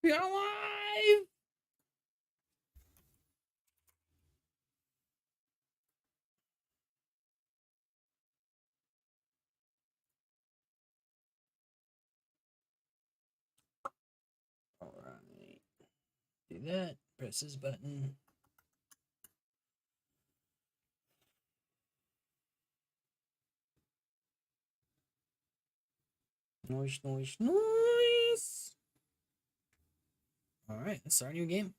We are alive! Alright. Do that. Press this button. Noise, noise, noise! Alright, let's start a new game.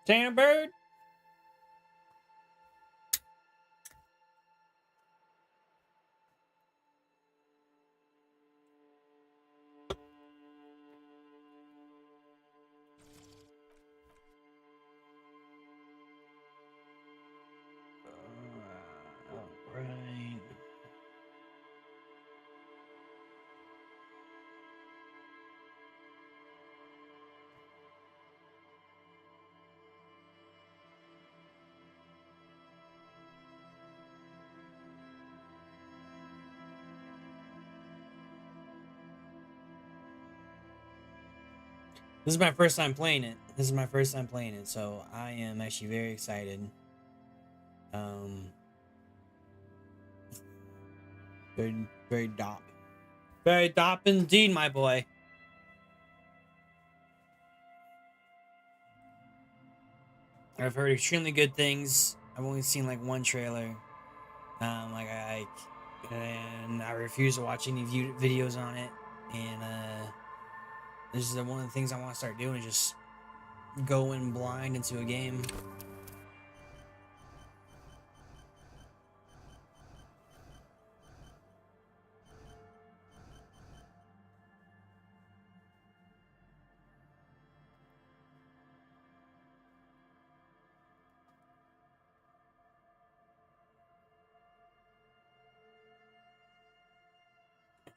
Tanner Bird? Alright. This is my first time playing it. So I am actually very excited. Very, very dop. Very dop indeed, my boy. I've heard extremely good things. I've only seen like one trailer. And I refuse to watch any videos on it. And this is one of the things I want to start doing, is just going blind into a game.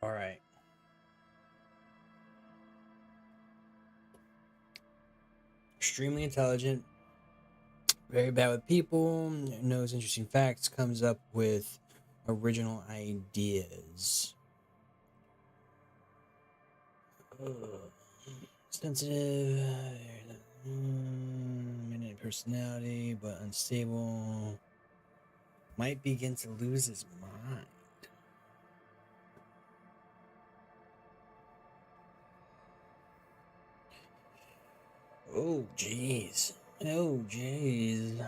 All right. Extremely intelligent, very bad with people, knows interesting facts, comes up with original ideas. Sensitive, minute personality, but unstable. Might begin to lose his mind. Oh, jeez. Oh, jeez.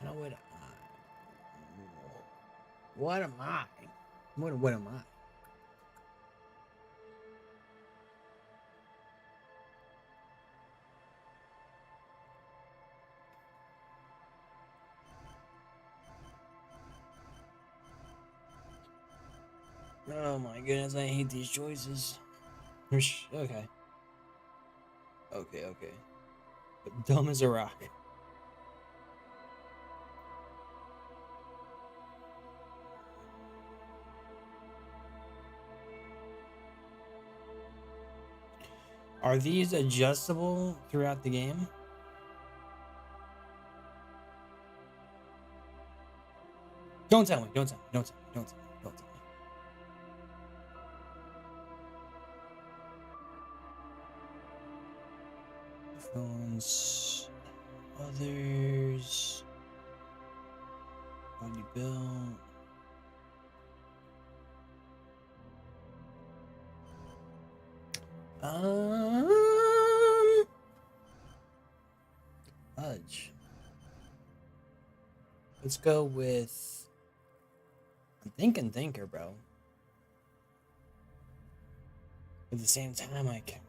How would I? What am I? What am I? Oh my goodness, I hate these choices. Okay. Okay. But dumb as a rock. Are these adjustable throughout the game? Don't tell me. Don't tell me. Don't tell me. Don't tell me. Don't tell me. Phones. Others. Body build. Fudge. Let's go with. I'm thinking thinker, bro. At the same time, like.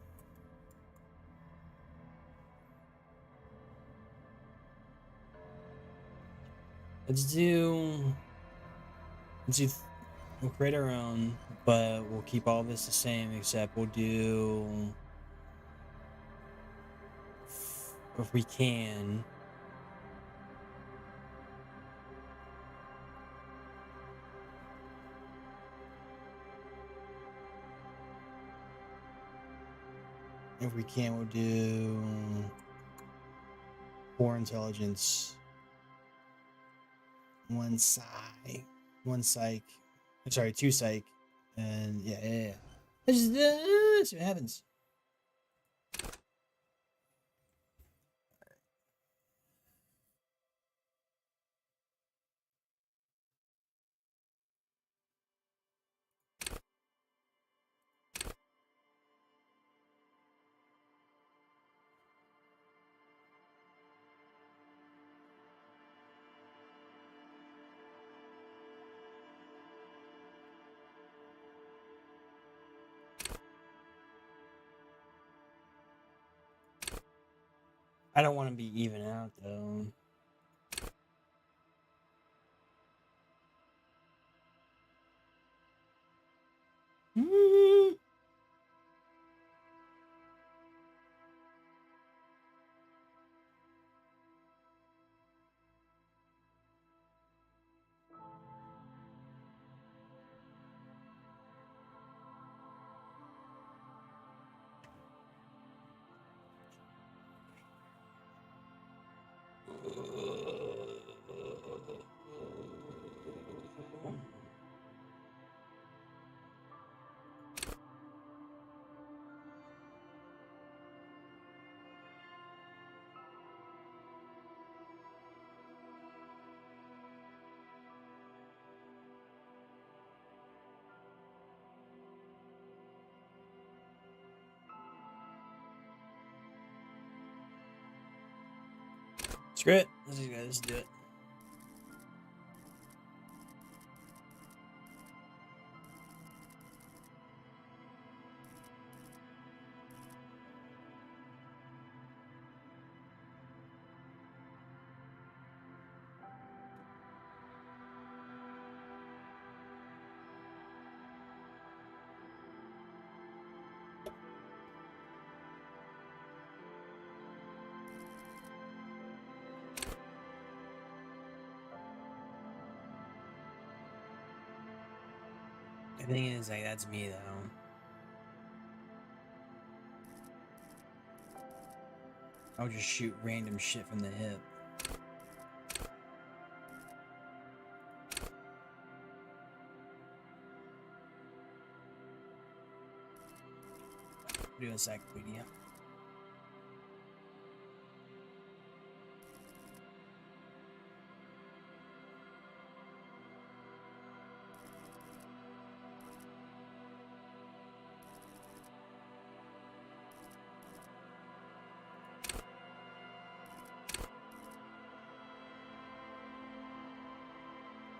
Let's do. Let's do. We'll create our own, but we'll keep all this the same, except we'll do. If we can. If we can, we'll do 4 intelligence, 1 psych. I'm sorry, 2 psych, and yeah. Let's just see what happens. I don't want to be even out though. Screw it. Let's do it. The thing is, like, that's me though. I'll just shoot random shit from the hip. Do a encyclopedia.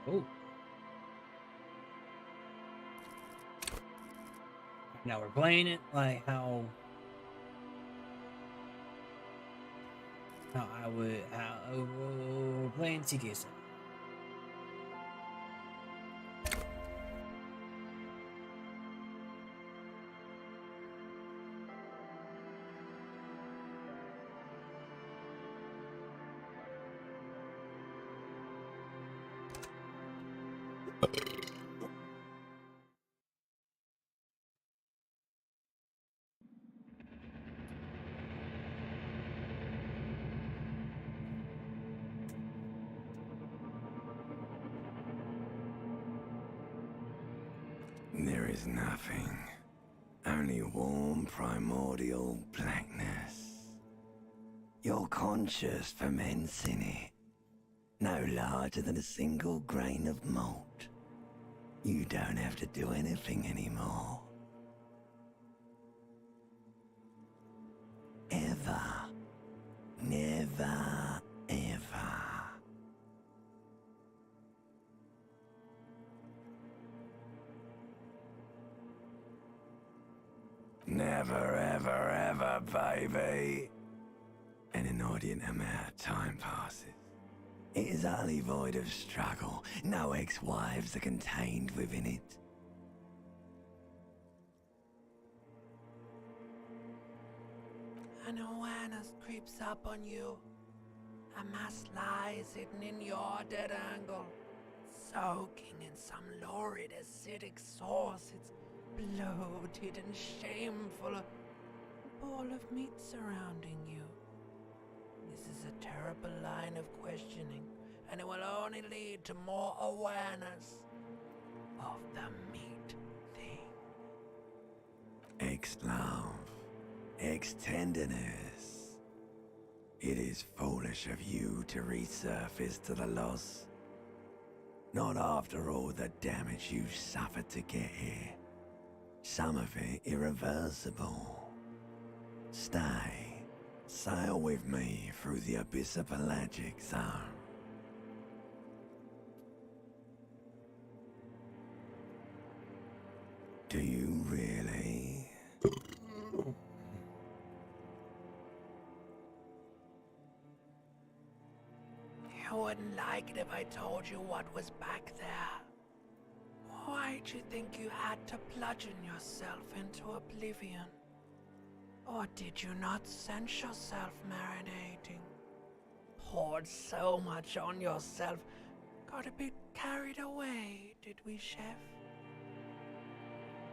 Oh. Now we're playing it like how I would playing TK7. There is nothing. Only warm primordial blackness. Your conscious ferments in it. No larger than a single grain of malt. You don't have to do anything anymore. Ever. Never, ever. Never, ever, ever, baby. An inordinate amount of time passes. It is utterly void of struggle. No ex-wives are contained within it. An awareness creeps up on you. A mass lies hidden in your dead angle, soaking in some lurid acidic sauce. It's bloated and shameful, a ball of meat surrounding you. This is a terrible line of questioning, and it will only lead to more awareness of the meat thing. Ex-love, ex-tenderness. It is foolish of you to resurface to the loss. Not after all the damage you've suffered to get here. Some of it irreversible. Stay. Sail with me through the abyss of pelagic zone. Do you really? You wouldn't like it if I told you what was back there. Why'd you think you had to bludgeon yourself into oblivion? Or did you not sense yourself marinating? Poured so much on yourself, got a bit carried away, did we, Chef?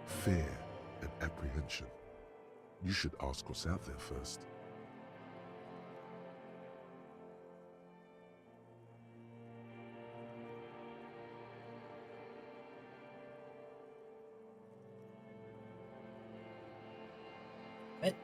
Fear and apprehension. You should ask what's out there first. What?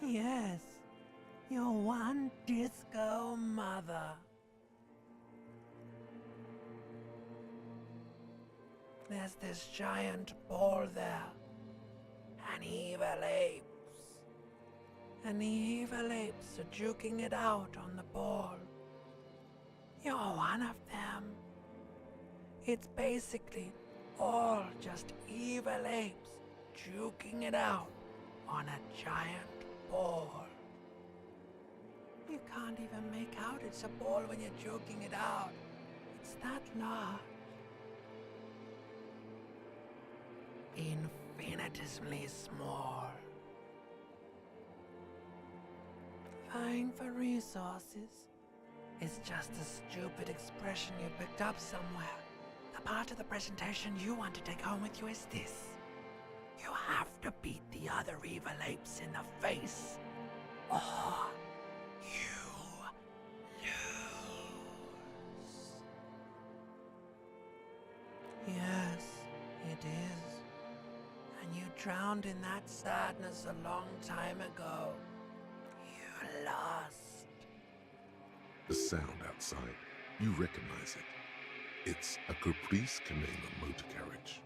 Yes, your one disco mother. There's this giant ball there. And evil apes. And the evil apes are juking it out on the ball. You're one of them. It's basically all just evil apes juking it out on a giant ball. You can't even make out it's a ball when you're joking it out. It's that large. Infinitesimally small. Vying for resources is just a stupid expression you picked up somewhere. The part of the presentation you want to take home with you is this. You have to beat the other evil apes in the face, or you lose. Yes, it is. And you drowned in that sadness a long time ago. You lost. The sound outside, you recognize it. It's a Caprice Canela motor carriage.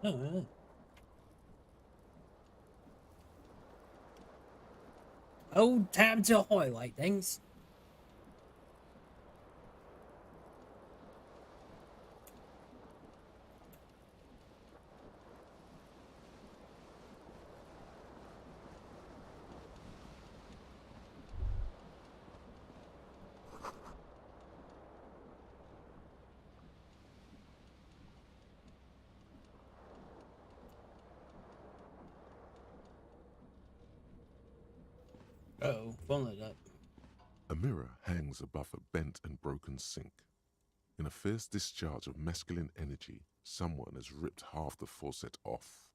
Oh, oh, time to highlight things. Uh-oh, phone lit up. A mirror hangs above a bent and broken sink. In a fierce discharge of masculine energy, someone has ripped half the faucet off.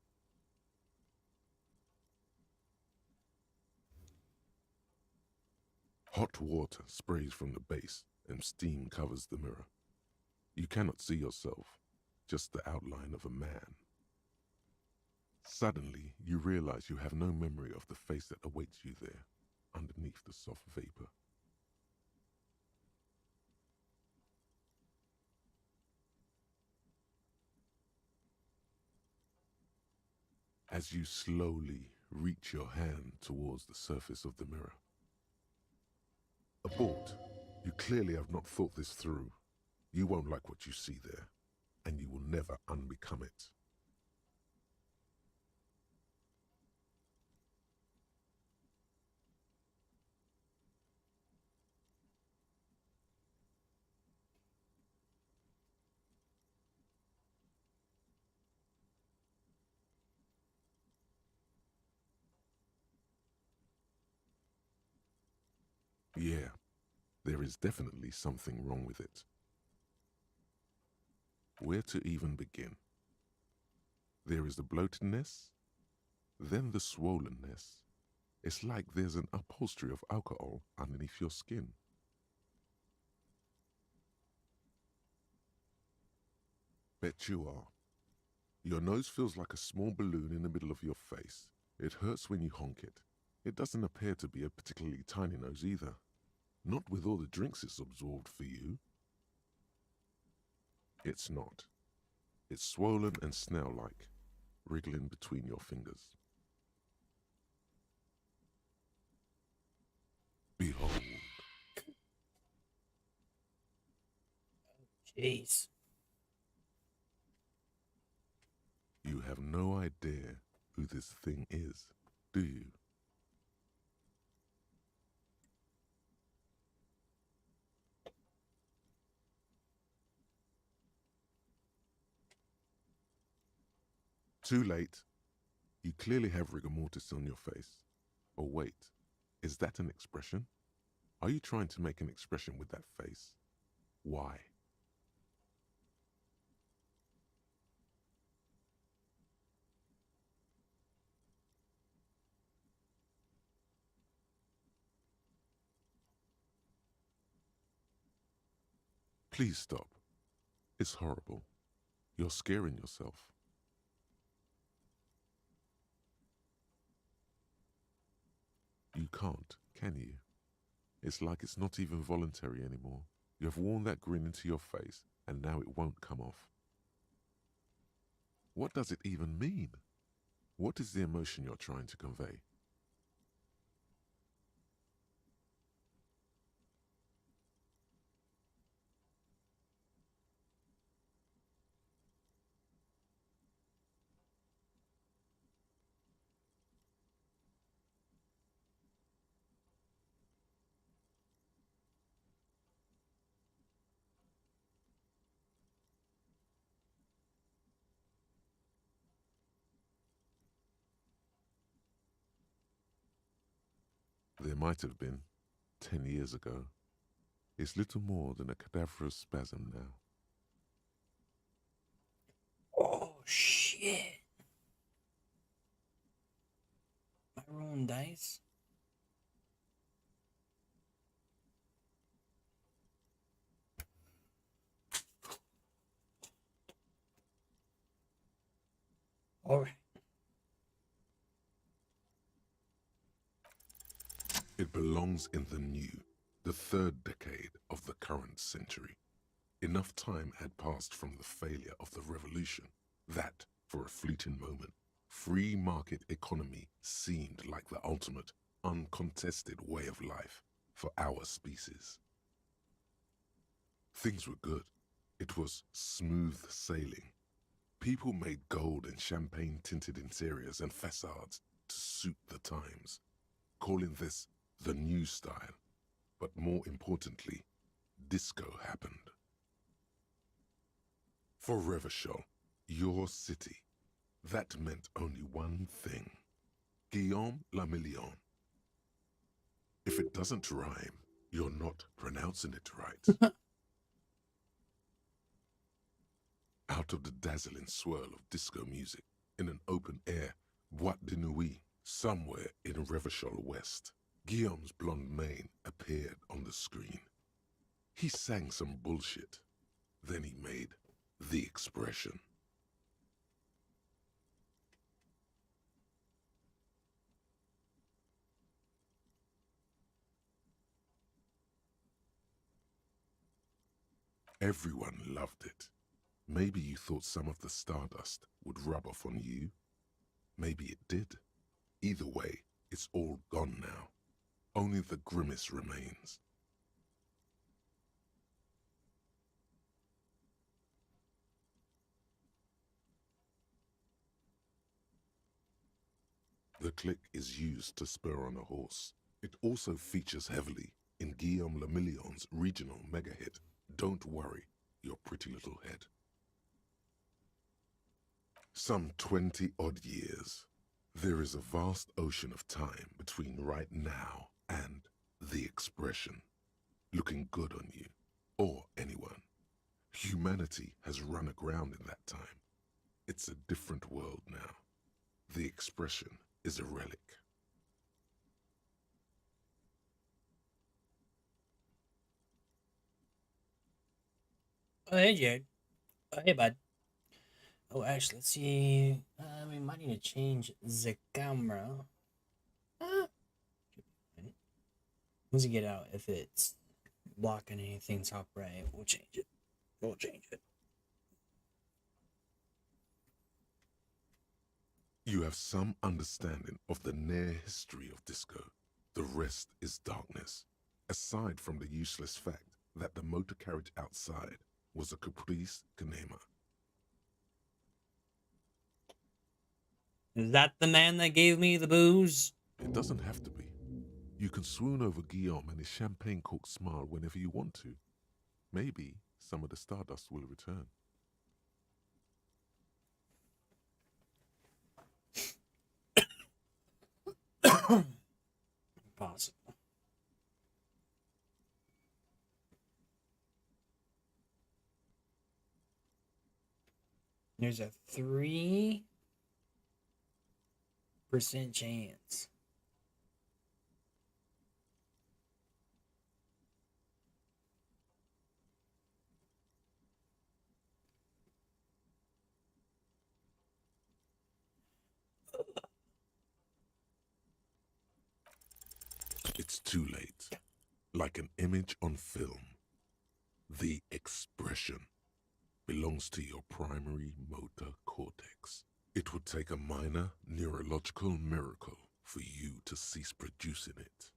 Hot water sprays from the base and steam covers the mirror. You cannot see yourself, just the outline of a man. Suddenly, you realize you have no memory of the face that awaits you there, underneath the soft vapor. As you slowly reach your hand towards the surface of the mirror. Abort. You clearly have not thought this through. You won't like what you see there, and you will never unbecome it. Yeah, there is definitely something wrong with it. Where to even begin? There is the bloatedness, then the swollenness. It's like there's an upholstery of alcohol underneath your skin. Bet you are. Your nose feels like a small balloon in the middle of your face. It hurts when you honk it. It doesn't appear to be a particularly tiny nose either. Not with all the drinks it's absorbed for you. It's not. It's swollen and snail-like, wriggling between your fingers. Behold. Jeez. You have no idea who this thing is, do you? Too late. You clearly have rigor mortis on your face. Or wait, is that an expression? Are you trying to make an expression with that face? Why? Please stop. It's horrible. You're scaring yourself. You can't, can you? It's like it's not even voluntary anymore. You have worn that grin into your face, and now it won't come off. What does it even mean? What is the emotion you're trying to convey? There might have been, 10 years ago. It's little more than a cadaverous spasm now. Oh, shit. Am I rolling dice? Alright. It belongs in the new, the third decade of the current century. Enough time had passed from the failure of the revolution that, for a fleeting moment, free market economy seemed like the ultimate, uncontested way of life for our species. Things were good. It was smooth sailing. People made gold and champagne-tinted interiors and facades to suit the times, calling this the new style. But more importantly, disco happened. For Revachol, your city, that meant only one thing. Guillaume le Million. If it doesn't rhyme, you're not pronouncing it right. Out of the dazzling swirl of disco music, in an open air boîte de nuit, somewhere in Revachol West, Guillaume's blonde mane appeared on the screen. He sang some bullshit. Then he made the expression. Everyone loved it. Maybe you thought some of the stardust would rub off on you. Maybe it did. Either way, it's all gone now. Only the grimace remains. The click is used to spur on a horse. It also features heavily in Guillaume Lemillion's regional mega hit, Don't Worry, Your Pretty Little Head. Some 20-odd years. There is a vast ocean of time between right now and the expression, looking good on you, or anyone. Humanity has run aground in that time. It's a different world now. The expression is a relic. Oh, hey, Jared. Oh, hey, bud. Oh, actually, let's see. We might need to change the camera. Once you get out, if it's blocking anything top right, we'll change it. We'll change it. You have some understanding of the near history of disco. The rest is darkness. Aside from the useless fact that the motor carriage outside was a caprice canema. Is that the man that gave me the booze? It doesn't have to be. You can swoon over Guillaume and his champagne-corked smile whenever you want to. Maybe some of the stardust will return. Possible. There's a 3% chance. It's too late. Like an image on film. The expression belongs to your primary motor cortex. It would take a minor neurological miracle for you to cease producing it.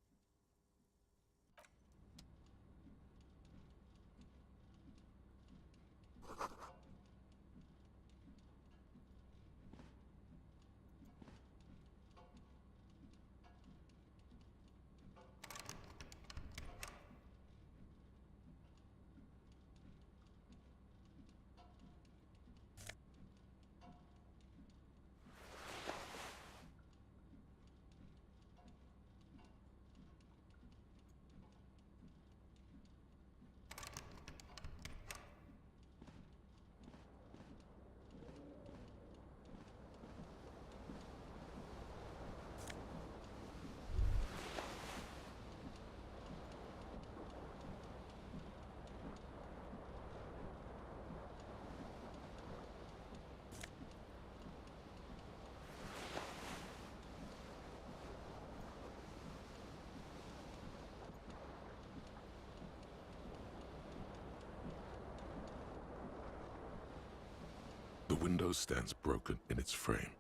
The window stands broken in its frame.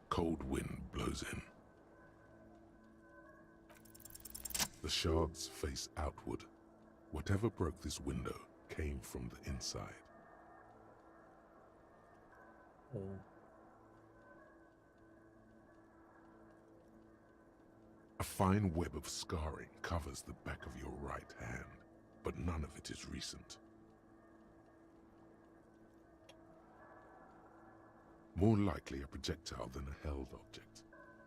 Cold wind blows in. The shards face outward. Whatever broke this window came from the inside. Oh. A fine web of scarring covers the back of your right hand, but none of it is recent. More likely a projectile than a held object.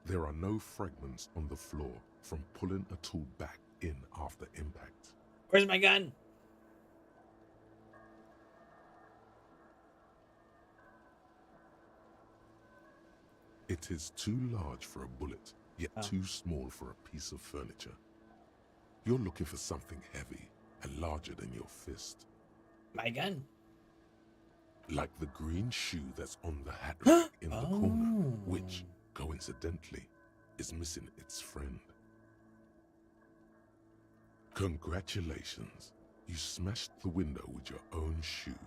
There are no fragments on the floor from pulling a tool back in after impact. Where's my gun? It is too large for a bullet, yet too small for a piece of furniture. You're looking for something heavy and larger than your fist. My gun. Like the green shoe that's on the hat rack in the corner, which, coincidentally, is missing its friend. Congratulations, you smashed the window with your own shoe.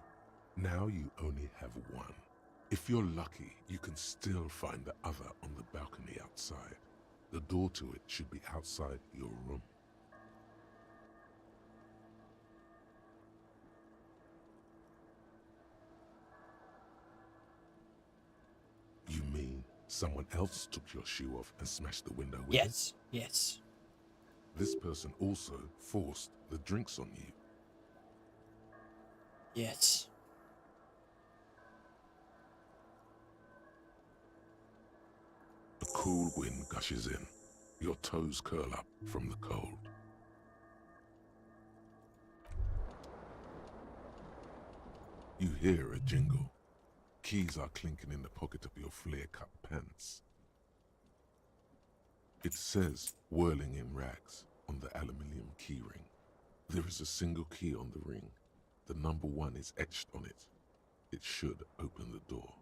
Now you only have one. If you're lucky, you can still find the other on the balcony outside. The door to it should be outside your room. You mean someone else took your shoe off and smashed the window with it? Yes, yes. This person also forced the drinks on you. Yes. A cool wind gushes in. Your toes curl up from the cold. You hear a jingle. Keys are clinking in the pocket of your flare-cut pants. It says, whirling in rags, on the aluminium key ring. There is a single key on the ring. The number 1 is etched on it. It should open the door.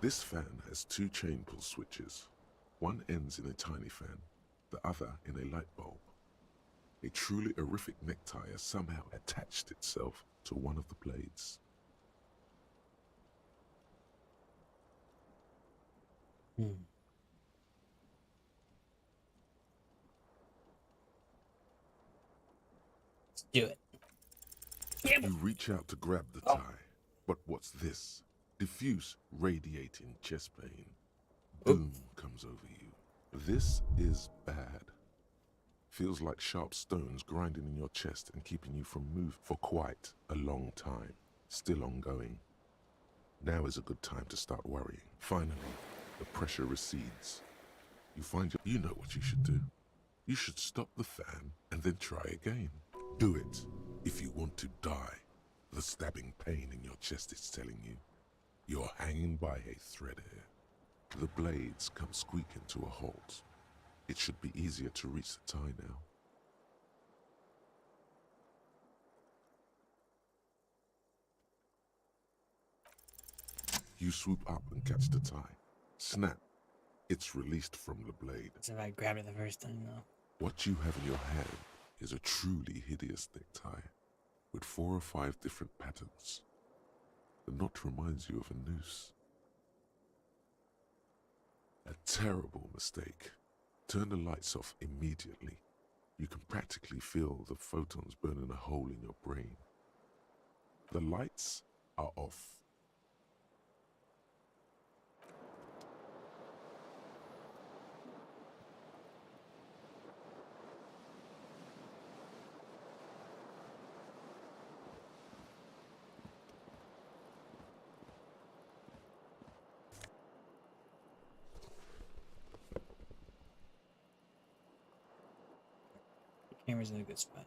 This fan has 2 chain pull switches. One ends in a tiny fan, the other in a light bulb. A truly horrific necktie has somehow attached itself to one of the blades. Let's do it. You reach out to grab the tie, but what's this? Diffuse, radiating chest pain. Doom comes over you. This is bad. Feels like sharp stones grinding in your chest and keeping you from moving for quite a long time. Still ongoing. Now is a good time to start worrying. Finally, the pressure recedes. You know what you should do. You should stop the fan and then try again. Do it if you want to die. The stabbing pain in your chest is telling you. You're hanging by a thread here. The blades come squeaking to a halt. It should be easier to reach the tie now. You swoop up and catch the tie. Snap. It's released from the blade. That's if I grabbed it the first time, though. What you have in your hand is a truly hideous necktie with 4 or 5 different patterns. The knot reminds you of a noose. A terrible mistake. Turn the lights off immediately. You can practically feel the photons burning a hole in your brain. The lights are off. Camera's in a good spot.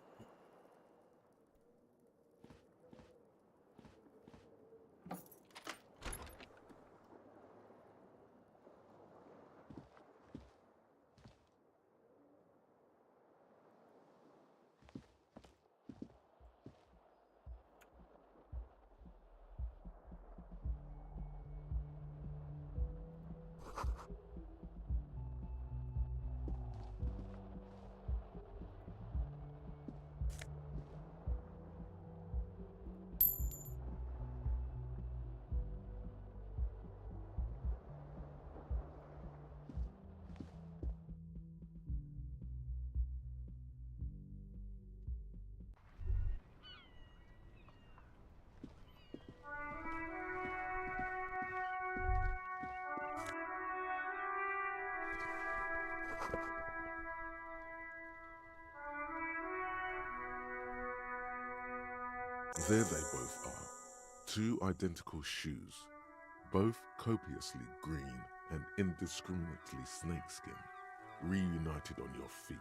There they both are, two identical shoes, both copiously green and indiscriminately snakeskin, reunited on your feet,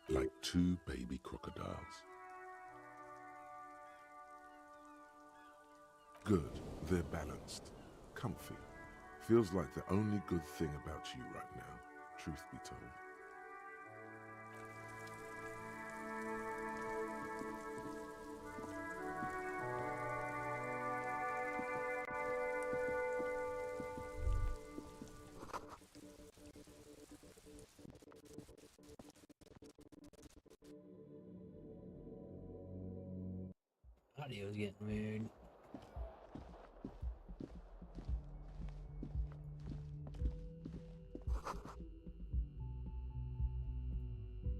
like two baby crocodiles. Good, they're balanced, comfy. Feels like the only good thing about you right now, truth be told. Audio's getting weird.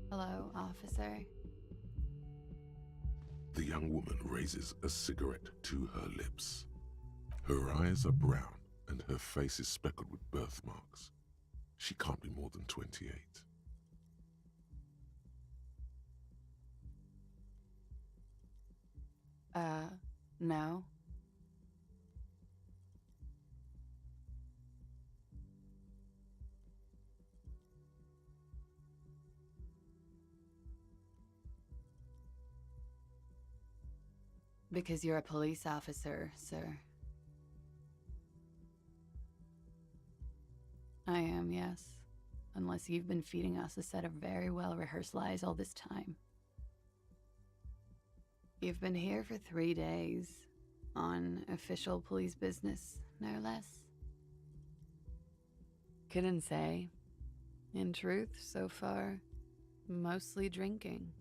Hello, officer. The young woman raises a cigarette to her lips. Her eyes are brown and her face is speckled with birthmarks. She can't be more than 28. No. Because you're a police officer, sir. I am, yes. Unless you've been feeding us a set of very well-rehearsed lies all this time. You've been here for 3 days, on official police business, no less. Couldn't say. In truth, so far, mostly drinking.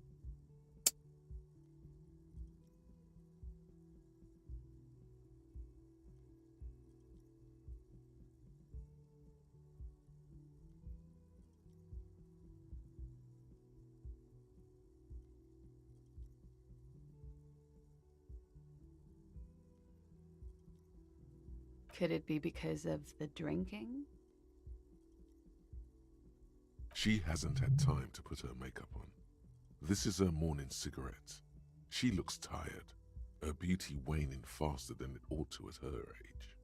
Could it be because of the drinking? She hasn't had time to put her makeup on. This is her morning cigarette. She looks tired, her beauty waning faster than it ought to at her age.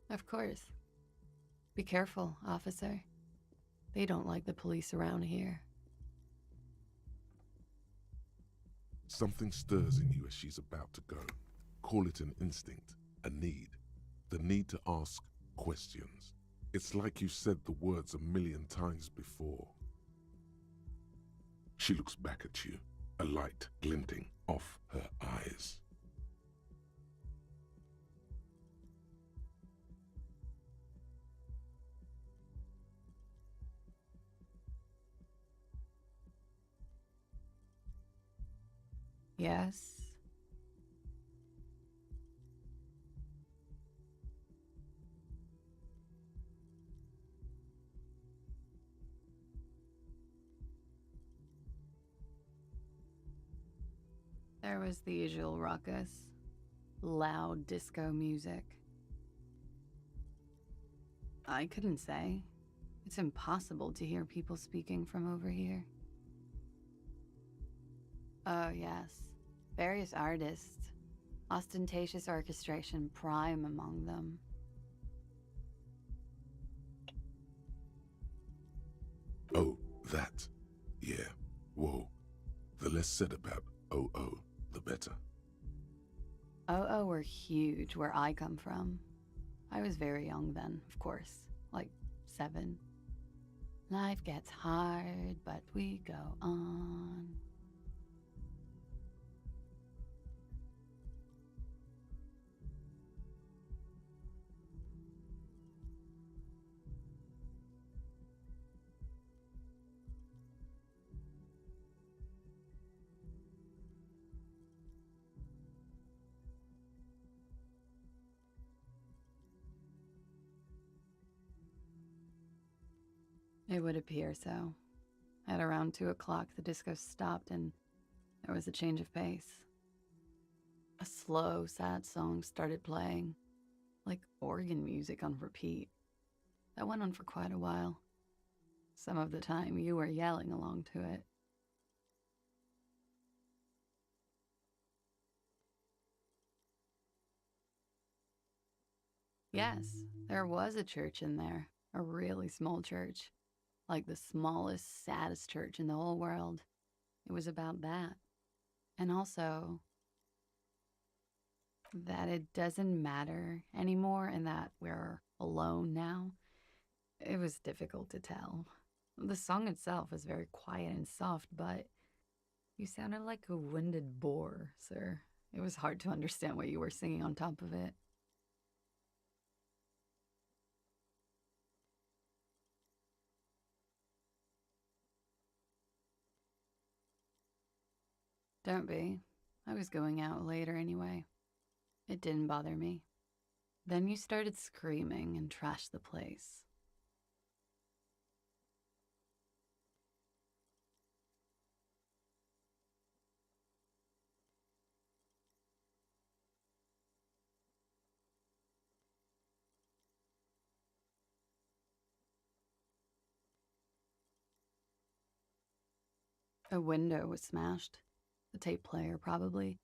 Of course. Be careful, officer. They don't like the police around here. Something stirs in you as she's about to go. Call it an instinct, a need. The need to ask questions. It's like you've said the words 1,000,000 times before. She looks back at you, a light glinting off her eyes. Yes. There was the usual ruckus. Loud disco music. I couldn't say. It's impossible to hear people speaking from over here. Oh, yes. Various artists. Ostentatious orchestration prime among them. Oh, that. Yeah. Whoa. The less said about OO, the better. OO were huge where I come from. I was very young then, of course. Like 7. Life gets hard, but we go on. It would appear so. At around 2 o'clock, the disco stopped and there was a change of pace. A slow, sad song started playing, like organ music on repeat. That went on for quite a while. Some of the time you were yelling along to it. Yes, there was a church in there. A really small church. Like the smallest, saddest church in the whole world. It was about that. And also that it doesn't matter anymore and that we're alone now. It was difficult to tell. The song itself is very quiet and soft, but you sounded like a winded boar, sir. It was hard to understand what you were singing on top of it. Don't be. I was going out later anyway. It didn't bother me. Then you started screaming and trashed the place. A window was smashed. The tape player, probably.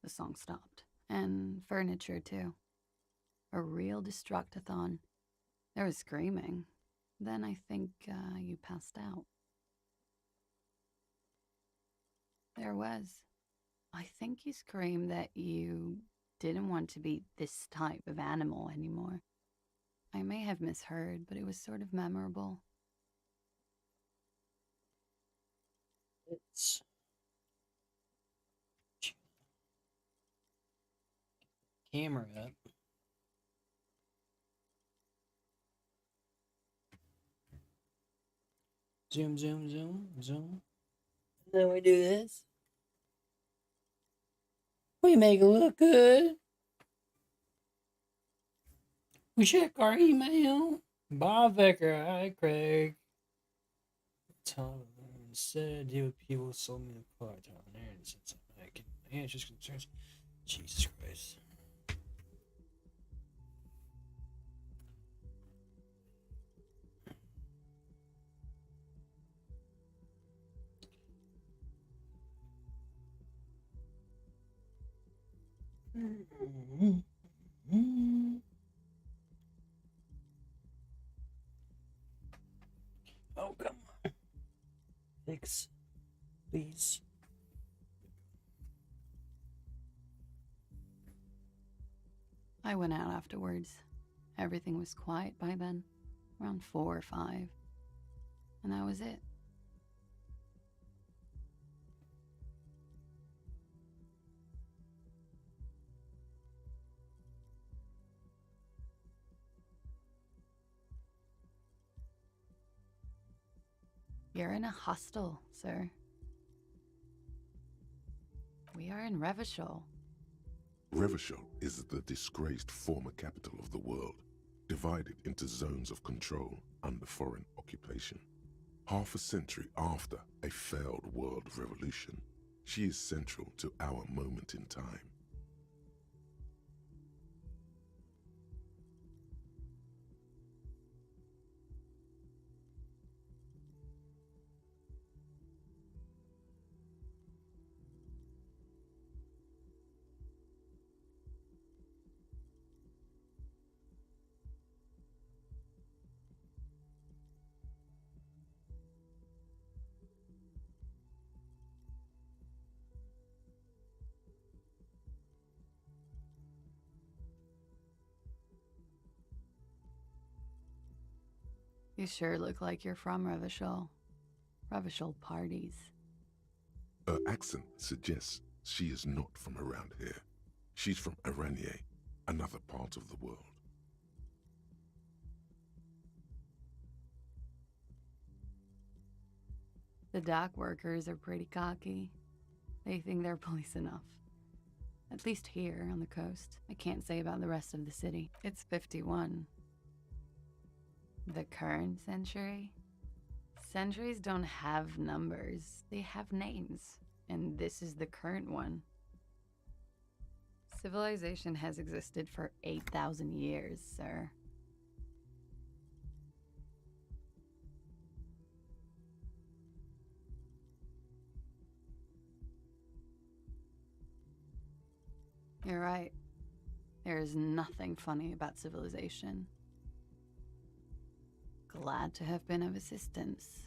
The song stopped. And furniture, too. A real destructathon. There was screaming. Then I think you passed out. There was. I think you screamed that you didn't want to be this type of animal anymore. I may have misheard, but it was sort of memorable. It's camera up. Zoom, zoom, zoom, zoom. And then we do this. We make it look good. We check our email. Bob Becker, hi Craig. Tom, instead, deal with people sold me the product on there and since I can answer concerns. Jesus Christ. Oh, come on. Fix, please. I went out afterwards. Everything was quiet by then, around 4 or 5. And that was it. You're in a hostel, sir. We are in Revachol. Revachol is the disgraced former capital of the world, divided into zones of control under foreign occupation. Half a century after a failed world revolution, she is central to our moment in time. You sure look like you're from Revachol. Revachol parties. Her accent suggests she is not from around here. She's from Aranier, another part of the world. The dock workers are pretty cocky. They think they're police enough. At least here on the coast. I can't say about the rest of the city. It's 51. The current century? Centuries don't have numbers. They have names. And this is the current one. Civilization has existed for 8,000 years, sir. You're right. There is nothing funny about civilization. Glad to have been of assistance.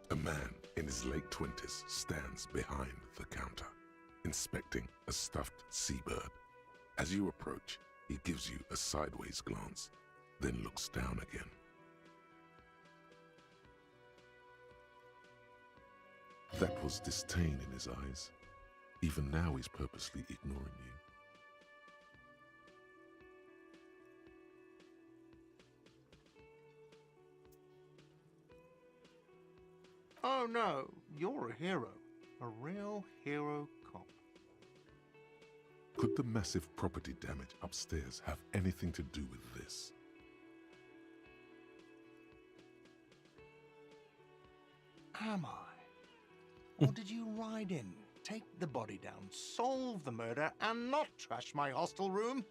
A man in his late 20s stands behind the counter, inspecting a stuffed seabird. As you approach, he gives you a sideways glance, then looks down again. That was disdain in his eyes. Even now he's purposely ignoring you. Oh no, you're a hero. A real hero cop. Could the massive property damage upstairs have anything to do with this? Am I? Or did you ride in, take the body down, solve the murder, and not trash my hostel room?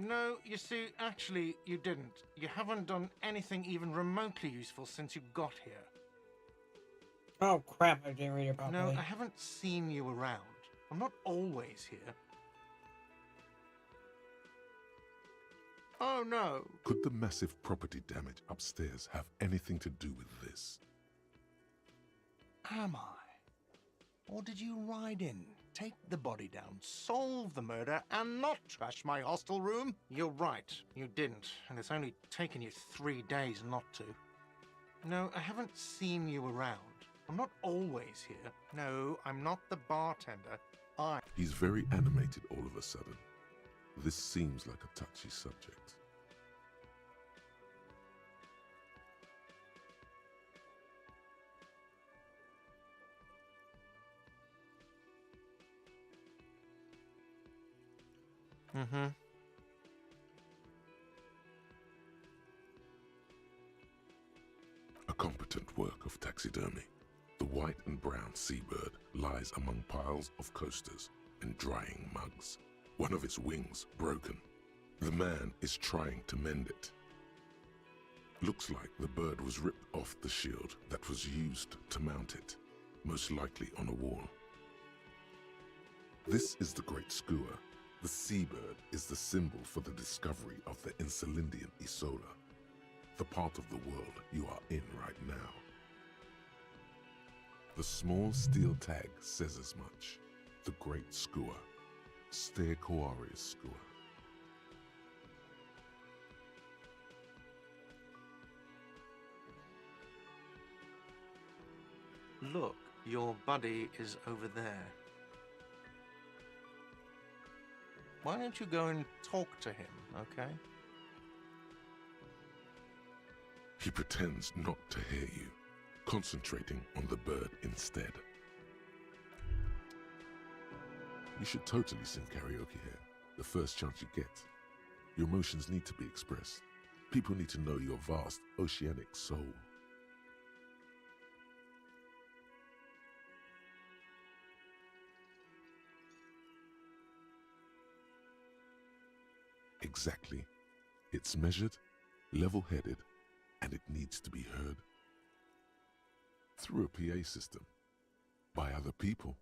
No, you see, actually, you didn't. You haven't done anything even remotely useful since you got here. Oh crap, I didn't read it properly. No, I haven't seen you around. I'm not always here. Oh no. Could the massive property damage upstairs have anything to do with this? Am I? Or did you ride in, take the body down, solve the murder, and not trash my hostel room? You're right, you didn't, and it's only taken you 3 days not to. No, I haven't seen you around. I'm not always here. No, I'm not the bartender. He's very animated all of a sudden. This seems like a touchy subject. Mm-hmm. A competent work of taxidermy. The white and brown seabird lies among piles of coasters and drying mugs. One of its wings broken. The man is trying to mend it. Looks like the bird was ripped off the shield that was used to mount it, most likely on a wall. This is the Great Skua. The seabird is the symbol for the discovery of the Insulindian Isola, the part of the world you are in right now. The small steel tag says as much. The Great Skua. Ste Koari's Skua. Look, your buddy is over there. Why don't you go and talk to him, okay? He pretends not to hear you, concentrating on the bird instead. You should totally sing karaoke here, the first chance you get. Your emotions need to be expressed. People need to know your vast oceanic soul. Exactly. It's measured, level-headed, and it needs to be heard. Through a PA system. By other people.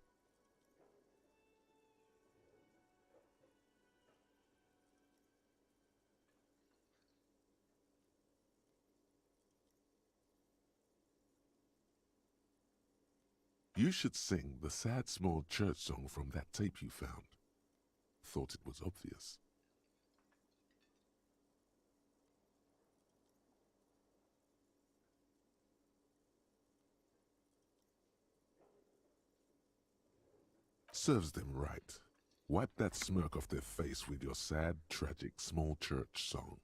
You should sing the sad small church song from that tape you found. Thought it was obvious. Serves them right. Wipe that smirk off their face with your sad, tragic, small church song.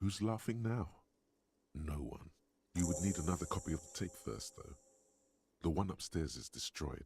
Who's laughing now? No one. You would need another copy of the tape first, though. The one upstairs is destroyed.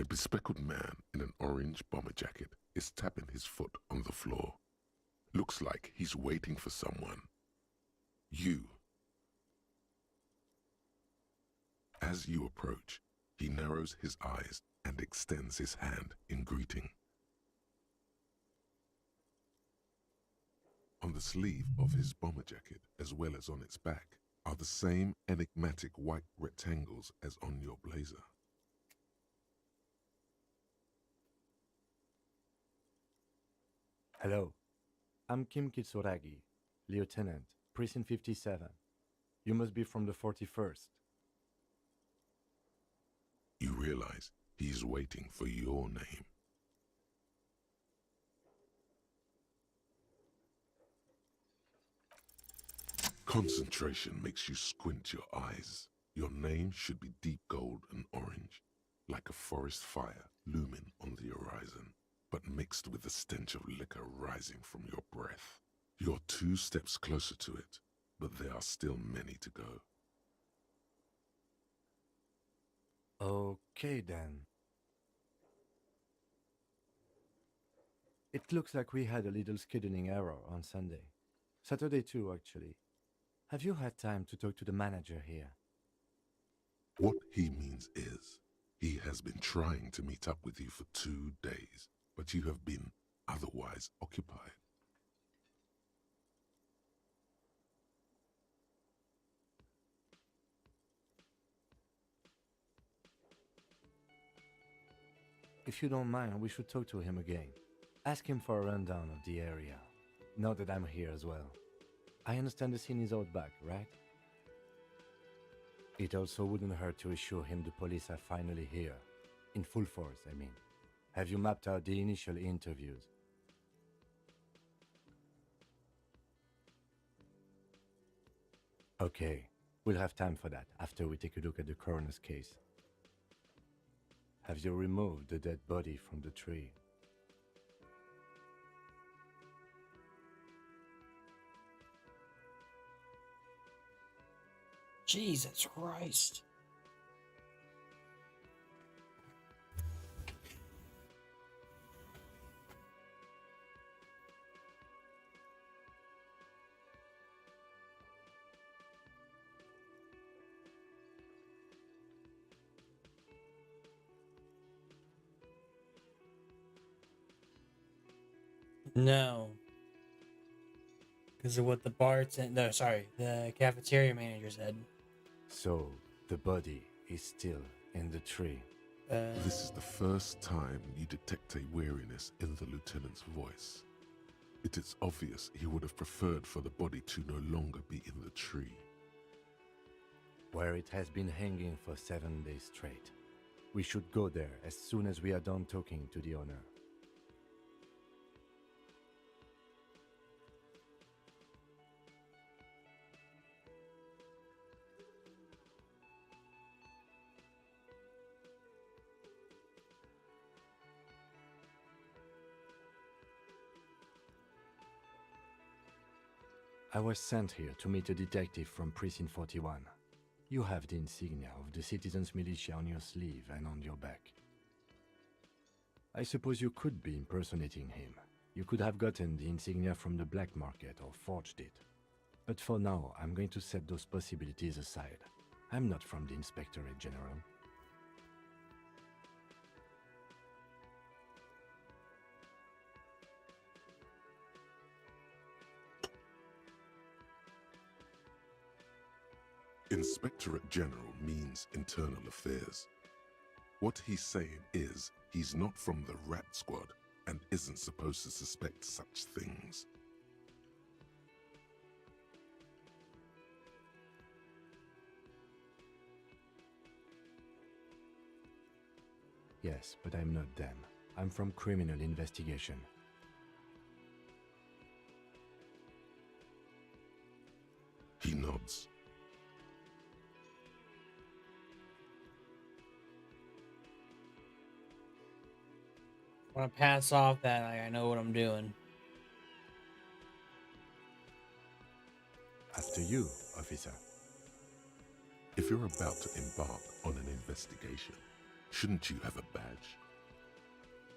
A bespectacled man in an orange bomber jacket is tapping his foot on the floor. Looks like he's waiting for someone. You. As you approach, he narrows his eyes and extends his hand in greeting. On the sleeve of his bomber jacket, as well as on its back, are the same enigmatic white rectangles as on your blazer. Hello, I'm Kim Kitsuragi, Lieutenant, Precinct 57. You must be from the 41st. You realize he's waiting for your name. Concentration makes you squint your eyes. Your name should be deep gold and orange, like a forest fire looming on the horizon, but mixed with the stench of liquor rising from your breath. You're 2 steps closer to it, but there are still many to go. Okay then. It looks like we had a little scheduling error on Sunday. Saturday too, actually. Have you had time to talk to the manager here? What he means is, he has been trying to meet up with you for 2 days, but you have been otherwise occupied. If you don't mind, we should talk to him again. Ask him for a rundown of the area. Now that I'm here as well. I understand the scene is out back, right? It also wouldn't hurt to assure him the police are finally here. In full force, I mean. Have you mapped out the initial interviews? Okay. We'll have time for that after we take a look at the coroner's case. Have you removed the dead body from the tree? Jesus Christ. No. Because of what the the cafeteria manager said. So, the body is still in the tree. This is the first time you detect a weariness in the lieutenant's voice. It is obvious he would have preferred for the body to no longer be in the tree. Where it has been hanging for 7 days straight. We should go there as soon as we are done talking to the owner. I was sent here to meet a detective from Precinct 41. You have the insignia of the Citizens Militia on your sleeve and on your back. I suppose you could be impersonating him. You could have gotten the insignia from the black market or forged it. But for now, I'm going to set those possibilities aside. I'm not from the Inspectorate General. Inspectorate General means internal affairs. What he's saying is he's not from the rat squad and isn't supposed to suspect such things. Yes, but I'm not them. I'm from criminal investigation. He nods. I want to pass off that I know what I'm doing. After you, officer. If you're about to embark on an investigation, shouldn't you have a badge?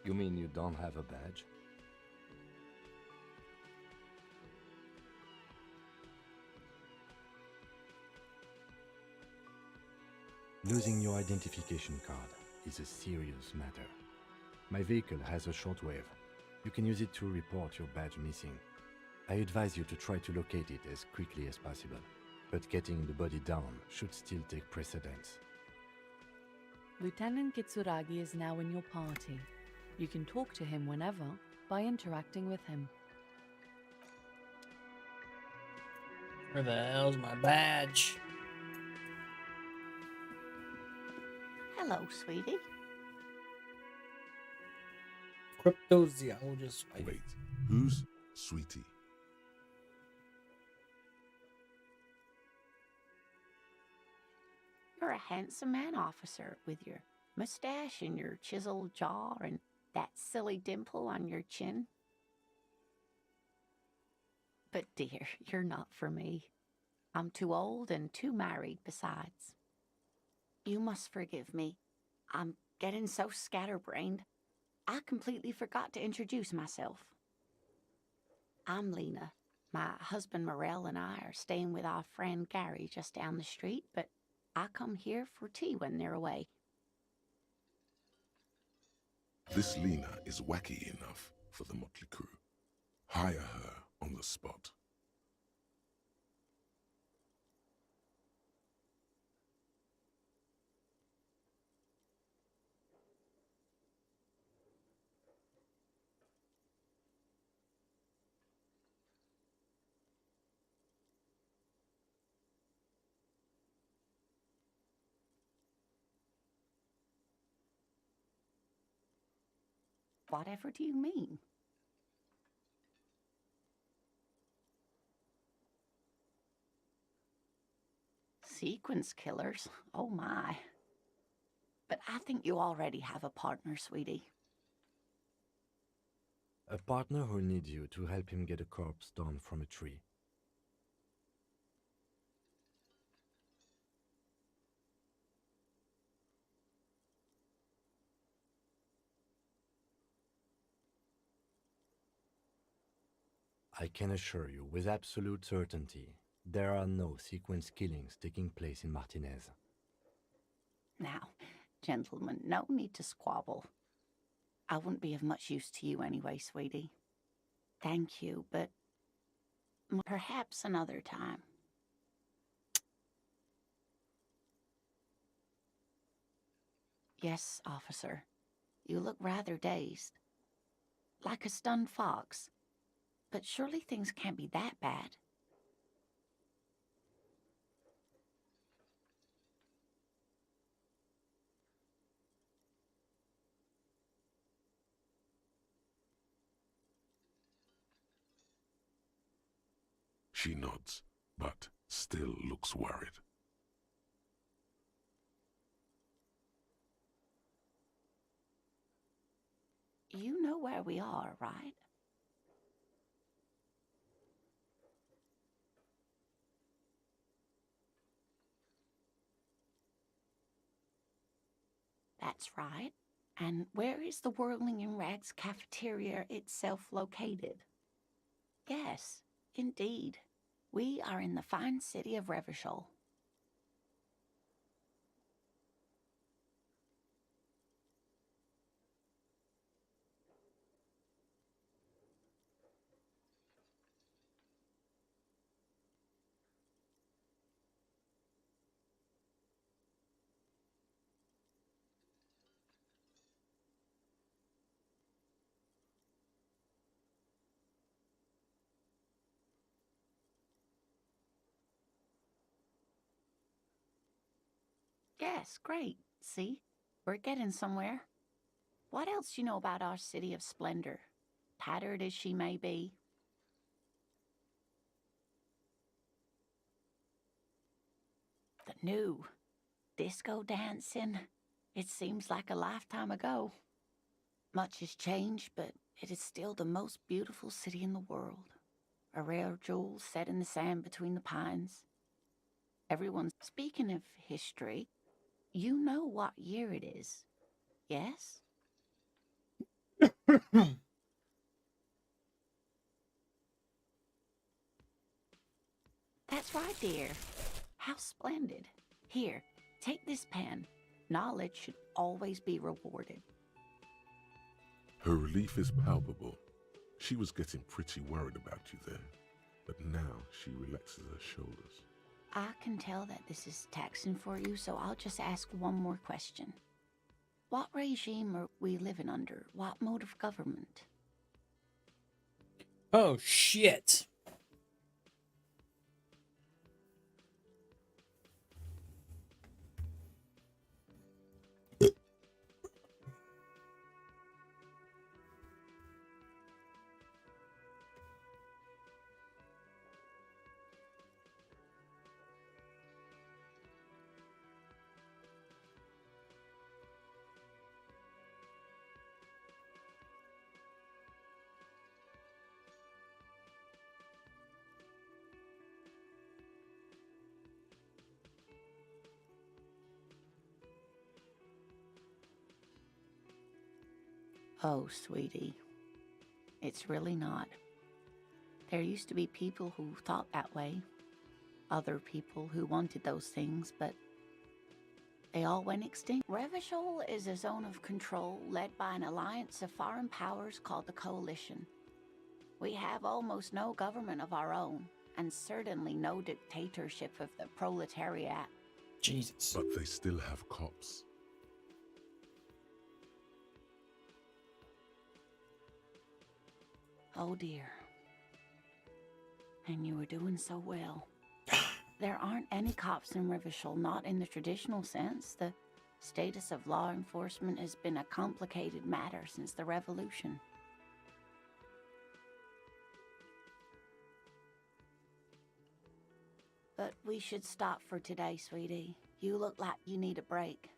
You mean you don't have a badge? Losing your identification card is a serious matter. My vehicle has a shortwave. You can use it to report your badge missing. I advise you to try to locate it as quickly as possible, but getting the body down should still take precedence. Lieutenant Kitsuragi is now in your party. You can talk to him whenever by interacting with him. Where the hell's my badge? Hello, sweetie. Cryptozia. I'll just swipe. Wait, who's Sweetie? You're a handsome man, officer, with your mustache and your chiseled jaw and that silly dimple on your chin. But dear, you're not for me. I'm too old and too married besides. You must forgive me. I'm getting so scatterbrained. I completely forgot to introduce myself. I'm Lena. My husband Morel and I are staying with our friend Gary just down the street, but I come here for tea when they're away. This Lena is wacky enough for the motley crew. Hire her on the spot. Whatever do you mean? Sequence killers? Oh my. But I think you already have a partner, sweetie. A partner who needs you to help him get a corpse down from a tree. I can assure you with absolute certainty, there are no sequence killings taking place in Martinez. Now, gentlemen, no need to squabble. I wouldn't be of much use to you anyway, sweetie. Thank you, but perhaps another time. Yes, officer. You look rather dazed. Like a stunned fox. But surely things can't be that bad. She nods, but still looks worried. You know where we are, right? That's right. And where is the Whirling in Rags cafeteria itself located? Yes, indeed. We are in the fine city of Revachol. Yes, great. See? We're getting somewhere. What else do you know about our city of splendor? Tattered as she may be. The new disco dancing. It seems like a lifetime ago. Much has changed, but it is still the most beautiful city in the world. A rare jewel set in the sand between the pines. Everyone's speaking of history. You know what year it is, yes? That's right, dear. How splendid. Here, take this pen. Knowledge should always be rewarded. Her relief is palpable. She was getting pretty worried about you there, but now she relaxes her shoulders. I can tell that this is taxing for you, so I'll just ask one more question. What regime are we living under? What mode of government? Oh, shit. Oh, sweetie. It's really not. There used to be people who thought that way. Other people who wanted those things, but they all went extinct. Revachol is a zone of control led by an alliance of foreign powers called the Coalition. We have almost no government of our own, and certainly no dictatorship of the proletariat. Jesus. But they still have cops. Oh dear. And you were doing so well. There aren't any cops in Revachol, not in the traditional sense. The status of law enforcement has been a complicated matter since the revolution. But we should stop for today, sweetie. You look like you need a break.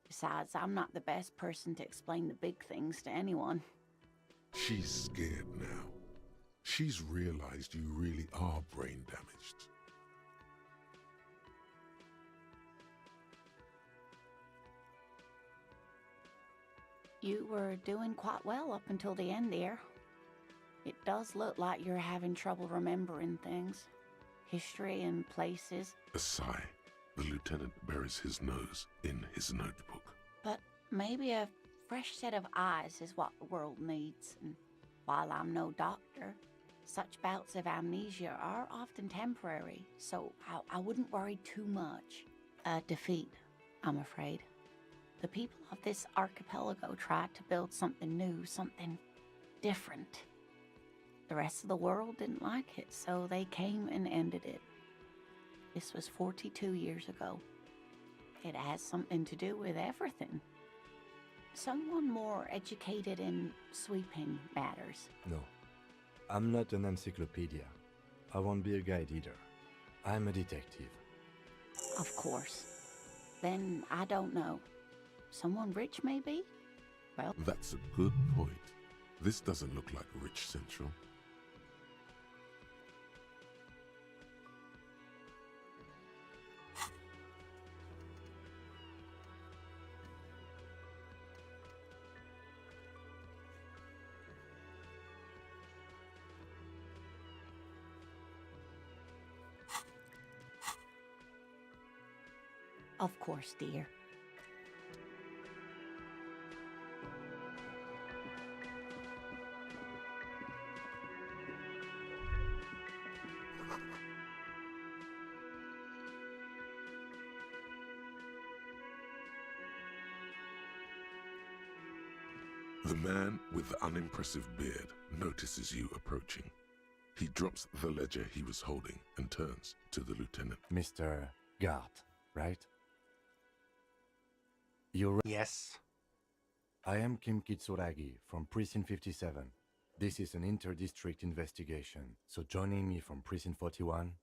Besides, I'm not the best person to explain the big things to anyone. She's scared now. She's realized you really are brain damaged. You were doing quite well up until the end, dear. It does look like you're having trouble remembering things. History and places. A sigh. The lieutenant buries his nose in his notebook. But maybe a fresh set of eyes is what the world needs. And while I'm no doctor, such bouts of amnesia are often temporary, so I wouldn't worry too much. A defeat, I'm afraid. The people of this archipelago tried to build something new, something different. The rest of the world didn't like it, so they came and ended it. This was 42 years ago. It has something to do with everything. Someone more educated in sweeping matters. No, I'm not an encyclopedia. I won't be a guide either. I'm a detective. Of course. Then I don't know. Someone rich, maybe? Well, That's a good point. This doesn't look like Rich Central. of course, dear. The man with the unimpressive beard notices you approaching. He drops the ledger he was holding and turns to the lieutenant. Mr. Gart, right? You're Yes? I am Kim Kitsuragi from Precinct 57. This is an inter-district investigation, so joining me from Precinct 41...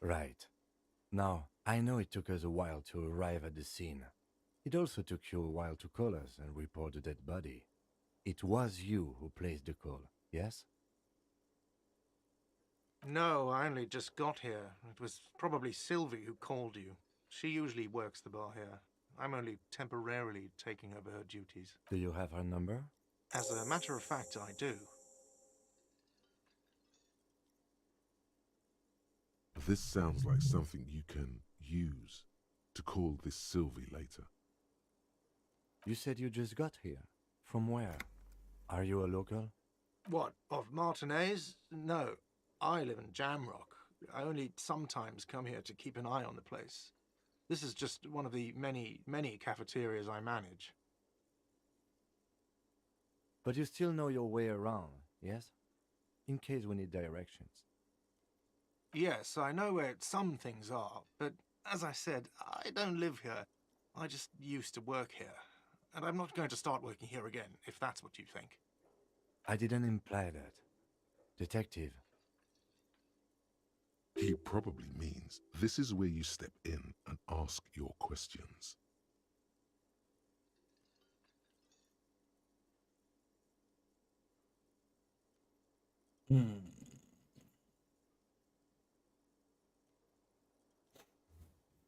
Right. Now, I know it took us a while to arrive at the scene. It also took you a while to call us and report the dead body. It was you who placed the call, yes? No, I only just got here. It was probably Sylvie who called you. She usually works the bar here. I'm only temporarily taking over her duties. Do you have her number? As a matter of fact, I do. This sounds like something you can use to call this Sylvie later. You said you just got here. From where? Are you a local? What, of Martinez? No, I live in Jamrock. I only sometimes come here to keep an eye on the place. This is just one of the many cafeterias I manage. But you still know your way around, yes? In case we need directions. Yes, I know where some things are, but as I said, I don't live here. I just used to work here. And I'm not going to start working here again, if that's what you think. I didn't imply that. Detective. He probably means this is where you step in and ask your questions.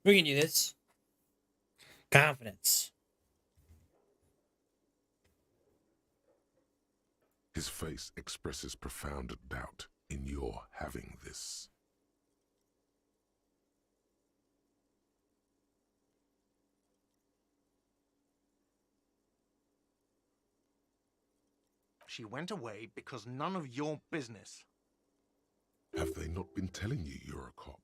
We can do this. Confidence. His face expresses profound doubt in your having this. She went away because none of your business. not been telling you you're a cop?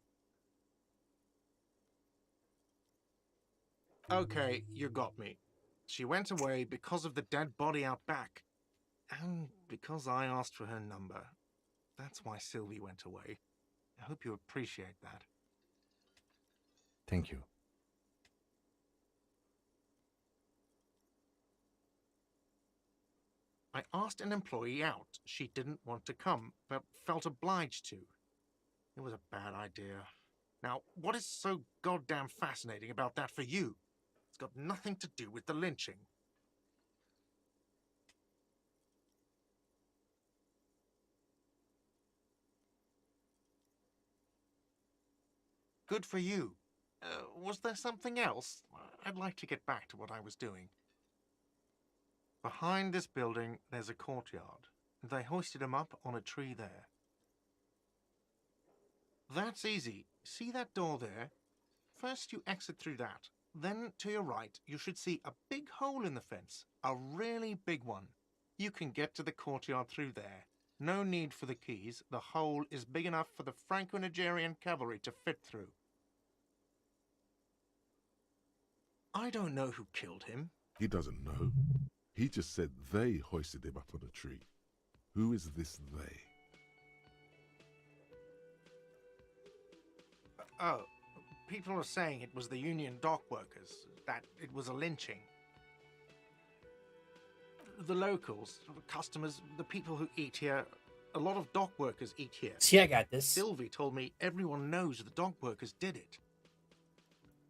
Okay, you got me. She went away because of the dead body out back. And because I asked for her number. That's why Sylvie went away. I hope you appreciate that. Thank you. I asked an employee out. She didn't want to come, but felt obliged to. It was a bad idea. Now, what is so goddamn fascinating about that for you? It's got nothing to do with the lynching. Good for you. Was there something else? I'd like to get back to what I was doing. Behind this building, there's a courtyard. They hoisted him up on a tree there. That's easy. See that door there? First you exit through that. Then to your right, you should see a big hole in the fence. A really big one. You can get to the courtyard through there. No need for the keys. The hole is big enough for the Franco-Nigerian cavalry to fit through. I don't know who killed him. He doesn't know. He just said they hoisted him up on a tree. Who is this they? Oh, people are saying it was the union dock workers, that it was a lynching. The locals, the customers, the people who eat here, a lot of dock workers eat here. See, I got this. Sylvie told me everyone knows the dock workers did it.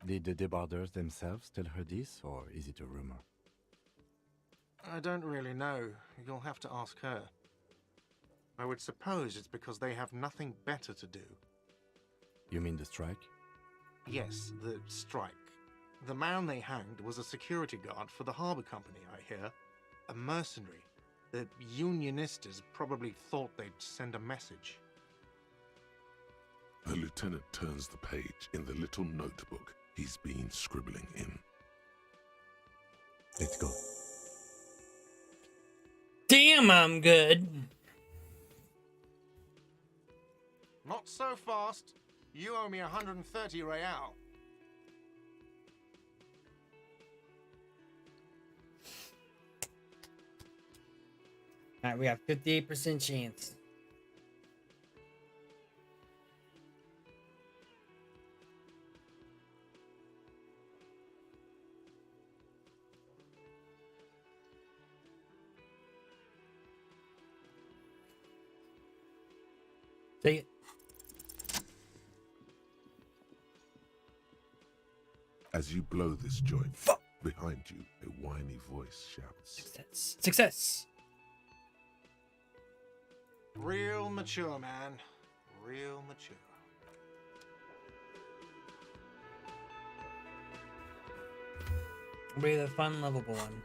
Did the debarders themselves tell her this, or is it a rumor? I don't really know. You'll have to ask her. I would suppose it's because they have nothing better to do. You mean the strike? Yes, the strike. The man they hanged was a security guard for the harbour company, I hear. A mercenary. The unionistas probably thought they'd send a message. The lieutenant turns the page in the little notebook he's been scribbling in. Let's go. Damn, I'm good. Not so fast. You owe me 130 real. Alright, we got 58% chance. Take it. As you blow this joint, behind you, a whiny voice shouts. Success. Success. Real mature, man. Real mature. Be the fun, lovable one.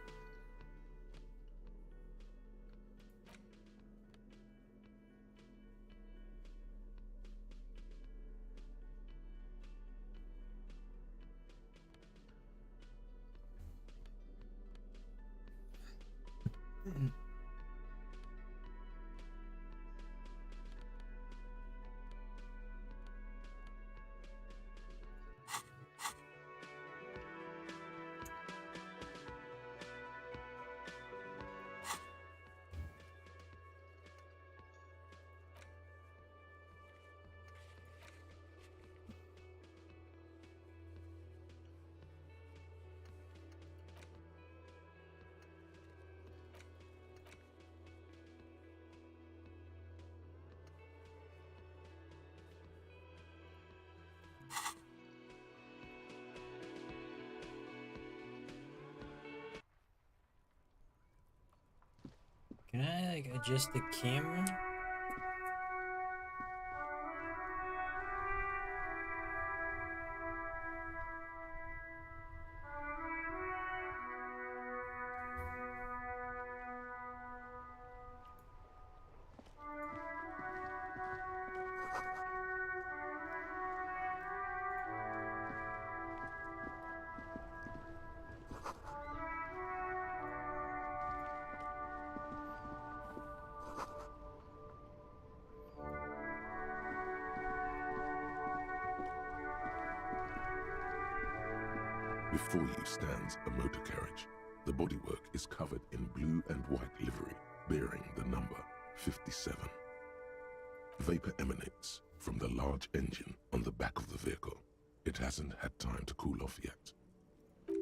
Can I like adjust the camera? Before you stands a motor carriage. The bodywork is covered in blue and white livery, bearing the number 57. Vapor emanates from the large engine on the back of the vehicle. It hasn't had time to cool off yet.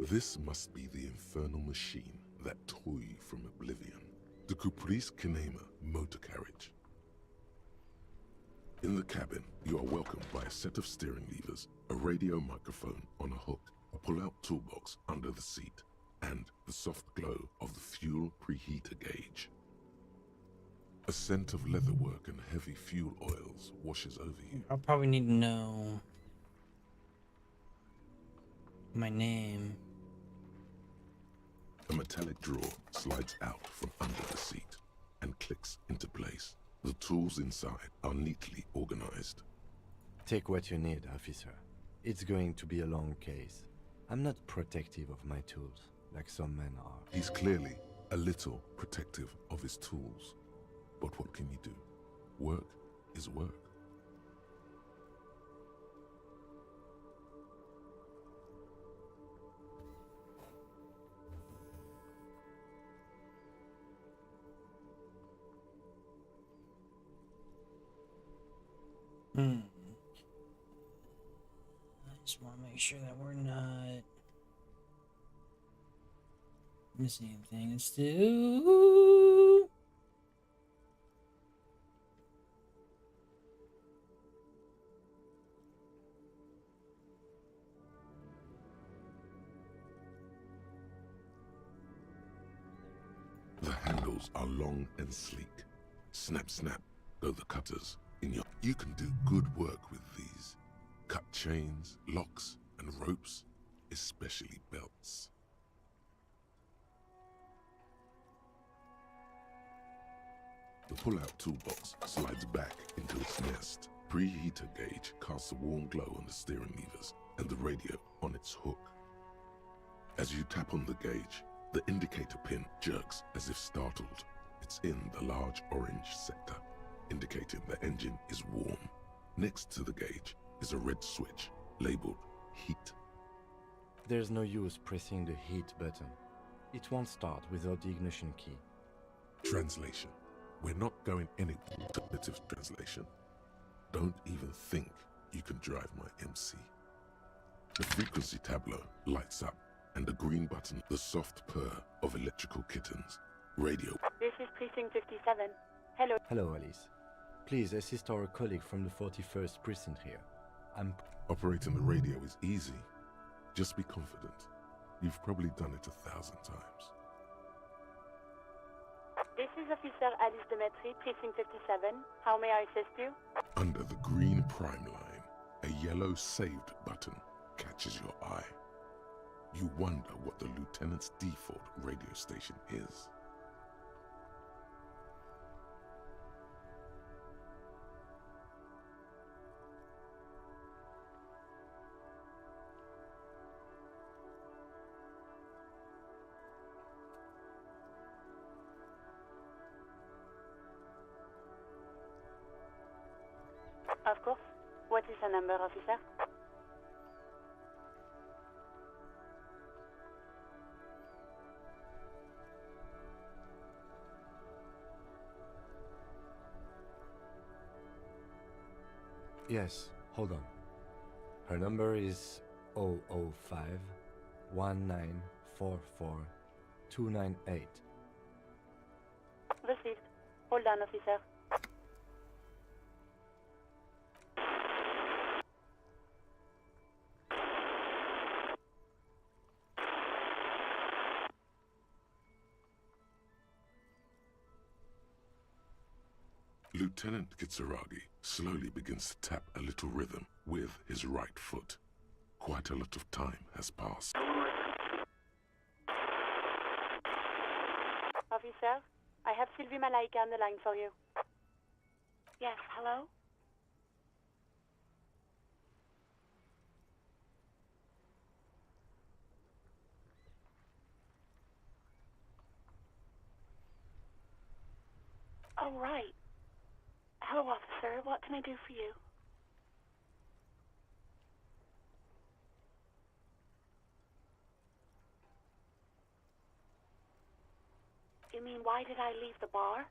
This must be the infernal machine that tore you from oblivion. The Caprice Kinema motor carriage. In the cabin, you are welcomed by a set of steering levers, a radio microphone on a hook, a pull-out toolbox under the seat, and the soft glow of the fuel preheater gauge. A scent of leatherwork and heavy fuel oils washes over you. I'll probably need to know my name. A metallic drawer slides out from under the seat and clicks into place. The tools inside are neatly organized. Take what you need, officer. It's going to be a long case. I'm not protective of my tools, like some men are. He's clearly a little protective of his tools. But what can you do? Work is work. I just want to make sure that we're not missing anything. It's still The handles are long and sleek. Snap, snap, go the cutters. You can do good work with these. Cut chains, locks, and ropes, especially belts. The pull-out toolbox slides back into its nest. Preheater gauge casts a warm glow on the steering levers and the radio on its hook. As you tap on the gauge, the indicator pin jerks as if startled. It's in the large orange sector, indicating the engine is warm. Next to the gauge is a red switch labeled heat. There's no use pressing the heat button. It won't start without the ignition key. Translation. We're not going any alternative translation. Don't even think you can drive my MC. The frequency tableau lights up, and the green button, the soft purr of electrical kittens. Radio. This is Precinct 57. Hello. Hello, Alice. Please assist our colleague from the 41st precinct here. Operating the radio is easy. Just be confident. You've probably done it 1,000 times. This is Officer Alice Demetri, Precinct 57. How may I assist you? Under the green prime line, a yellow saved button catches your eye. You wonder what the lieutenant's default radio station is. Of course. What is the number, officer? Yes, hold on. Her number is 005 1944 298. Received. Hold on, officer. Lieutenant Kitsuragi slowly begins to tap a little rhythm with his right foot. Quite a lot of time has passed. Officer, I have Sylvie Malaika on the line for you. Yes, hello? Oh, right. Hello, officer. What can I do for you? You mean, why did I leave the bar?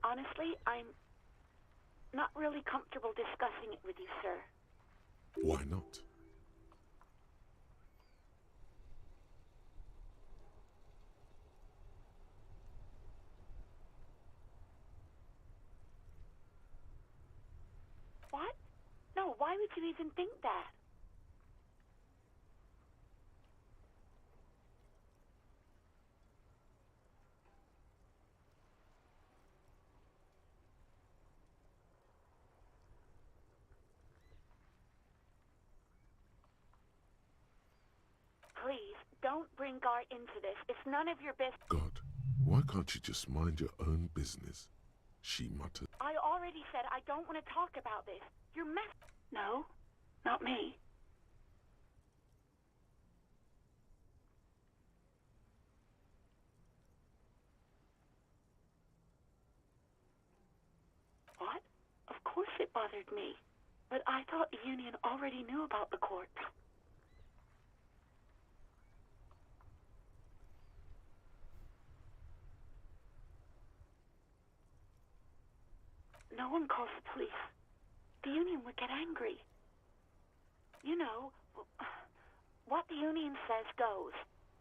Honestly, I'm not really comfortable discussing it with you, sir. Why not? What? No, why would you even think that? Please, don't bring Gar into this. It's none of your business. God, why can't you just mind your own business? She muttered. I already said I don't want to talk about this. You're No, not me. What? Of course it bothered me. But I thought the Union already knew about the corpse. No one calls the police. The Union would get angry. You know, what the Union says goes.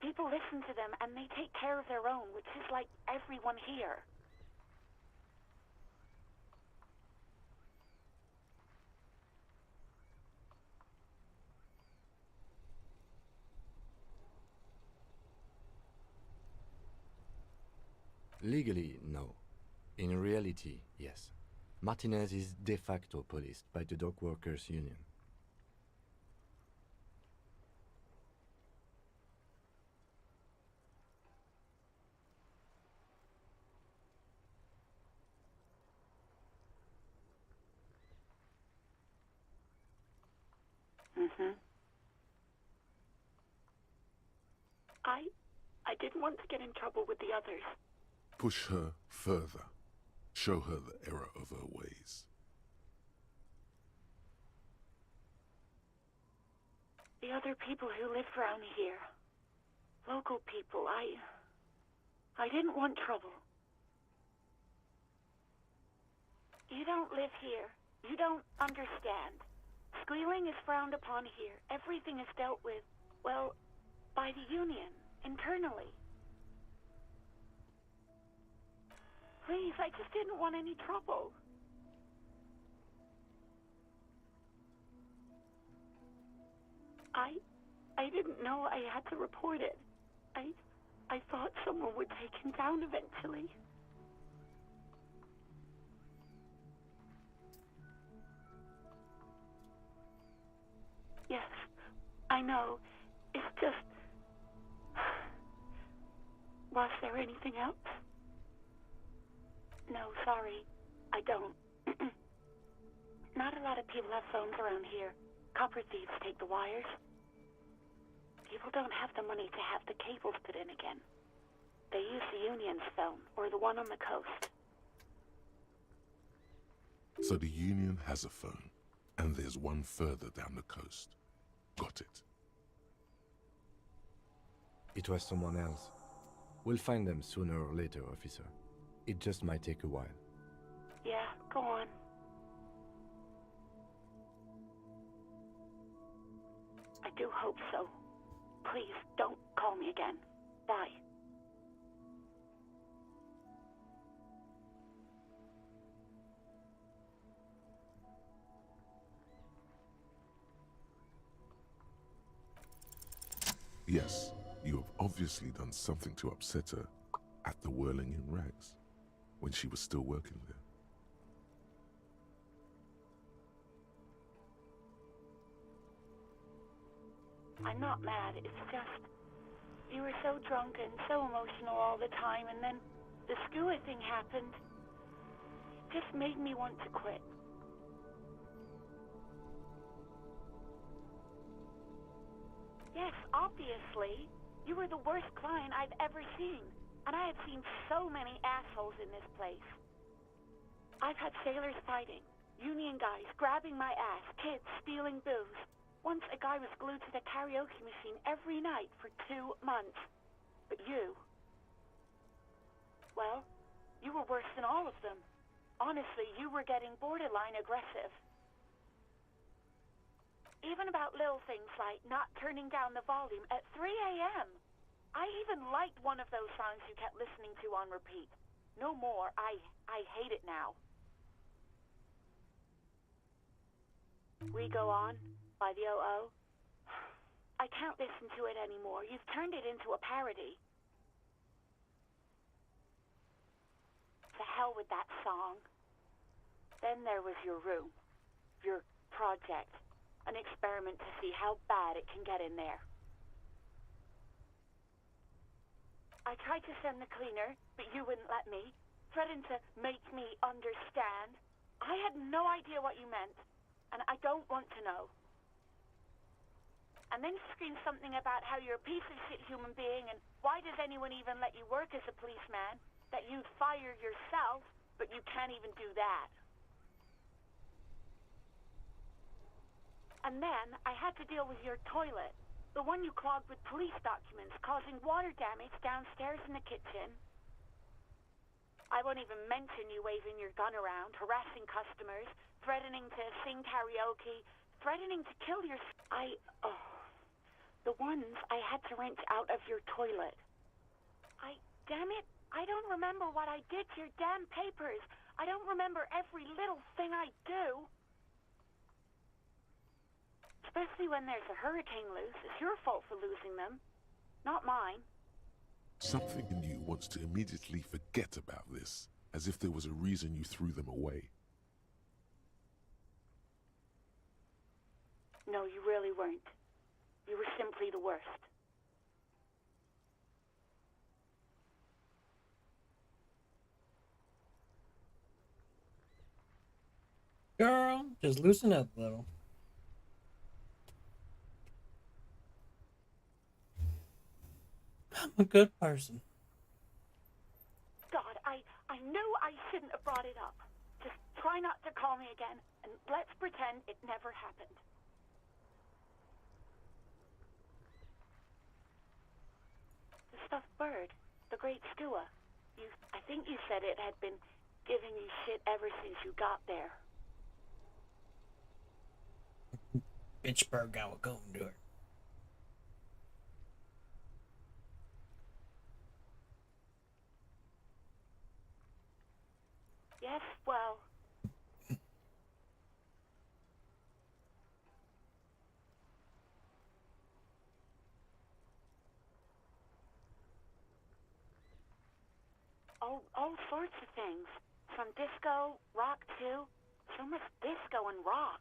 People listen to them and they take care of their own, which is like everyone here. Legally, no. In reality, yes. Martinez is de facto policed by the Dock Workers Union. I didn't want to get in trouble with the others. Push her further. Show her the error of her ways. The other people who live around here. Local people, I didn't want trouble. You don't live here. You don't understand. Squealing is frowned upon here. Everything is dealt with, well, by the Union, internally. Please, I just didn't want any trouble. I didn't know I had to report it. I thought someone would take him down eventually. Yes, I know. It's just... Was there anything else? No, sorry. I don't. Not a lot of people have phones around here. Copper thieves take the wires. People don't have the money to have the cables put in again. They use the Union's phone, or the one on the coast. So the Union has a phone, and there's one further down the coast. Got it. It was someone else. We'll find them sooner or later, officer. It just might take a while. Yeah, go on. I do hope so. Please, don't call me again. Bye. Yes, you have obviously done something to upset her at the Whirling in Rags, when she was still working there. I'm not mad, it's just... You were so drunk and so emotional all the time, and then the Skua thing happened. It just made me want to quit. Yes, obviously. You were the worst client I've ever seen. And I have seen so many assholes in this place. I've had sailors fighting, Union guys grabbing my ass, kids stealing booze. Once a guy was glued to the karaoke machine every night for 2 months. But you Well, you were worse than all of them. Honestly, you were getting borderline aggressive. Even about little things like not turning down the volume at 3 a.m. I even liked one of those songs you kept listening to on repeat. No more. I hate it now. We Go On by the O.O. I can't listen to it anymore. You've turned it into a parody. To hell with that song. Then there was your room. Your project. An experiment to see how bad it can get in there. I tried to send the cleaner, but you wouldn't let me. Threatened to make me understand. I had no idea what you meant, and I don't want to know. And then screamed something about how you're a piece of shit human being, and why does anyone even let you work as a policeman? That you'd fire yourself, but you can't even do that. And then I had to deal with your toilet, the one you clogged with police documents, causing water damage downstairs in the kitchen. I won't even mention you waving your gun around, harassing customers, threatening to sing karaoke, threatening to kill your... The ones I had to wrench out of your toilet. Damn it, I don't remember what I did to your damn papers. I don't remember every little thing I do. Especially when there's a hurricane loose. It's your fault for losing them, not mine. Something in you wants to immediately forget about this, as if there was a reason you threw them away. No, you really weren't. You were simply the worst. Girl, just loosen up a little. I'm a good person. God, I knew I shouldn't have brought it up. Just try not to call me again, and let's pretend it never happened. The stuffed bird, the great Skua. I think you said it had been giving you shit ever since you got there. Bitchburg got what going to her. Yes, well... all sorts of things. From disco, rock too. So much disco and rock.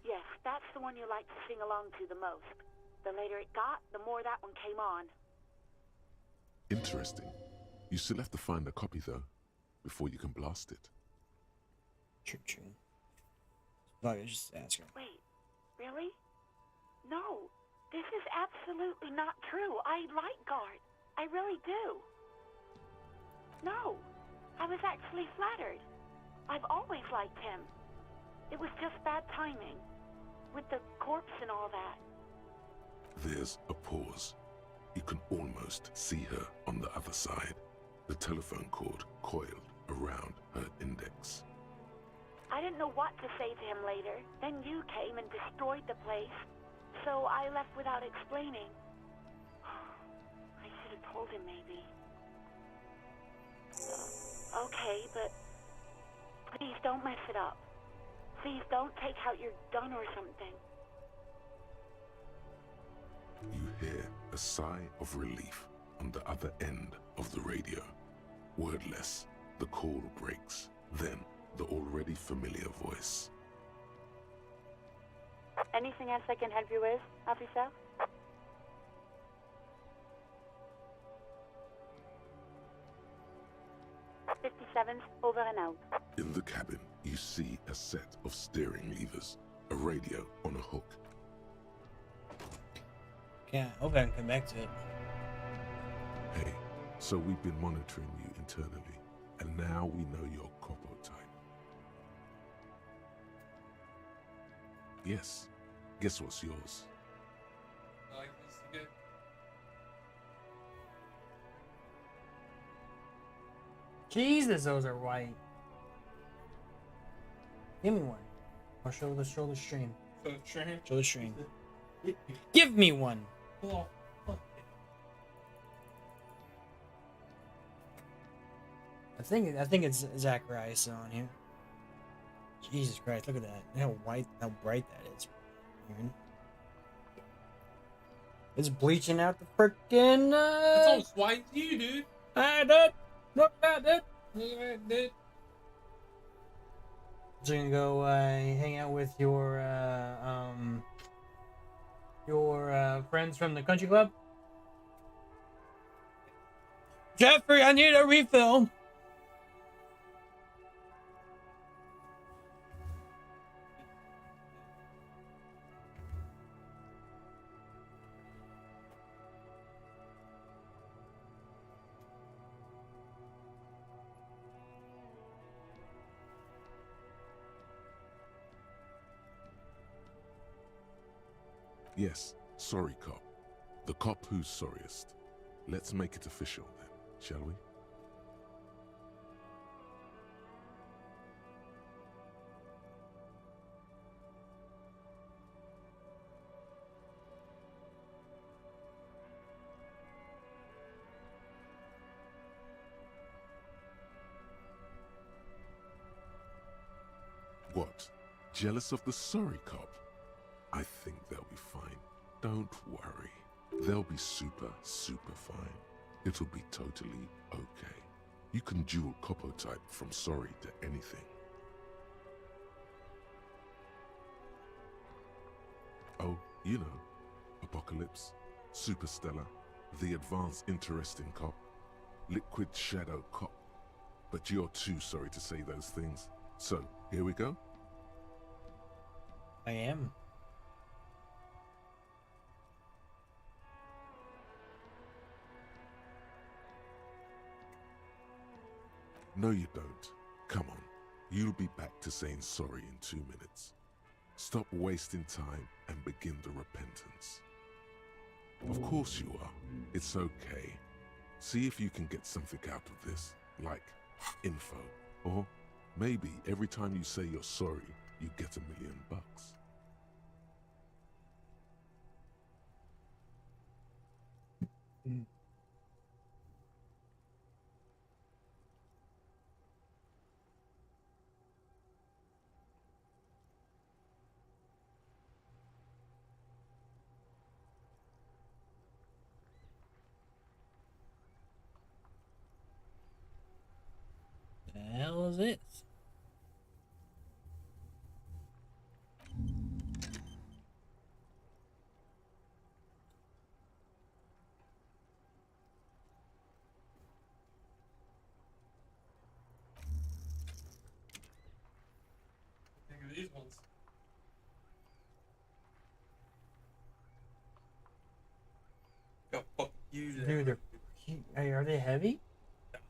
Yes, that's the one you like to sing along to the most. The later it got, the more that one came on. Interesting. You still have to find a copy, though, before you can blast it. True. Fuck it, just ask her. Wait, really? No, this is absolutely not true. I like Guard. I really do. No, I was actually flattered. I've always liked him. It was just bad timing. With the corpse and all that. There's a pause. You can almost see her on the other side. The telephone cord coiled around her index. I didn't know what to say to him later. Then you came and destroyed the place. So I left without explaining. I should have told him, maybe. Okay, but please don't mess it up. Please don't take out your gun or something. You hear a sigh of relief on the other end of the radio. Wordless, the call breaks. Then, the already familiar voice. Anything else I can help you with, officer? '57's over and out. In the cabin, you see a set of steering levers, a radio on a hook. Can't hope I can come back to it. Hey, so we've been monitoring you internally, and now we know your Copo type. Yes. Guess what's yours? Jesus, those are white. Give me one. I'll show the stream. Show the stream. Give me one. I think it's Zacharias on here. Jesus Christ, look at that. How bright that is. Aaron. It's bleaching out the frickin' It's almost white as you, dude. Hey, dude. Look at that, dude. Look at that, dude. So you're gonna go hang out with your friends from the country club? Jeffrey, I need a refill. Yes, sorry cop. The cop who's sorriest. Let's make it official then, shall we? What? Jealous of the sorry cop? I think they'll be fine. Don't worry. They'll be super fine. It'll be totally okay. You can dual Copo type from sorry to anything. Oh, you know. Apocalypse, Superstellar, the advanced interesting cop, liquid shadow cop. But you're too sorry to say those things. So, here we go? I am. No, you don't. Come on. You'll be back to saying sorry in 2 minutes. Stop wasting time and begin the repentance. Of course you are. It's okay. See if you can get something out of this, like info. Or maybe every time you say you're sorry, you get $1 million. The hell is this? Think of these ones. Got fucking huge. Dude, they're cute. Hey, are they heavy?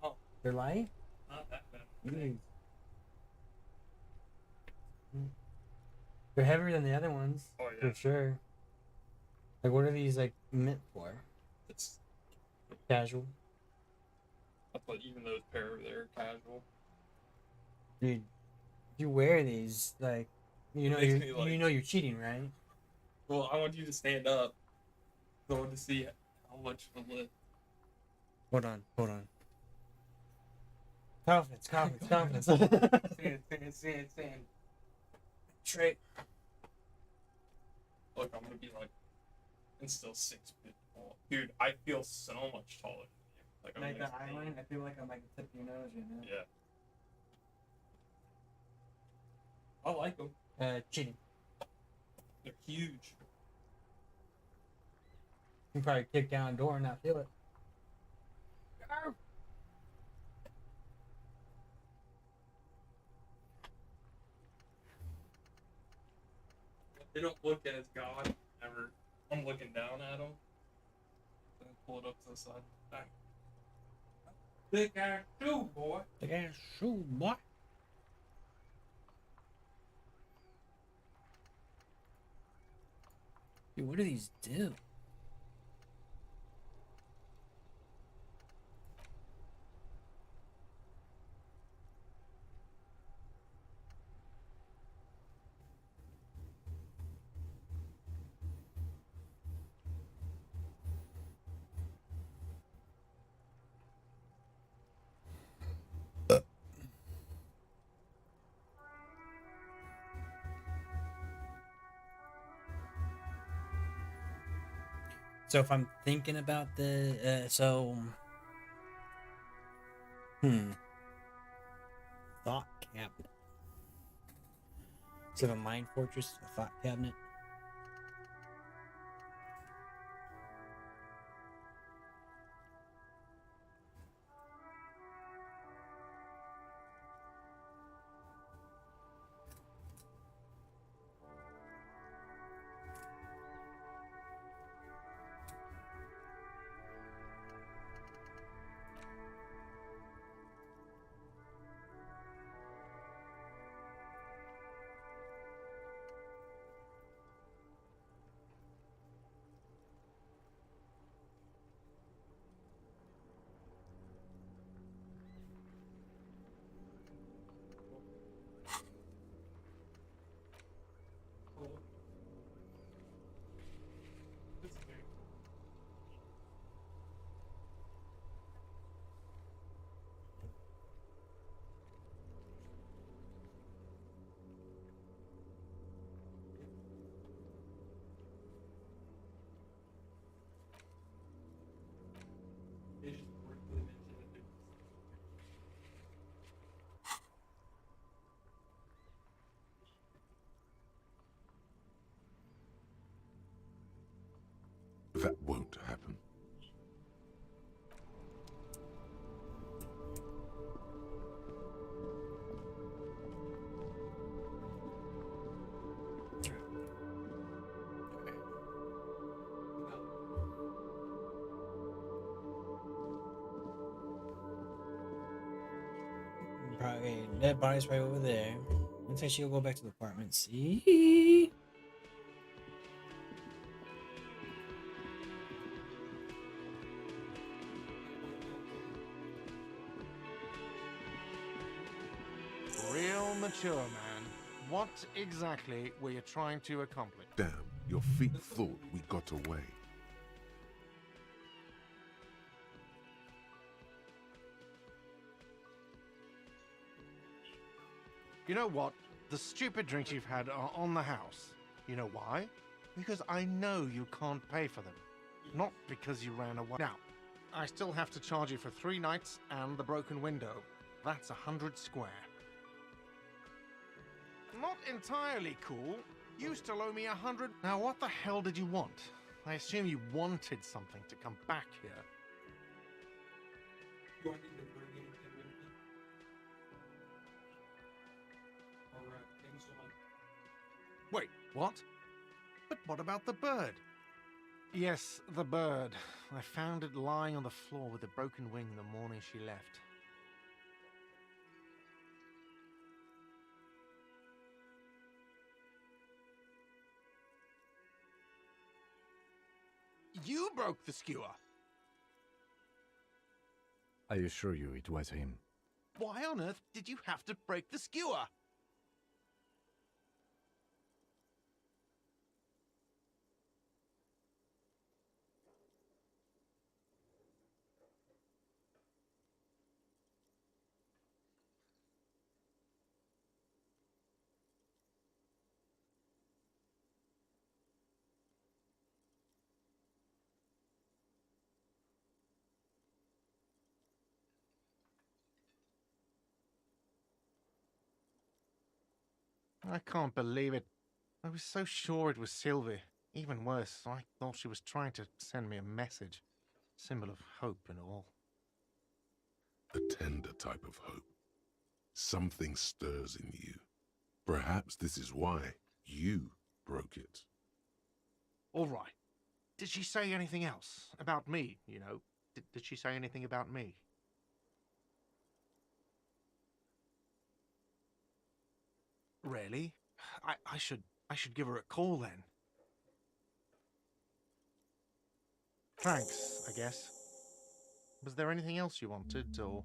No, They're light? not that bad. Mm. They're heavier than the other ones. Oh, yeah. For sure. Like, what are these, like, meant for? It's. Casual? I thought even those pair over there are casual. Dude, if you wear these, like, you know, Makes me, like- you know you're cheating, right? Well, I want you to stand up. I want to see how much of a lift. Hold on. Confidence. Stand. Straight. Look, I'm gonna be like, and still 6 feet tall. Dude, I feel so much taller than you. Like, I'm Like the like, eyeline, I feel like I'm like the tip of your nose, you know? yeah. I like them. Cheating. They're huge. You can probably kick down a door and not feel it. They don't look as God ever. I'm looking down at them. Then pull it up to the side. Bang. Big ass shoe, boy. Big ass shoe, boy. Dude, what do these do? So if I'm thinking about the thought cabinet. Instead of a mind fortress, a thought cabinet. That won't happen. Probably dead body's right over there. Looks like she'll go back to the apartment. See? Real mature, man. What exactly were you trying to accomplish? Damn, your feet thought we got away. You know what? The stupid drinks you've had are on the house. You know why? Because I know you can't pay for them. Not because you ran away. Now, I still have to charge you for 3 nights and the broken window. That's 100 square. Not entirely cool. You still owe me 100. Now, what the hell did you want? I assume you wanted something to come back here. Wait, what? But what about the bird? Yes, the bird. I found it lying on the floor with a broken wing the morning she left. You broke the skewer. I assure you it was him. Why on earth did you have to break the skewer? I can't believe it. I was so sure it was Sylvie. Even worse, I thought she was trying to send me a message. Symbol of hope and all. A tender type of hope. Something stirs in you. Perhaps this is why you broke it. All right. Did she say anything else? About me, you know? Did she say anything about me? Really? I should give her a call then. Thanks, I guess. Was there anything else you wanted, or...?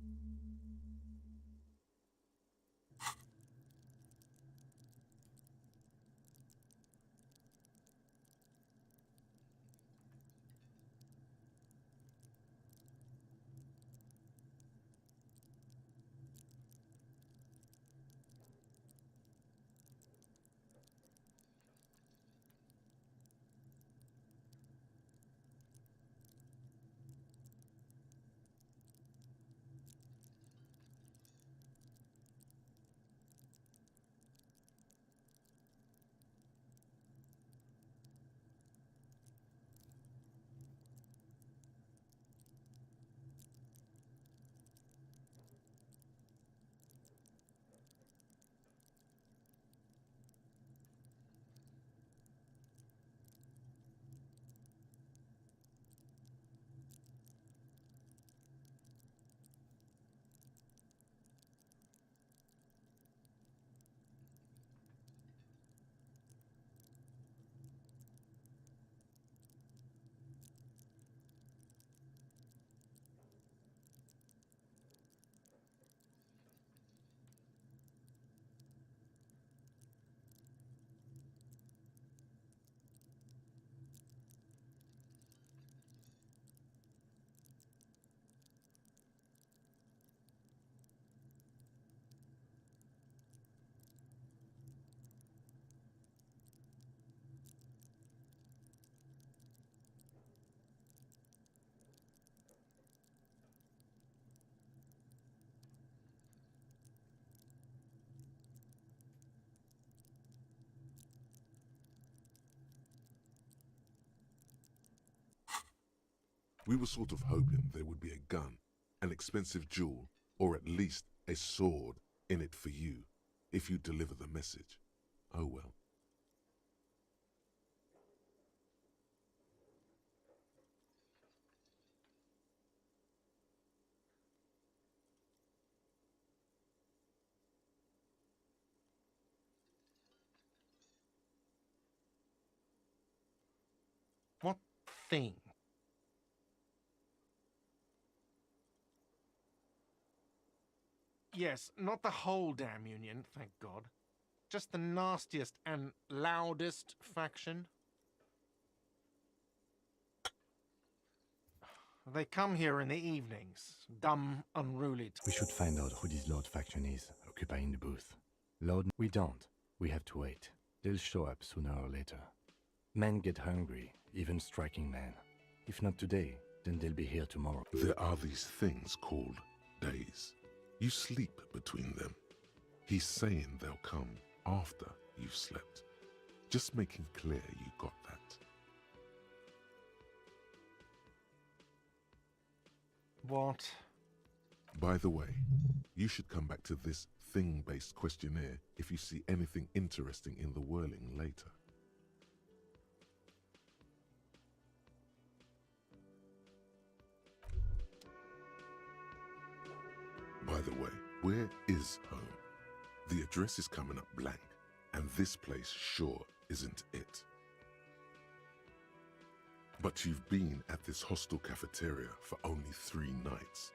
We were sort of hoping there would be a gun, an expensive jewel, or at least a sword in it for you, if you deliver the message. Oh well. What thing? Yes, not the whole damn Union, thank God. Just the nastiest and loudest faction. They come here in the evenings. Dumb, unruly. We should find out who this Lord faction is, occupying the booth. Lord, we don't. We have to wait. They'll show up sooner or later. Men get hungry, even striking men. If not today, then they'll be here tomorrow. There are these things called days. You sleep between them. He's saying they'll come after you've slept. Just making clear you got that. What? By the way, you should come back to this thing-based questionnaire if you see anything interesting in the whirling later. By the way, where is home? The address is coming up blank, and this place sure isn't it. But you've been at this hostel cafeteria for only 3 nights.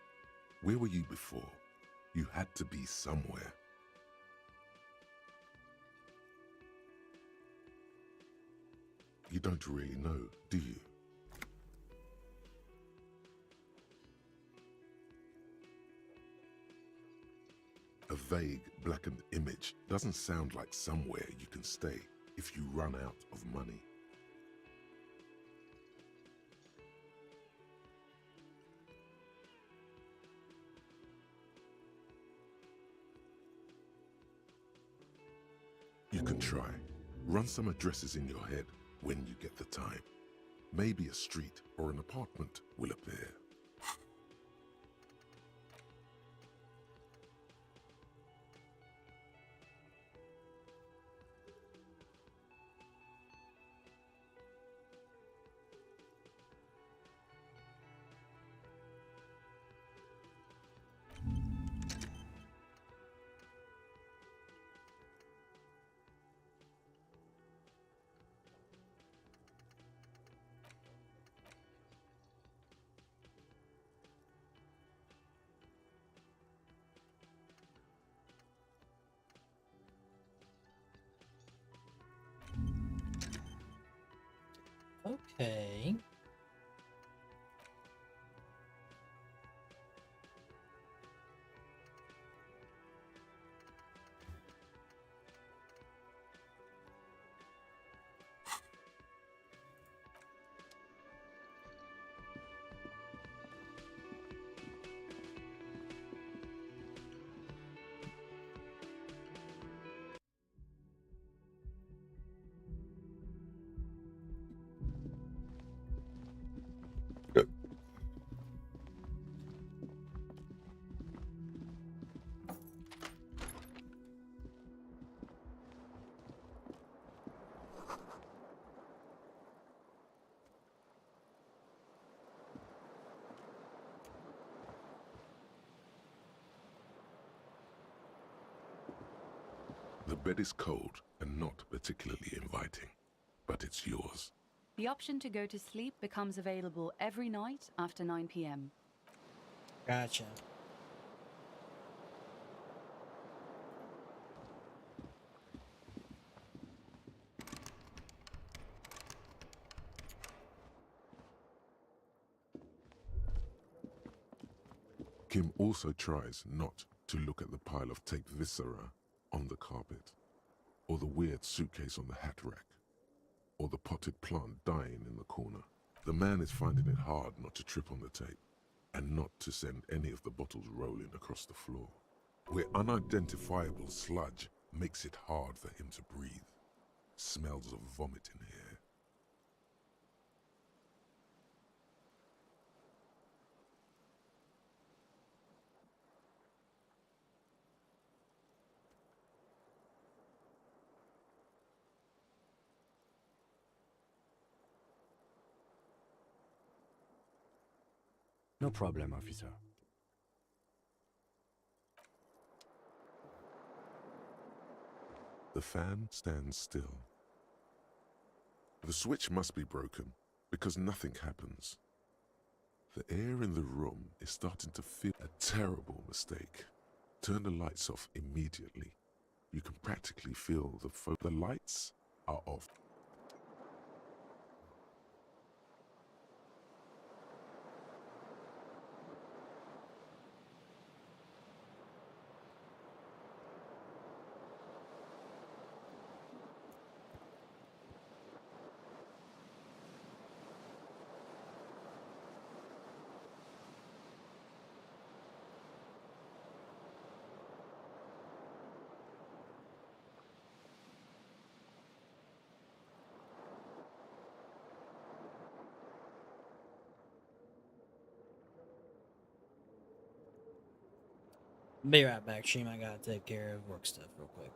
Where were you before? You had to be somewhere. You don't really know, do you? A vague, blackened image doesn't sound like somewhere you can stay if you run out of money. You can try. Run some addresses in your head when you get the time. Maybe a street or an apartment will appear. Okay. The bed is cold and not particularly inviting, but it's yours. The option to go to sleep becomes available every night after 9 p.m. Gotcha. Kim also tries not to look at the pile of taped viscera on the carpet, or the weird suitcase on the hat rack, or the potted plant dying in the corner. The man is finding it hard not to trip on the tape, and not to send any of the bottles rolling across the floor, where unidentifiable sludge makes it hard for him to breathe. Smells of vomit in here. No problem, officer. The fan stands still. The switch must be broken because nothing happens. The air in the room is starting to feel a terrible mistake. Turn the lights off immediately. You can practically feel the lights are off. Be right back, Sheem. I gotta take care of work stuff real quick.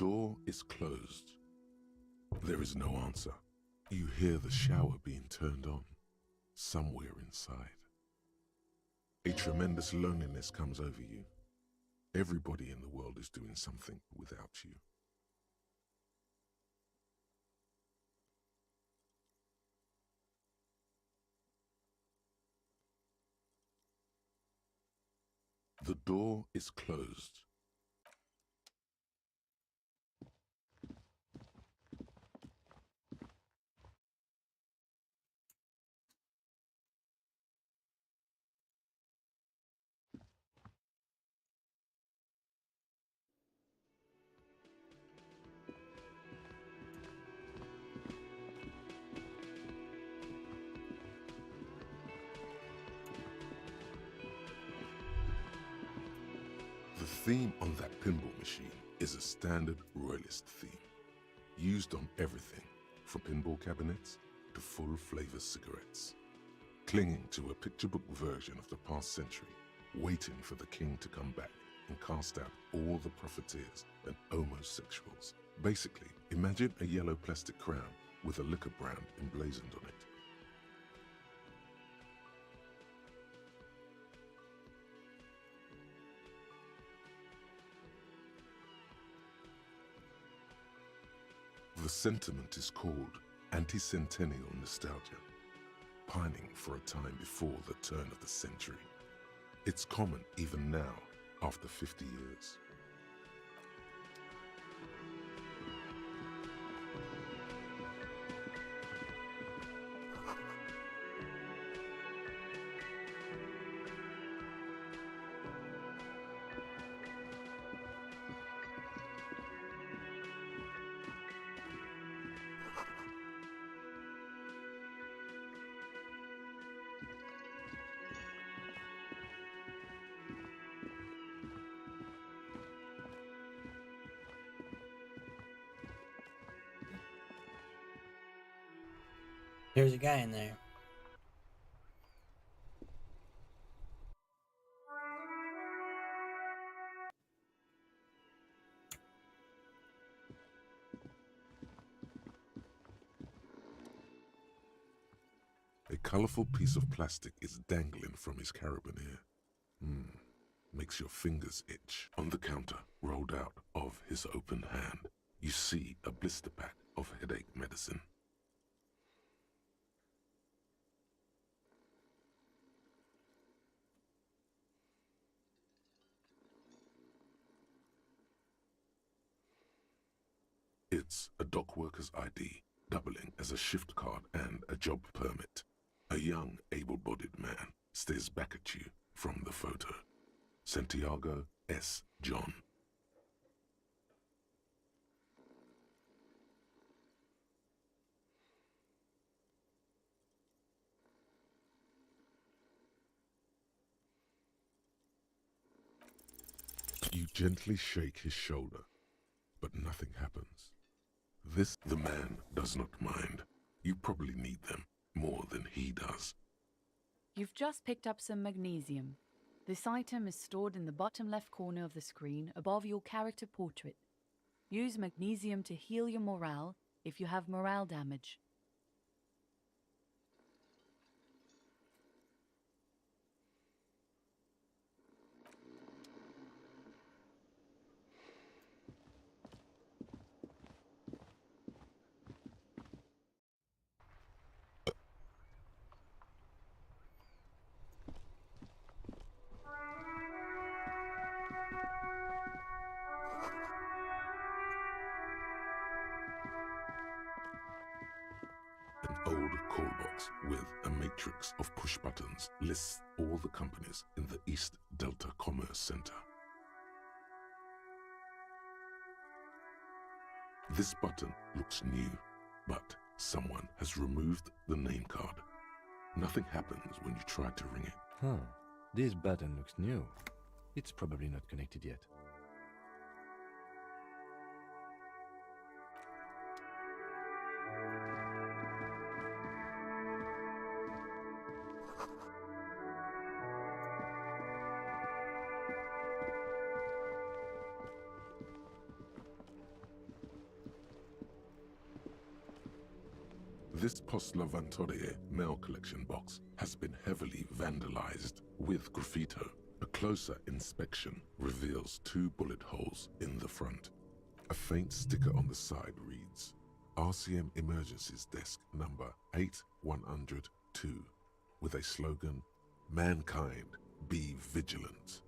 door is closed. There is no answer. You hear the shower being turned on, somewhere inside. A tremendous loneliness comes over you. Everybody in the world is doing something without you. The door is closed. The theme on that pinball machine is a standard royalist theme, used on everything from pinball cabinets to full-flavor cigarettes, clinging to a picture book version of the past century, waiting for the king to come back and cast out all the profiteers and homosexuals. Basically, imagine a yellow plastic crown with a liquor brand emblazoned on it. The sentiment is called anti-centennial nostalgia, pining for a time before the turn of the century. It's common even now, after 50 years. There's a guy in there. A colorful piece of plastic is dangling from his carabiner. Makes your fingers itch. On the counter, rolled out of his open hand, you see a blister pack of headache medicine. It's a dock worker's ID, doubling as a shift card and a job permit. A young, able-bodied man stares back at you from the photo. Santiago S. John. You gently shake his shoulder, but nothing happens. The man does not mind. You probably need them more than he does. You've just picked up some magnesium. This item is stored in the bottom left corner of the screen above your character portrait. Use magnesium to heal your morale if you have morale damage. An old call box with a matrix of push buttons lists all the companies in the East Delta Commerce Center. This button looks new, but someone has removed the name card. Nothing happens when you try to ring it. Huh. This button looks new. It's probably not connected yet. This Postlavantorie mail collection box has been heavily vandalized with graffito. A closer inspection reveals 2 bullet holes in the front. A faint sticker on the side reads, RCM Emergencies Desk number 8102, with a slogan, Mankind, be vigilant.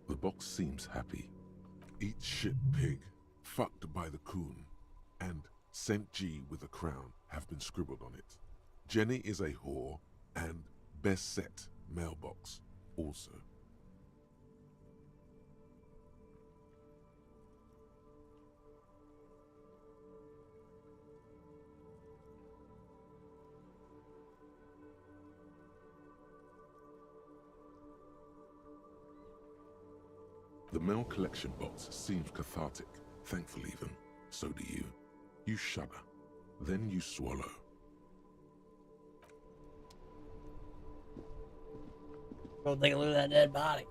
The box seems happy. Eat shit, pig, fucked by the coon, and St. G with a crown have been scribbled on it. Jenny is a whore, and best set mailbox also. The mail collection box seems cathartic, thankful even. So do you. You shudder. Then you swallow. Go take a look at that dead body.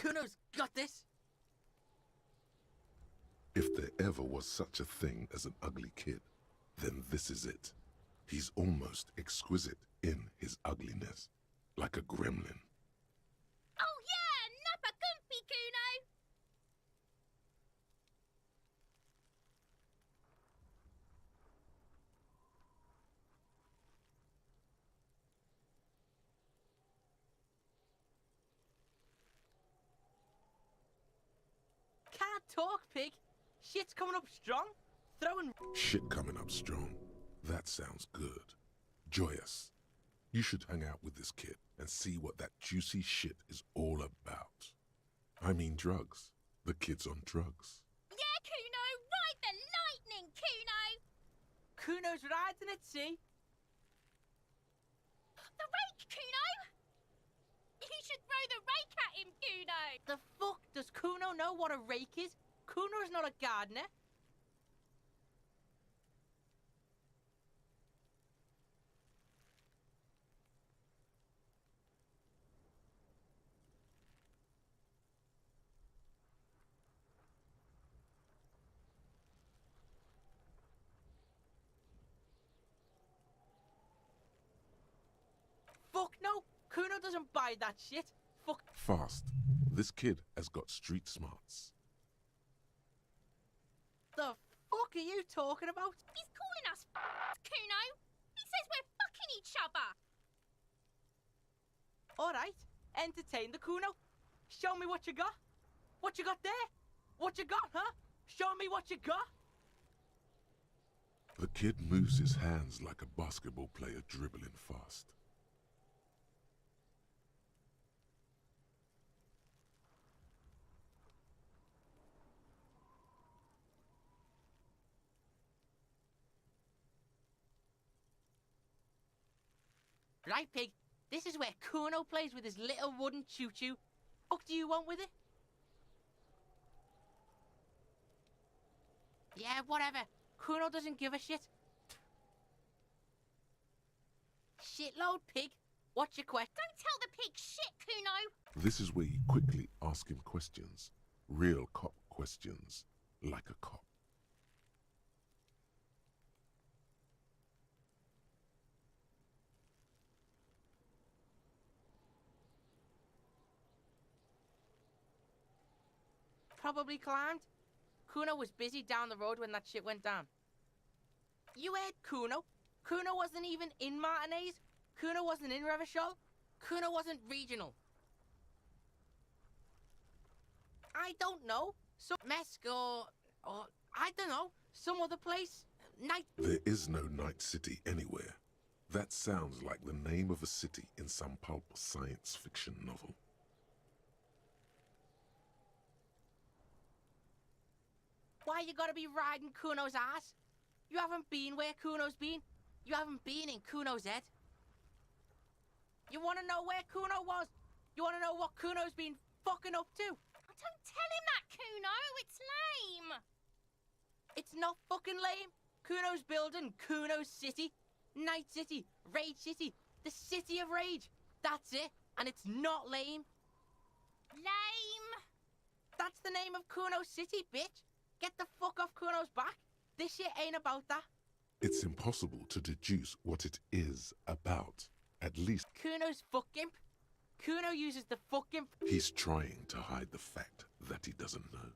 Kuno's got this. If there ever was such a thing as an ugly kid, then this is it. He's almost exquisite in his ugliness, like a gremlin. Oh yeah, nappa comfy, Kuno! Can't talk, pig. Shit's coming up strong. Throwing... Shit coming up strong. That sounds good. Joyous. You should hang out with this kid and see what that juicy shit is all about. I mean drugs. The kid's on drugs. Yeah, Kuno, ride the lightning, Kuno! Kuno's riding it, see? The rake, Kuno! You should throw the rake at him, Kuno! The fuck? Does Kuno know what a rake is? Kuno's not a gardener. Fuck no! Kuno doesn't buy that shit. Fuck. Fast. This kid has got street smarts. The fuck are you talking about? He's calling us Kuno! He says we're fucking each other! Alright, entertain the Kuno. Show me what you got. What you got there? What you got, huh? Show me what you got. The kid moves his hands like a basketball player dribbling fast. Right, pig. This is where Kuno plays with his little wooden choo-choo. What do you want with it? Yeah, whatever. Kuno doesn't give a shit. Shitload, pig. What's your question? Don't tell the pig shit, Kuno! This is where you quickly ask him questions. Real cop questions. Like a cop. Probably climbed. Kuno was busy down the road when that shit went down. You heard Kuno? Kuno wasn't even in Martinez. Kuno wasn't in Revachol. Kuno wasn't regional. I don't know. Some Mesk or I don't know. Some other place. Night. There is no night city anywhere. That sounds like the name of a city in some pulp science fiction novel. Why you gotta be riding Kuno's ass? You haven't been where Kuno's been. You haven't been in Kuno's head. You wanna know where Kuno was? You wanna know what Kuno's been fucking up to? Oh, don't tell him that, Kuno. It's lame. It's not fucking lame. Kuno's building Kuno's City. Night City. Rage City. The City of Rage. That's it. And it's not lame. Lame. That's the name of Kuno's City, bitch. Get the fuck off Kuno's back. This shit ain't about that. It's impossible to deduce what it is about. At least Kuno's fuck imp. Kuno uses the fuck imp. he's trying to hide the fact that he doesn't know.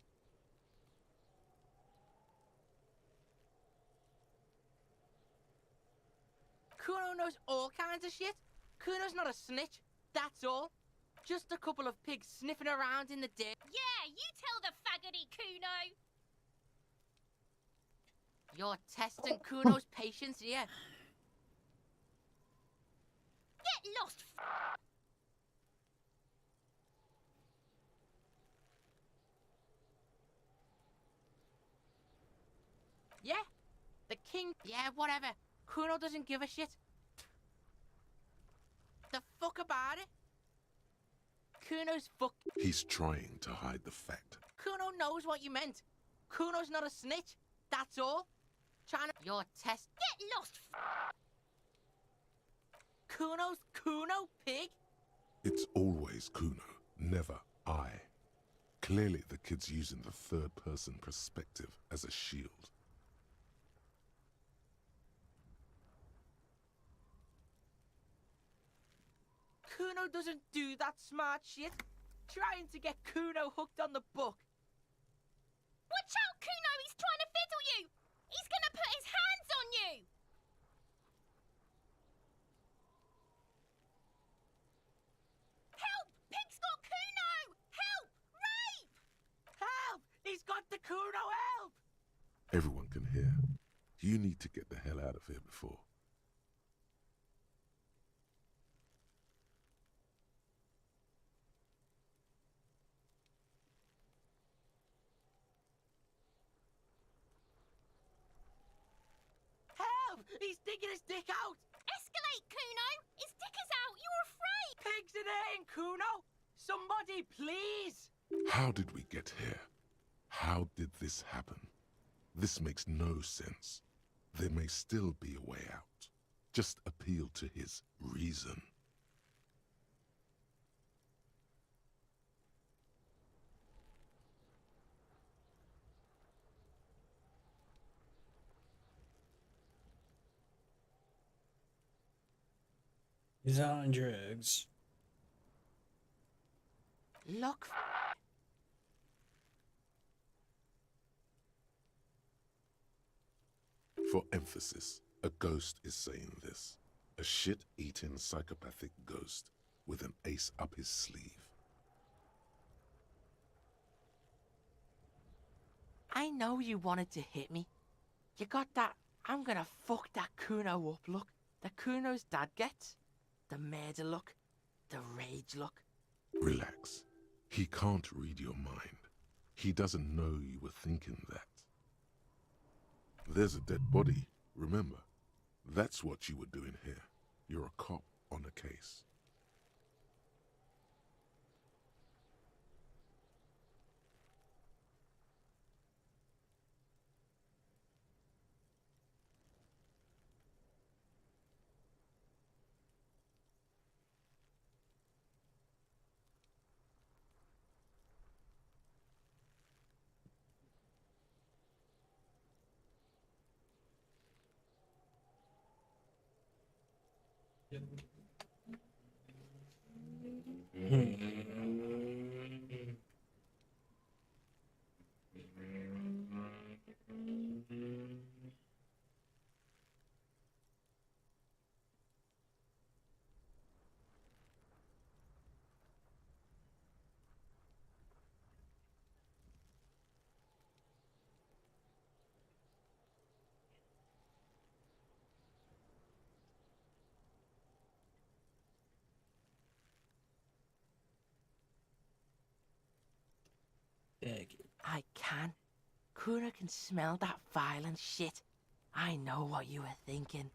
Kuno knows all kinds of shit. Kuno's not a snitch. That's all. Just a couple of pigs sniffing around in the dirt. Yeah, you tell the faggoty, Kuno. You're testing Kuno's patience here. Get lost. Yeah? The king? Yeah, whatever. Kuno doesn't give a shit. The fuck about it? Kuno's fuck. He's trying to hide the fact. Kuno knows what you meant. Kuno's not a snitch. That's all. Trying to. Your test. Get lost. Kuno's Kuno, pig? It's always Kuno, never I. Clearly the kid's using the third-person perspective as a shield. Kuno doesn't do that smart shit. Trying to get Kuno hooked on the book. Watch out, Kuno. He's trying to fiddle you. He's gonna put his hands on you. Help! Pig's got Kuno. Help! Rape! Help! He's got the Kuno, help! Everyone can hear. You need to get the hell out of here before. Help! He's digging his dick out! Escalate, Kuno. His dick is out. You're afraid. Pigs in here, Kuno! Somebody, please! How did we get here? How did this happen? This makes no sense. There may still be a way out. Just appeal to his reason. He's on drugs. Look. For emphasis, a ghost is saying this. A shit-eating psychopathic ghost with an ace up his sleeve. I know you wanted to hit me. You got that I'm gonna fuck that Kuno up look that Kuno's dad gets. The murder look. The rage look. Relax. He can't read your mind. He doesn't know you were thinking that. There's a dead body, remember? That's what you were doing here. You're a cop on a case. Decade. I can. Kuno can smell that violent shit. I know what you were thinking.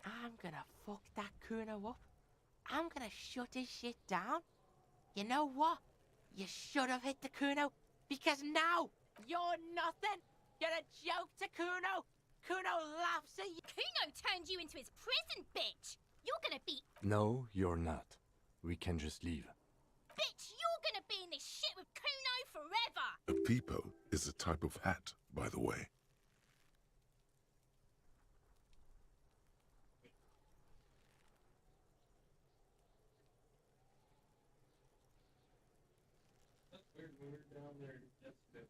I'm gonna fuck that Kuno up. I'm gonna shut his shit down. You know what? You should have hit the Kuno, because now you're nothing. You're a joke to Kuno. Kuno laughs at you. Kuno turned you into his prison, bitch! You're gonna be... No, you're not. We can just leave. Bitch, you're gonna be in this shit with Kuno forever! A peepo is a type of hat, by the way. That's weird when we were down there yesterday.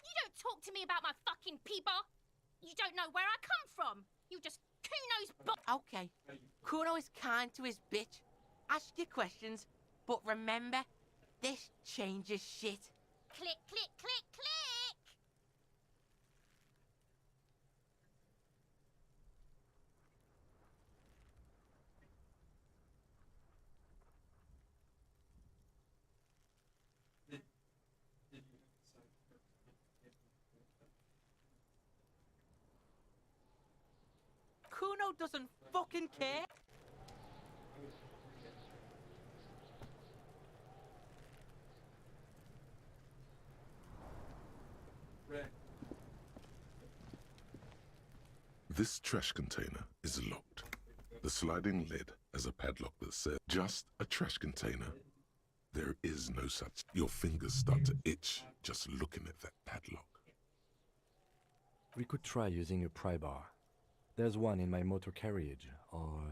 You don't talk to me about my fucking people! You don't know where I come from! You just Kuno's Okay, Kuno is kind to his bitch. Ask your questions, but remember, this changes shit. Click, click, click, click! Kuno doesn't fucking care. This trash container is locked. The sliding lid has a padlock that says, just a trash container. There is no such. Your fingers start to itch just looking at that padlock. We could try using a pry bar. There's one in my motor carriage, or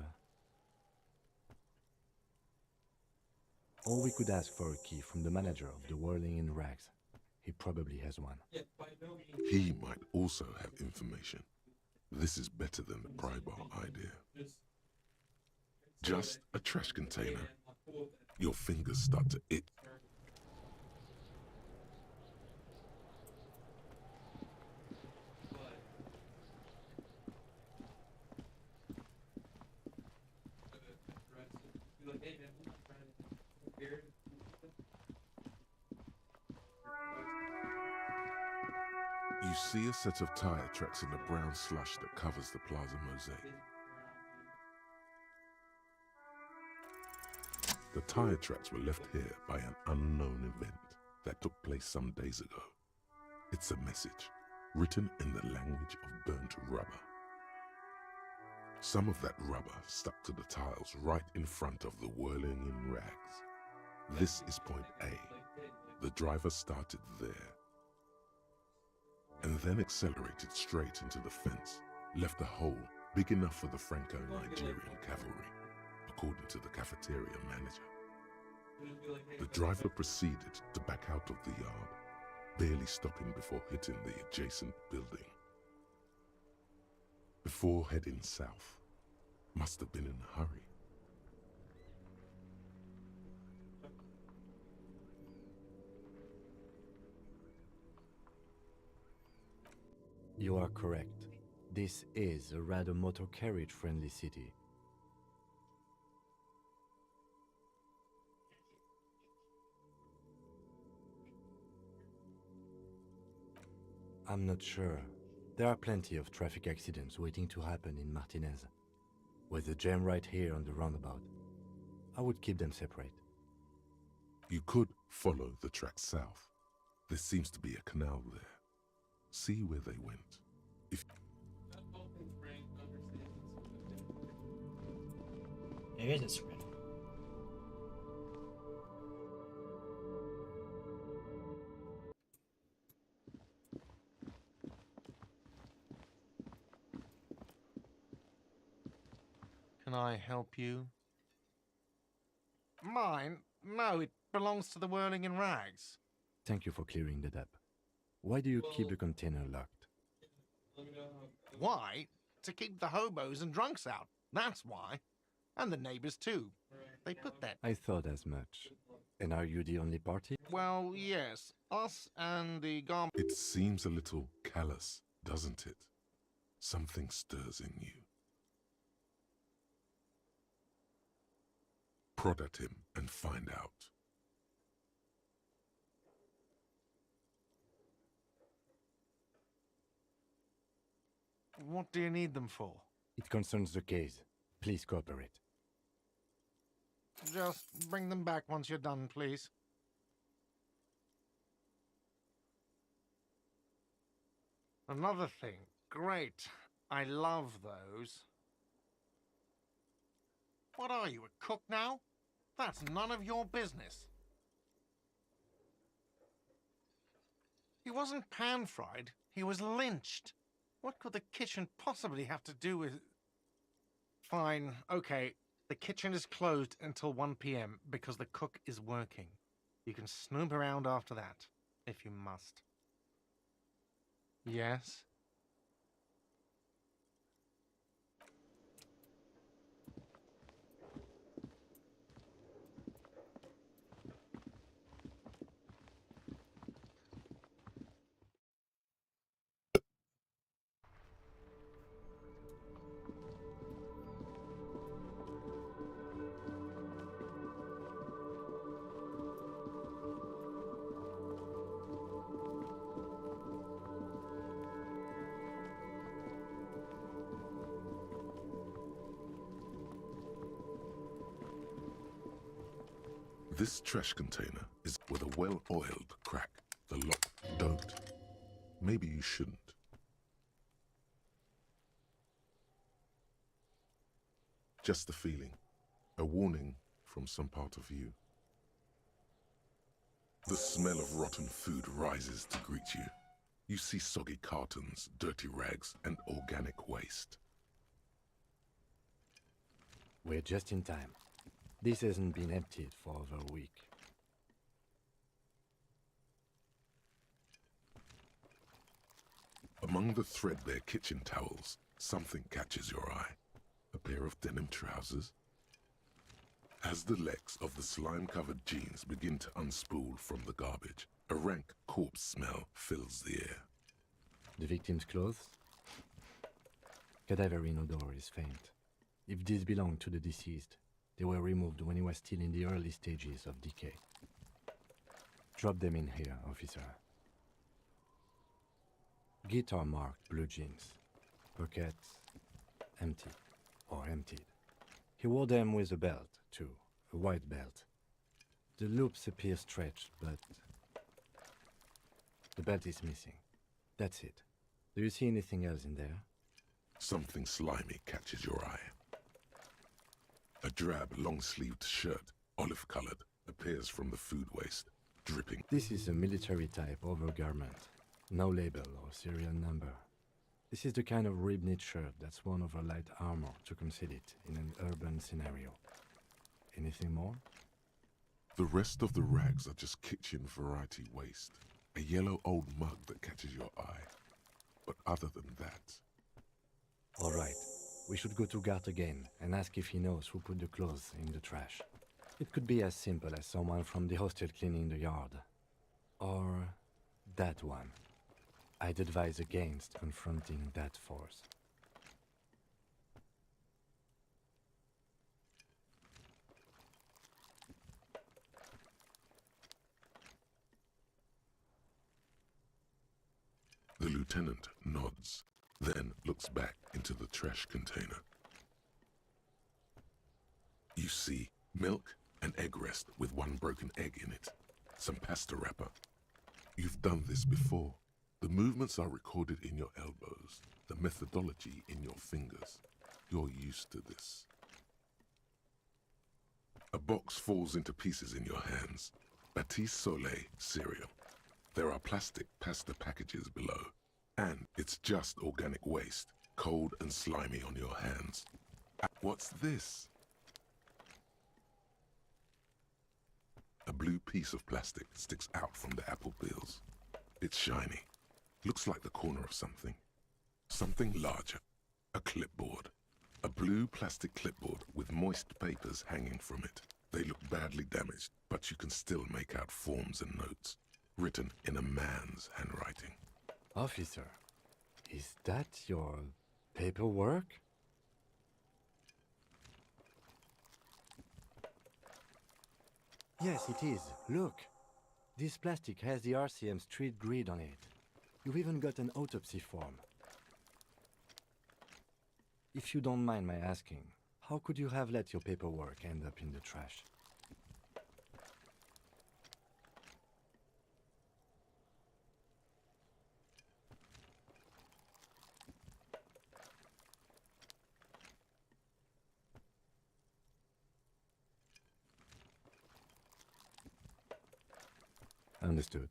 we could ask for a key from the manager of the Whirling in Rags. He probably has one. He might also have information. This is better than the pry bar idea. Just a trash container. Your fingers start to itch. You see a set of tire tracks in the brown slush that covers the plaza mosaic. The tire tracks were left here by an unknown event that took place some days ago. It's a message, written in the language of burnt rubber. Some of that rubber stuck to the tiles right in front of the Whirling in Rags. This is point A. The driver started there, and then accelerated straight into the fence, left a hole big enough for the Franco-Nigerian cavalry, according to the cafeteria manager. The driver proceeded to back out of the yard, barely stopping before hitting the adjacent building. Before heading south, must have been in a hurry. You are correct. This is a rather motor carriage-friendly city. I'm not sure. There are plenty of traffic accidents waiting to happen in Martinez. With a jam right here on the roundabout, I would keep them separate. You could follow the track south. There seems to be a canal there. See where they went. If There is a spread. Can I help you? Mine? No, it belongs to the Whirling in Rags. Thank you for clearing that up. Why do you keep the container locked? Why? To keep the hobos and drunks out. That's why. And the neighbors too. They put that. I thought as much. And are you the only party? Well, yes. Us and the garm. It seems a little callous, doesn't it? Something stirs in you. Prod at him and find out. What do you need them for? It concerns the case. Please cooperate. Just bring them back once you're done, please. Another thing. Great. I love those. What are you, a cook now? That's none of your business. He wasn't pan-fried. He was lynched. What could the kitchen possibly have to do with... Fine, okay. The kitchen is closed until 1 p.m. because the cook is working. You can snoop around after that, if you must. Yes? This trash container is with a well-oiled crack. The lock don't. Maybe you shouldn't. Just a feeling. A warning from some part of you. The smell of rotten food rises to greet you. You see soggy cartons, dirty rags, and organic waste. We're just in time. This hasn't been emptied for over a week. Among the threadbare kitchen towels, something catches your eye. A pair of denim trousers. As the legs of the slime-covered jeans begin to unspool from the garbage, a rank corpse smell fills the air. The victim's clothes? Cadaverine odor is faint. If these belong to the deceased, they were removed when he was still in the early stages of decay. Drop them in here, officer. Guitar-marked blue jeans. Pockets empty or emptied. He wore them with a belt, too, a white belt. The loops appear stretched, but the belt is missing. That's it. Do you see anything else in there? Something slimy catches your eye. A drab, long-sleeved shirt, olive-colored, appears from the food waste, dripping. This is a military-type overgarment. No label or serial number. This is the kind of rib-knit shirt that's worn over light armor to conceal it in an urban scenario. Anything more? The rest of the rags are just kitchen variety waste. A yellow old mug that catches your eye. But other than that... All right. We should go to Gart again and ask if he knows who put the clothes in the trash. It could be as simple as someone from the hostel cleaning the yard. Or that one. I'd advise against confronting that force. The lieutenant nods, then looks back into the trash container. You see milk and egg rest with one broken egg in it, some pasta wrapper. You've done this before. The movements are recorded in your elbows, the methodology in your fingers. You're used to this. A box falls into pieces in your hands. Batiste Soleil cereal. There are plastic pasta packages below. And it's just organic waste, cold and slimy on your hands. What's this? A blue piece of plastic sticks out from the apple peels. It's shiny. Looks like the corner of something. Something larger. A clipboard. A blue plastic clipboard with moist papers hanging from it. They look badly damaged, but you can still make out forms and notes, written in a man's handwriting. Officer, is that your paperwork? Yes, it is. Look. This plastic has the RCM street grid on it. You've even got an autopsy form. If you don't mind my asking, how could you have let your paperwork end up in the trash? Understood.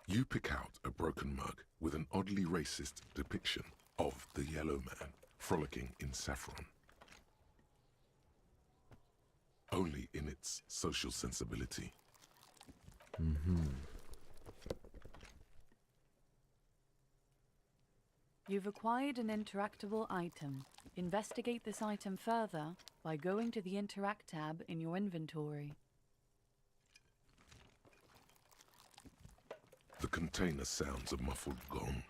You pick out a broken mug with an oddly racist depiction of the yellow man frolicking in saffron. Only in its social sensibility. You've acquired an interactable item. Investigate this item further by going to the Interact tab in your inventory. The container sounds a muffled gong.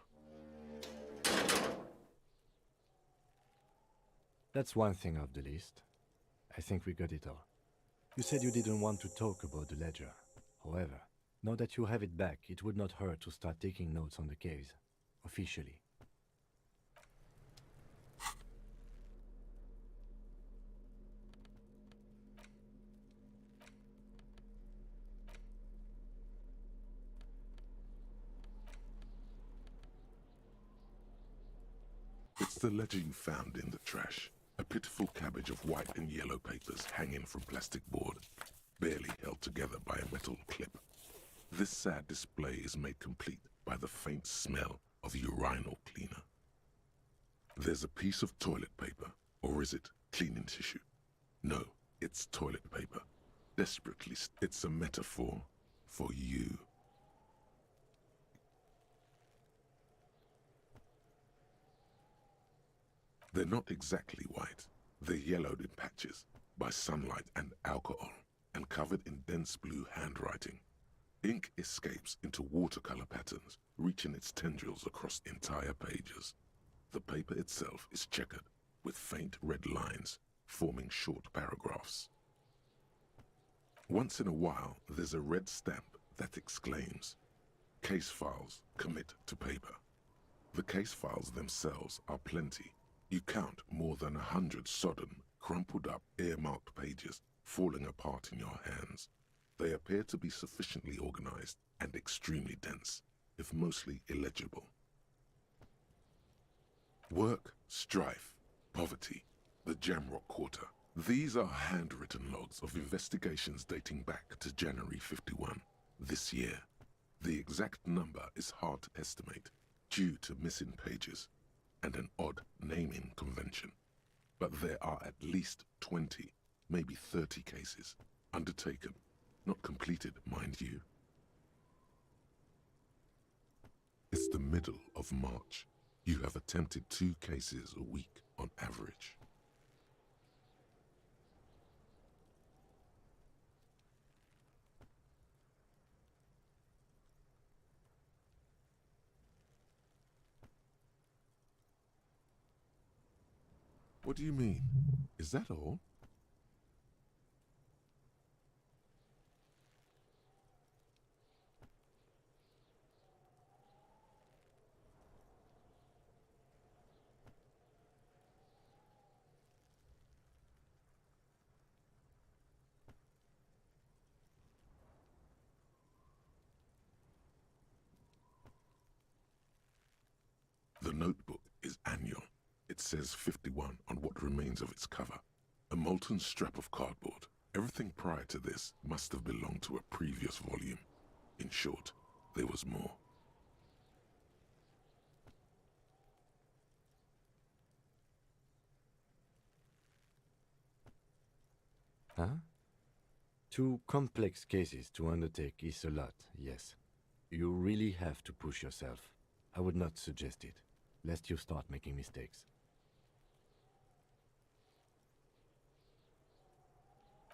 That's one thing off the list. I think we got it all. You said you didn't want to talk about the ledger. However, now that you have it back, it would not hurt to start taking notes on the case. Officially. It's the ledger you found in the trash. A pitiful cabbage of white and yellow papers hanging from plastic board, barely held together by a metal clip. This sad display is made complete by the faint smell of urinal cleaner. There's a piece of toilet paper, or is it cleaning tissue? No, it's toilet paper. Desperately, it's a metaphor for you. They're not exactly white. They're yellowed in patches by sunlight and alcohol, and covered in dense blue handwriting. Ink escapes into watercolor patterns, reaching its tendrils across entire pages. The paper itself is checkered, with faint red lines, forming short paragraphs. Once in a while, there's a red stamp that exclaims, "Case files commit to paper." The case files themselves are plenty. You count more than 100 sodden, crumpled up, earmarked pages falling apart in your hands. They appear to be sufficiently organized and extremely dense, if mostly illegible. Work, strife, poverty, the Jamrock Quarter. These are handwritten logs of investigations dating back to January 51, this year. The exact number is hard to estimate, due to missing pages and an odd naming convention. But there are at least 20, maybe 30 cases, undertaken, not completed, mind you. It's the middle of March. You have attempted 2 cases a week on average. What do you mean? Is that all? The notebook is annual. It says 51 on what remains of its cover. A molten strap of cardboard. Everything prior to this must have belonged to a previous volume. In short, there was more. Huh? 2 complex cases to undertake is a lot, yes. You really have to push yourself. I would not suggest it, lest you start making mistakes.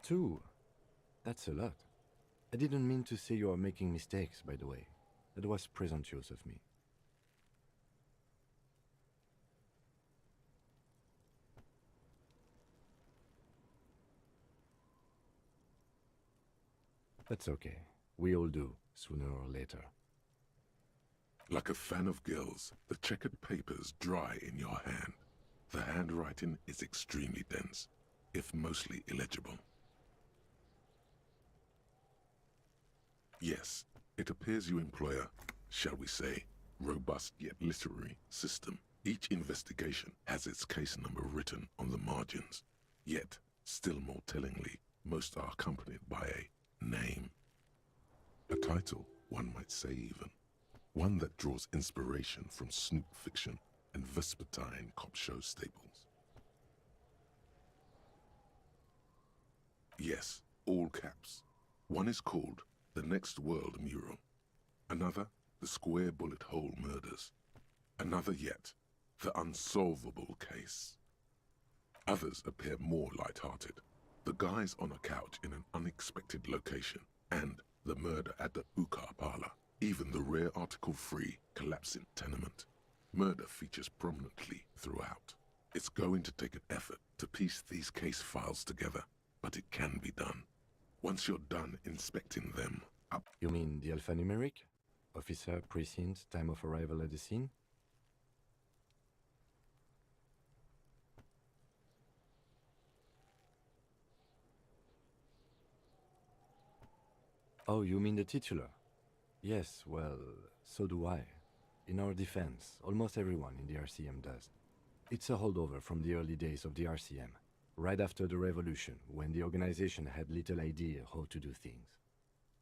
2. That's a lot. I didn't mean to say you are making mistakes, by the way. That was presumptuous of me. That's okay. We all do, sooner or later. Like a fan of gills, the checkered papers dry in your hand. The handwriting is extremely dense, if mostly illegible. Yes, it appears you employ a, shall we say, robust yet literary system. Each investigation has its case number written on the margins. Yet, still more tellingly, most are accompanied by a name. A title, one might say even. One that draws inspiration from snoop fiction and vespertine cop show staples. Yes, all caps. One is called The Next World Mural. Another, The Square Bullet Hole Murders. Another yet, The Unsolvable Case. Others appear more light-hearted. The guys on a couch in an unexpected location, and the murder at the hookah parlor. Even the rare article-free collapsing tenement. Murder features prominently throughout. It's going to take an effort to piece these case files together, but it can be done. Once you're done inspecting them up... You mean the alphanumeric? Officer, precinct, time of arrival at the scene? Oh, you mean the titular? Yes, well, so do I. In our defense, almost everyone in the RCM does. It's a holdover from the early days of the RCM, right after the revolution, when the organization had little idea how to do things.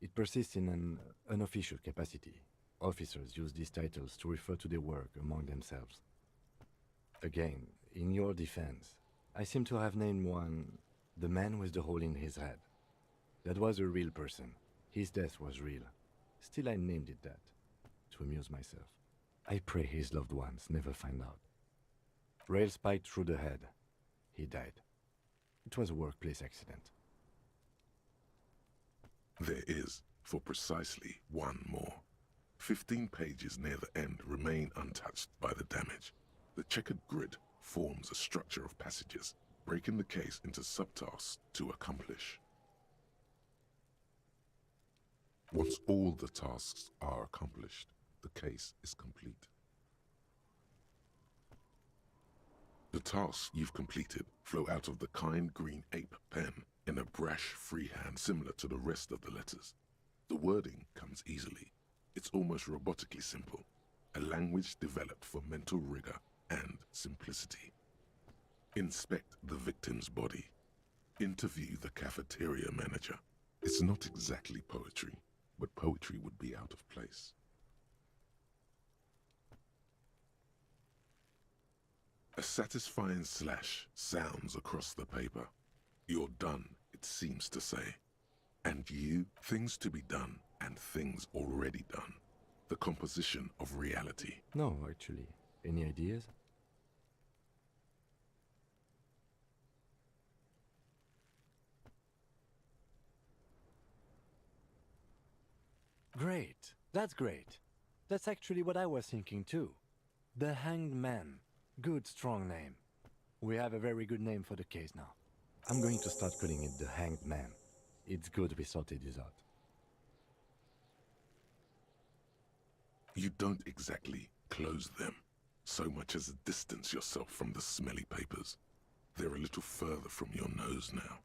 It persists in an unofficial capacity. Officers use these titles to refer to their work among themselves. Again, in your defense, I seem to have named one the man with the hole in his head. That was a real person. His death was real. Still, I named it that, to amuse myself. I pray his loved ones never find out. Rail spiked through the head. He died. It was a workplace accident. There is, for precisely one more. 15 pages near the end remain untouched by the damage. The checkered grid forms a structure of passages, breaking the case into subtasks to accomplish. Once all the tasks are accomplished, the case is complete. The tasks you've completed flow out of the kind green ape pen in a brash freehand similar to the rest of the letters. The wording comes easily. It's almost robotically simple, a language developed for mental rigor and simplicity. Inspect the victim's body. Interview the cafeteria manager. It's not exactly poetry, but poetry would be out of place. A satisfying slash sounds across the paper. You're done, it seems to say. And you, things to be done and things already done. The composition of reality. No, actually. Any ideas? Great. That's great. That's actually what I was thinking too. The Hanged Man. Good, strong name. We have a very good name for the case now. I'm going to start calling it the Hanged Man. It's good we sorted this out. You don't exactly close them, so much as distance yourself from the smelly papers. They're a little further from your nose now.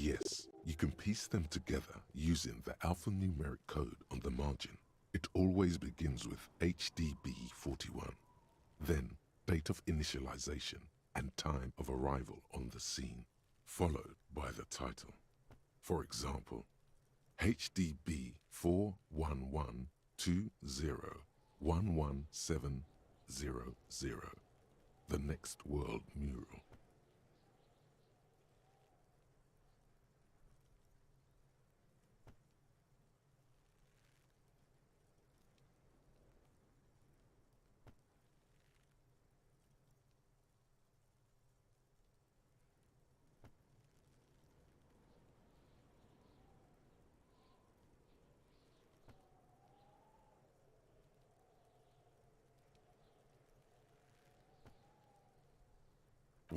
Yes, you can piece them together using the alphanumeric code on the margin. It always begins with HDB41, then date of initialization and time of arrival on the scene, followed by the title. For example, HDB 41120111700, The Next World Mural.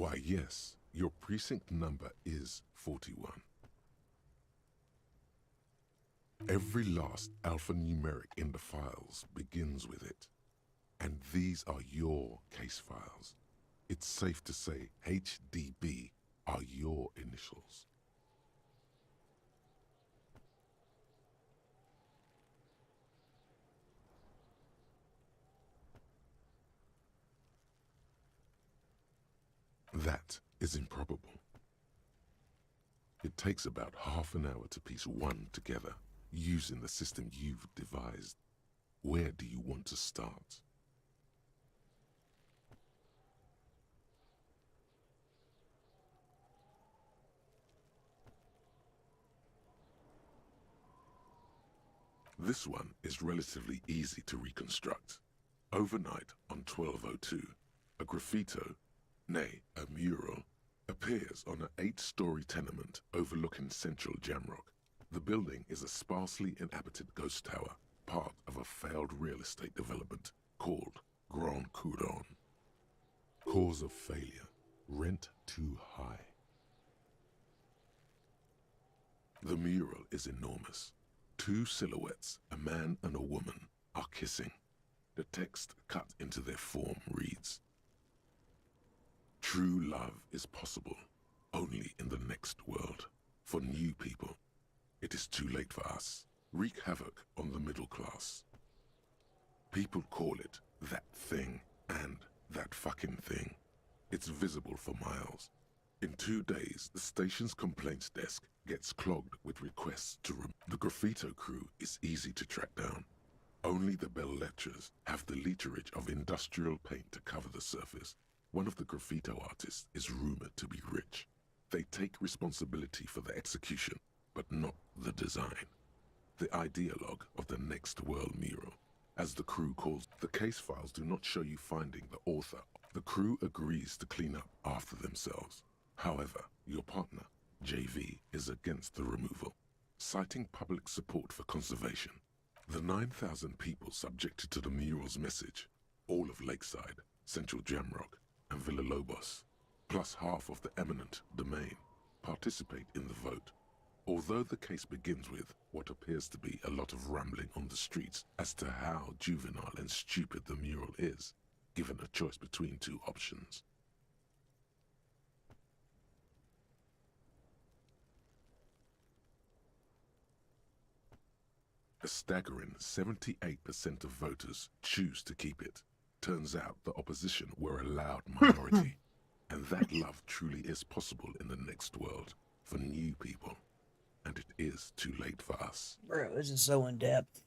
Why, yes, your precinct number is 41. Every last alphanumeric in the files begins with it. And these are your case files. It's safe to say HDB are your initials. That is improbable. It takes about half an hour to piece one together using the system you've devised. Where do you want to start? This one is relatively easy to reconstruct. Overnight on 1202, a graffito, nay, a mural, appears on an 8-story tenement overlooking central Jamrock. The building is a sparsely inhabited ghost tower, part of a failed real estate development called Grand Couronne. Cause of failure, rent too high. The mural is enormous. 2 silhouettes, a man and a woman, are kissing. The text cut into their form reads, "True love is possible only in the next world. For new people, it is too late for us. Wreak havoc on the middle class. People call it that thing and that fucking thing. It's visible for miles. In 2 days, the station's complaints desk gets clogged with requests to the graffito crew is easy to track down. Only the bell lectures have the literage of industrial paint to cover the surface. One of the graffito artists is rumored to be rich. They take responsibility for the execution, but not the design. The ideologue of the next world mural, as the crew calls. The case files do not show you finding the author. The crew agrees to clean up after themselves. However, your partner, JV, is against the removal, citing public support for conservation. The 9,000 people subjected to the mural's message, all of Lakeside, Central Jamrock, and Villa Lobos, plus half of the eminent domain, participate in the vote. Although the case begins with what appears to be a lot of rambling on the streets as to how juvenile and stupid the mural is, given a choice between 2 options. A staggering 78% of voters choose to keep it. Turns out the opposition were a loud minority, and that love truly is possible in the next world for new people, and it is too late for us. Bro, this is so in depth.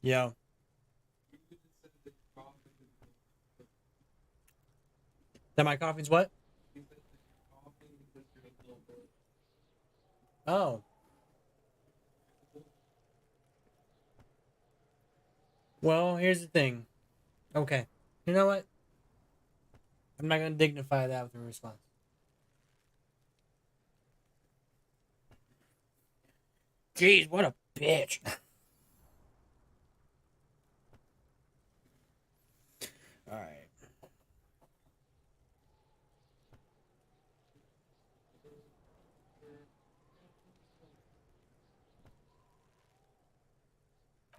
Yeah. That my coughing's what? Oh. Well, here's the thing. Okay. You know what? I'm not going to dignify that with a response. Jeez, what a bitch. Alright.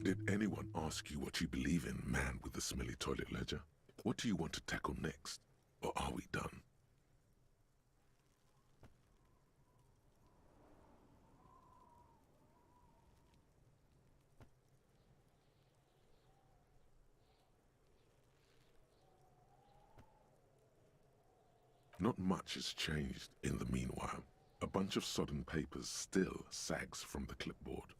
Did anyone ask you what you believe in, man with the smelly toilet ledger? What do you want to tackle next? Or are we done? Not much has changed in the meanwhile. A bunch of sodden papers still sags from the clipboard.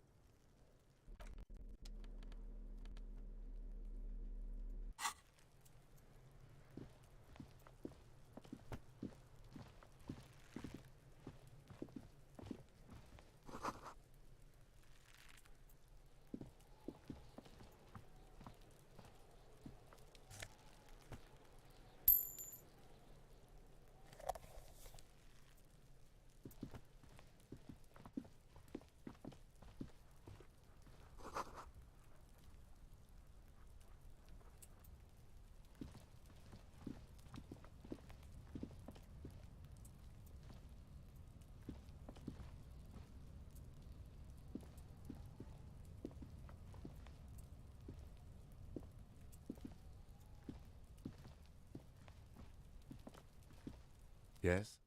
Yes?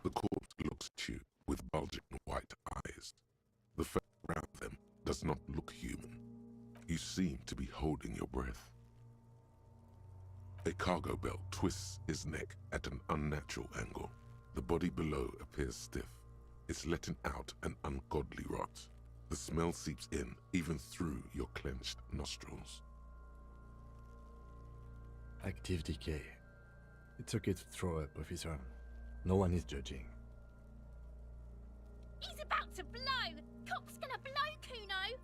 The corpse looks at you with bulging white eyes. The face around them does not look human. You seem to be holding your breath. A cargo belt twists his neck at an unnatural angle. The body below appears stiff. It's letting out an ungodly rot. The smell seeps in even through your clenched nostrils. Active decay. It's okay to throw up, officer. No one is judging. He's about to blow! Cop's gonna blow, Kuno!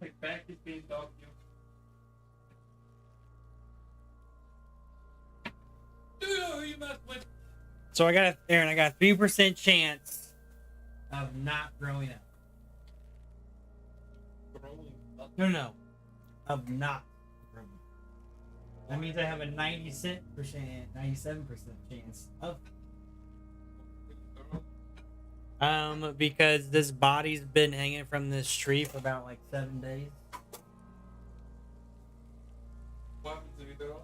Like back is being dog you mess with. So I got Aaron. I got a 3% chance of not growing up. No, of not growing up. That means I have a 97% chance of. Because this body's been hanging from this tree for about like 7 days. What happens if you go off?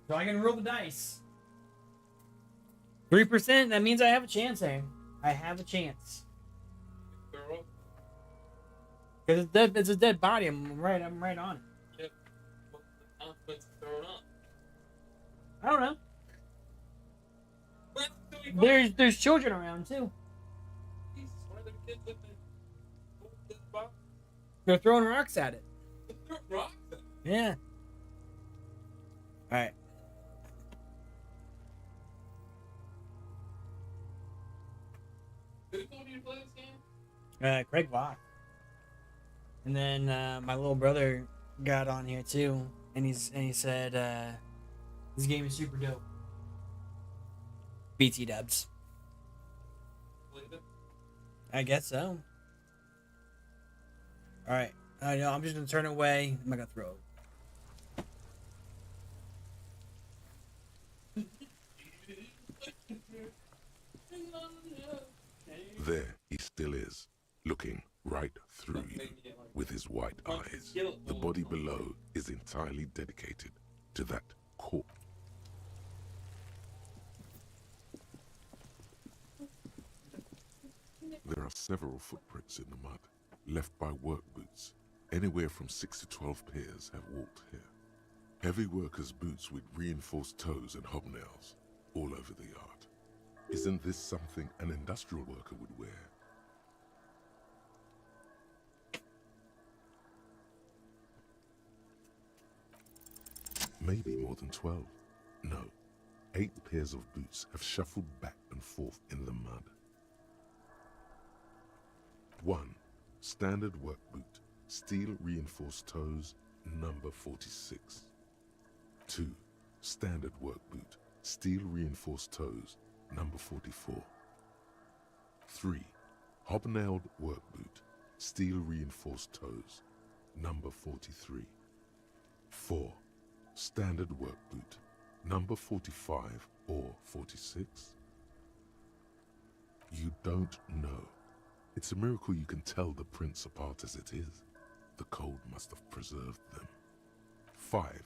So I can roll the dice. 3%. That means I have a chance, Aaron. I have a chance. Because it's dead. It's a dead body. I'm right on it. Yeah. What's the consequence of throwing up? I don't know. There's children around too. Jesus, why are the kids living in this box? They're throwing rocks at it. They're rocks at it. Yeah. All right. Who told you to play this game? Craig Locke. And then my little brother got on here too, and he said this game is super dope. BT dubs. Believe it. I guess so. All right. I know. I'm just gonna turn away. I'm not gonna throw it. There he still is, looking right through you with his white eyes. The body below is entirely dedicated to that corpse. There are several footprints in the mud, left by work boots. Anywhere from 6 to 12 pairs have walked here. Heavy workers' boots with reinforced toes and hobnails all over the yard. Isn't this something an industrial worker would wear? Maybe more than 12. No, 8 pairs of boots have shuffled back and forth in the mud. 1. Standard work boot, steel reinforced toes, number 46. 2. Standard work boot, steel reinforced toes, number 44. 3. Hobnailed work boot, steel reinforced toes, number 43. 4. Standard work boot, number 45 or 46. You don't know. It's a miracle you can tell the prints apart as it is. The cold must have preserved them. 5.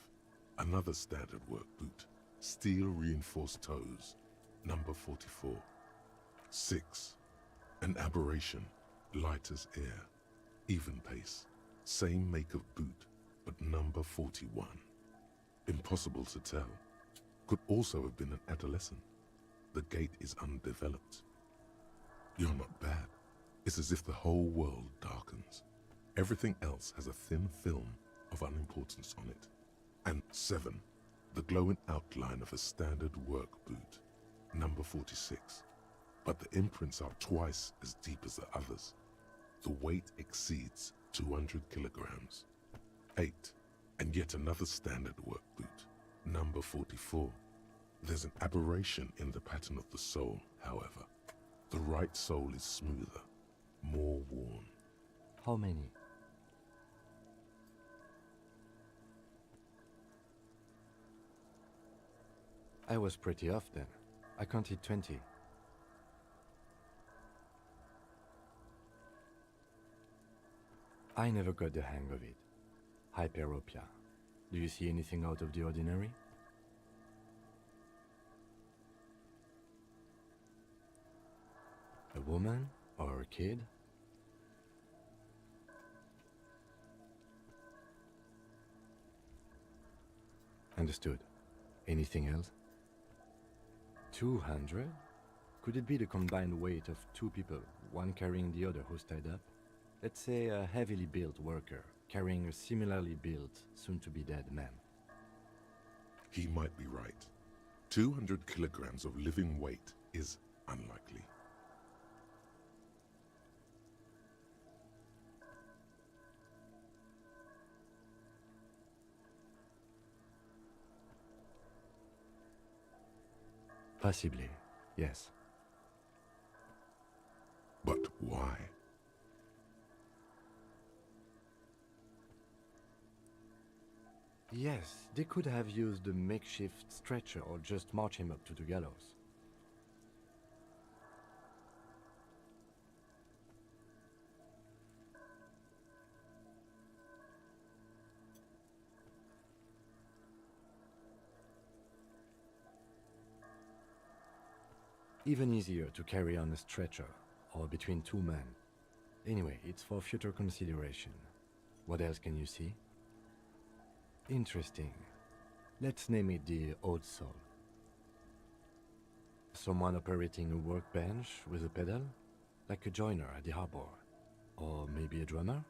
Another standard work boot, steel reinforced toes, number 44. 6. An aberration, light as air, even pace, same make of boot, but number 41. Impossible to tell. Could also have been an adolescent. The gait is undeveloped. You're not bad. It's as if the whole world darkens. Everything else has a thin film of unimportance on it. And 7. The glowing outline of a standard work boot, number 46. But the imprints are twice as deep as the others. The weight exceeds 200 kilograms. 8. And yet another standard work boot, number 44. There's an aberration in the pattern of the sole, however. The right sole is smoother, more worn. How many? I was pretty off then. I counted 20. I never got the hang of it. Hyperopia. Do you see anything out of the ordinary? A woman or a kid? Understood. Anything else? 200? Could it be the combined weight of 2 people, one carrying the other who's tied up? Let's say a heavily built worker carrying a similarly built, soon-to-be-dead man. He might be right. 200 kilograms of living weight is unlikely. Possibly, yes. But why? Yes, they could have used a makeshift stretcher or just march him up to the gallows. Even easier to carry on a stretcher, or between 2 men. Anyway, it's for future consideration. What else can you see? Interesting. Let's name it the odd soul. Someone operating a workbench with a pedal, like a joiner at the harbor. Or maybe a drummer?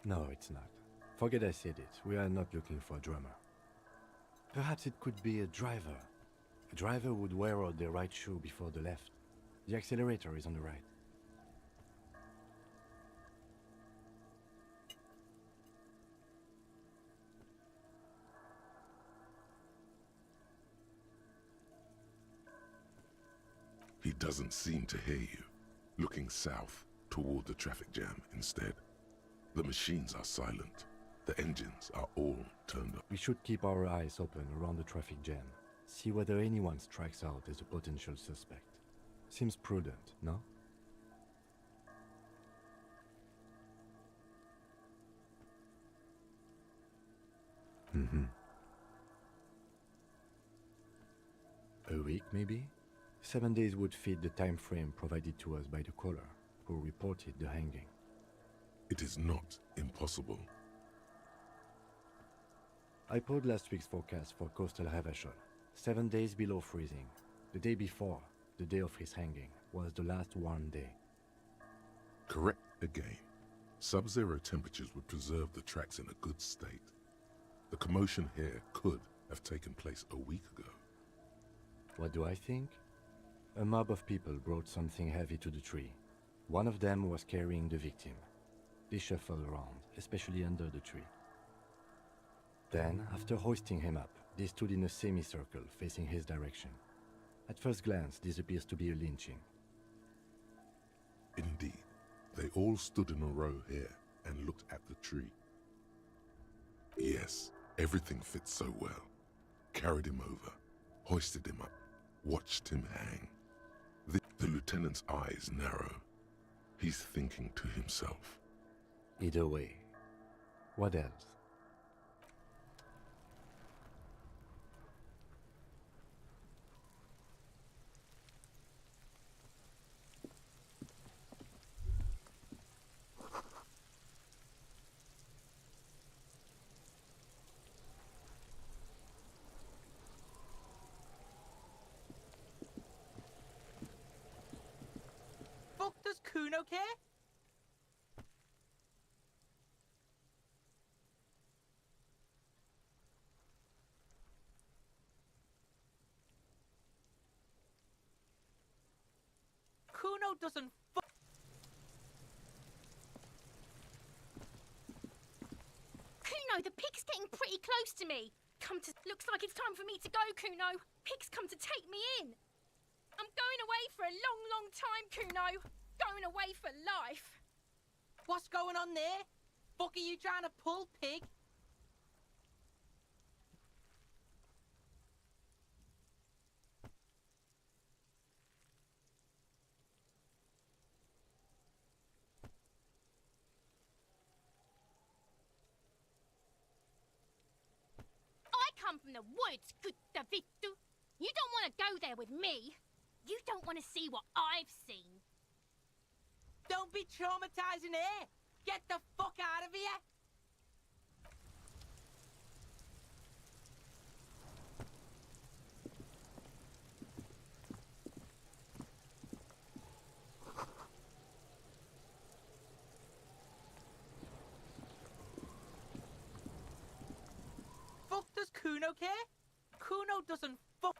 No, it's not. Forget I said it. We are not looking for a drummer. Perhaps it could be a driver. A driver would wear out their right shoe before the left. The accelerator is on the right. He doesn't seem to hear you, looking south toward the traffic jam instead. The machines are silent. The engines are all turned up. We should keep our eyes open around the traffic jam. See whether anyone strikes out as a potential suspect. Seems prudent, no? A week, maybe? 7 days would fit the time frame provided to us by the caller, who reported the hanging. It is not impossible. I pulled last week's forecast for coastal Havashol. 7 days below freezing. The day before, the day of his hanging, was the last warm day. Correct again. Sub-zero temperatures would preserve the tracks in a good state. The commotion here could have taken place a week ago. What do I think? A mob of people brought something heavy to the tree. One of them was carrying the victim. They shuffled around, especially under the tree. Then, after hoisting him up, they stood in a semicircle facing his direction. At first glance, this appears to be a lynching. Indeed, they all stood in a row here and looked at the tree. Yes, everything fits so well. Carried him over, hoisted him up, watched him hang. The lieutenant's eyes narrow. He's thinking to himself. Either way. What else? Fuck does Kuno care? Kuno doesn't Kuno, the pig's getting pretty close to me. Looks like it's time for me to go, Kuno. Pig's come to take me in. I'm going away for a long, long time, Kuno. Going away for life. What's going on there? Fuck are you trying to pull, pig? I come from the woods, good Davidu. You don't want to go there with me. You don't want to see what I've seen. Don't be traumatizing here. Get the fuck out of here. Fuck does Kuno care? Kuno doesn't fuck.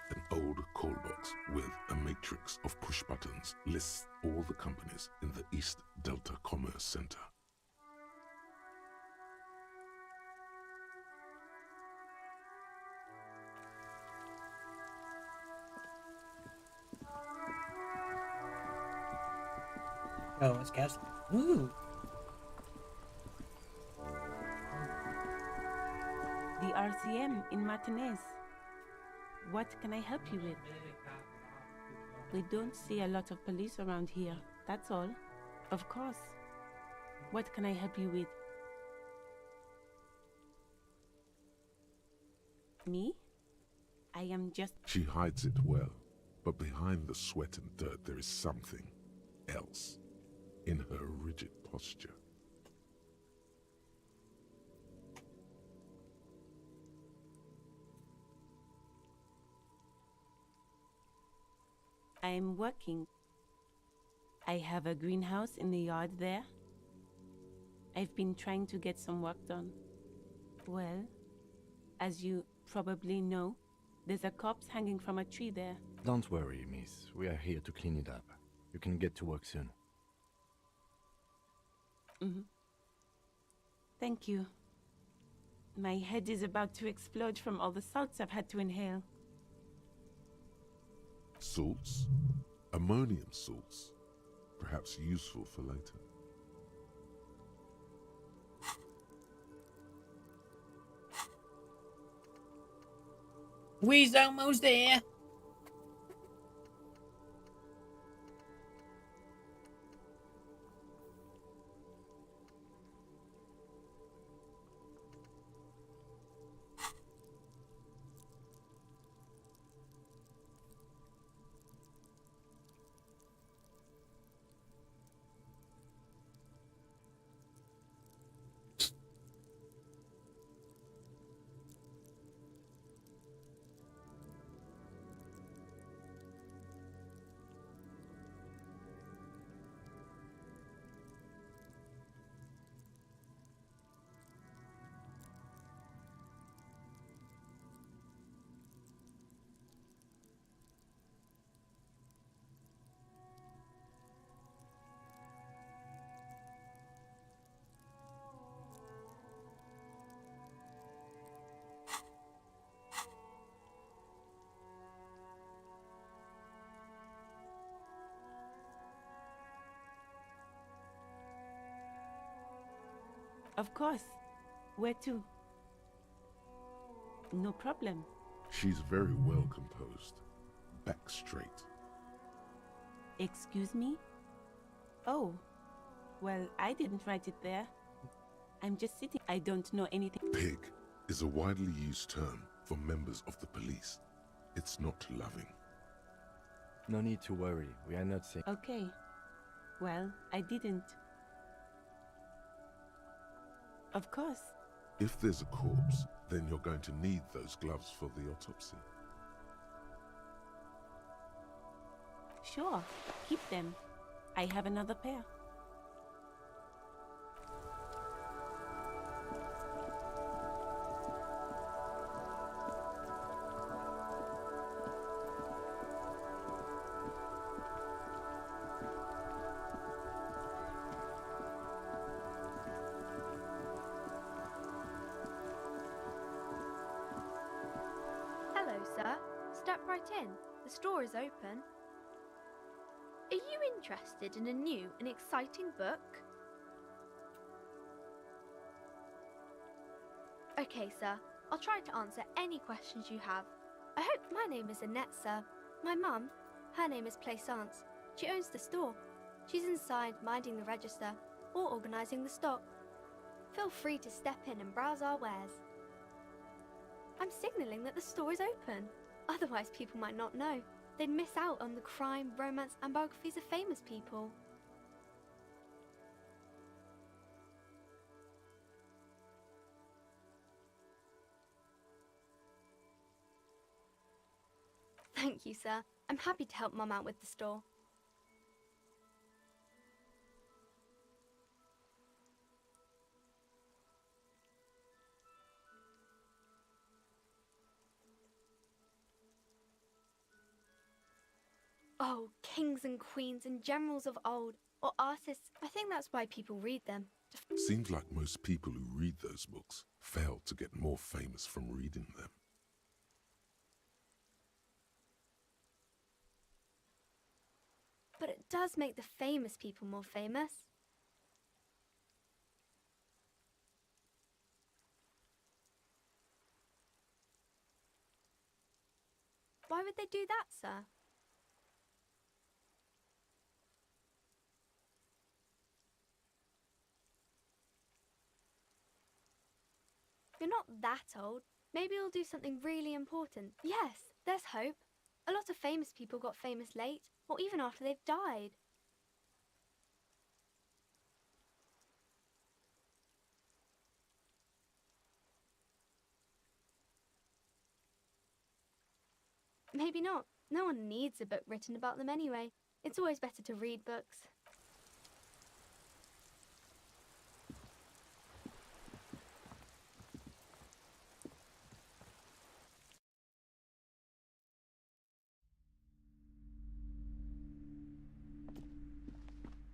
An old call box with a matrix of push buttons lists all the companies in the East Delta Commerce Center. Oh, it's gas. Ooh. The RCM in Martinez. What can I help you with? We don't see a lot of police around here, that's all. Of course. What can I help you with? Me? I am just... She hides it well, but behind the sweat and dirt there is something else. in her rigid posture. I'm working. I have a greenhouse in the yard there. I've been trying to get some work done. Well, as you probably know, there's a corpse hanging from a tree there. Don't worry, miss. We are here to clean it up. You can get to work soon. Thank you. My head is about to explode from all the salts I've had to inhale. Salts? Ammonium salts. Perhaps useful for later. We's almost there. Of course. Where to? No problem. She's very well composed. Back straight. Excuse me? Oh. Well, I didn't write it there. I'm just sitting. I don't know anything. Pig is a widely used term for members of the police. It's not loving. No need to worry. We are not saying... Okay. Well, I didn't. Of course. If there's a corpse, then you're going to need those gloves for the autopsy. Sure. Keep them. I have another pair. Hello, sir. Step right in. The store is open. Are you interested in a new and exciting book? Okay, sir. I'll try to answer any questions you have. I hope my name is Annette, sir. My mum, her name is Plaisance. She owns the store. She's inside minding the register or organising the stock. Feel free to step in and browse our wares. I'm signalling that the store is open. Otherwise, people might not know. They'd miss out on the crime, romance, and biographies of famous people. Thank you, sir. I'm happy to help Mum out with the store. Oh, kings and queens and generals of old, or artists. I think that's why people read them. Seems like most people who read those books fail to get more famous from reading them. But it does make the famous people more famous. Why would they do that, sir? You're not that old. Maybe you'll do something really important. Yes, there's hope. A lot of famous people got famous late, or even after they've died. Maybe not. No one needs a book written about them anyway. It's always better to read books.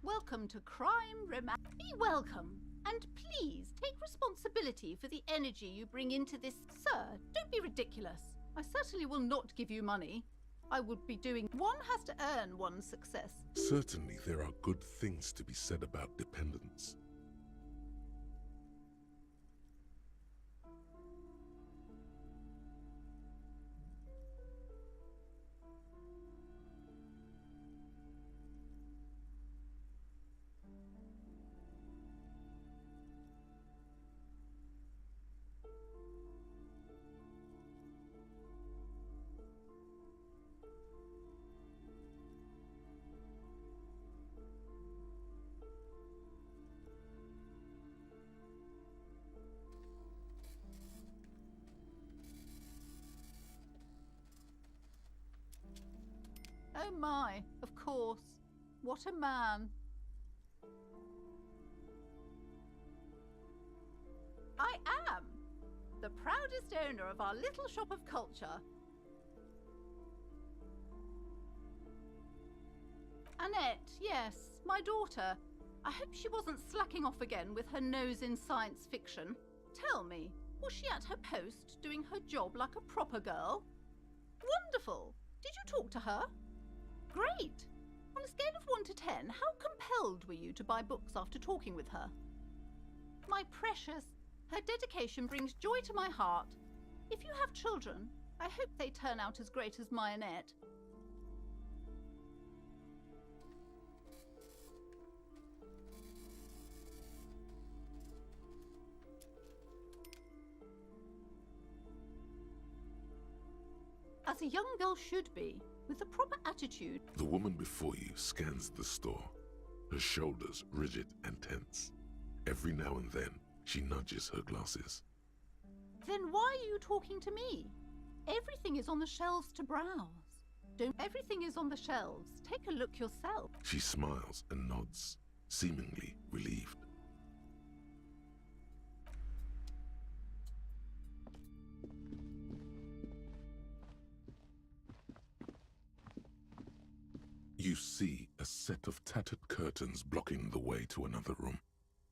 Welcome to Crime Romance. Be welcome, and please take responsibility for the energy you bring into this. Sir, don't be ridiculous. I certainly will not give you money. I would be doing. One has to earn one's success. Certainly there are good things to be said about dependence. Oh my, of course. What a man. I am the proudest owner of our little shop of culture. Annette, yes, my daughter. I hope she wasn't slacking off again with her nose in science fiction. Tell me, was she at her post doing her job like a proper girl? Wonderful. Did you talk to her? Great. On a scale of 1 to 10, how compelled were you to buy books after talking with her? My precious, her dedication brings joy to my heart. If you have children, I hope they turn out as great as my Annette. As a young girl should be, with the proper attitude. The woman before you scans the store, her shoulders rigid and tense. Every now and then, she nudges her glasses. Then why are you talking to me? Everything is on the shelves to browse. Everything is on the shelves. Take a look yourself. She smiles and nods, seemingly relieved. You see a set of tattered curtains blocking the way to another room.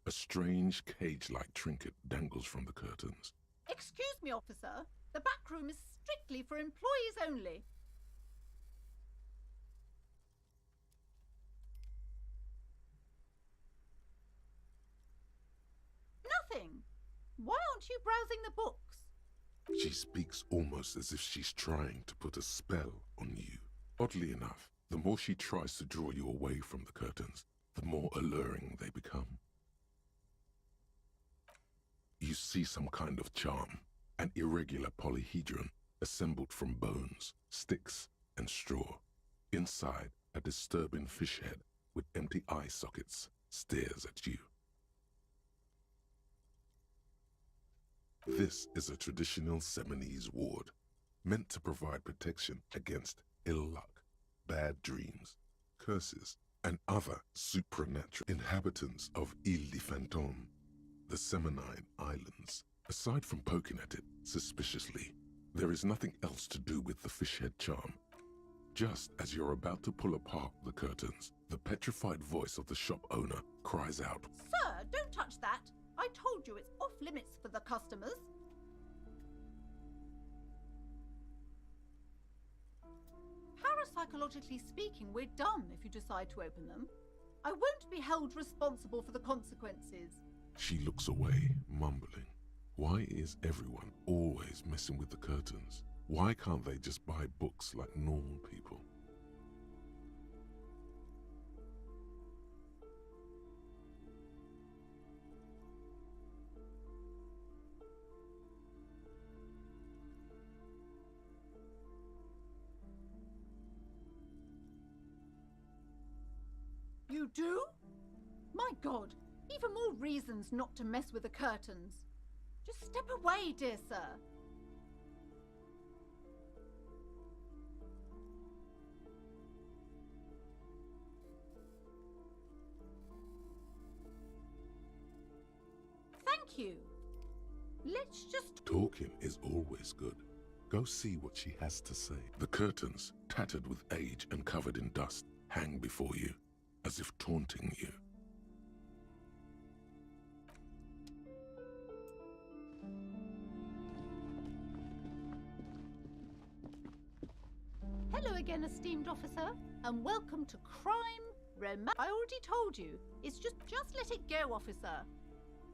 A strange cage-like trinket dangles from the curtains. Excuse me, officer. The back room is strictly for employees only. Nothing. Why aren't you browsing the books? She speaks almost as if she's trying to put a spell on you. Oddly enough, the more she tries to draw you away from the curtains, the more alluring they become. You see some kind of charm, an irregular polyhedron assembled from bones, sticks, and straw. Inside, a disturbing fish head with empty eye sockets stares at you. This is a traditional Seminese ward, meant to provide protection against ill luck, bad dreams, curses, and other supernatural inhabitants of Ile de Fantôme, the Seminine Islands. Aside from poking at it suspiciously, there is nothing else to do with the fishhead charm. Just as you're about to pull apart the curtains, the petrified voice of the shop owner cries out, Sir, don't touch that. I told you it's off limits for the customers. Parapsychologically speaking, we're done if you decide to open them. I won't be held responsible for the consequences. She looks away, mumbling. Why is everyone always messing with the curtains? Why can't they just buy books like normal people? You do? My God, even more reasons not to mess with the curtains. Just step away, dear sir. you. Let's just... Talking is always good. Go see what she has to say. The curtains, tattered with age and covered in dust, hang before you, as if taunting you. Hello again, esteemed officer, and welcome to Crime I already told you. It's just let it go, officer.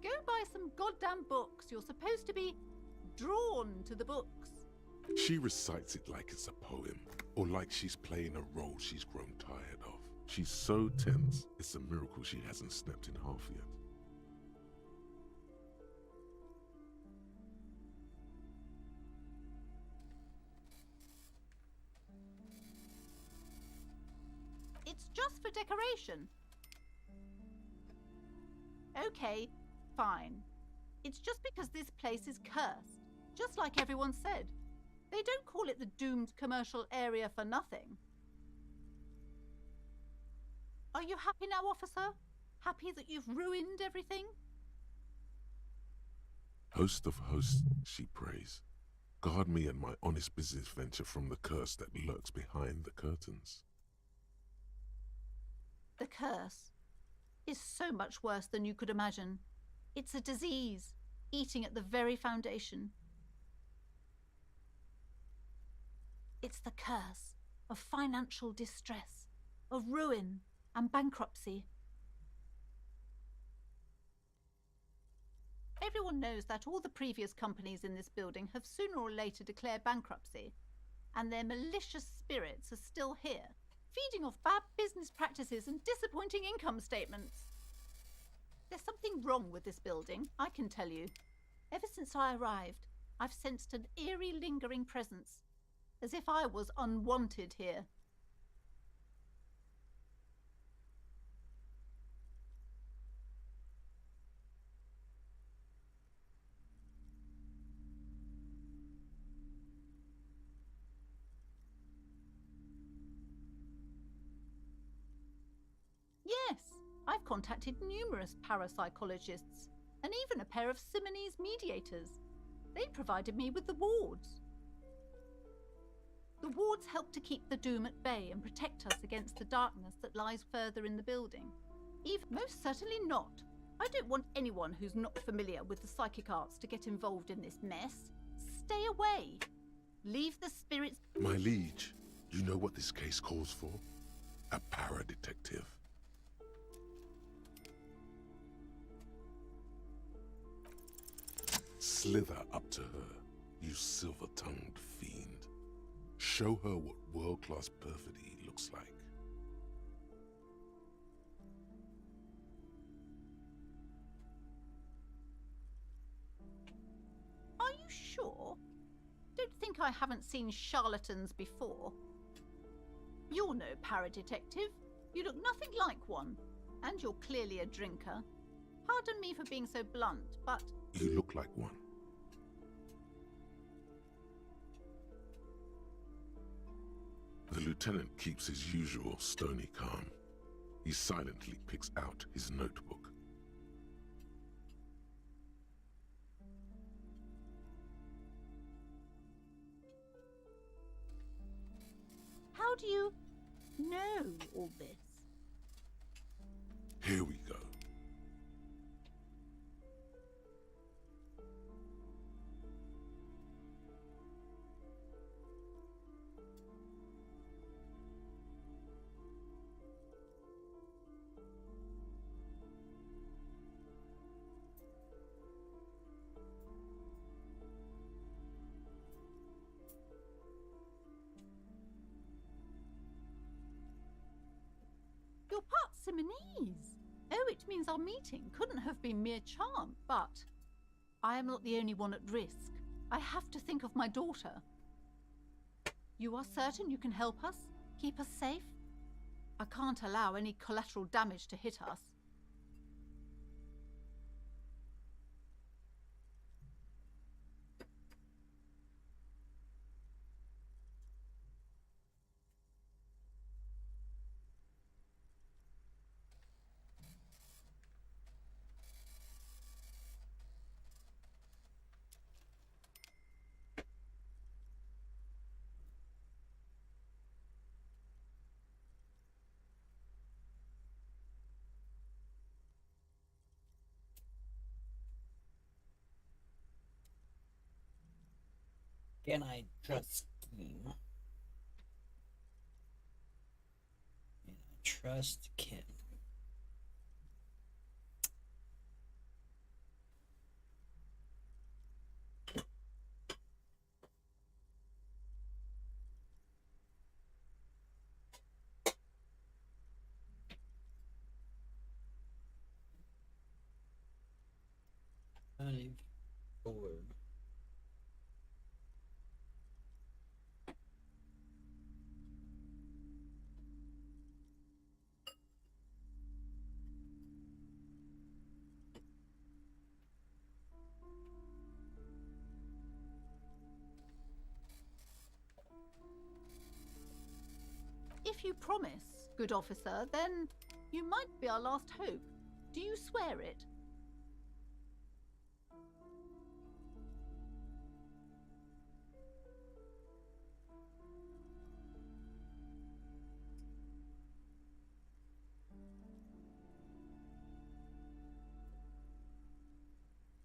Go buy some goddamn books. You're supposed to be drawn to the books. She recites it like it's a poem, or like she's playing a role she's grown tired of. She's so tense, it's a miracle she hasn't snapped in half yet. It's just for decoration. Okay, fine. It's just because this place is cursed, just like everyone said. They don't call it the doomed commercial area for nothing. Are you happy now, officer? Happy that you've ruined everything? Host of hosts, she prays. Guard me and my honest business venture from the curse that lurks behind the curtains. The curse is so much worse than you could imagine. It's a disease, eating at the very foundation. It's the curse of financial distress, of ruin and bankruptcy. Everyone knows that all the previous companies in this building have sooner or later declared bankruptcy, and their malicious spirits are still here, feeding off bad business practices and disappointing income statements. There's something wrong with this building, I can tell you. Ever since I arrived, I've sensed an eerie lingering presence, as if I was unwanted here. Yes, I've contacted numerous parapsychologists and even a pair of Simonese mediators. They provided me with the wards. The wards help to keep the doom at bay and protect us against the darkness that lies further in the building. Even most certainly not. I don't want anyone who's not familiar with the psychic arts to get involved in this mess. Stay away. Leave the spirits... My liege, you know what this case calls for? A para-detective. Slither up to her, you silver-tongued fiend. Show her what world-class perfidy looks like. Are you sure? Don't think I haven't seen charlatans before. You're no para-detective. You look nothing like one. And you're clearly a drinker. Pardon me for being so blunt, but... You look like one. The lieutenant keeps his usual stony calm. He silently picks out his notebook. How do you know all this? Here we go. You're part Simonese. Oh, it means our meeting couldn't have been mere chance, but I am not the only one at risk. I have to think of my daughter. You are certain you can help us? Keep us safe? I can't allow any collateral damage to hit us. Can I trust you? Can I trust Kim? Honey, forward. If you promise, good officer, then you might be our last hope. Do you swear it?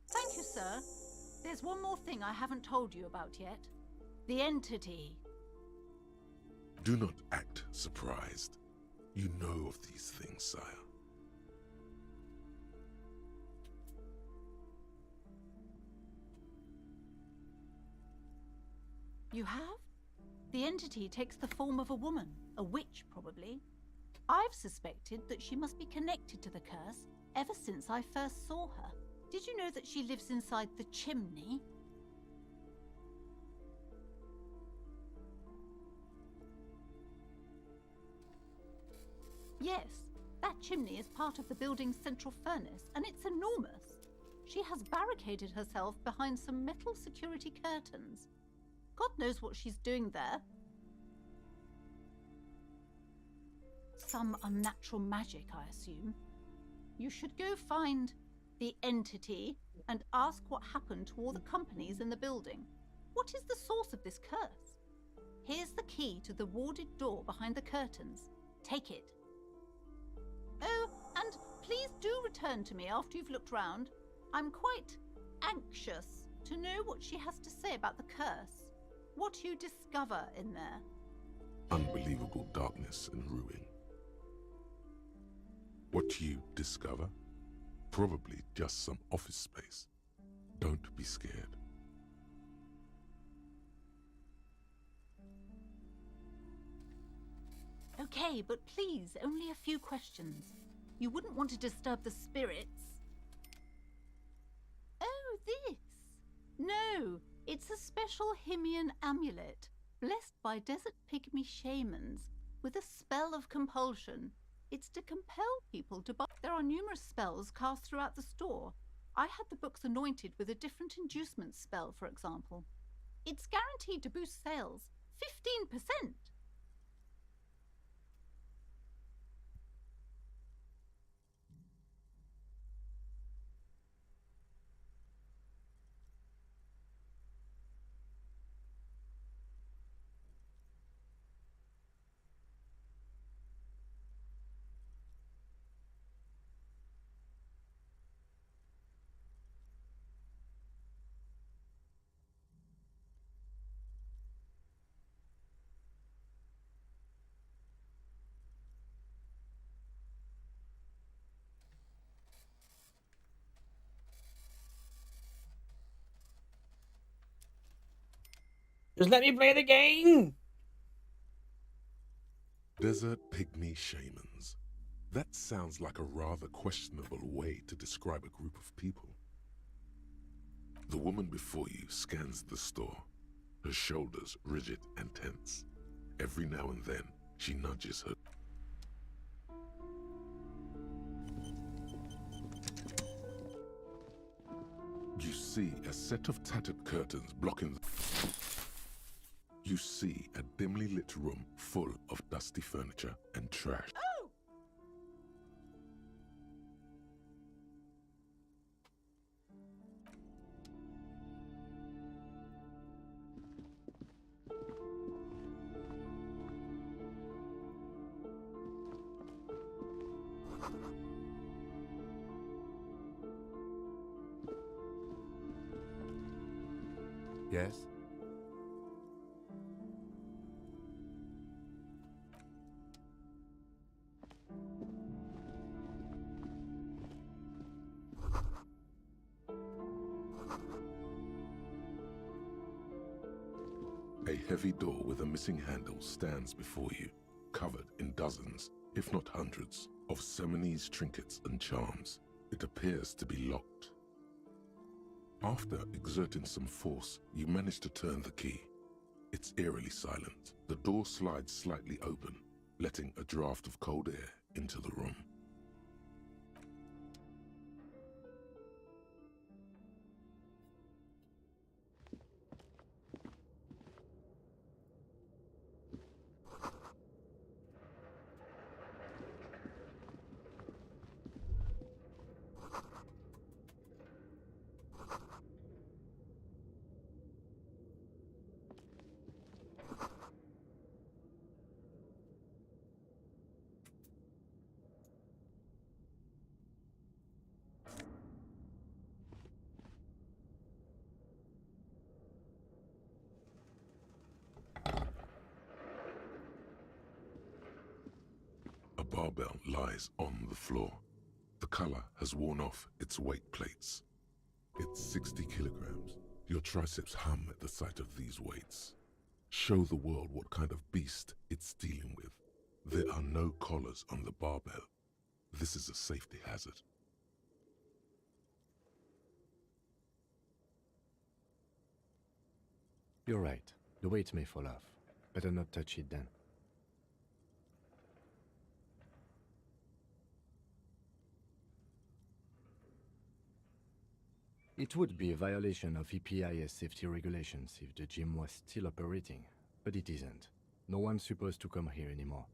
Thank you, sir. There's one more thing I haven't told you about yet. The entity. Do not act surprised. You know of these things, sire. You have? The entity takes the form of a woman, a witch probably. I've suspected that she must be connected to the curse ever since I first saw her. Did you know that she lives inside the chimney? Yes, that chimney is part of the building's central furnace, and it's enormous. She has barricaded herself behind some metal security curtains. God knows what she's doing there. Some unnatural magic, I assume. You should go find the entity and ask what happened to all the companies in the building. What is the source of this curse? Here's the key to the warded door behind the curtains. Take it. Oh, and please do return to me after you've looked round. I'm quite anxious to know what she has to say about the curse. What you discover in there. Unbelievable darkness and ruin. What you discover? Probably just some office space. Don't be scared. Okay, but please, only a few questions. You wouldn't want to disturb the spirits. Oh, this? No, it's a special Himian amulet, blessed by desert pygmy shamans, with a spell of compulsion. It's to compel people to buy. There are numerous spells cast throughout the store. I had the books anointed with a different inducement spell, for example. It's guaranteed to boost sales 15%. Just let me play the game! Desert pygmy shamans. That sounds like a rather questionable way to describe a group of people. The woman before you scans the store, her shoulders rigid and tense. Every now and then, she nudges her. You see a set of tattered curtains blocking. You see a dimly lit room full of dusty furniture and trash. Oh! Yes? heavy door with a missing handle stands before you, covered in dozens, if not hundreds, of Seminese trinkets and charms. It appears to be locked. After exerting some force, you manage to turn the key. It's eerily silent. The door slides slightly open, letting a draft of cold air into the room. A barbell lies on the floor. The color has worn off its weight plates. It's 60 kilograms. Your triceps hum at the sight of these weights. Show the world what kind of beast it's dealing with. There are no collars on the barbell. This is a safety hazard. You're right. The weight may fall off. Better not touch it then. It would be a violation of EPIS safety regulations if the gym was still operating, but it isn't. No one's supposed to come here anymore.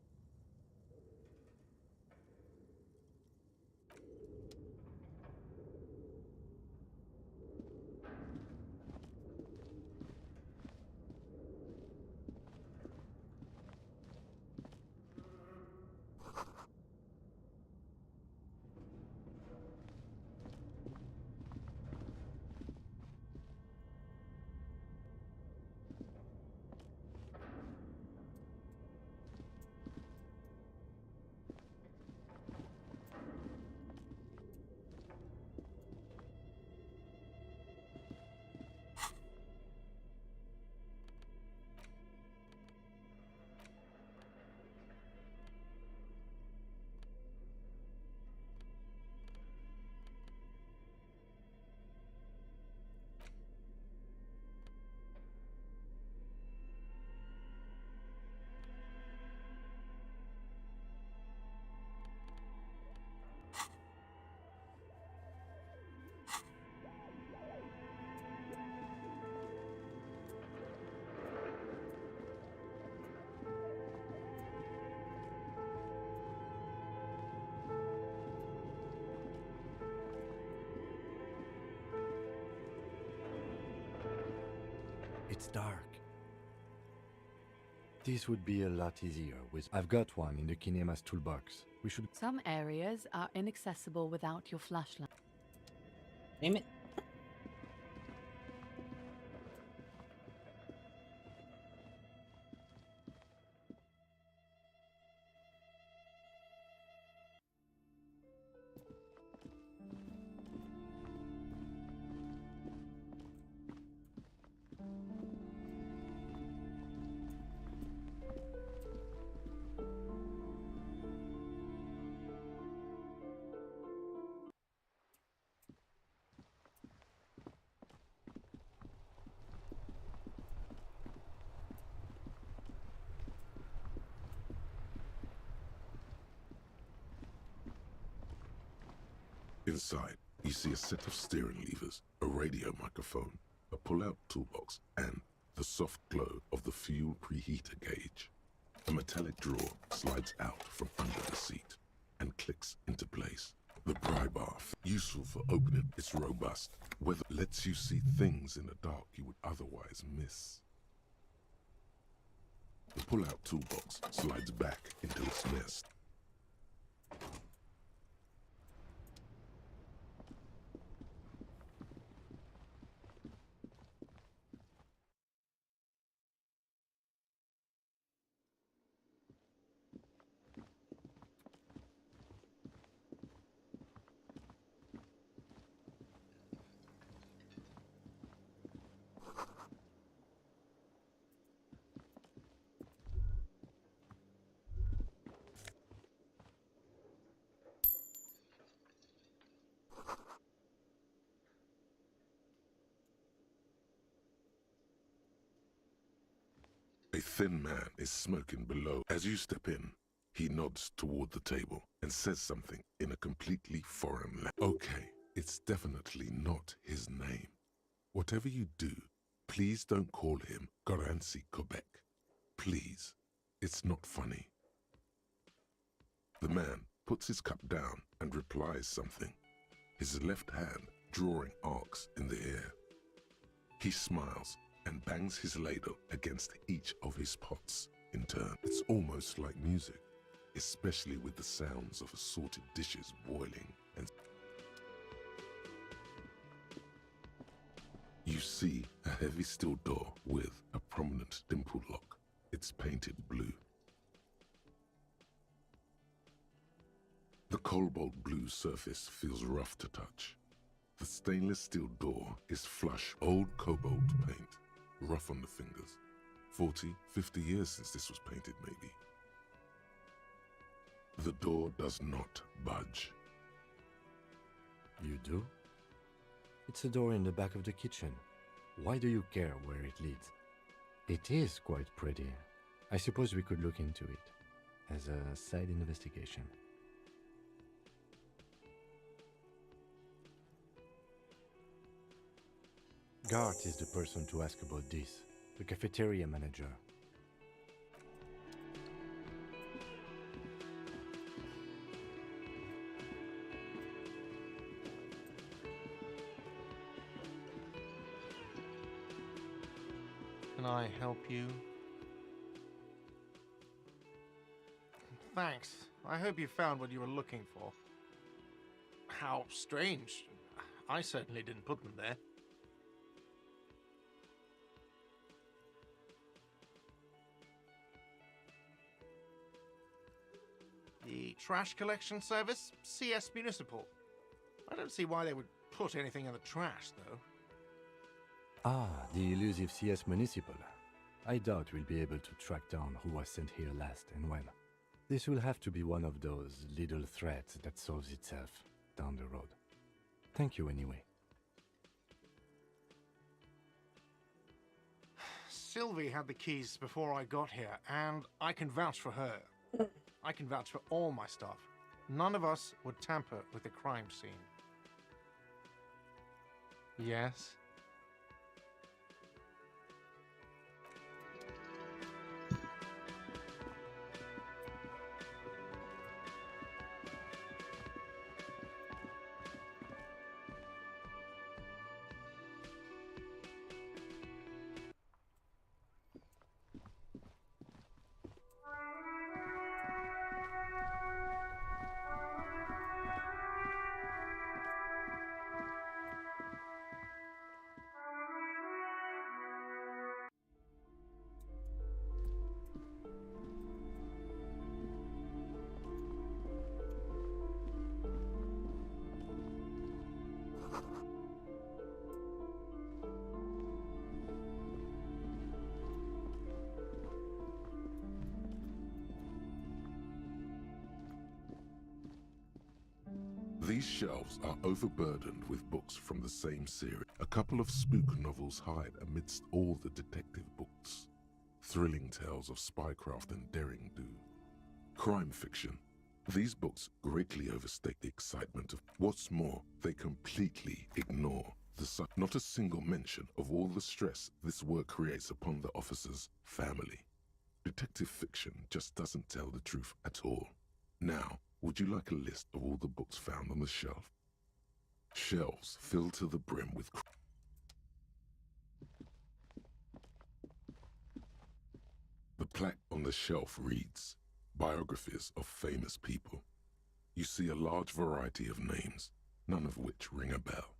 It's dark. This would be a lot easier with... I've got one in the Kinema's toolbox. We should... Some areas are inaccessible without your flashlight. Damn it. Inside, you see a set of steering levers, a radio microphone, a pull-out toolbox, and the soft glow of the fuel preheater gauge. A metallic drawer slides out from under the seat and clicks into place. The pry bar, useful for opening, it's robust. Weather lets you see things in the dark you would otherwise miss. The pull-out toolbox slides back into its nest. A thin man is smoking below. As you step in, he nods toward the table and says something in a completely foreign language. Okay, it's definitely not his name. Whatever you do, please don't call him Goransi Quebec. Please. It's not funny. The man puts his cup down and replies something, his left hand drawing arcs in the air. He smiles and bangs his ladle against each of his pots in turn. It's almost like music, especially with the sounds of assorted dishes boiling and... You see a heavy steel door with a prominent dimple lock. It's painted blue. The cobalt blue surface feels rough to touch. The stainless steel door is flush, old cobalt paint, rough on the fingers. 40, 50 years since this was painted, maybe. The door does not budge. You do? It's a door in the back of the kitchen. Why do you care where it leads? It is quite pretty. I suppose we could look into it as a side investigation. Gart is the person to ask about this, the cafeteria manager. Can I help you? Thanks. I hope you found what you were looking for. How strange. I certainly didn't put them there. The trash collection service? CS Municipal. I don't see why they would put anything in the trash, though. Ah, the elusive CS Municipal. I doubt we'll be able to track down who was sent here last and when. This will have to be one of those little threats that solves itself down the road. Thank you anyway. Sylvie had the keys before I got here, and I can vouch for her. I can vouch for all my staff. None of us would tamper with the crime scene. Yes? These shelves are overburdened with books from the same series. A couple of spook novels hide amidst all the detective books. Thrilling tales of spycraft and daring do. Crime fiction. These books greatly overstate the excitement of... What's more, they completely ignore not a single mention of all the stress this work creates upon the officer's family. Detective fiction just doesn't tell the truth at all. Now, would you like a list of all the books found on the shelf? Shelves filled to the brim with... The plaque on the shelf reads, Biographies of Famous People. You see a large variety of names, none of which ring a bell.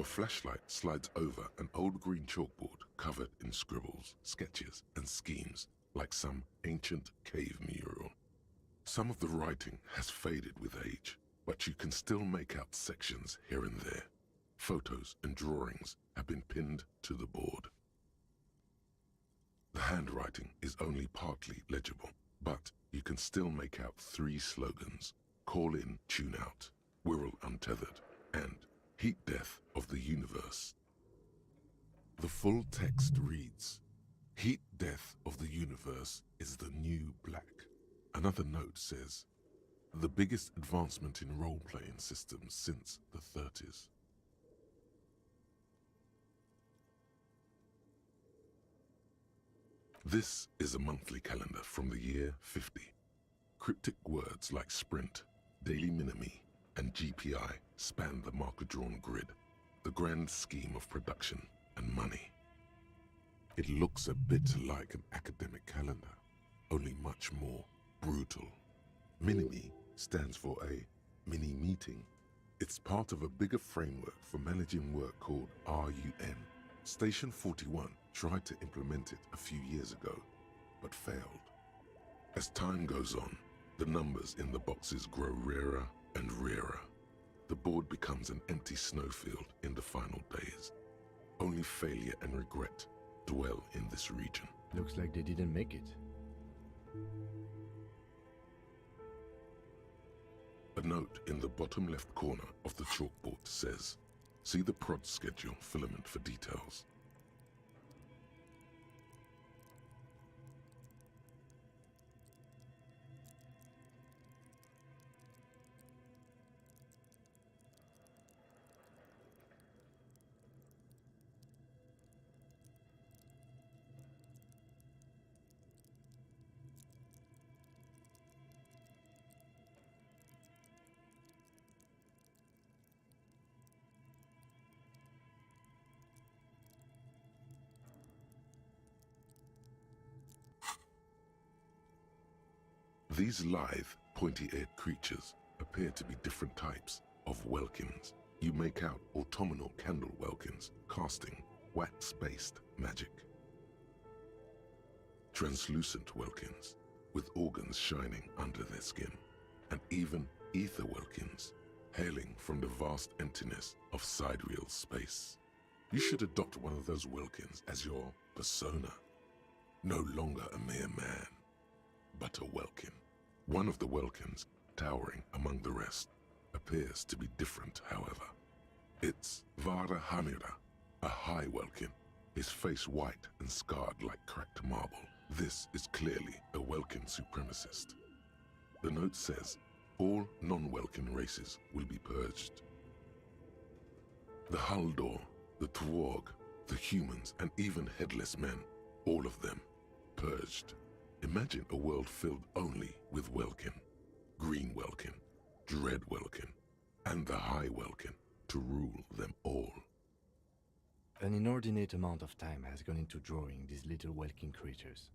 Your flashlight slides over an old green chalkboard covered in scribbles, sketches, and schemes like some ancient cave mural. Some of the writing has faded with age, but you can still make out sections here and there. Photos and drawings have been pinned to the board. The handwriting is only partly legible, but you can still make out 3 slogans: Call in, Tune out, Wirral Untethered, and Heat Death of the Universe. The full text reads, Heat Death of the Universe is the new black. Another note says, the biggest advancement in role-playing systems since the 30s. This is a monthly calendar from the year 50. Cryptic words like sprint, daily minimi, and GPI span the marker-drawn grid, the grand scheme of production and money. It looks a bit like an academic calendar, only much more brutal. Minimi stands for a mini-meeting. It's part of a bigger framework for managing work called RUN. Station 41 tried to implement it a few years ago, but failed. As time goes on, the numbers in the boxes grow rarer and rarer. The board becomes an empty snowfield in the final days. Only failure and regret dwell in this region. Looks like they didn't make it. A note in the bottom left corner of the chalkboard says, see the prod schedule filament for details. These lithe, pointy-eared creatures appear to be different types of welkins. You make out autumnal candle welkins casting wax-based magic. Translucent welkins with organs shining under their skin, and even ether welkins hailing from the vast emptiness of sidereal space. You should adopt one of those welkins as your persona. No longer a mere man, but a welkin. One of the welkins, towering among the rest, appears to be different, however. It's Vara Hamira, a high welkin, his face white and scarred like cracked marble. This is clearly a welkin supremacist. The note says, all non-welkin races will be purged. The Haldor, the Twarg, the humans, and even headless men, all of them, purged. Imagine a world filled only with welkin, green welkin, dread welkin, and the high welkin to rule them all. An inordinate amount of time has gone into drawing these little welkin creatures.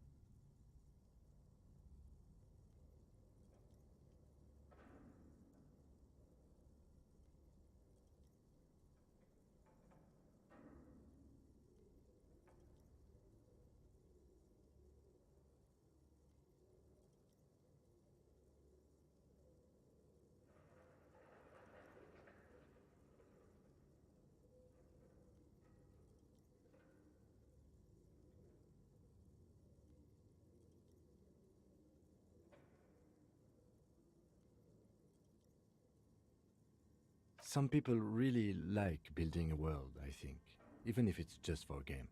Some people really like building a world, I think, even if it's just for a game.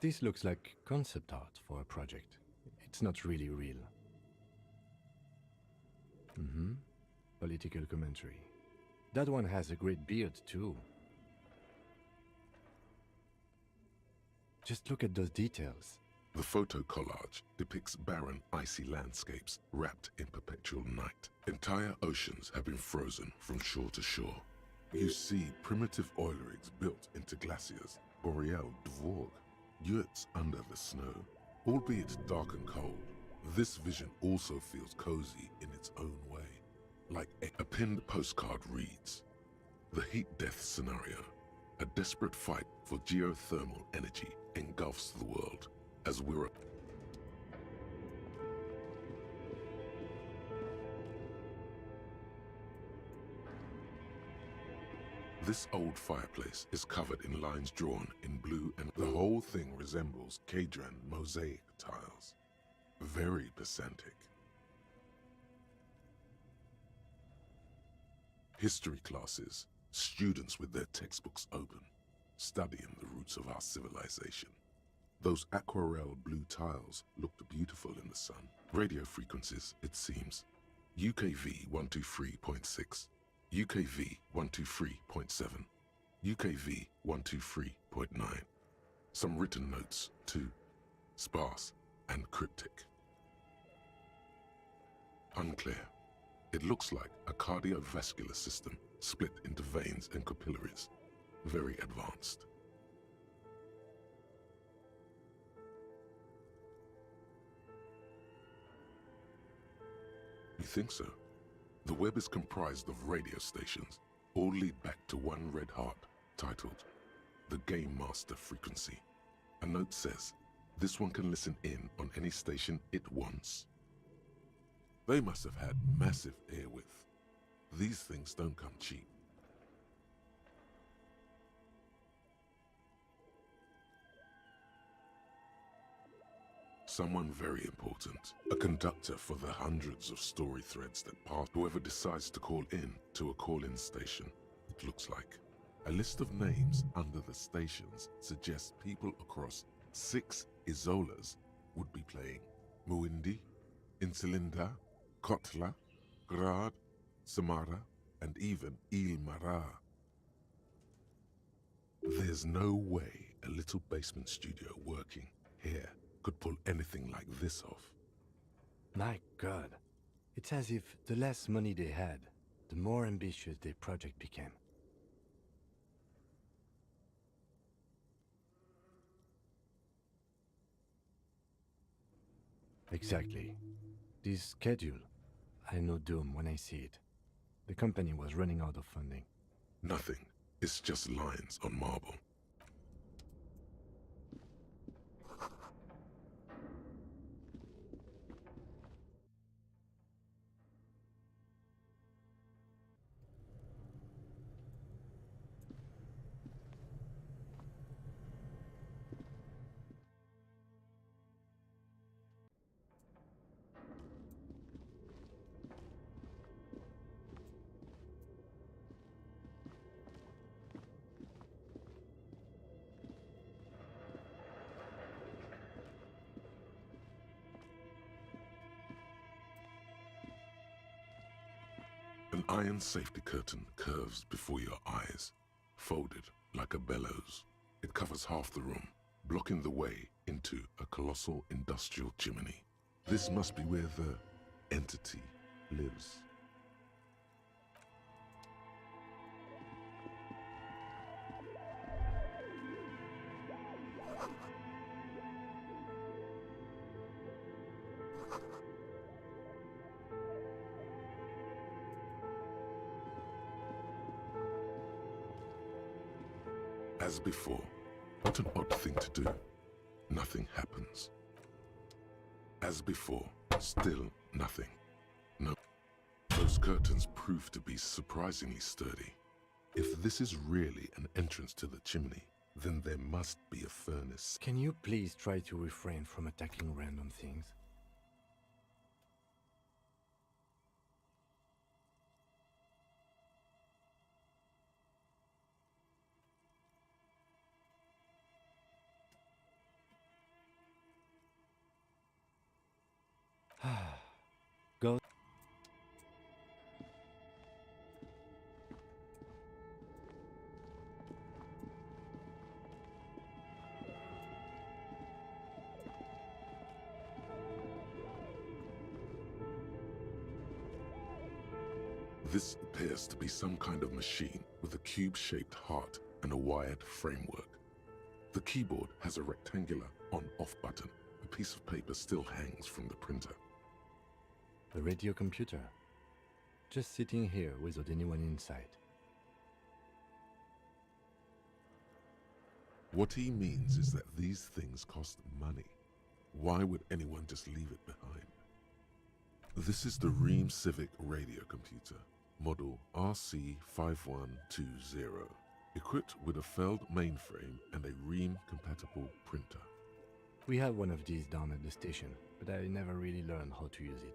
This looks like concept art for a project. It's not really real. Political commentary. That one has a great beard too. Just look at those details. The photo collage depicts barren, icy landscapes wrapped in perpetual night. Entire oceans have been frozen from shore to shore. You see primitive oil rigs built into glaciers, boreal dvorg, yurts under the snow, albeit dark and cold. This vision also feels cozy in its own way. Like a pinned postcard reads, "The heat death scenario. A desperate fight for geothermal energy engulfs the world as we're This old fireplace is covered in lines drawn in blue, and the whole thing resembles Kadran mosaic tiles. Very pedantic. History classes, students with their textbooks open, studying the roots of our civilization. Those aquarelle blue tiles looked beautiful in the sun. Radio frequencies, it seems. UKV 123.6. UKV 123.7, UKV 123.9. Some written notes, too, sparse and cryptic. Unclear. It looks like a cardiovascular system split into veins and capillaries. Very advanced. You think so? The web is comprised of radio stations, all lead back to one red heart, titled the Game Master Frequency. A note says, this one can listen in on any station it wants. They must have had massive airwidth. These things don't come cheap. Someone very important. A conductor for the hundreds of story threads that pass whoever decides to call in to a call-in station, it looks like. A list of names under the stations suggests people across 6 Isolas would be playing Muindi, Insulinda, Kotla, Grad, Samara, and even Il Mara. There's no way a little basement studio working here could pull anything like this off. My God. It's as if the less money they had, the more ambitious their project became. Exactly. This schedule, I know doom when I see it. The company was running out of funding. Nothing. It's just lines on marble. An iron safety curtain curves before your eyes, folded like a bellows. It covers half the room, blocking the way into a colossal industrial chimney. This must be where the entity lives. As before, what an odd thing to do. Nothing happens. As before, still nothing. No. Those curtains prove to be surprisingly sturdy. If this is really an entrance to the chimney, then there must be a furnace. Can you please try to refrain from attacking random things? Go. This appears to be some kind of machine with a cube-shaped heart and a wired framework. The keyboard has a rectangular on-off button, piece of paper still hangs from the printer. The radio computer. Just sitting here without anyone inside. What he means is that these things cost money. Why would anyone just leave it behind? This is the Ream Civic radio computer, model RC5120, equipped with a Feld mainframe and a Ream-compatible printer. We have one of these down at the station, but I never really learned how to use it.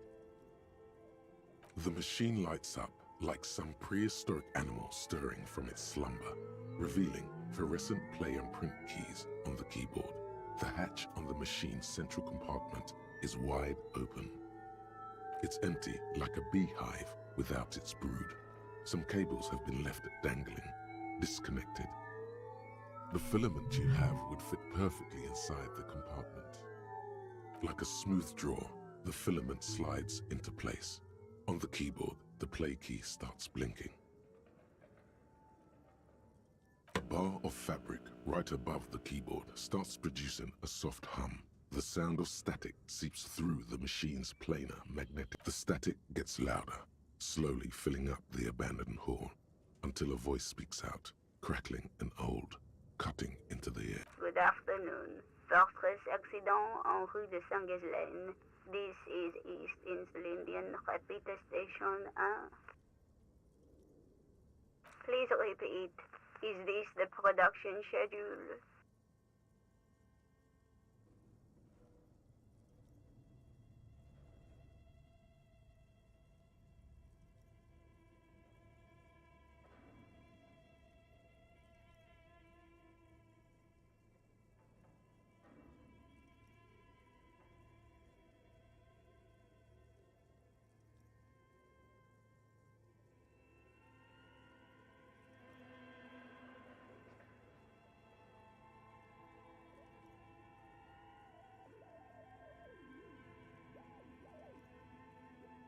The machine lights up like some prehistoric animal stirring from its slumber, revealing fluorescent play and print keys on the keyboard. The hatch on the machine's central compartment is wide open. It's empty like a beehive without its brood. Some cables have been left dangling, disconnected. The filament you have would fit perfectly inside the compartment. Like a smooth drawer, the filament slides into place. On the keyboard, the play key starts blinking. A bar of fabric right above the keyboard starts producing a soft hum. The sound of static seeps through the machine's planar magnetic. The static gets louder, slowly filling up the abandoned hall, until a voice speaks out, crackling and old, cutting into the air. Good afternoon. Fortress accident en rue de Saint-Ghislaine. This is East Insulindian Repeater Station 1. Please repeat. Is this the production schedule?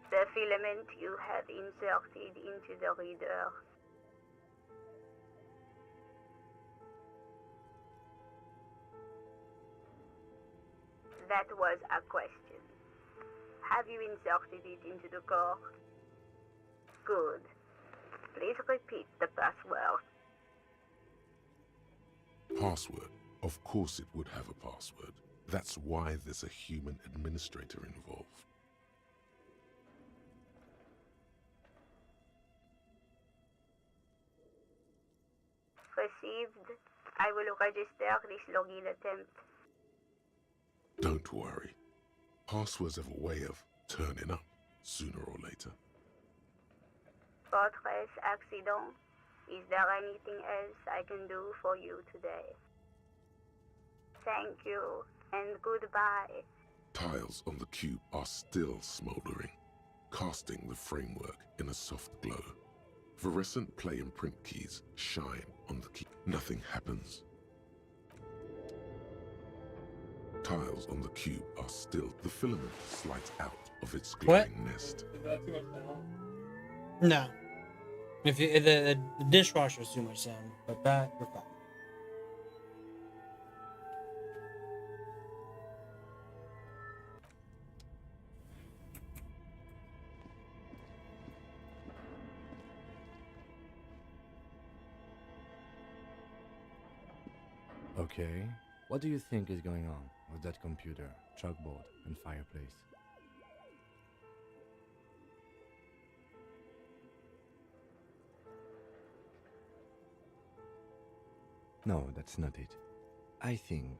The filament you have inserted into the reader. That was a question. Have you inserted it into the core? Good. Please repeat the password. Password. Of course it would have a password. That's why there's a human administrator involved. Received. I will register this login attempt. Don't worry. Passwords have a way of turning up sooner or later. Fortress accident. Is there anything else I can do for you today? Thank you, and goodbye. Tiles on the cube are still smoldering, casting the framework in a soft glow. Fluorescent play and print keys shine on the key. Nothing happens. Tiles on the cube are still. The filament slides out of its glowing nest. Is that too much sound? No. If you, the dishwasher is too much sound, but that we're fine. Okay, what do you think is going on with that computer, chalkboard, and fireplace? No, that's not it. I think...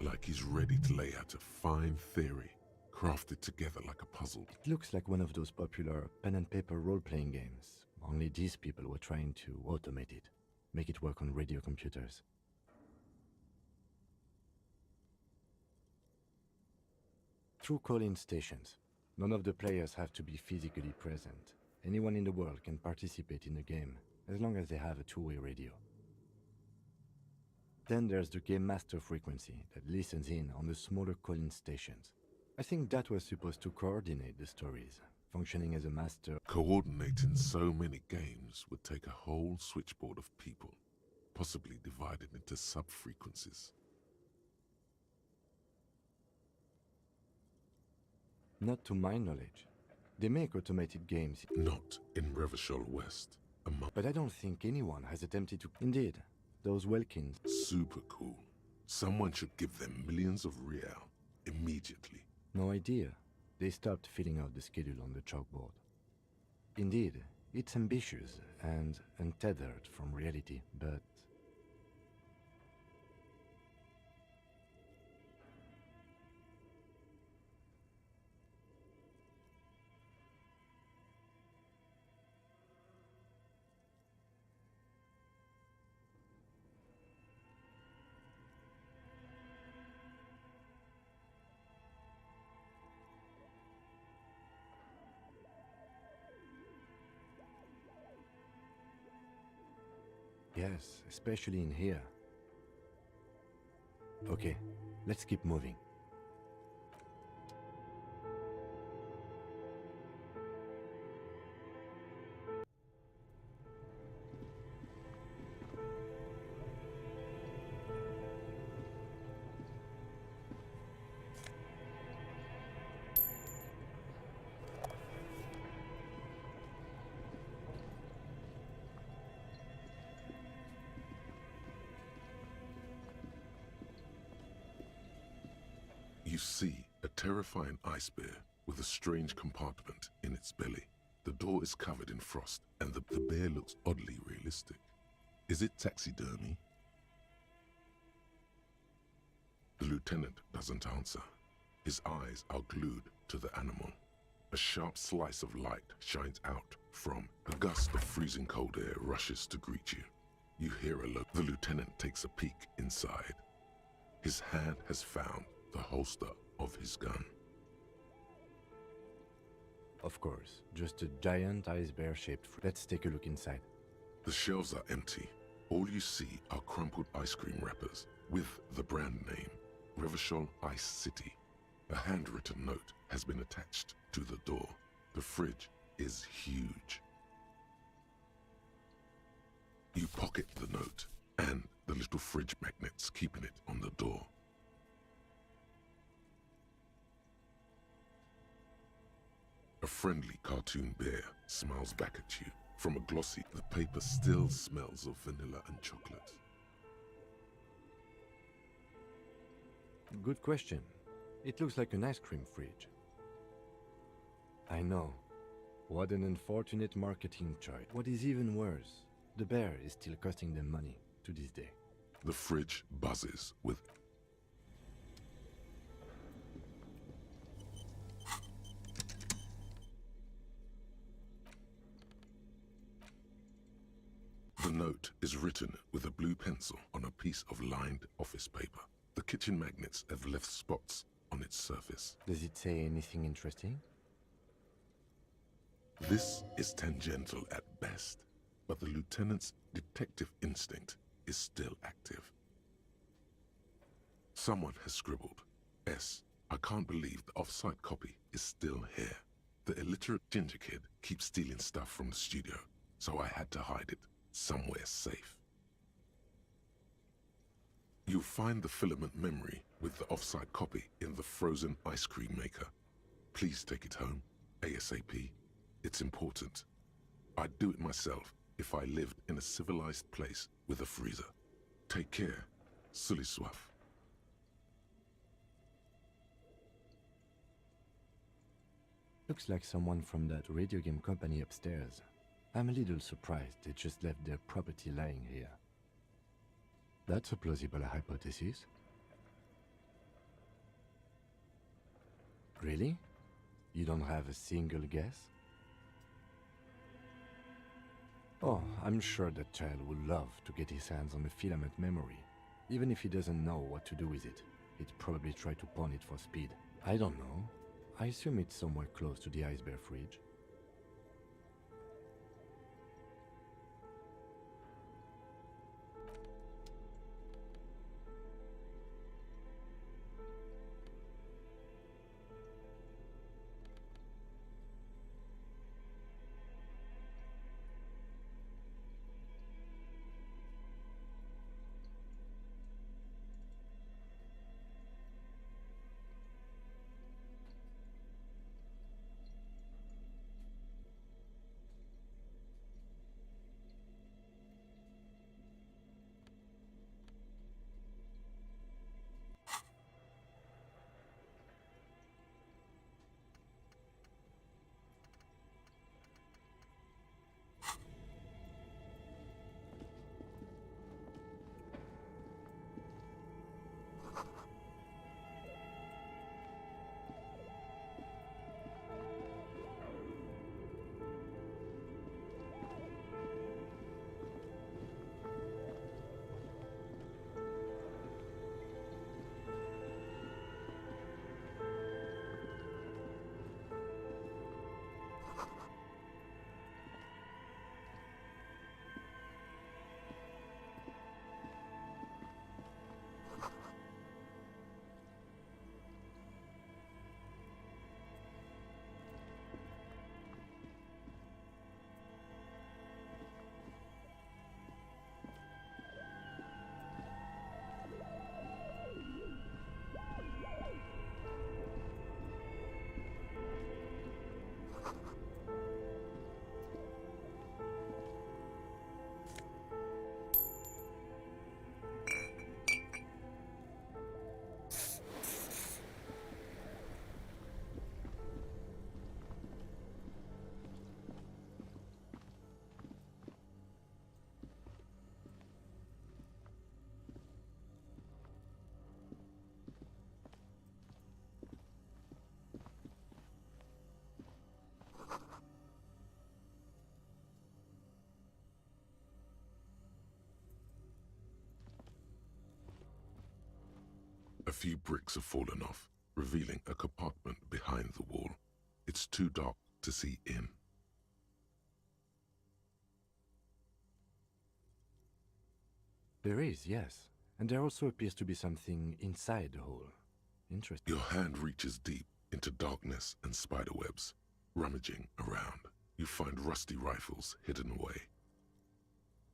Like he's ready to lay out a fine theory, crafted together like a puzzle. It looks like one of those popular pen and paper role-playing games. Only these people were trying to automate it, make it work on radio computers. Through call-in stations, none of the players have to be physically present. Anyone in the world can participate in the game, as long as they have a two-way radio. Then there's the game master frequency that listens in on the smaller call-in stations. I think that was supposed to coordinate the stories, functioning as a master. Coordinating so many games would take a whole switchboard of people, possibly divided into sub-frequencies. Not to my knowledge. They make automated games. Not in Revachol West. But I don't think anyone has attempted to... Indeed, those Welkins... Super cool. Someone should give them millions of real immediately. No idea. They stopped filling out the schedule on the chalkboard. Indeed, it's ambitious and untethered from reality, but... Yes, especially in here. Okay, let's keep moving. You see a terrifying ice bear with a strange compartment in its belly. The door is covered in frost, and the bear looks oddly realistic. Is it taxidermy? The lieutenant doesn't answer. His eyes are glued to the animal. A sharp slice of light shines out from a gust of freezing cold air rushes to greet you. You hear a look. The lieutenant takes a peek inside. His hand has found the holster of his gun. Of course, just a giant ice bear-shaped fruit. Let's take a look inside. The shelves are empty. All you see are crumpled ice cream wrappers with the brand name, Revachol Ice City. A handwritten note has been attached to the door. The fridge is huge. You pocket the note and the little fridge magnets keeping it on the door. A friendly cartoon bear smiles back at you. From a glossy, the paper still smells of vanilla and chocolate. Good question. It looks like an ice cream fridge. I know. What an unfortunate marketing choice. What is even worse, the bear is still costing them money to this day. The fridge buzzes with The note is written with a blue pencil on a piece of lined office paper. The kitchen magnets have left spots on its surface. Does it say anything interesting? This is tangential at best, but the lieutenant's detective instinct is still active. Someone has scribbled, S. I can't believe the off-site copy is still here. The illiterate ginger kid keeps stealing stuff from the studio, so I had to hide it somewhere safe. You'll find the filament memory with the off-site copy in the frozen ice cream maker. Please take it home, ASAP. It's important. I'd do it myself if I lived in a civilized place with a freezer. Take care, Sully Soif. Looks like someone from that radio game company upstairs. I'm a little surprised they just left their property lying here. That's a plausible hypothesis. Really? You don't have a single guess? Oh, I'm sure that child would love to get his hands on the filament memory. Even if he doesn't know what to do with it, he'd probably try to pawn it for speed. I don't know. I assume it's somewhere close to the ice bear fridge. few bricks have fallen off, revealing a compartment behind the wall. It's too dark to see in. There is, yes. And there also appears to be something inside the hole. Interesting. Your hand reaches deep into darkness and spiderwebs. Rummaging around, you find rusty rifles hidden away.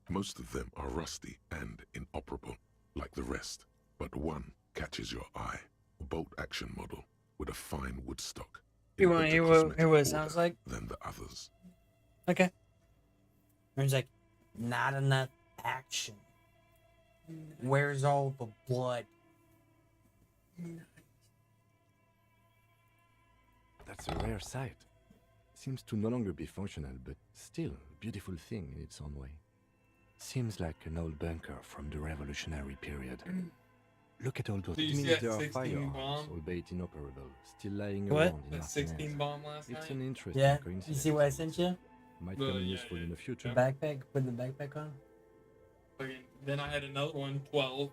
Most of them are rusty and inoperable, like the rest, but one catches your eye. A bolt-action model with a fine wood stock. You want to hear what it sounds like? Than the others. Okay. There's like, not enough action. Where's all the blood? That's a rare sight. Seems to no longer be functional, but still a beautiful thing in its own way. Seems like an old bunker from the revolutionary period. Look at all those. Did you see Means that there are 16 firearms, bomb? albeit inoperable, still lying What? around in That 16 Martinez. bomb last It's night? an interesting Yeah, coincidence. you see what I sent you? Might Well, come in yeah, useful in the The future. backpack, put the backpack on. Fucking- Then I had another one, 12.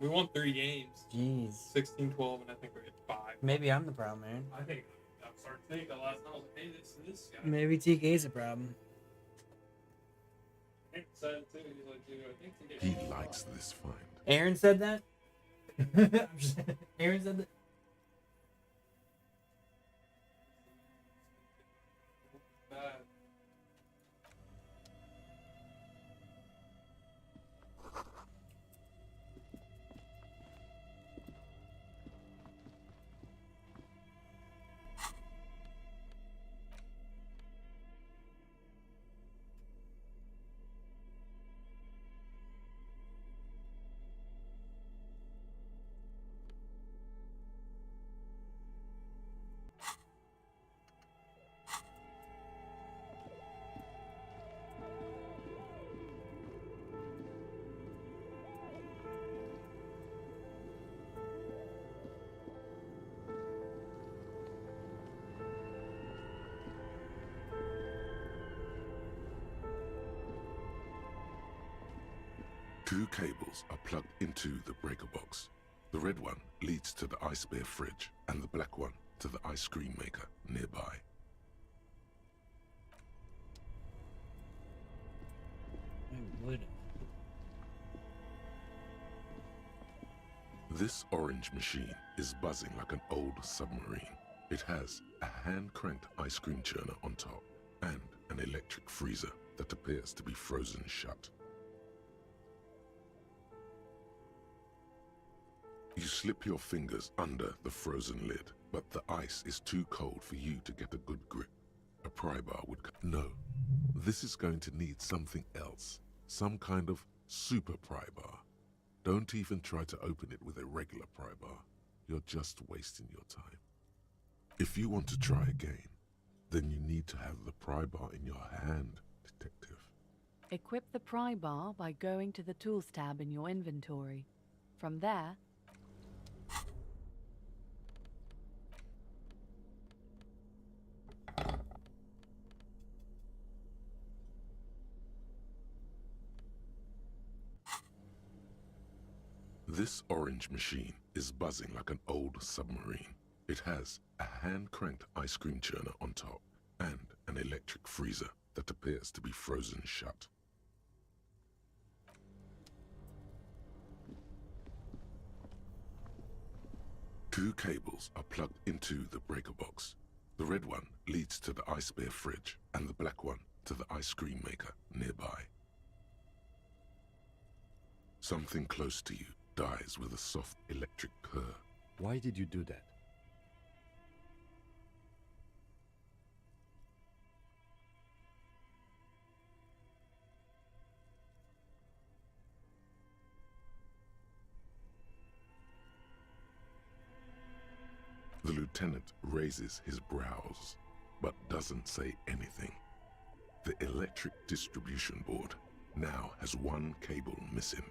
We won 3 games. Jeez. 16, 12, and I think we're at 5. Maybe I'm the problem, man. I think I'm starting to think that last time I was like, hey, this guy. Maybe TK's the problem. Nick said too. He's like, dude, I think TK. He likes this find. Aaron said that? I'm just- Aaron said that? Bad. Two cables are plugged into the breaker box. The red one leads to the ice bear fridge, and the black one to the ice cream maker nearby. I would. This orange machine is buzzing like an old submarine. It has a hand-cranked ice cream churner on top and an electric freezer that appears to be frozen shut. You slip your fingers under the frozen lid, but the ice is too cold for you to get a good grip. A pry bar would... No, this is going to need something else. Some kind of super pry bar. Don't even try to open it with a regular pry bar. You're just wasting your time. If you want to try again, then you need to have the pry bar in your hand, detective. Equip the pry bar by going to the Tools tab in your inventory. From there, This orange machine is buzzing like an old submarine. It has a hand-cranked ice cream churner on top and an electric freezer that appears to be frozen shut. Two cables are plugged into the breaker box. The red one leads to the ice bear fridge and the black one to the ice cream maker nearby. Something close to you dies with a soft electric purr. Why did you do that? The lieutenant raises his brows, but doesn't say anything. The electric distribution board now has one cable missing.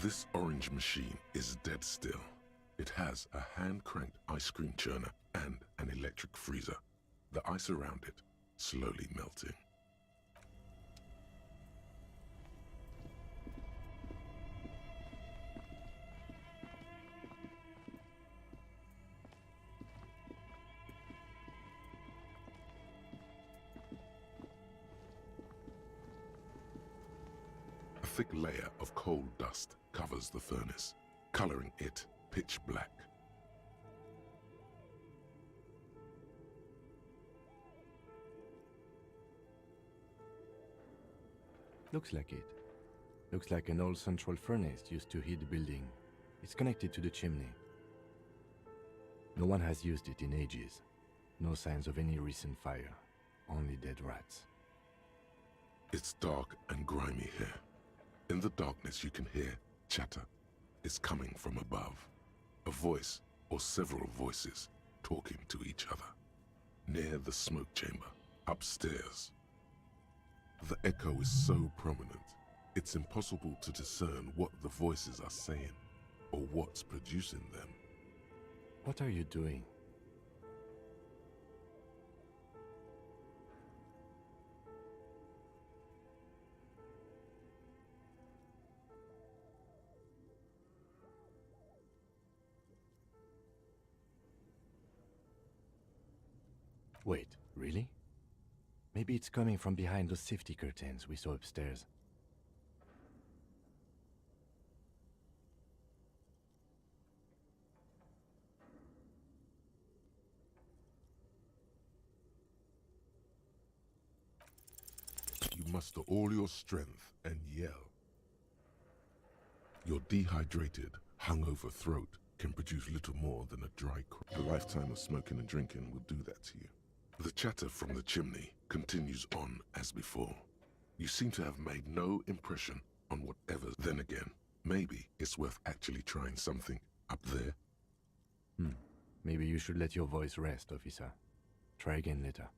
This orange machine is dead still. It has a hand-cranked ice cream churner and an electric freezer. The ice around it slowly melting. A thick layer of coal dust covers the furnace, coloring it pitch black. Looks like it. Looks like an old central furnace used to heat the building. It's connected to the chimney. No one has used it in ages. No signs of any recent fire. Only dead rats. It's dark and grimy here. In the darkness you can hear chatter. It's coming from above. A voice or several voices talking to each other. Near the smoke chamber, upstairs. The echo is so prominent, it's impossible to discern what the voices are saying or what's producing them. What are you doing? Wait, really? Maybe it's coming from behind those safety curtains we saw upstairs. You muster all your strength and yell. Your dehydrated, hungover throat can produce little more than a dry cry. A lifetime of smoking and drinking will do that to you. The chatter from the chimney continues on as before. You seem to have made no impression on whatever. Then again, maybe it's worth actually trying something up there. Maybe you should let your voice rest, officer. Try again later.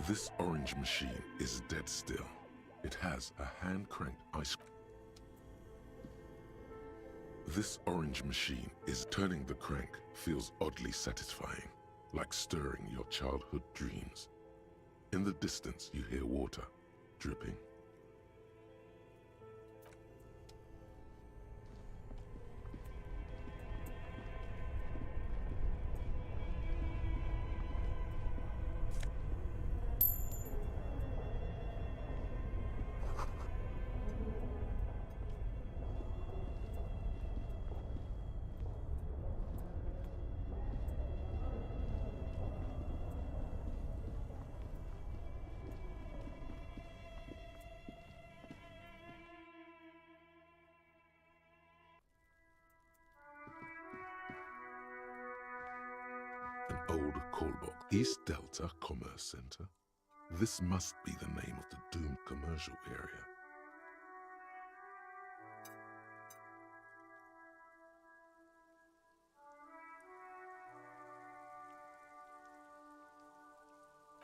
This orange machine is dead still. It has a hand-cranked ice. This orange machine is turning the crank feels oddly satisfying, like stirring your childhood dreams. In the distance you hear water dripping. An old callbox. East Delta Commerce Center. This must be the name of the doomed commercial area.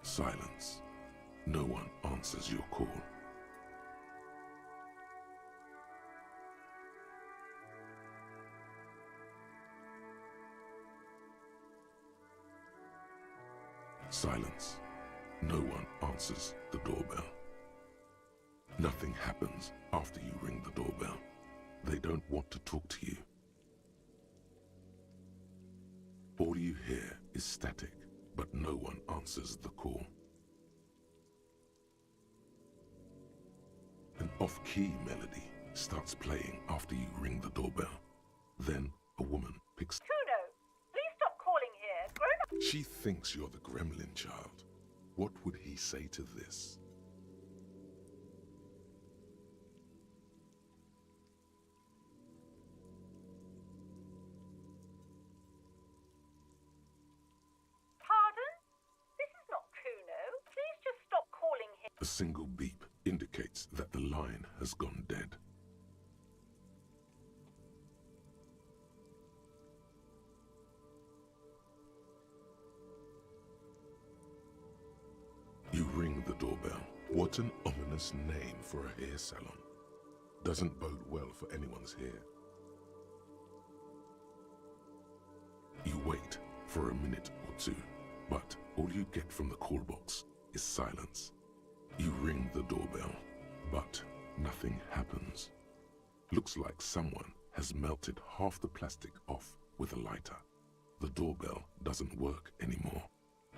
Silence. No one answers your call. Silence. No one answers the doorbell. Nothing happens after you ring the doorbell. They don't want to talk to you. All you hear is static, but no one answers the call. An off-key melody starts playing after you ring the doorbell. Then a woman picks... Kuno, please stop calling here. Grown-up... She thinks you're the gremlin child. What would he say to this? Pardon? This is not Kuno. Please just stop calling him. A single beep indicates that the line has gone dead. You ring the doorbell. What an ominous name for a hair salon. Doesn't bode well for anyone's hair. You wait for a minute or two, but all you get from the call box is silence. You ring the doorbell, but nothing happens. Looks like someone has melted half the plastic off with a lighter. The doorbell doesn't work anymore.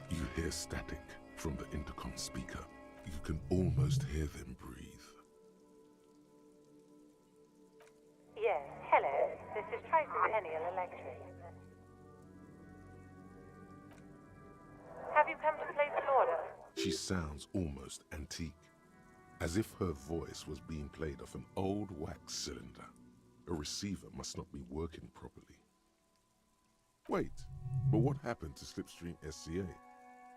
You hear static from the intercom speaker. You can almost hear them breathe. Yes, hello. This is Tricentennial Electric. Have you come to place an order? She sounds almost antique, as if her voice was being played off an old wax cylinder. A receiver must not be working properly. Wait, but what happened to Slipstream SCA?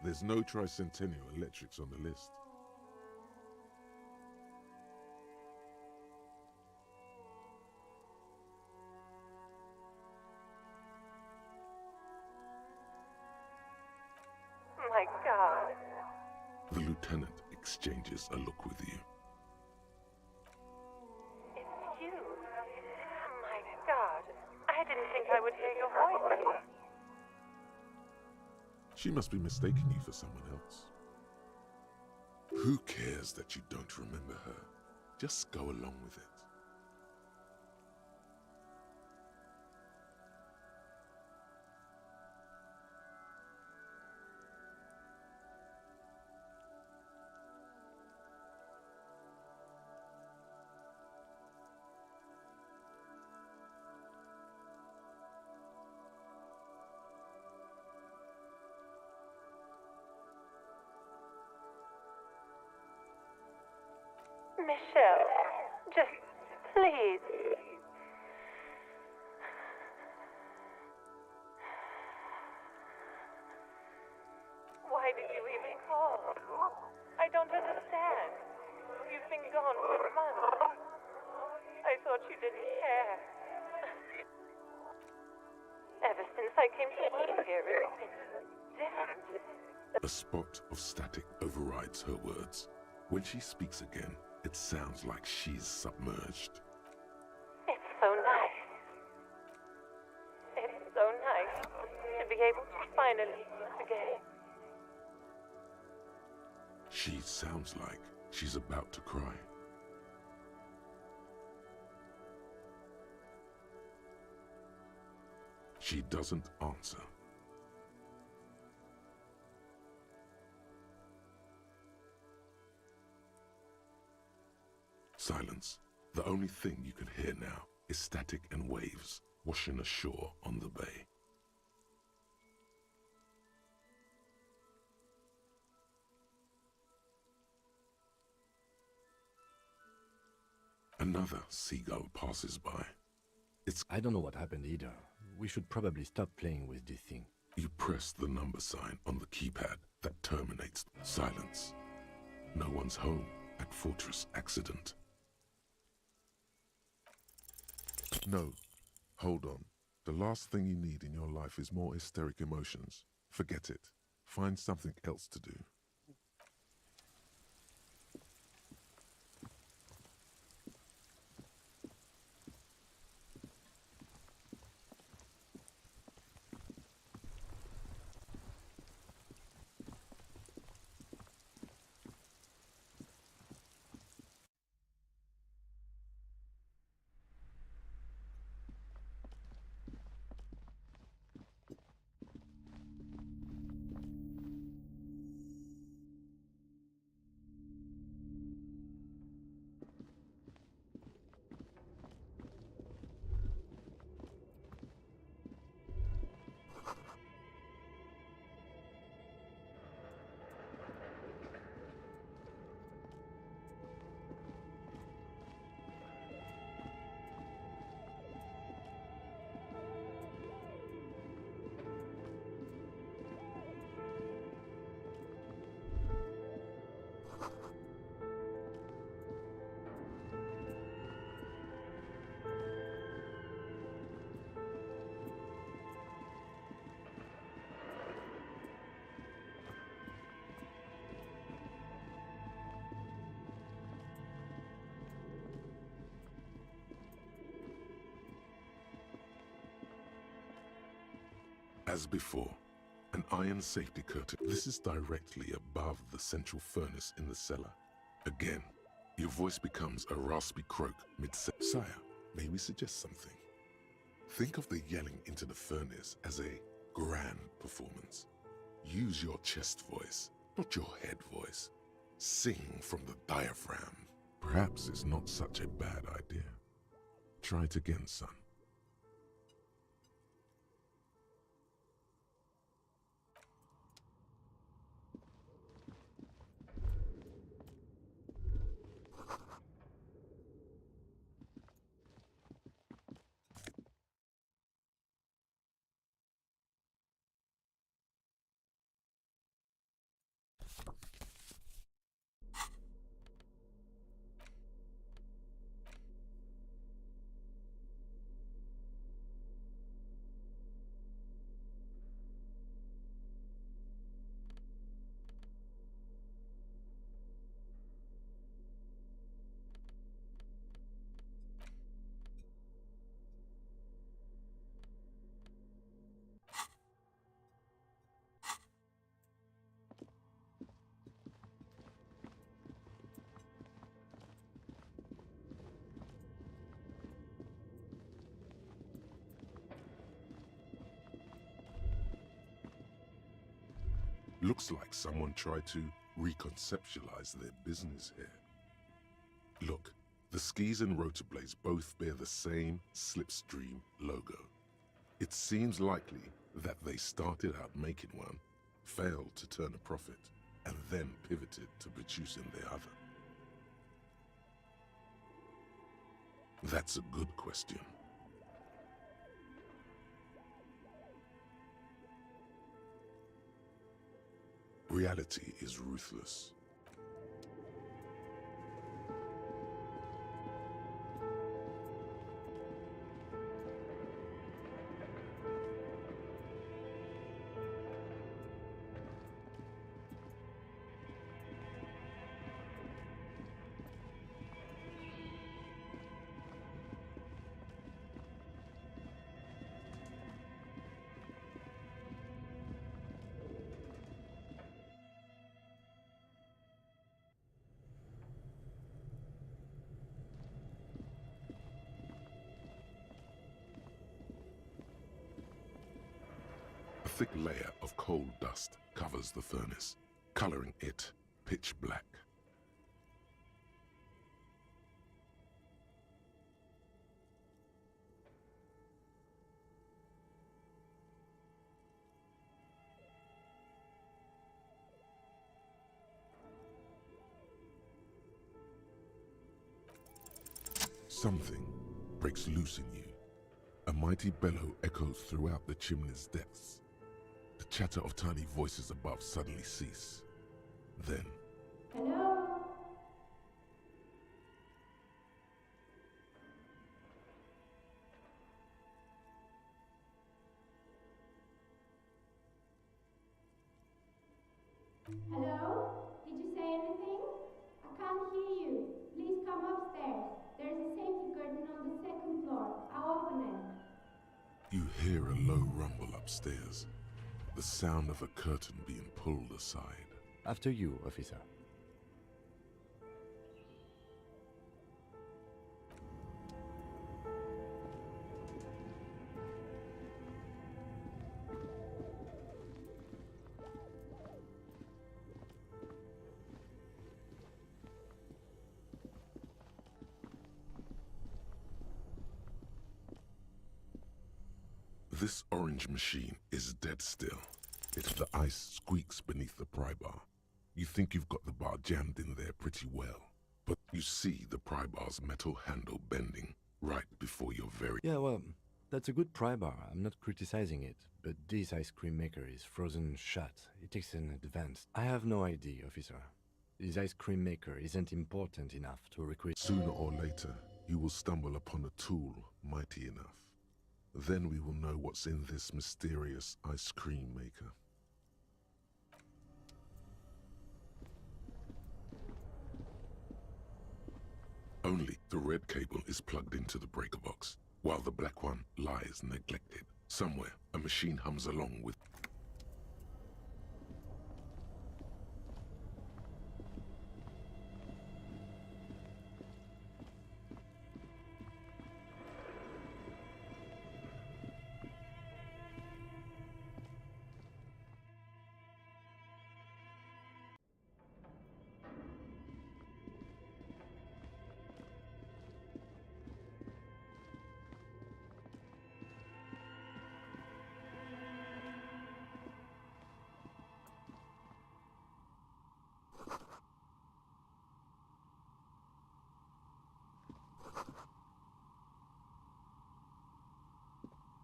There's no Tricentennial Electrics on the list. My God. The lieutenant exchanges a look with you. It's you. My God. I didn't think I would hear your voice. She must be mistaking you for someone else. Who cares that you don't remember her? Just go along with it. Michelle, just please. Why did you even call? I don't understand. You've been gone for months. I thought you didn't care. Ever since I came to live here, it's been different. A spot of static overrides her words. When she speaks again, it sounds like she's submerged. It's so nice. It's so nice to be able to finally once again. She sounds like she's about to cry. She doesn't answer. Silence. The only thing you can hear now is static and waves washing ashore on the bay. Another seagull passes by. I don't know what happened either. We should probably stop playing with this thing. You press the number sign on the keypad that terminates. Silence. No one's home at Fortress Accident. No. Hold on. The last thing you need in your life is more hysteric emotions. Forget it. Find something else to do. As before, an iron safety curtain. This is directly above the central furnace in the cellar. Again, your voice becomes a raspy croak mid-sire, may we suggest something? Think of the yelling into the furnace as a grand performance. Use your chest voice, not your head voice. Sing from the diaphragm. Perhaps it's not such a bad idea. Try it again, son. Looks like someone tried to reconceptualize their business here. Look, the skis and rotor blades both bear the same Slipstream logo. It seems likely that they started out making one, failed to turn a profit, and then pivoted to producing the other. That's a good question. Reality is ruthless. A thick layer of coal dust covers the furnace, coloring it pitch black. Something breaks loose in you. A mighty bellow echoes throughout the chimney's depths. The chatter of tiny voices above suddenly cease. Then, Hello? Hello? Did you say anything? I can't hear you. Please come upstairs. There's a safety curtain on the second floor. I'll open it. you hear a low rumble upstairs, the sound of a curtain being pulled aside. After you, officer. This orange machine is dead still. If the ice squeaks beneath the pry bar, you think you've got the bar jammed in there pretty well. But you see the pry bar's metal handle bending right before your very... Yeah, well, that's a good pry bar. I'm not criticizing it. But this ice cream maker is frozen shut. It takes an advance. I have no idea, officer. This ice cream maker isn't important enough to require... Sooner or later, you will stumble upon a tool mighty enough. Then we will know what's in this mysterious ice cream maker. Only the red cable is plugged into the breaker box, while the black one lies neglected. Somewhere, a machine hums along with...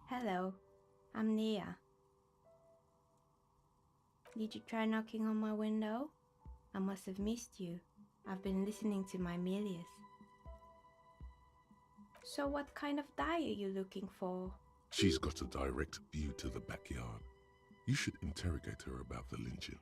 Hello, I'm Nia. Did you try knocking on my window? I must have missed you. I've been listening to my Milius. So what kind of die are you looking for? She's got a direct view to the backyard. You should interrogate her about the lynching.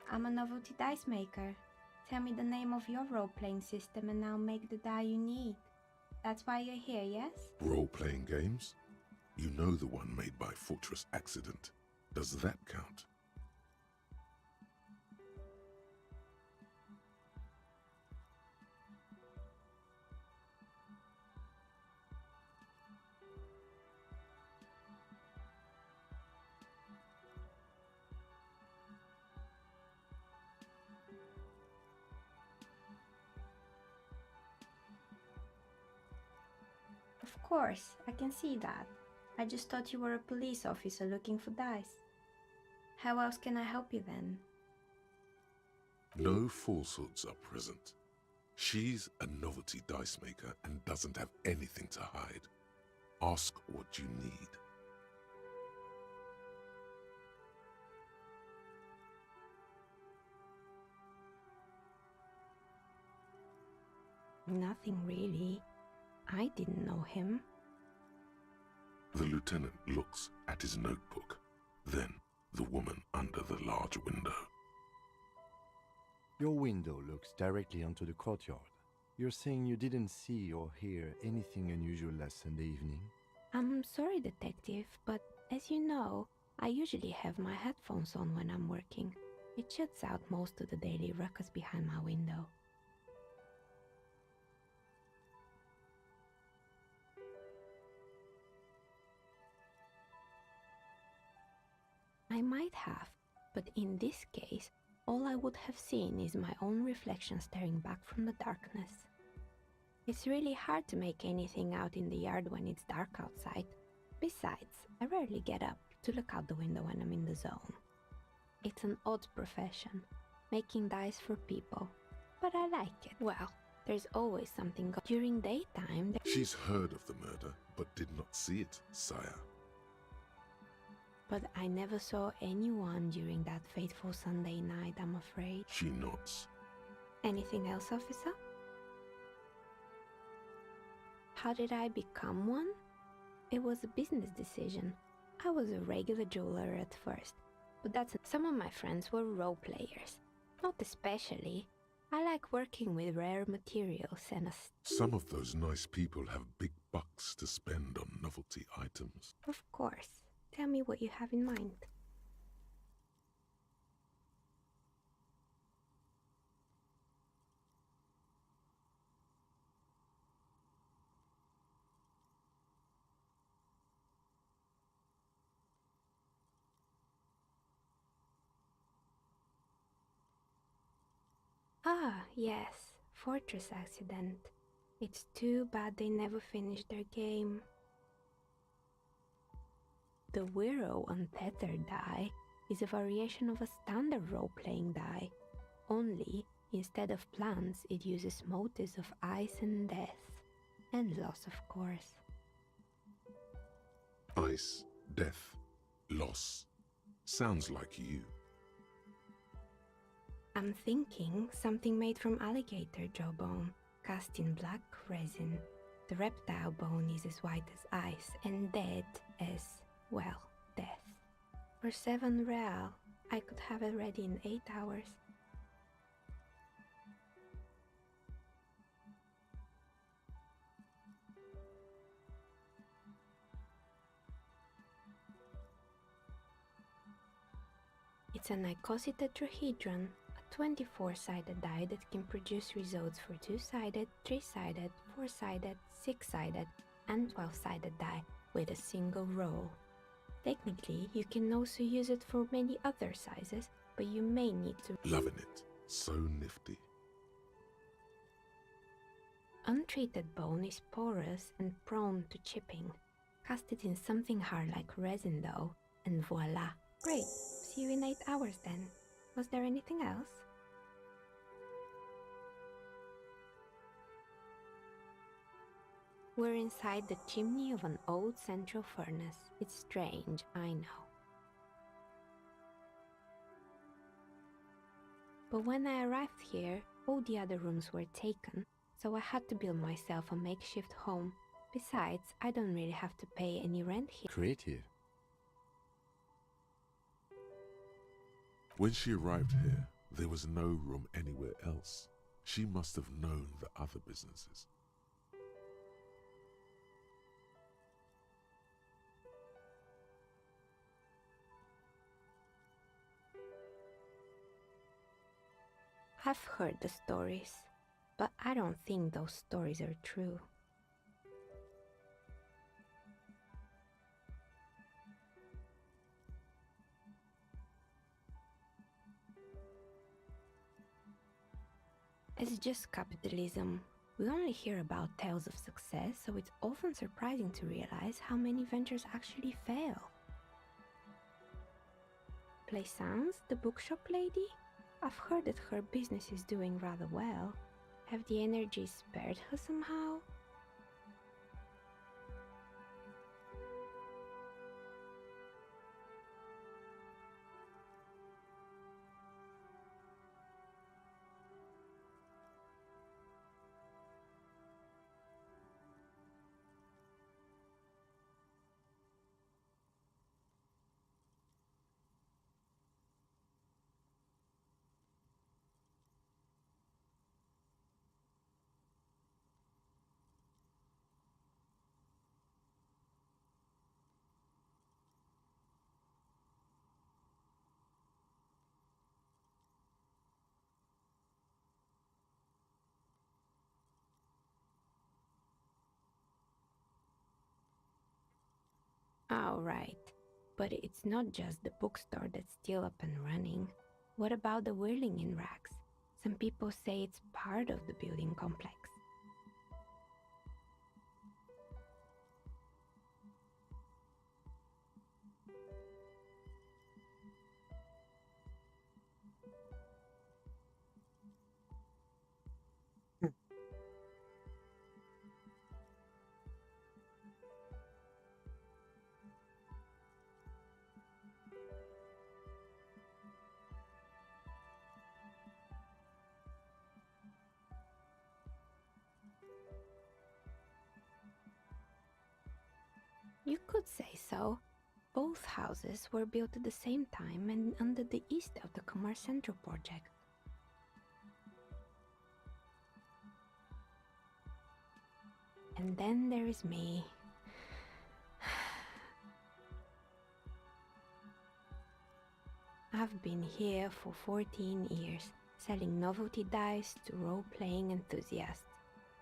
I'm a novelty dice maker. Tell me the name of your role-playing system and I'll make the die you need. That's why you're here, yes? Role-playing games? You know the one made by Fortress Accident. Does that count? Of course, I can see that. I just thought you were a police officer looking for dice. How else can I help you then? No falsehoods are present. She's a novelty dice maker and doesn't have anything to hide. Ask what you need. Nothing really. I didn't know him. The lieutenant looks at his notebook, then the woman under the large window. Your window looks directly onto the courtyard. You're saying you didn't see or hear anything unusual last Sunday evening? I'm sorry, detective, but as you know, I usually have my headphones on when I'm working. It shuts out most of the daily ruckus behind my window. I might have, but in this case, all I would have seen is my own reflection staring back from the darkness. It's really hard to make anything out in the yard when it's dark outside. Besides, I rarely get up to look out the window when I'm in the zone. It's an odd profession, making dice for people, but I like it. Well, there's always something during daytime. She's heard of the murder, but did not see it, sire. But I never saw anyone during that fateful Sunday night, I'm afraid. She nods. Anything else, officer? How did I become one? It was a business decision. I was a regular jeweler at first, but some of my friends were role players. Not especially. I like working with rare materials and Some of those nice people have big bucks to spend on novelty items. Of course. Tell me what you have in mind. Ah, yes, Fortress Accident. It's too bad they never finished their game. The Wiro Untethered die is a variation of a standard role-playing die, only instead of plants it uses motifs of ice and death, and loss of course. Ice, death, loss. Sounds like you. I'm thinking something made from alligator jawbone, cast in black resin. The reptile bone is as white as ice and dead as, well, death. For 7 real, I could have it ready in 8 hours. It's an icosy tetrahedron, a 24-sided die that can produce results for 2-sided, 3-sided, 4-sided, 6-sided, and 12-sided die with a single roll. Technically, you can also use it for many other sizes, but you may need to... Loving it. So nifty. Untreated bone is porous and prone to chipping. Cast it in something hard like resin though, and voila. Great. See you in 8 hours then. Was there anything else? We're inside the chimney of an old central furnace. It's strange, I know. But when I arrived here, all the other rooms were taken, so I had to build myself a makeshift home. Besides, I don't really have to pay any rent here. Creative. When she arrived here, there was no room anywhere else. She must have known the other businesses. I've heard the stories, but I don't think those stories are true. It's just capitalism. We only hear about tales of success, so it's often surprising to realize how many ventures actually fail. Plaisance, the bookshop lady? I've heard that her business is doing rather well. Have the energy spared her somehow? Oh, right. But it's not just the bookstore that's still up and running. What about the whirling in racks? Some people say it's part of the building complex. You could say so. Both houses were built at the same time and under the east of the Commerce Central project. And then there is me. I've been here for 14 years, selling novelty dice to role-playing enthusiasts.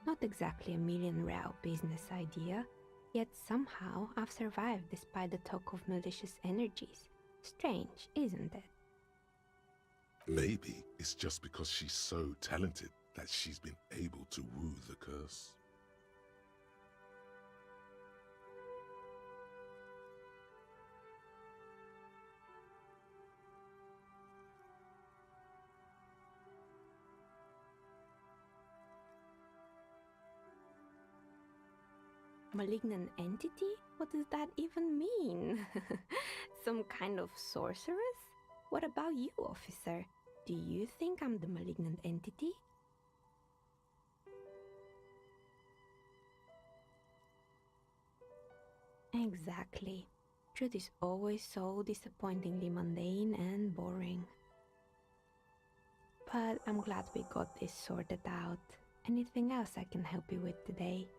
Not exactly a million-real business idea, yet somehow I've survived despite the talk of malicious energies. Strange, isn't it? Maybe it's just because she's so talented that she's been able to woo the curse. Malignant entity? What does that even mean? Some kind of sorceress? What about you, officer? Do you think I'm the malignant entity? Exactly. Truth is always so disappointingly mundane and boring. But I'm glad we got this sorted out. Anything else I can help you with today?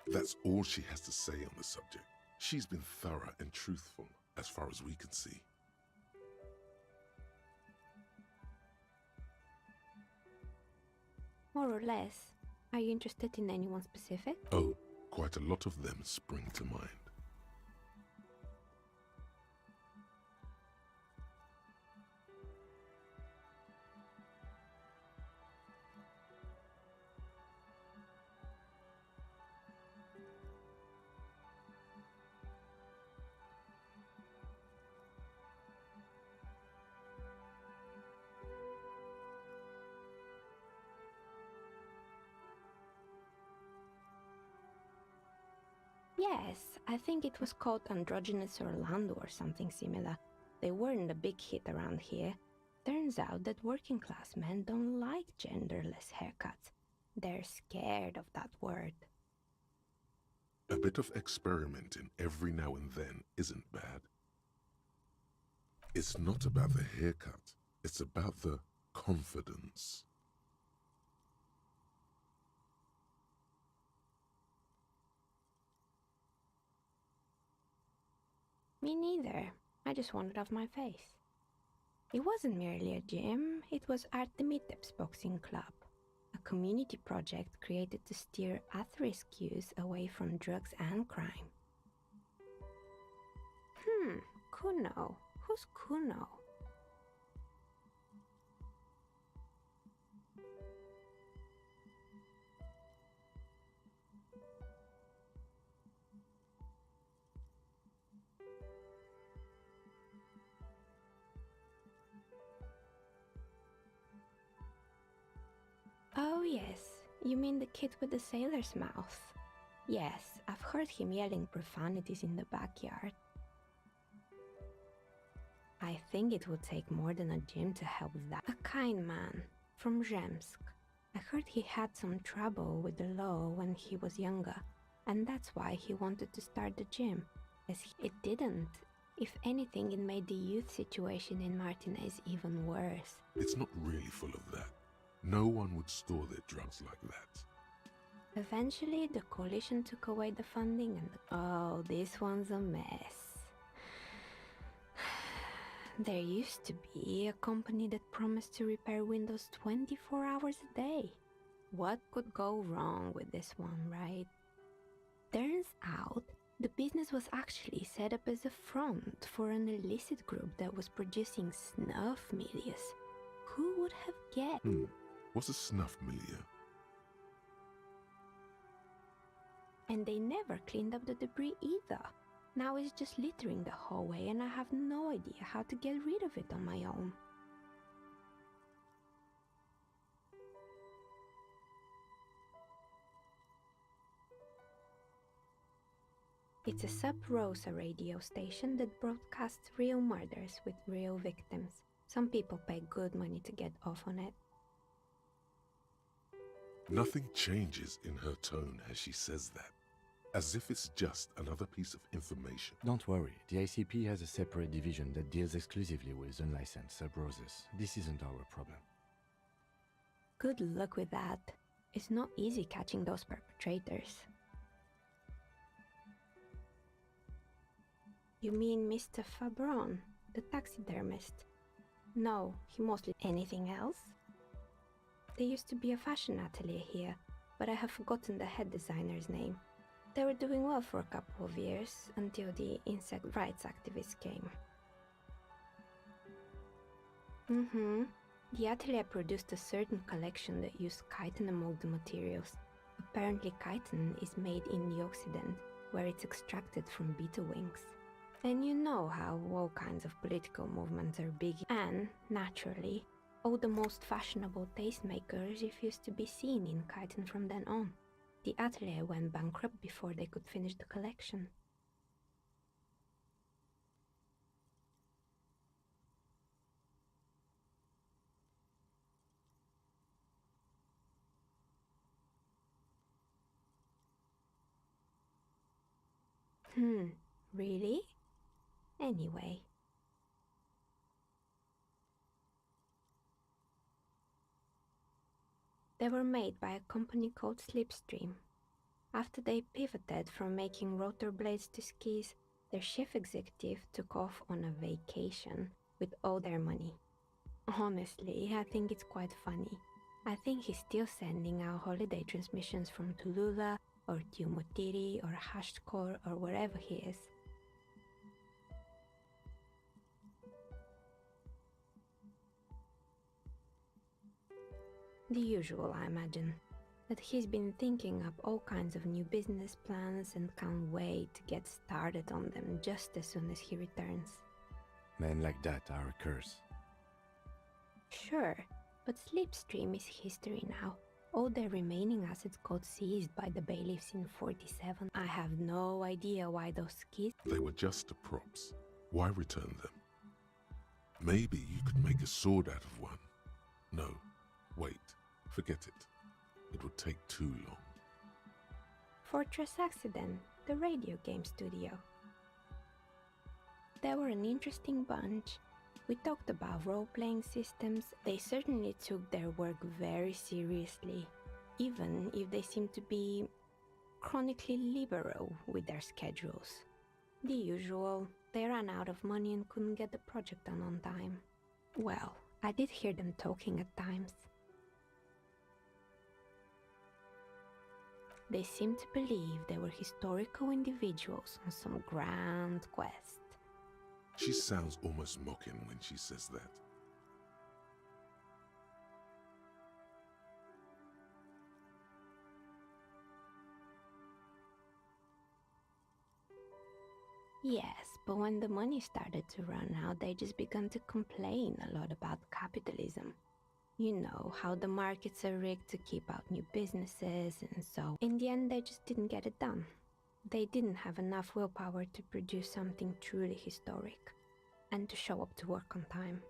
That's all she has to say on the subject. She's been thorough and truthful, as far as we can see. More or less. Are you interested in anyone specific? Oh, quite a lot of them spring to mind. Yes, I think it was called Androgynous Orlando or something similar. They weren't a big hit around here. Turns out that working class men don't like genderless haircuts. They're scared of that word. A bit of experimenting every now and then isn't bad. It's not about the haircut, it's about the confidence. Me neither. I just wanted off my face. It wasn't merely a gym, it was Artemitep's Boxing Club, a community project created to steer at-risk youth away from drugs and crime. Kuno. Who's Kuno? Oh yes, you mean the kid with the sailor's mouth. Yes, I've heard him yelling profanities in the backyard. I think it would take more than a gym to help that. A kind man, from Zemsk. I heard he had some trouble with the law when he was younger, and that's why he wanted to start the gym, as it didn't. If anything, it made the youth situation in Martinez even worse. It's not really full of that. No one would store their drugs like that. Eventually, the coalition took away the funding and oh, this one's a mess. There used to be a company that promised to repair windows 24 hours a day. What could go wrong with this one, right? Turns out, the business was actually set up as a front for an illicit group that was producing snuff milieu. Who would have guessed? What's a snuff milieu? And they never cleaned up the debris either. Now it's just littering the hallway and I have no idea how to get rid of it on my own. It's a sub-Rosa radio station that broadcasts real murders with real victims. Some people pay good money to get off on it. Nothing changes in her tone as she says that, as if it's just another piece of information. Don't worry, the ICP has a separate division that deals exclusively with unlicensed sub-roses. This isn't our problem. Good luck with that. It's not easy catching those perpetrators. You mean Mr. Fabron, the taxidermist? No, he mostly... Anything else? There used to be a fashion atelier here, but I have forgotten the head designer's name. They were doing well for a couple of years, until the insect rights activists came. The atelier produced a certain collection that used chitin among the materials. Apparently chitin is made in the Occident, where it's extracted from beetle wings. And you know how all kinds of political movements are big, and, naturally, all the most fashionable tastemakers refused to be seen in chitin from then on. The atelier went bankrupt before they could finish the collection. Really? Anyway. They were made by a company called Slipstream. After they pivoted from making rotor blades to skis, their chief executive took off on a vacation with all their money. Honestly, I think it's quite funny. I think he's still sending out holiday transmissions from Tulula or Tiumotiri or Hashtkor or wherever he is. The usual, I imagine. That he's been thinking up all kinds of new business plans and can't wait to get started on them just as soon as he returns. Men like that are a curse. Sure, but Slipstream is history now. All their remaining assets got seized by the bailiffs in 47. I have no idea why those skis... They were just props. Why return them? Maybe you could make a sword out of one. No, wait, forget it. It would take too long. Fortress Accident, the radio game studio. They were an interesting bunch. We talked about role-playing systems. They certainly took their work very seriously, even if they seemed to be chronically liberal with their schedules. The usual, they ran out of money and couldn't get the project done on time. Well, I did hear them talking at times. They seemed to believe they were historical individuals on some grand quest. She sounds almost mocking when she says that. Yes, but when the money started to run out, they just began to complain a lot about capitalism. You know, how the markets are rigged to keep out new businesses and so. In the end, they just didn't get it done. They didn't have enough willpower to produce something truly historic, and to show up to work on time.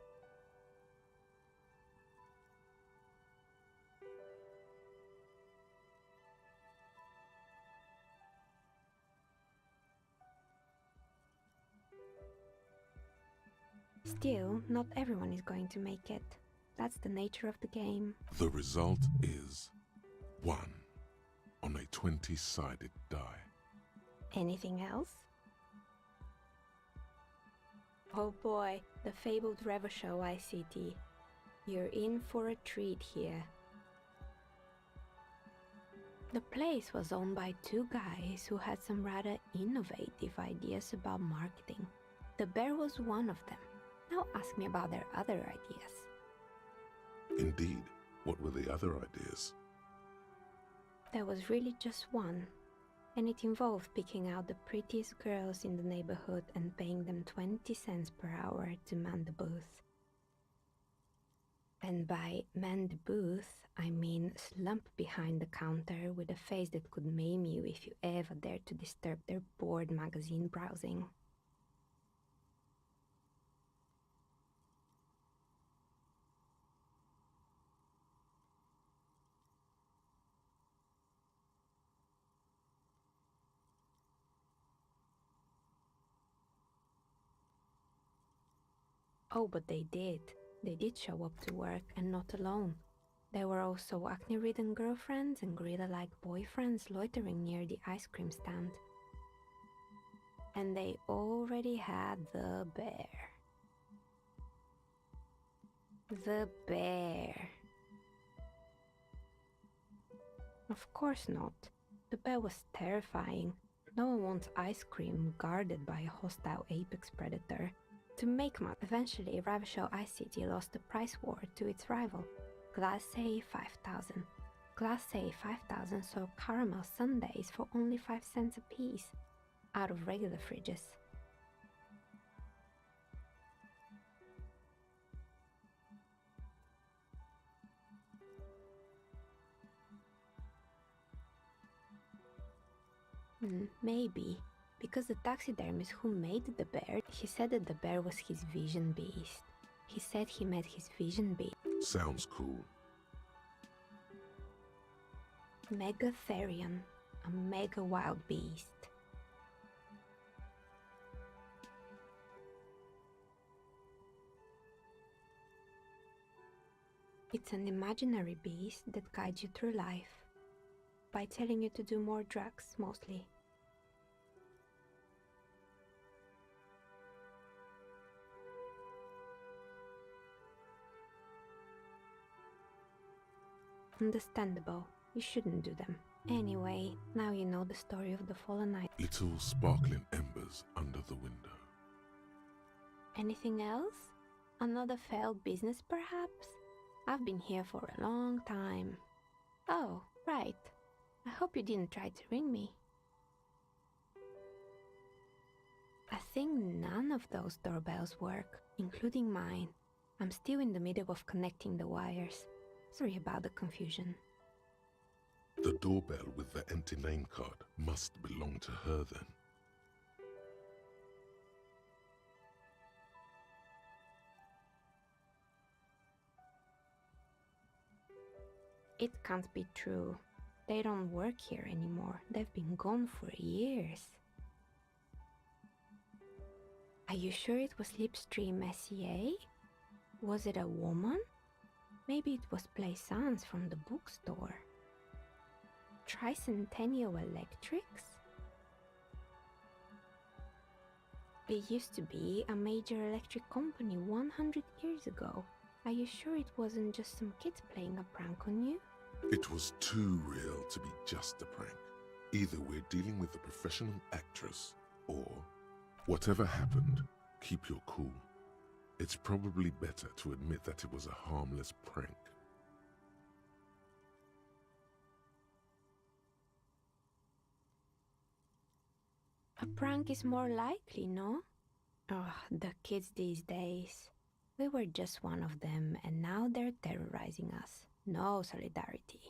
Still, not everyone is going to make it. That's the nature of the game. The result is 1 on a 20-sided die. Anything else? Oh boy, the fabled Revachol ICT. You're in for a treat here. The place was owned by two guys who had some rather innovative ideas about marketing. The bear was one of them. Now ask me about their other ideas. Indeed, what were the other ideas? There was really just one, and it involved picking out the prettiest girls in the neighborhood and paying them 20 cents per hour to man the booth. And by man the booth, I mean slump behind the counter with a face that could maim you if you ever dared to disturb their bored magazine browsing. Oh, but they did. They did show up to work, and not alone. There were also acne-ridden girlfriends and gorilla-like boyfriends loitering near the ice cream stand. And they already had the bear. The bear. Of course not. The bear was terrifying. No one wants ice cream guarded by a hostile apex predator. To make matters, eventually Revachol ICT lost the price war to its rival, Glacé 5000. Glacé 5000 sold caramel sundaes for only 5 cents a piece, out of regular fridges. Maybe. Because the taxidermist who made the bear, he said that the bear was his vision beast. He said he met his vision beast. Sounds cool. Megatherion, a mega wild beast. It's an imaginary beast that guides you through life by telling you to do more drugs, mostly. Understandable. You shouldn't do them. Anyway, now you know the story of the fallen knight. Little sparkling embers under the window. Anything else? Another failed business, perhaps? I've been here for a long time. Oh, right. I hope you didn't try to ring me. I think none of those doorbells work, including mine. I'm still in the middle of connecting the wires. Sorry about the confusion. The doorbell with the empty name card must belong to her then. It can't be true. They don't work here anymore. They've been gone for years. Are you sure it was Slipstream SEA? Was it a woman? Maybe it was Plaisance from the bookstore. Tricentennial Electrics? It used to be a major electric company 100 years ago. Are you sure it wasn't just some kids playing a prank on you? It was too real to be just a prank. Either we're dealing with a professional actress, or whatever happened, keep your cool. It's probably better to admit that it was a harmless prank. A prank is more likely, no? Oh, the kids these days. We were just one of them, and now they're terrorizing us. No solidarity.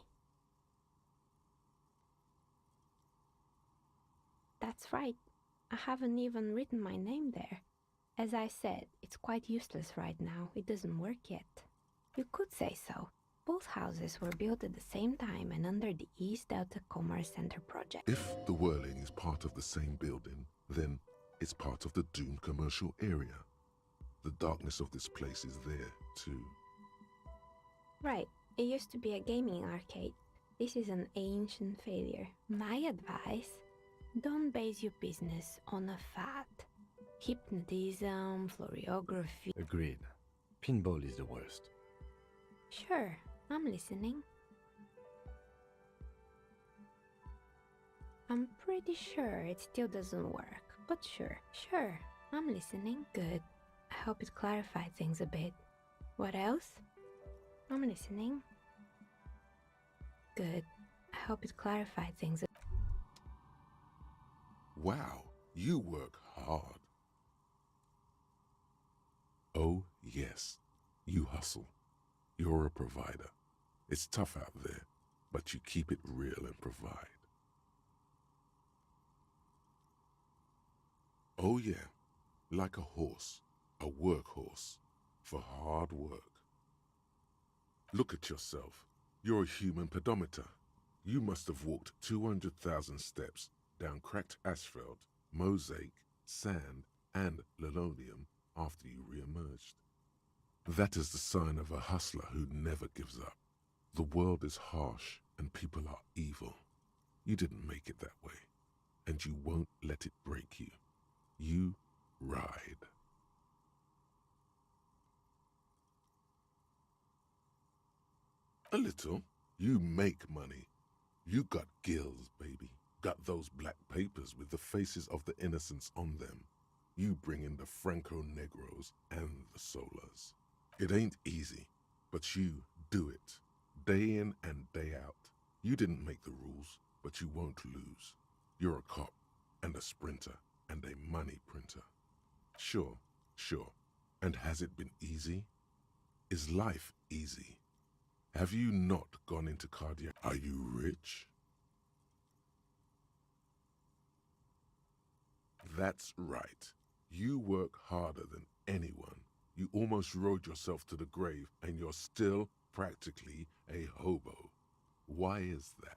That's right. I haven't even written my name there. As I said, it's quite useless right now. It doesn't work yet. You could say so. Both houses were built at the same time and under the East Delta Commerce Center project. If the Whirling is part of the same building, then it's part of the Dune commercial area. The darkness of this place is there, too. Right. It used to be a gaming arcade. This is an ancient failure. My advice, don't base your business on a fad. Hypnotism, floriography. Agreed. Pinball is the worst. Sure, I'm listening. I'm pretty sure it still doesn't work, but sure, I'm listening. Good. I hope it clarified things a bit. What else? I'm listening. Good. I hope it clarified things a bit. Wow, you work hard. Oh, yes, you hustle. You're a provider. It's tough out there, but you keep it real and provide. Oh yeah, like a horse, a workhorse, for hard work. Look at yourself. You're a human pedometer. You must have walked 200,000 steps down cracked asphalt, mosaic, sand, and linoleum after you re-emerged. That is the sign of a hustler who never gives up. The world is harsh and people are evil. You didn't make it that way, and you won't let it break you. You ride. A little. You make money. You got gills, baby. Got those black papers with the faces of the innocents on them. You bring in the Franco Negros and the Solas. It ain't easy, but you do it. Day in and day out. You didn't make the rules, but you won't lose. You're a cop, and a sprinter, and a money printer. Sure. And has it been easy? Is life easy? Have you not gone into cardiac? Are you rich? That's right. You work harder than anyone. You almost rode yourself to the grave, and you're still practically a hobo. Why is that?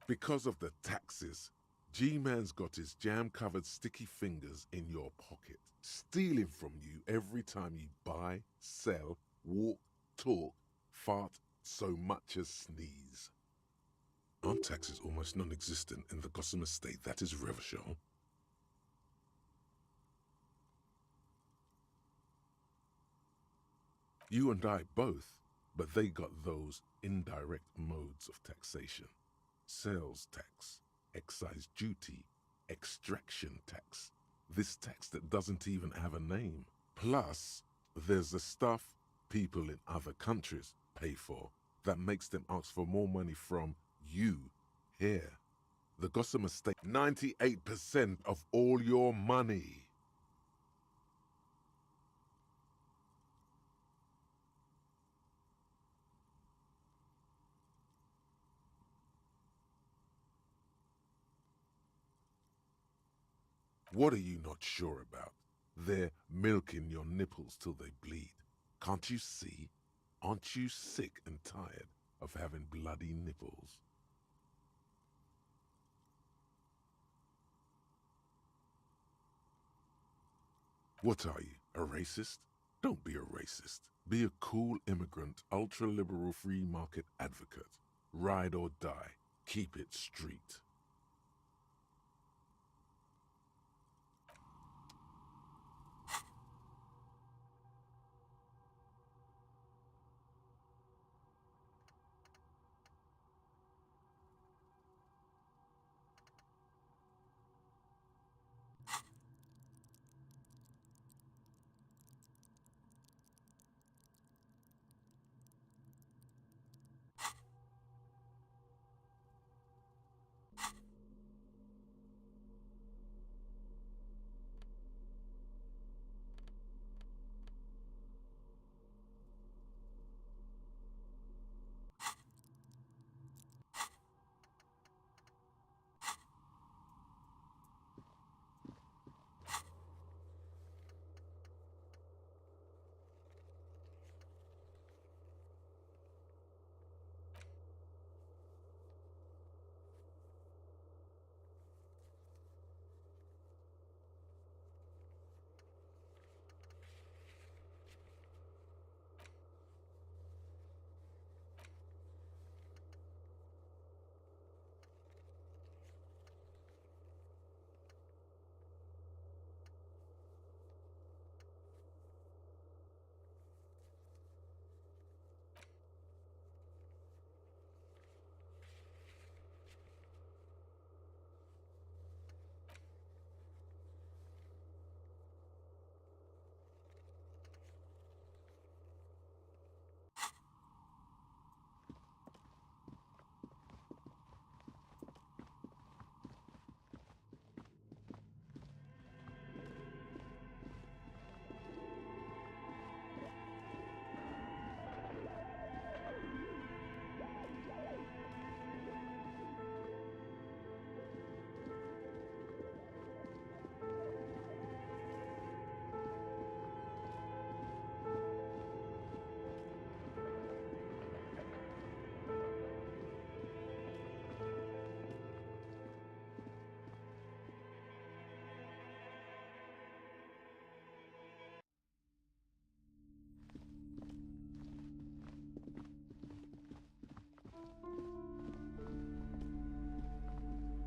Because of the taxes, G-Man's got his jam-covered sticky fingers in your pocket, stealing from you every time you buy, sell, walk, talk, fart, so much as sneeze. Aren't taxes almost non-existent in the Gotham estate that is Revachol? You and I both, but they got those indirect modes of taxation. Sales tax, excise duty, extraction tax. This tax that doesn't even have a name. Plus, there's the stuff people in other countries pay for that makes them ask for more money from you here. The Gotham estate, 98% of all your money. What are you not sure about? They're milking your nipples till they bleed. Can't you see? Aren't you sick and tired of having bloody nipples? What are you, a racist? Don't be a racist. Be a cool immigrant, ultra-liberal free market advocate. Ride or die. Keep it street.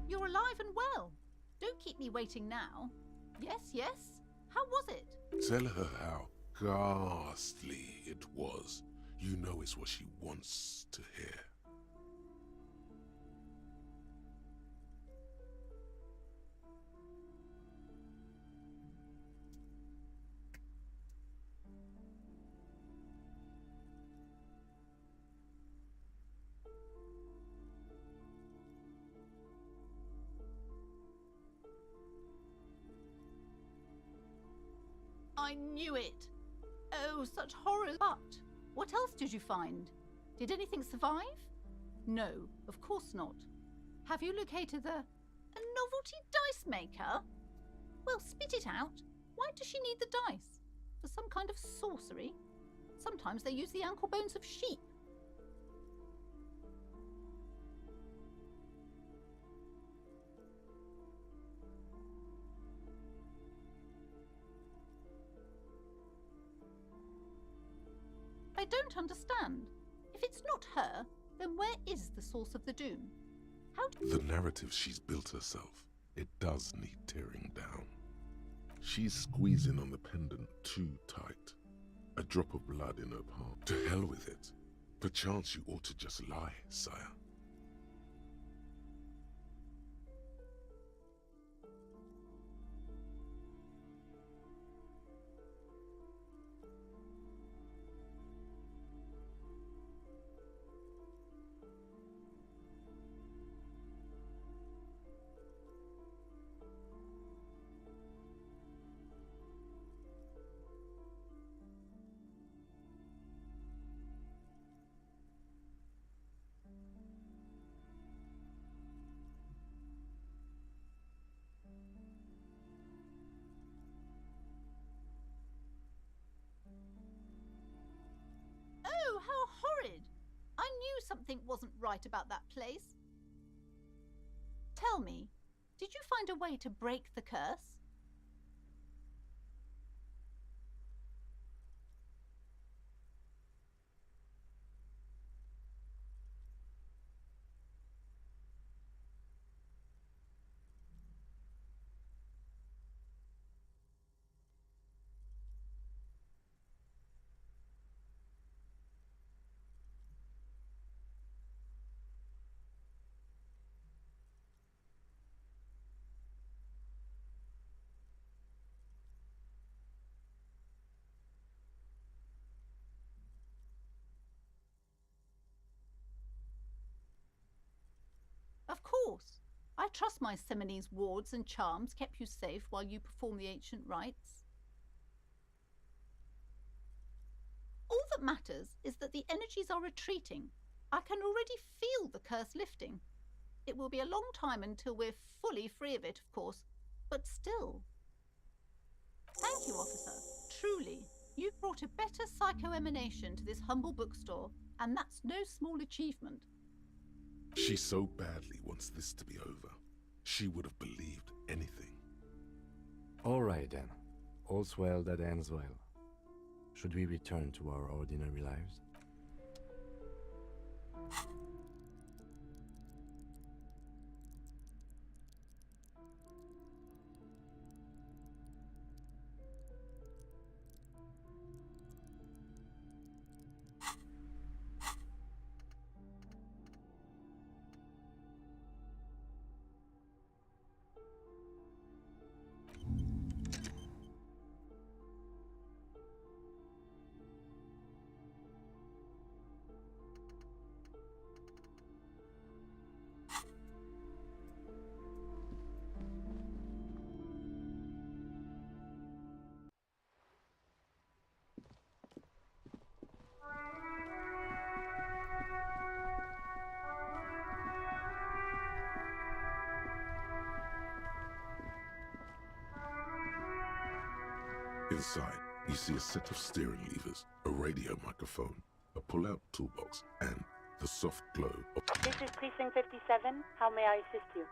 You're alive and well. Don't keep me waiting now. Yes, yes. How was it? Tell her how ghastly it was. You know it's what she wants to hear. I knew it. Oh, such horror. But what else did you find? Did anything survive? No, of course not. Have you located a novelty dice maker? Well, spit it out. Why does she need the dice? For some kind of sorcery? Sometimes they use the ankle bones of sheep. don't understand. If it's not her, then where is the source of the doom? How do The narrative she's built herself, it does need tearing down. She's squeezing on the pendant too tight. A drop of blood in her palm. To hell with it. Perchance you ought to just lie, sire. Oh, how horrid! I knew something wasn't right about that place. Tell me, did you find a way to break the curse? Of course. I trust my Seminole's wards and charms kept you safe while you perform the ancient rites. All that matters is that the energies are retreating. I can already feel the curse lifting. It will be a long time until we're fully free of it, of course, but still. Thank you, officer. Truly, you've brought a better psycho-emanation to this humble bookstore, and that's no small achievement. She so badly wants this to be over. She would have believed anything. All right then. All's well that ends well. Should we return to our ordinary lives? Inside, you see a set of steering levers, a radio microphone, a pull-out toolbox, and the soft glow of... This is Precinct 57. How may I assist you?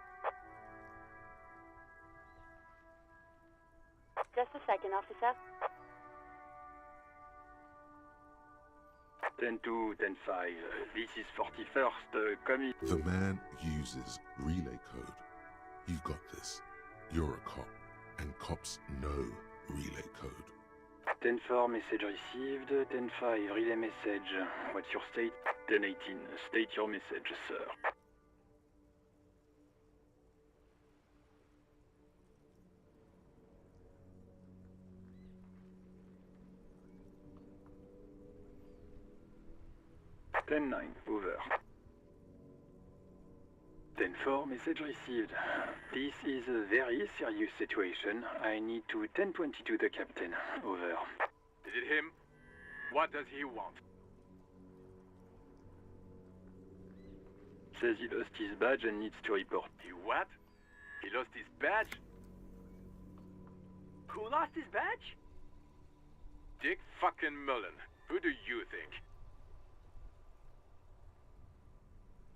Just a second, officer. 10-2, 10-5. This is 41st, coming. The man uses relay code. You've got this. You're a cop, and cops know relay code. 10-4, message received. 10-5, relay message. What's your state? 10-18, state your message, sir. Ten-9, over. 10-4, message received. This is a very serious situation. I need to 10-22 the captain. Over. Is it him? What does he want? Says he lost his badge and needs to report. He what? He lost his badge? Who lost his badge? Dick fucking Mullen. Who do you think?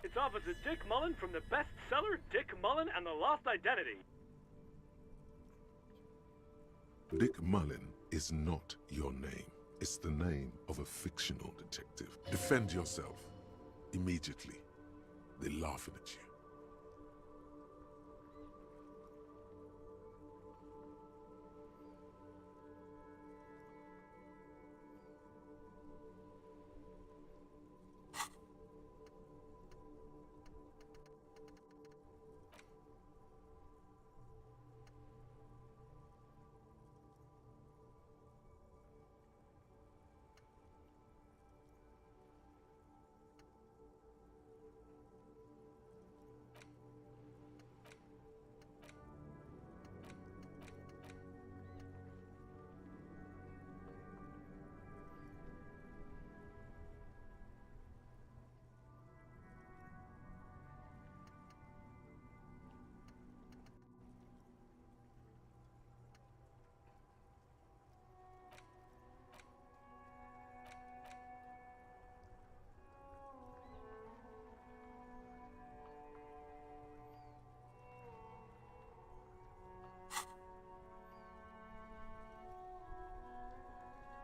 It's Officer Dick Mullen from the bestseller Dick Mullen and the Lost Identity. Dick Mullen is not your name. It's the name of a fictional detective. Defend yourself. Immediately, they're laughing at you.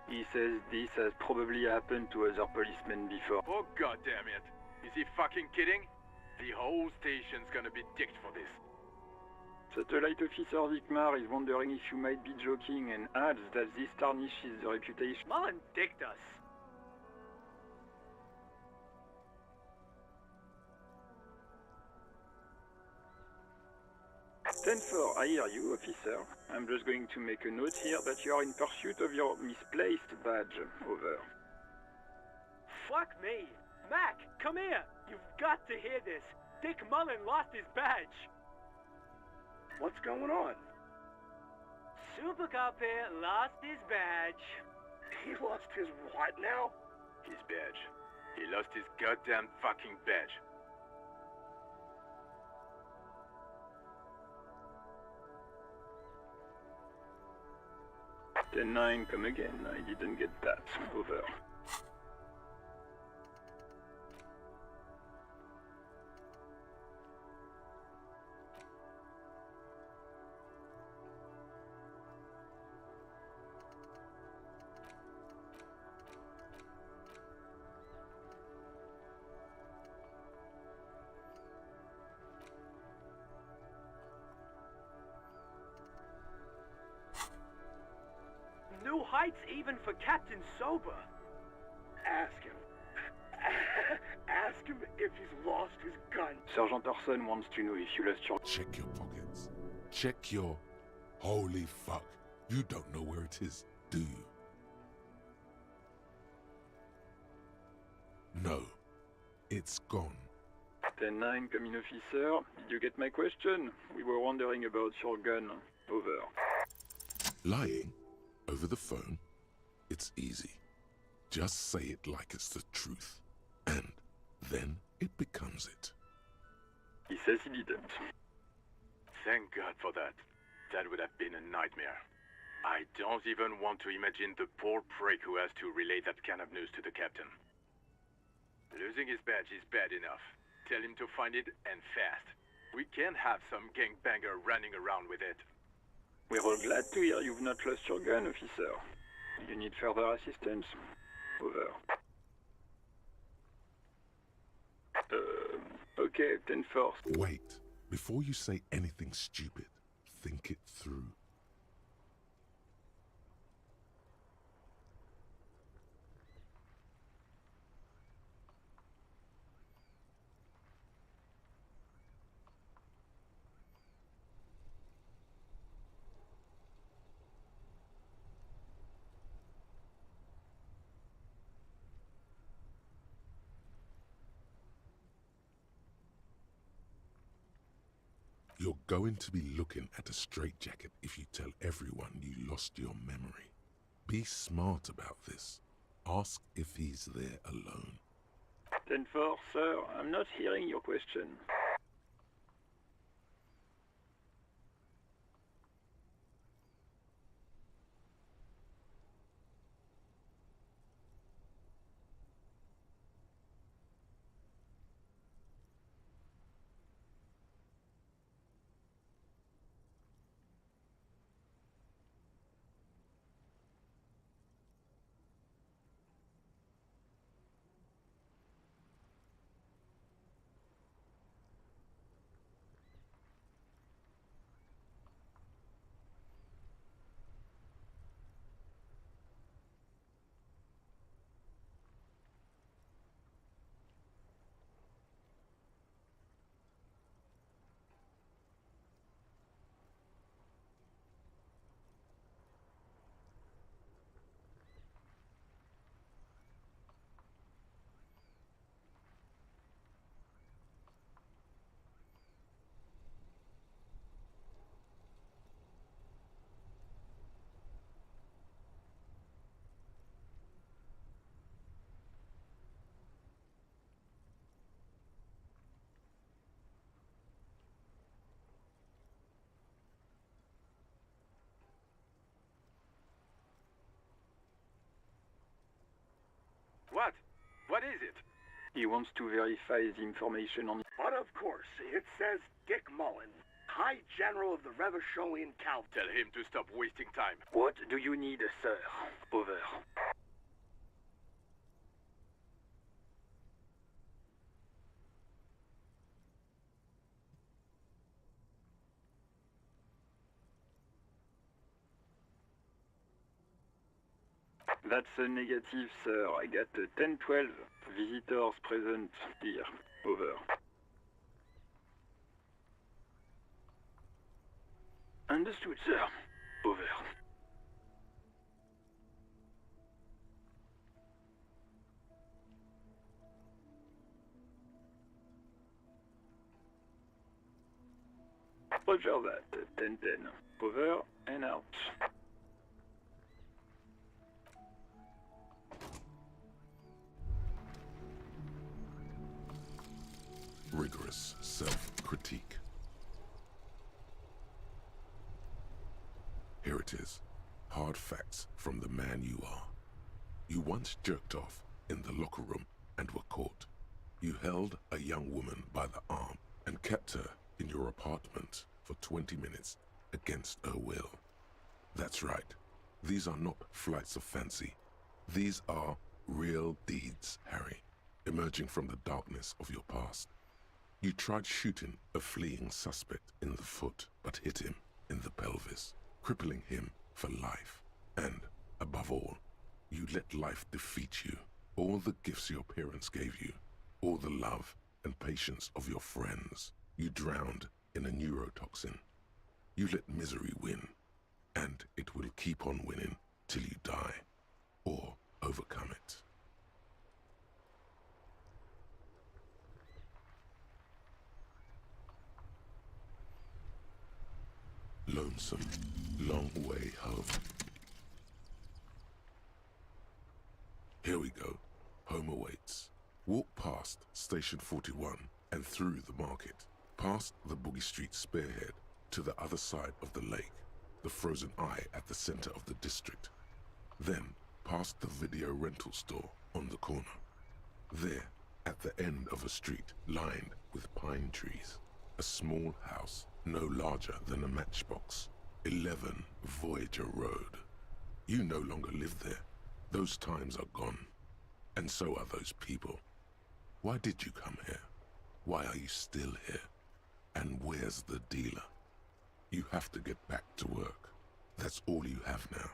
He says this has probably happened to other policemen before. Oh goddamn it! Is he fucking kidding? The whole station's gonna be dicked for this. Satellite Officer Vikmar is wondering if you might be joking and adds that this tarnishes the reputation. Mullen dicked us. Stanford, I hear you, officer. I'm just going to make a note here that you are in pursuit of your misplaced badge. Over. Fuck me. Mac, come here. You've got to hear this. Dick Mullen lost his badge. What's going on? Super Cop here lost his badge. He lost his what now? His badge. He lost his goddamn fucking badge. 10-9, come again. I didn't get that. Over. New heights even for Captain Sober. Ask him. Ask him if he's lost his gun. Sergeant Orson wants to know if you lost your... Check your pockets. Check your... Holy fuck. You don't know where it is, do you? No. It's gone. 10-9, come in, officer. Did you get my question? We were wondering about your gun. Over. Lying? Over the phone? It's easy. Just say it like it's the truth. And then it becomes it. He says he didn't. Thank God for that. That would have been a nightmare. I don't even want to imagine the poor prick who has to relay that kind of news to the captain. Losing his badge is bad enough. Tell him to find it, and fast. We can't have some gangbanger running around with it. We're all glad to hear you've not lost your gun, officer. You need further assistance? Over. Okay, 10-4. Wait. Before you say anything stupid, think it through. You're going to be looking at a straitjacket if you tell everyone you lost your memory. Be smart about this. Ask if he's there alone. 10-4, sir. I'm not hearing your question. What is it? He wants to verify the information on... But of course, it says Dick Mullen, High General of the Revacholian Cavalry. Tell him to stop wasting time. What do you need, sir? Over. That's a negative, sir. I got 10-12 visitors present here. Over. Understood, sir. Over. Roger that. 10-10. Over and out. Rigorous self-critique. Here it is. Hard facts from the man you are. You once jerked off in the locker room and were caught. You held a young woman by the arm and kept her in your apartment for 20 minutes against her will. That's right. These are not flights of fancy. These are real deeds, Harry, emerging from the darkness of your past. You tried shooting a fleeing suspect in the foot, but hit him in the pelvis, crippling him for life. And, above all, you let life defeat you. All the gifts your parents gave you, all the love and patience of your friends, you drowned in a neurotoxin. You let misery win, and it will keep on winning till you die, or overcome it. Lonesome, long way home. Here we go. Home awaits. Walk past Station 41 and through the market, past the Boogie Street spearhead to the other side of the lake, the frozen eye at the center of the district. Then past the video rental store on the corner. There, at the end of a street lined with pine trees, a small house no larger than a matchbox. 11 Voyager Road. You no longer live there. Those times are gone. And so are those people. Why did you come here? Why are you still here? And where's the dealer? You have to get back to work. That's all you have now.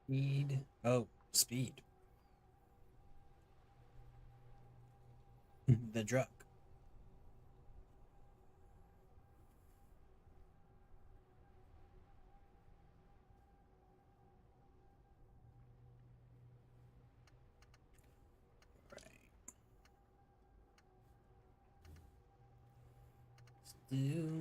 Speed. Oh, speed. The drug. Still.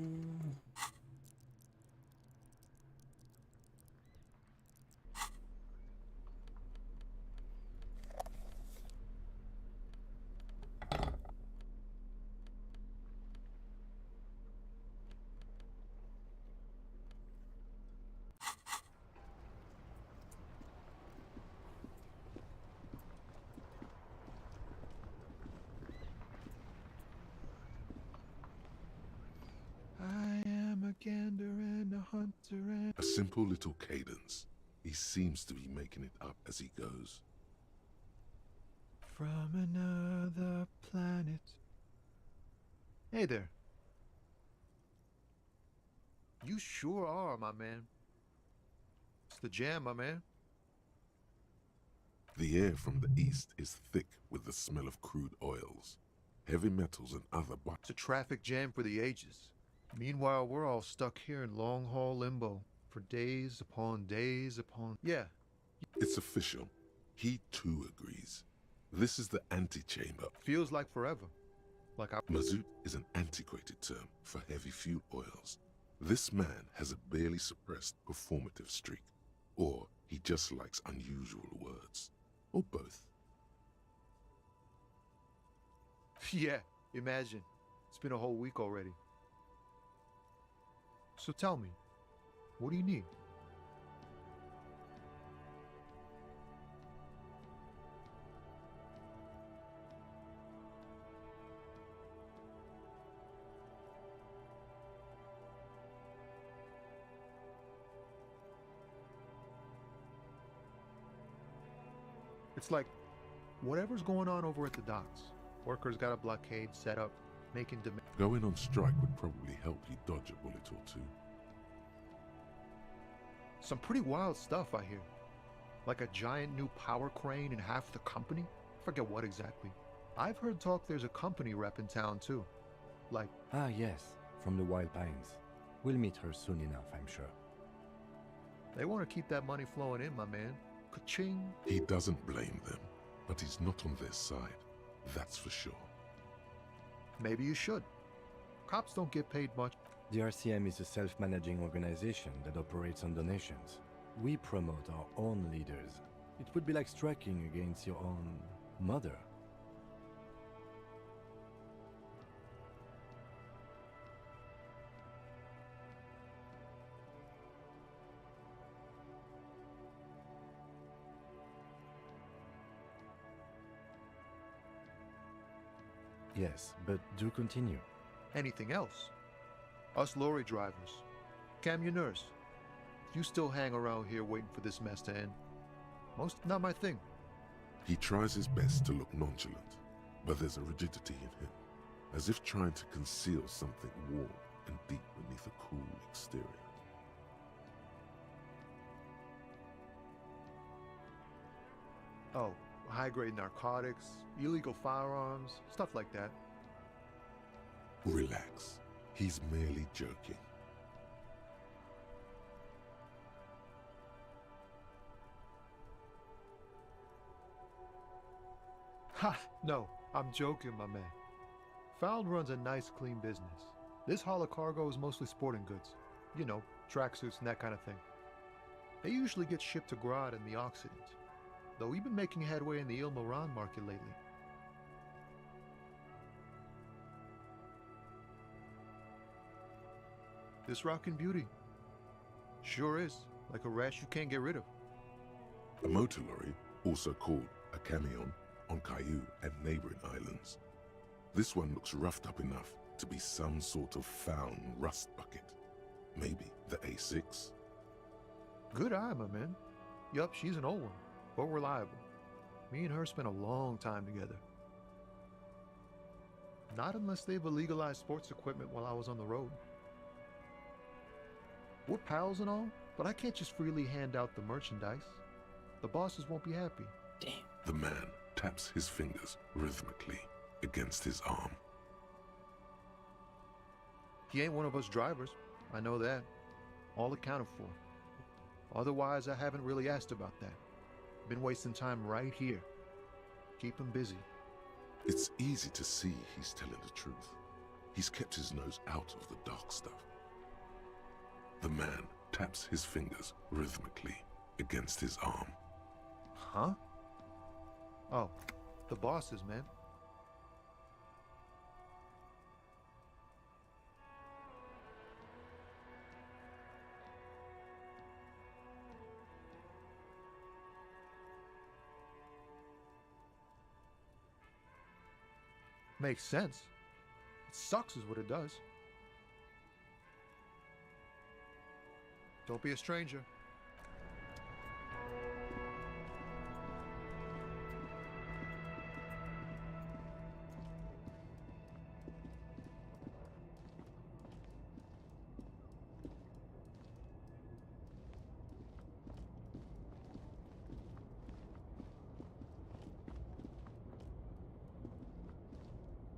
hunter and... A simple little cadence. He seems to be making it up as he goes. From another planet. Hey there. You sure are, my man. It's the jam, my man. The air from the east is thick with the smell of crude oils, heavy metals and other It's a traffic jam for the ages. Meanwhile, we're all stuck here in long-haul limbo for days upon days upon... Yeah. It's official. He too agrees. This is the antechamber. Feels like forever. Like Mazout is an antiquated term for heavy fuel oils. This man has a barely suppressed performative streak. Or he just likes unusual words. Or both. Yeah, imagine. It's been a whole week already. So tell me, what do you need? It's like, whatever's going on over at the docks. Workers got a blockade set up, making demand. Going on strike would probably help you dodge a bullet or two. Some pretty wild stuff, I hear. Like a giant new power crane in half the company? Forget what exactly. I've heard talk there's a company rep in town too. Like... Ah, yes, from the Wild Pines. We'll meet her soon enough, I'm sure. They want to keep that money flowing in, my man. Ka-ching. He doesn't blame them, but he's not on their side. That's for sure. Maybe you should. Cops don't get paid much. The RCM is a self-managing organization that operates on donations. We promote our own leaders. It would be like striking against your own mother. Yes, but do continue. Anything else? Us lorry drivers. Camionneurs. You still hang around here waiting for this mess to end. Not my thing. He tries his best to look nonchalant, but there's a rigidity in him, as if trying to conceal something warm and deep beneath a cool exterior. Oh, high-grade narcotics, illegal firearms, stuff like that. Relax. He's merely joking. Ha! No, I'm joking, my man. Found runs a nice, clean business. This haul of cargo is mostly sporting goods. You know, tracksuits and that kind of thing. They usually get shipped to Grad and the Occident, though we've been making headway in the Il-Moran market lately. This rockin' beauty. Sure is, like a rash you can't get rid of. A motor lorry, also called a camion, on Caillou and neighboring islands. This one looks roughed up enough to be some sort of found rust bucket. Maybe the A6? Good eye, my man. Yup, she's an old one, but reliable. Me and her spent a long time together. Not unless they've illegalized sports equipment while I was on the road. We're pals and all, but I can't just freely hand out the merchandise. The bosses won't be happy. Damn. The man taps his fingers rhythmically against his arm. He ain't one of us drivers. I know that. All accounted for. Otherwise, I haven't really asked about that. Been wasting time right here. Keep him busy. It's easy to see he's telling the truth. He's kept his nose out of the dark stuff. The man taps his fingers rhythmically against his arm. Huh? Oh, the bosses, man. Makes sense. It sucks is what it does. Don't be a stranger.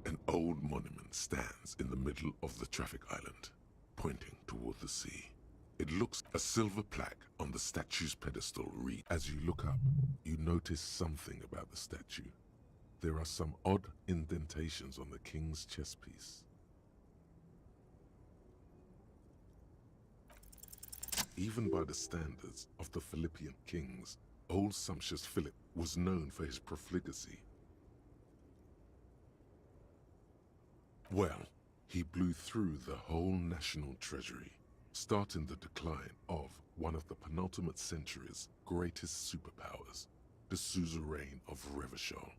An old monument stands in the middle of the traffic island, pointing toward the sea. It looks a silver plaque on the statue's pedestal reads. As you look up, you notice something about the statue. There are some odd indentations on the king's chest piece. Even by the standards of the Philippian kings, old sumptuous Philip was known for his profligacy. Well, he blew through the whole national treasury, starting the decline of one of the penultimate century's greatest superpowers, the suzerain of Revachol.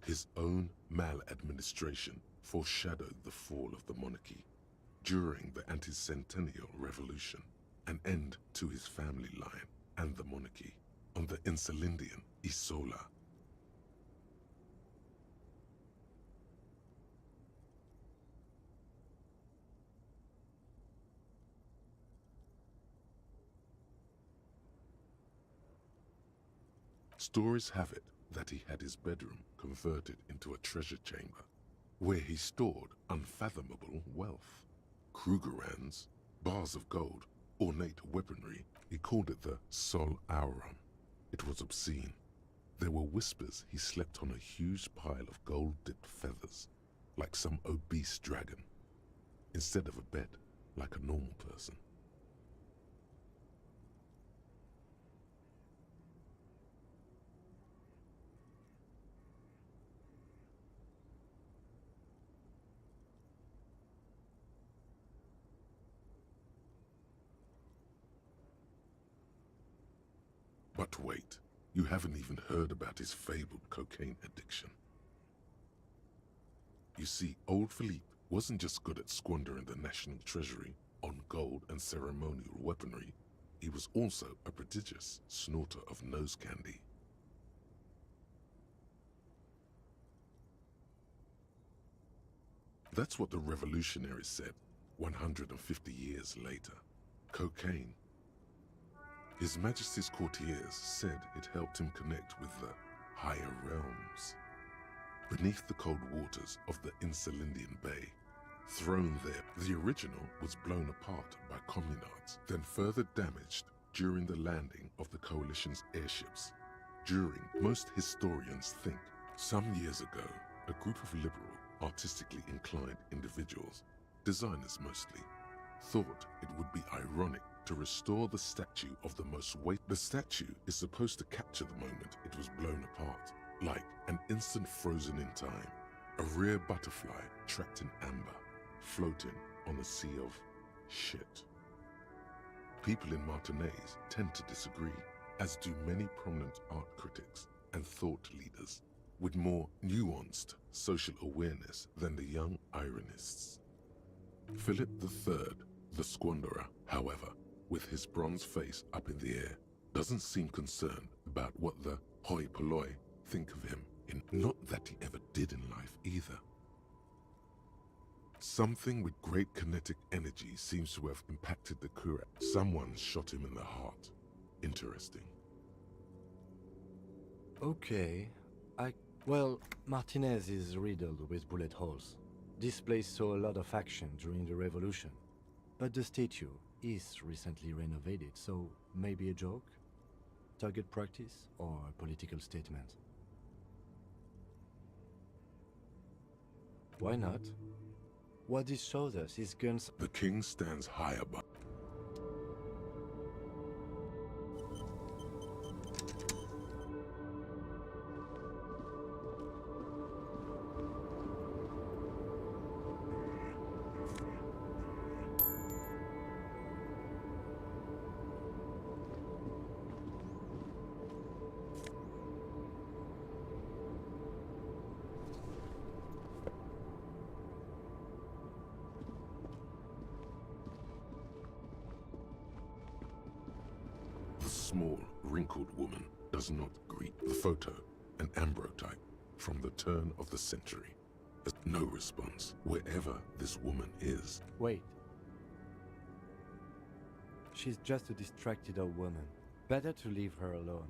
His own maladministration foreshadowed the fall of the monarchy during the anti-centennial revolution, an end to his family line and the monarchy on the Insulindian Isola. Stories have it that he had his bedroom converted into a treasure chamber, where he stored unfathomable wealth. Krugerrands, bars of gold, ornate weaponry. He called it the Sol Auron. It was obscene. There were whispers he slept on a huge pile of gold-dipped feathers, like some obese dragon, instead of a bed, like a normal person. But wait, you haven't even heard about his fabled cocaine addiction. You see, old Philippe wasn't just good at squandering the national treasury on gold and ceremonial weaponry, he was also a prodigious snorter of nose candy. That's what the revolutionaries said 150 years later. Cocaine. His Majesty's courtiers said it helped him connect with the higher realms. Beneath the cold waters of the Insulindian Bay, thrown there, the original was blown apart by communards, then further damaged during the landing of the coalition's airships. Most historians think, some years ago, a group of liberal, artistically inclined individuals, designers mostly, thought it would be ironic to restore the statue of the most weight. The statue is supposed to capture the moment it was blown apart, like an instant frozen in time, a rare butterfly trapped in amber, floating on a sea of shit. People in Martinaise tend to disagree, as do many prominent art critics and thought leaders with more nuanced social awareness than the young ironists. Philip III, the squanderer, however, with his bronze face up in the air, doesn't seem concerned about what the hoi polloi think of him, not that he ever did in life either. Something with great kinetic energy seems to have impacted the curate. Someone shot him in the heart. Interesting. Okay, well, Martinez is riddled with bullet holes. This place saw a lot of action during the revolution, but the statue is recently renovated, so maybe a joke? Target practice or a political statement? Why not? What this shows us is guns. The king stands high above. small, wrinkled woman does not greet the photo, an ambrotype from the turn of the century. There's no response wherever this woman is. Wait. She's just a distracted old woman. Better to leave her alone.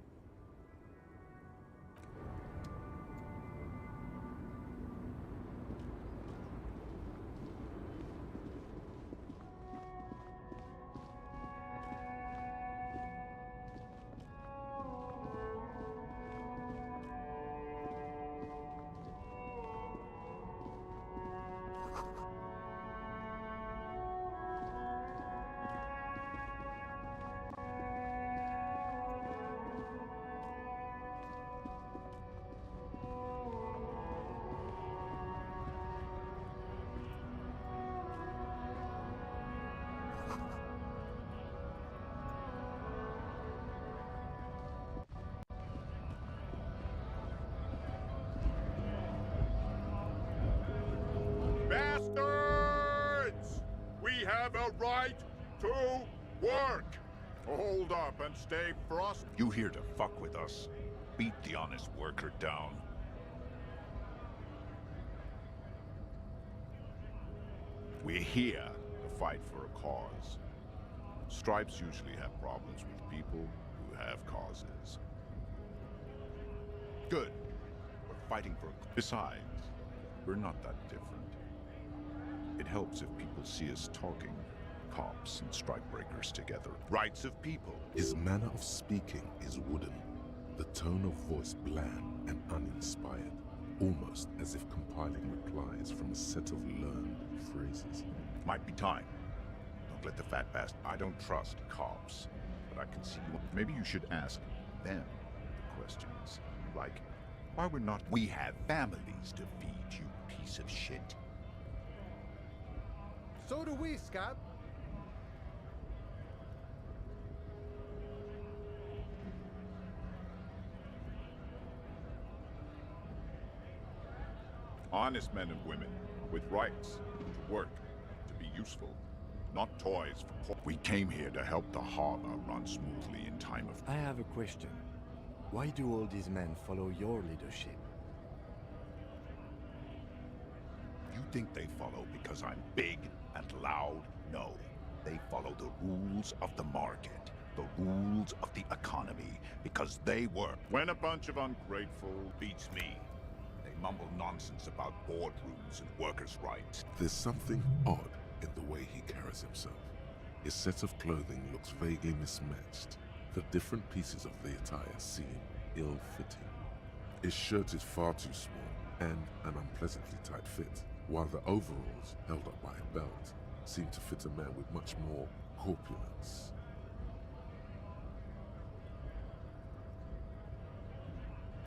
Bastards! We have a right to work! Hold up and stay frost. You here to fuck with us? Beat the honest worker down. We're here to fight for a cause. Stripes usually have problems with people who have causes. Good. We're fighting for a... Besides, we're not that different. It helps if people see us talking, cops and strikebreakers together. Rights of people. His manner of speaking is wooden, the tone of voice bland and uninspired, almost as if compiling replies from a set of learned phrases. Might be time. Don't let the fat bastard... I don't trust cops, but I can see you... Maybe you should ask them the questions. Like, why we're not... We have families to feed, you piece of shit. So do we, Scott. Honest men and women with rights to work, to be useful, not toys for... We came here to help the harbor run smoothly in time of... I have a question. Why do all these men follow your leadership? You think they follow because I'm big and loud? No. They follow the rules of the market, the rules of the economy, because they work. When a bunch of ungrateful beats me, they mumble nonsense about boardrooms and workers' rights. There's something odd in the way he carries himself. His set of clothing looks vaguely mismatched. The different pieces of the attire seem ill-fitting. His shirt is far too small and an unpleasantly tight fit, while the overalls, held up by a belt, seem to fit a man with much more corpulence.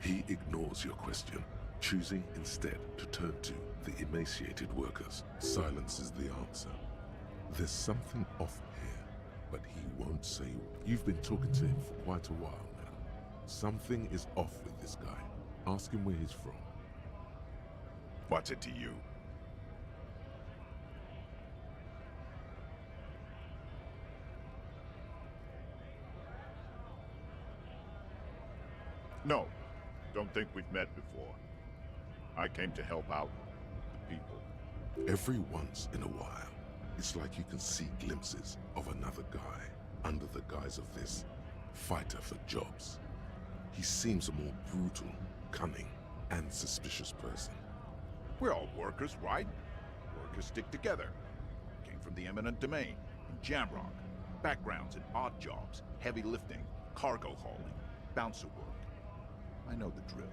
He ignores your question, choosing instead to turn to the emaciated workers. Silence is the answer. There's something off here, but he won't say. You've been talking to him for quite a while now. Something is off with this guy. Ask him where he's from. What's it to you? No, don't think we've met before. I came to help out the people. Every once in a while, it's like you can see glimpses of another guy under the guise of this fighter for jobs. He seems a more brutal, cunning, and suspicious person. We're all workers, right? Workers stick together. Came from the eminent domain, in Jamrock. Backgrounds in odd jobs, heavy lifting, cargo hauling, bouncer work. I know the drill.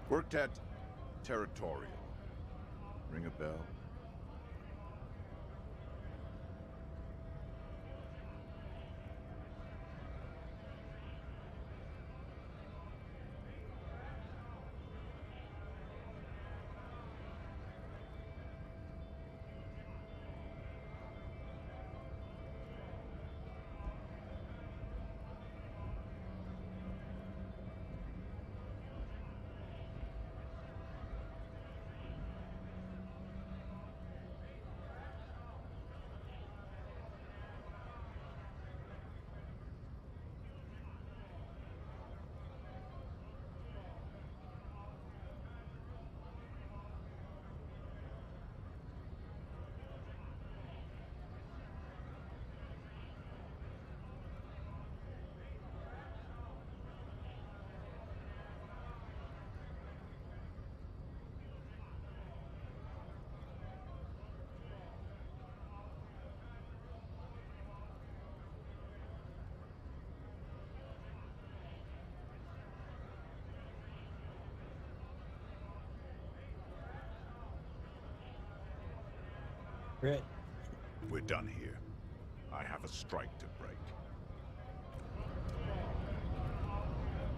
Worked at Territorial. Ring a bell? Right. We're done here. I have a strike to break.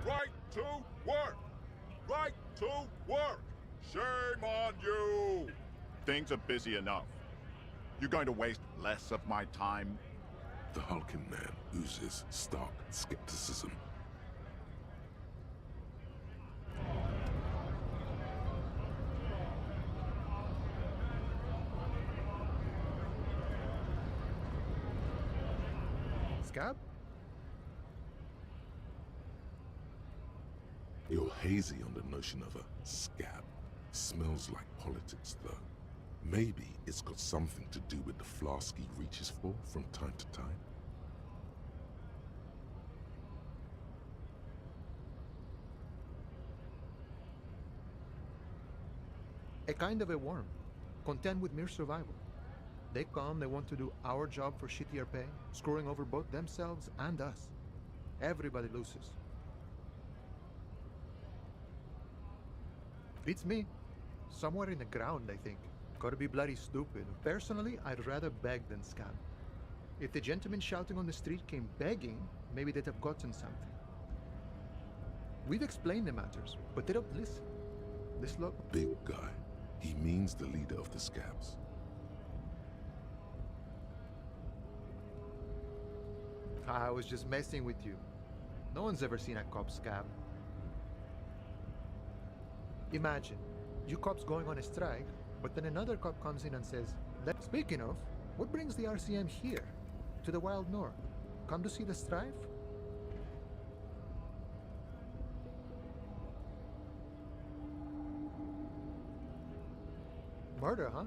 Right to work! Right to work! Shame on you! Things are busy enough. You're going to waste less of my time? The hulking man oozes stark skepticism. Scab? You're hazy on the notion of a scab. Smells like politics, though. Maybe it's got something to do with the flask he reaches for from time to time. A kind of a worm, content with mere survival. They come, they want to do our job for shittier pay, screwing over both themselves and us. Everybody loses. Beats me. Somewhere in the ground, I think. Gotta be bloody stupid. Personally, I'd rather beg than scam. If the gentleman shouting on the street came begging, maybe they'd have gotten something. We've explained the matters, but they don't listen. This look... Big guy. He means the leader of the scabs. I was just messing with you. No one's ever seen a cop scab. Imagine, you cops going on a strike, but then another cop comes in and says, speaking of, what brings the RCM here, to the wild north? Come to see the strife? Murder, huh?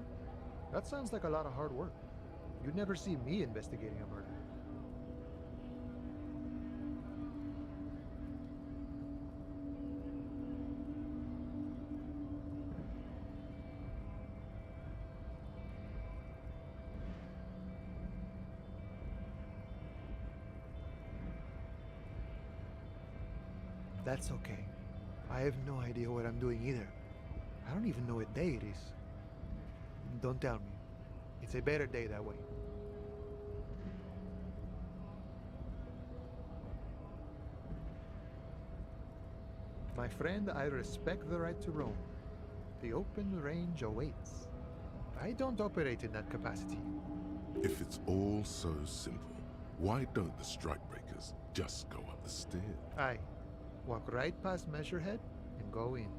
That sounds like a lot of hard work. You'd never see me investigating a murder. That's okay. I have no idea what I'm doing either. I don't even know what day it is. Don't tell me. It's a better day that way. My friend, I respect the right to roam. The open range awaits. I don't operate in that capacity. If it's all so simple, why don't the strikebreakers just go up the stairs? Aye. Walk right past Measurehead and go in.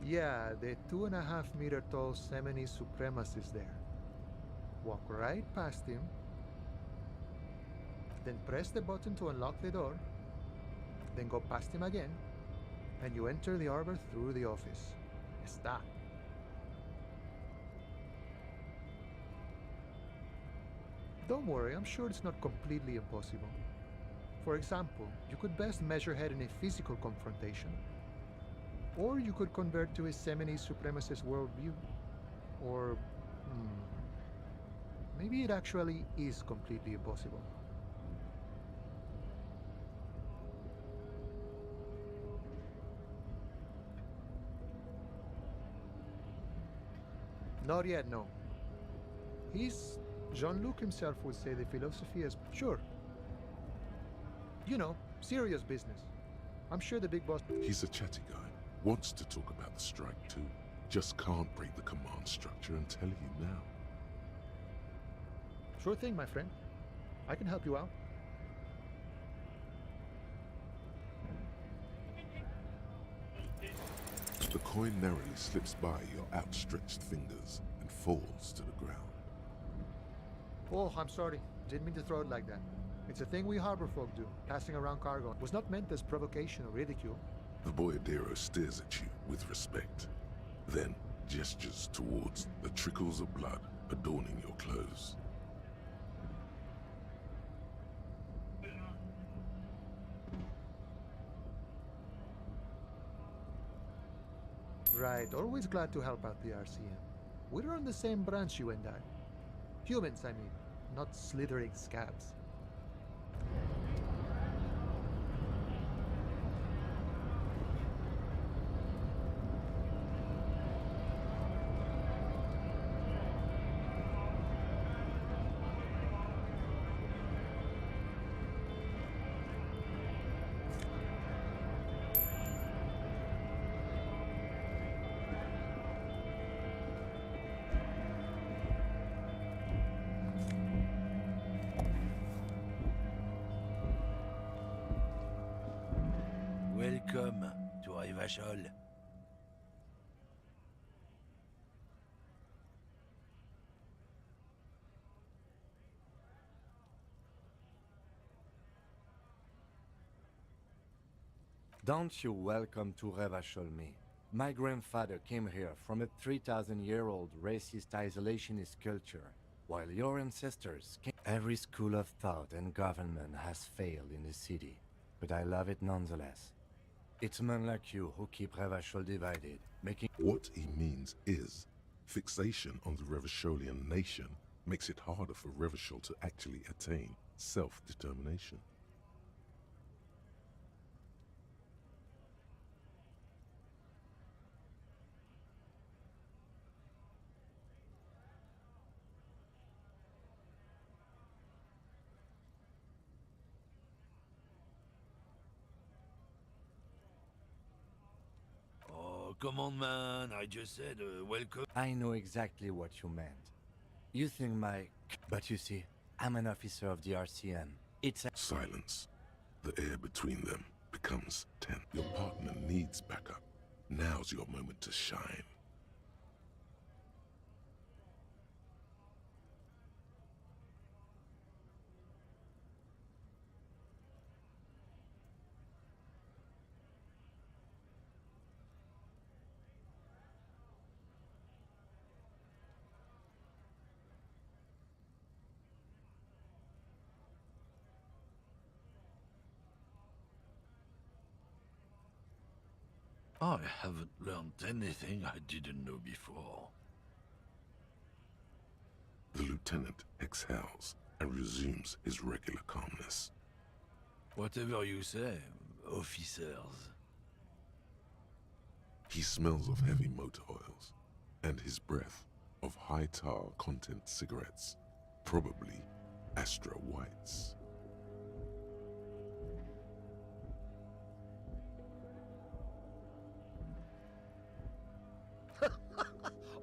Yeah, the 2.5 meter tall Semini supremacist there. Walk right past him, then press the button to unlock the door, then go past him again, and you enter the arbor through the office. Está. Don't worry, I'm sure it's not completely impossible. For example, you could best Measurehead in a physical confrontation, or you could convert to a Semini supremacist worldview. Or, maybe it actually is completely impossible. Not yet, no. Jean-Luc himself would say the philosophy is, sure. You know, serious business. I'm sure the big boss... He's a chatty guy. Wants to talk about the strike too. Just can't break the command structure and tell you now. Sure thing, my friend. I can help you out. The coin narrowly slips by your outstretched fingers and falls to the ground. Oh, I'm sorry. Didn't mean to throw it like that. It's a thing we harbor folk do, passing around cargo. It was not meant as provocation or ridicule. The boyadero stares at you with respect, then gestures towards the trickles of blood adorning your clothes. Right, always glad to help out the RCM. We're on the same branch, you and I. Humans, I mean, not slithering scabs. Revachol. Don't you welcome to Revachol me. My grandfather came here from a 3,000-year-old racist isolationist culture, while your ancestors came... Every school of thought and government has failed in the city, but I love it nonetheless. It's men like you who keep Revachol divided, making... What he means is, fixation on the Revacholian nation makes it harder for Revachol to actually attain self-determination. Oh, come on, man. I just said welcome. I know exactly what you meant. You think my... But you see, I'm an officer of the RCM. It's a... Silence. The air between them becomes tense. Your partner needs backup. Now's your moment to shine. I haven't learned anything I didn't know before. The lieutenant exhales and resumes his regular calmness. Whatever you say, officers. He smells of heavy motor oils, and his breath of high tar content cigarettes, probably Astra Whites.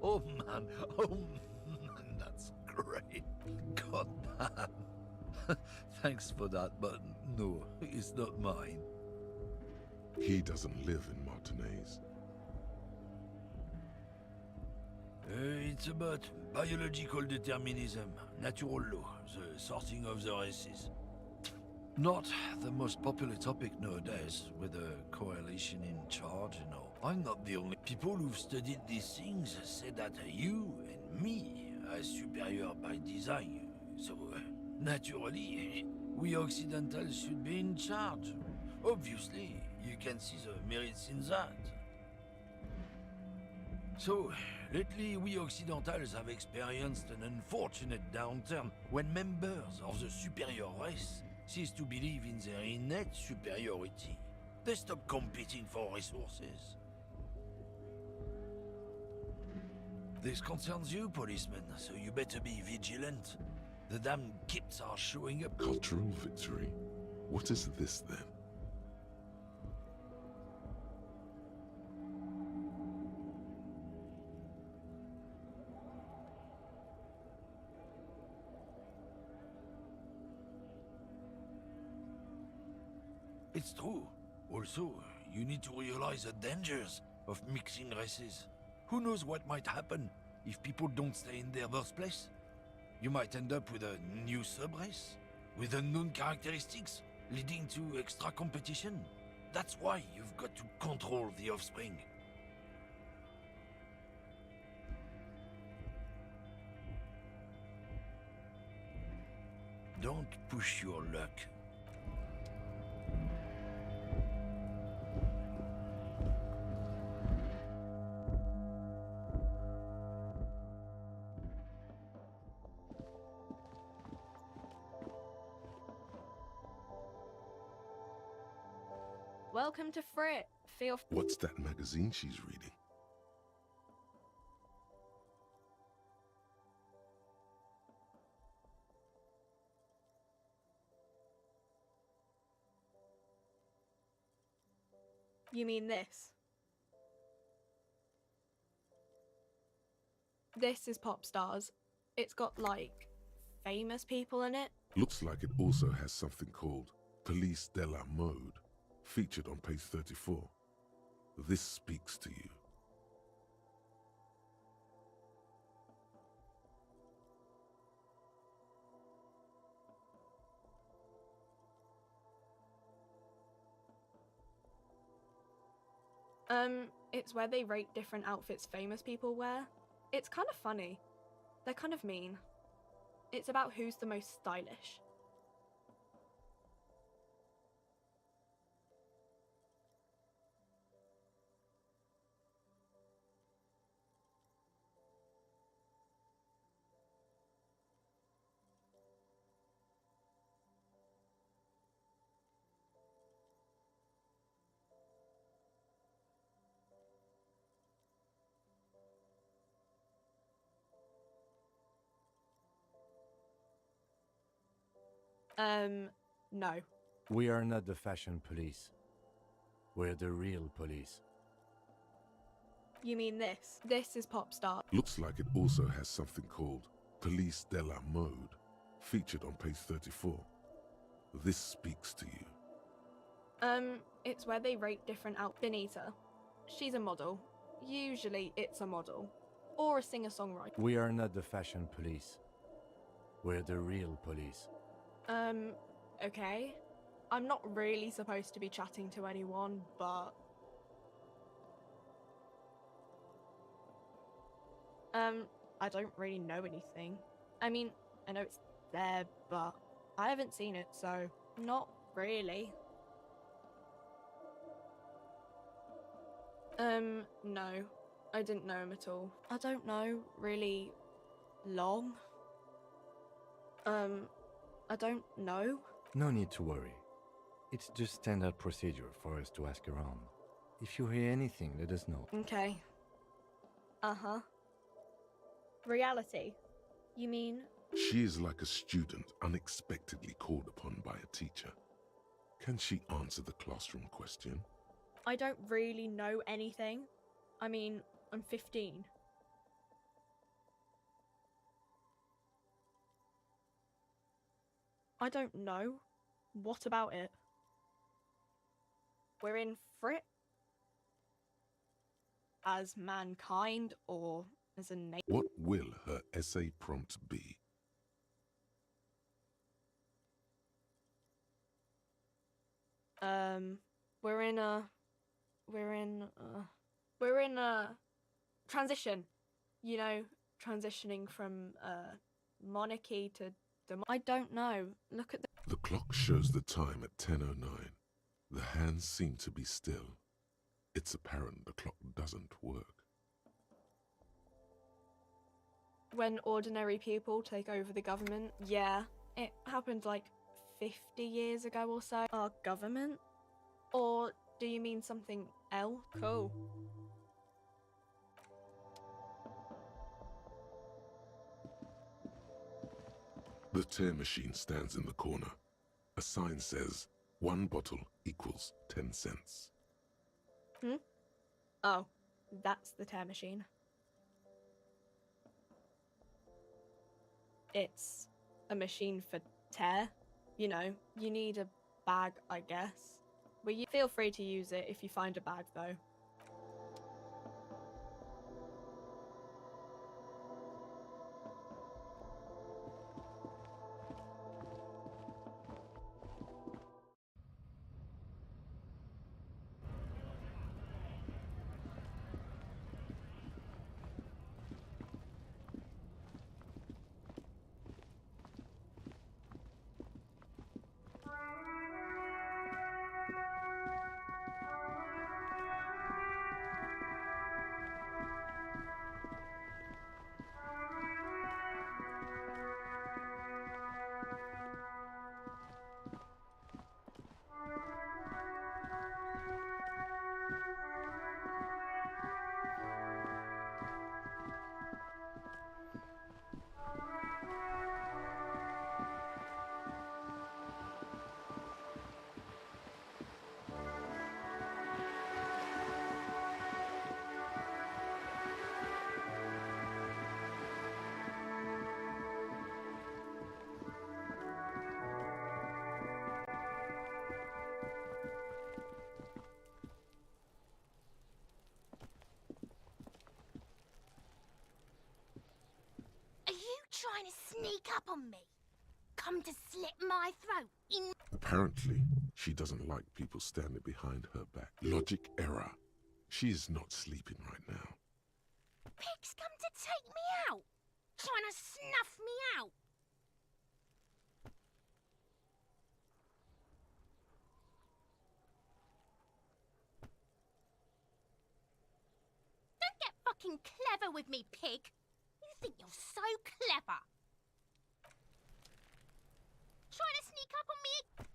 Oh man, that's great. God man. Thanks for that, but no, it's not mine. He doesn't live in Martinez. It's about biological determinism, natural law, the sorting of the races. Not the most popular topic nowadays, with a coalition in charge, you know. I'm not the only... People who've studied these things say that you and me are superior by design. So, naturally, we Occidentals should be in charge. Obviously, you can see the merits in that. So, lately we Occidentals have experienced an unfortunate downturn when members of the superior race cease to believe in their innate superiority. They stop competing for resources. This concerns you, policeman, so you better be vigilant. The damn kips are showing up. Cultural victory? What is this then? It's true. Also, you need to realize the dangers of mixing races. Who knows what might happen if people don't stay in their birthplace? You might end up with a new sub-race, with unknown characteristics, leading to extra competition. That's why you've got to control the offspring. Don't push your luck. Welcome to Frit. Feel What's that magazine she's reading? You mean this? This is Pop Stars. It's got, like, famous people in it. Looks like it also has something called Police de la Mode, featured on page 34. This speaks to you. It's where they rate different outfits famous people wear. It's kind of funny. They're kind of mean. It's about who's the most stylish. No. We are not the fashion police. We're the real police. You mean this? This is pop star. Looks like it also has something called Police de la Mode, featured on page 34. This speaks to you. It's where they rate different Benita. She's a model. Usually it's a model. Or a singer-songwriter. We are not the fashion police. We're the real police. Okay. I'm not really supposed to be chatting to anyone, but... I don't really know anything. I mean, I know it's there, but I haven't seen it, so not really. No. I didn't know him at all. I don't know, really long. I don't know. No need to worry. It's just standard procedure for us to ask around. If you hear anything, let us know. Okay. Uh-huh. Reality? You mean? She is like a student unexpectedly called upon by a teacher. Can she answer the classroom question? I don't really know anything. I mean, I'm 15. I don't know. What about it? We're in for it? As mankind or as a nation? What will her essay prompt be? We're in a transition. You know, transitioning from monarchy to I don't know. Look at The clock shows the time at 10:09. The hands seem to be still. It's apparent the clock doesn't work. when ordinary people take over the government. Yeah, it happened like 50 years ago or so. Our government? Or do you mean something else? Cool. The tear machine stands in the corner. A sign says, 1 bottle equals 10 cents. Hmm? Oh, that's the tear machine. It's a machine for tear. You know, you need a bag, I guess. But you feel free to use it if you find a bag, though. trying to sneak up on me? Come to slit my throat in... Apparently, she doesn't like people standing behind her back. Logic error. She is not sleeping right now. Pig's come to take me out. Trying to snuff me out. Don't get fucking clever with me, pig. You think you're so clever. Trying to sneak up on me?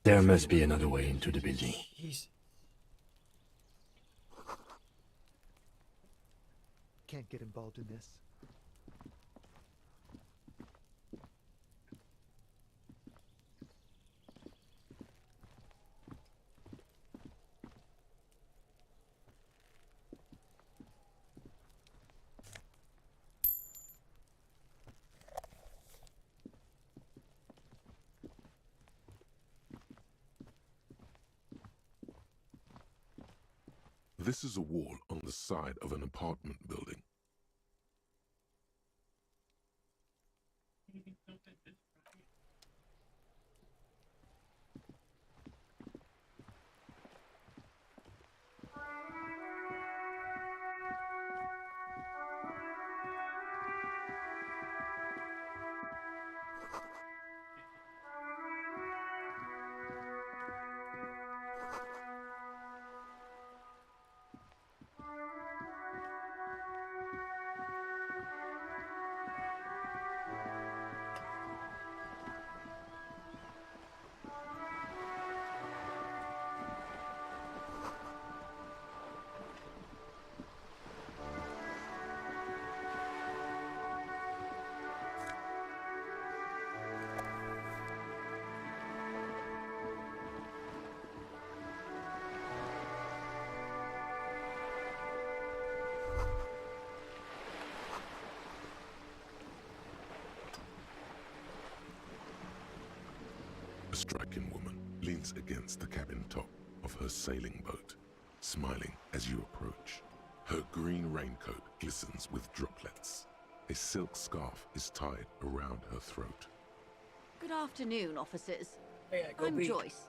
There must be another way into the building. Can't get involved in this. This is a wall on the side of an apartment building. A striking woman leans against the cabin top of her sailing boat, smiling as you approach. Her green raincoat glistens with droplets. A silk scarf is tied around her throat. Good afternoon, officers. go I'm be. Joyce.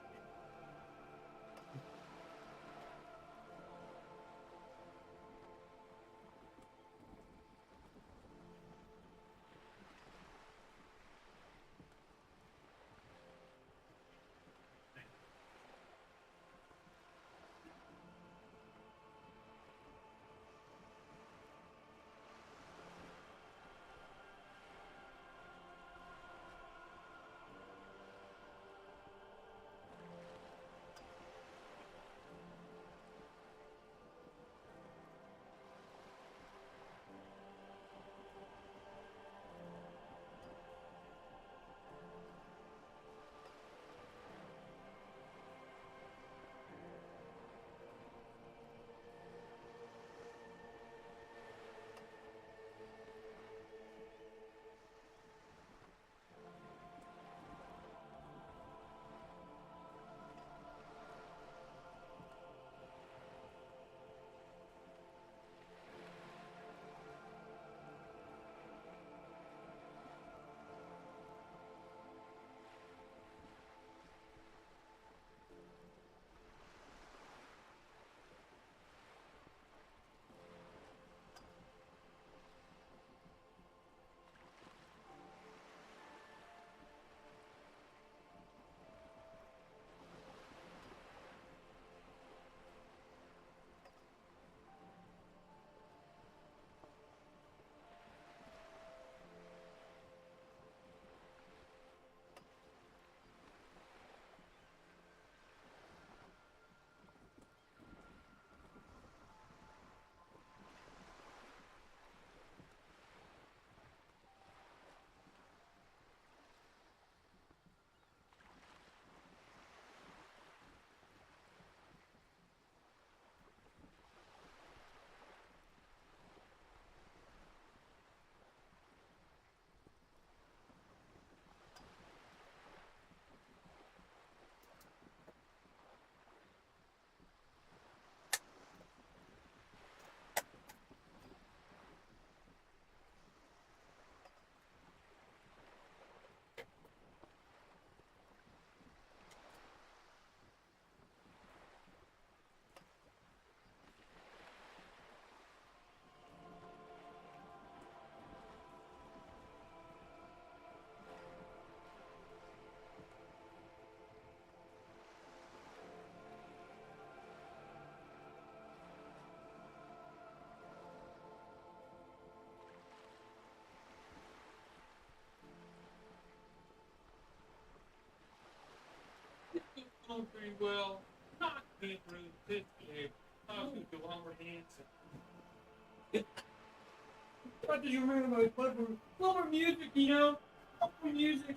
doing pretty well. Not being rude, good behavior. Talking to Homer Hanson. What did you remember my clever music, you know? Clever music.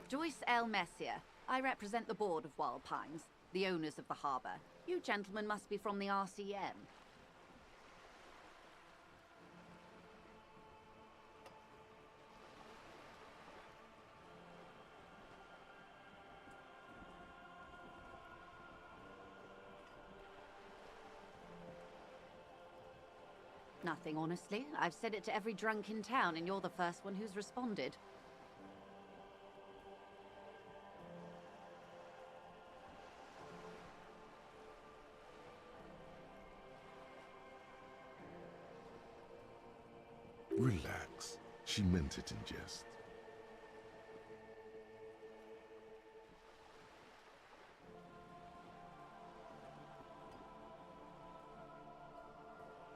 Joyce L. Messier. I represent the board of Wild Pines, the owners of the harbour. You gentlemen must be from the RCM. Nothing, honestly. I've said it to every drunk in town, and you're the first one who's responded. Relax. She meant it in jest.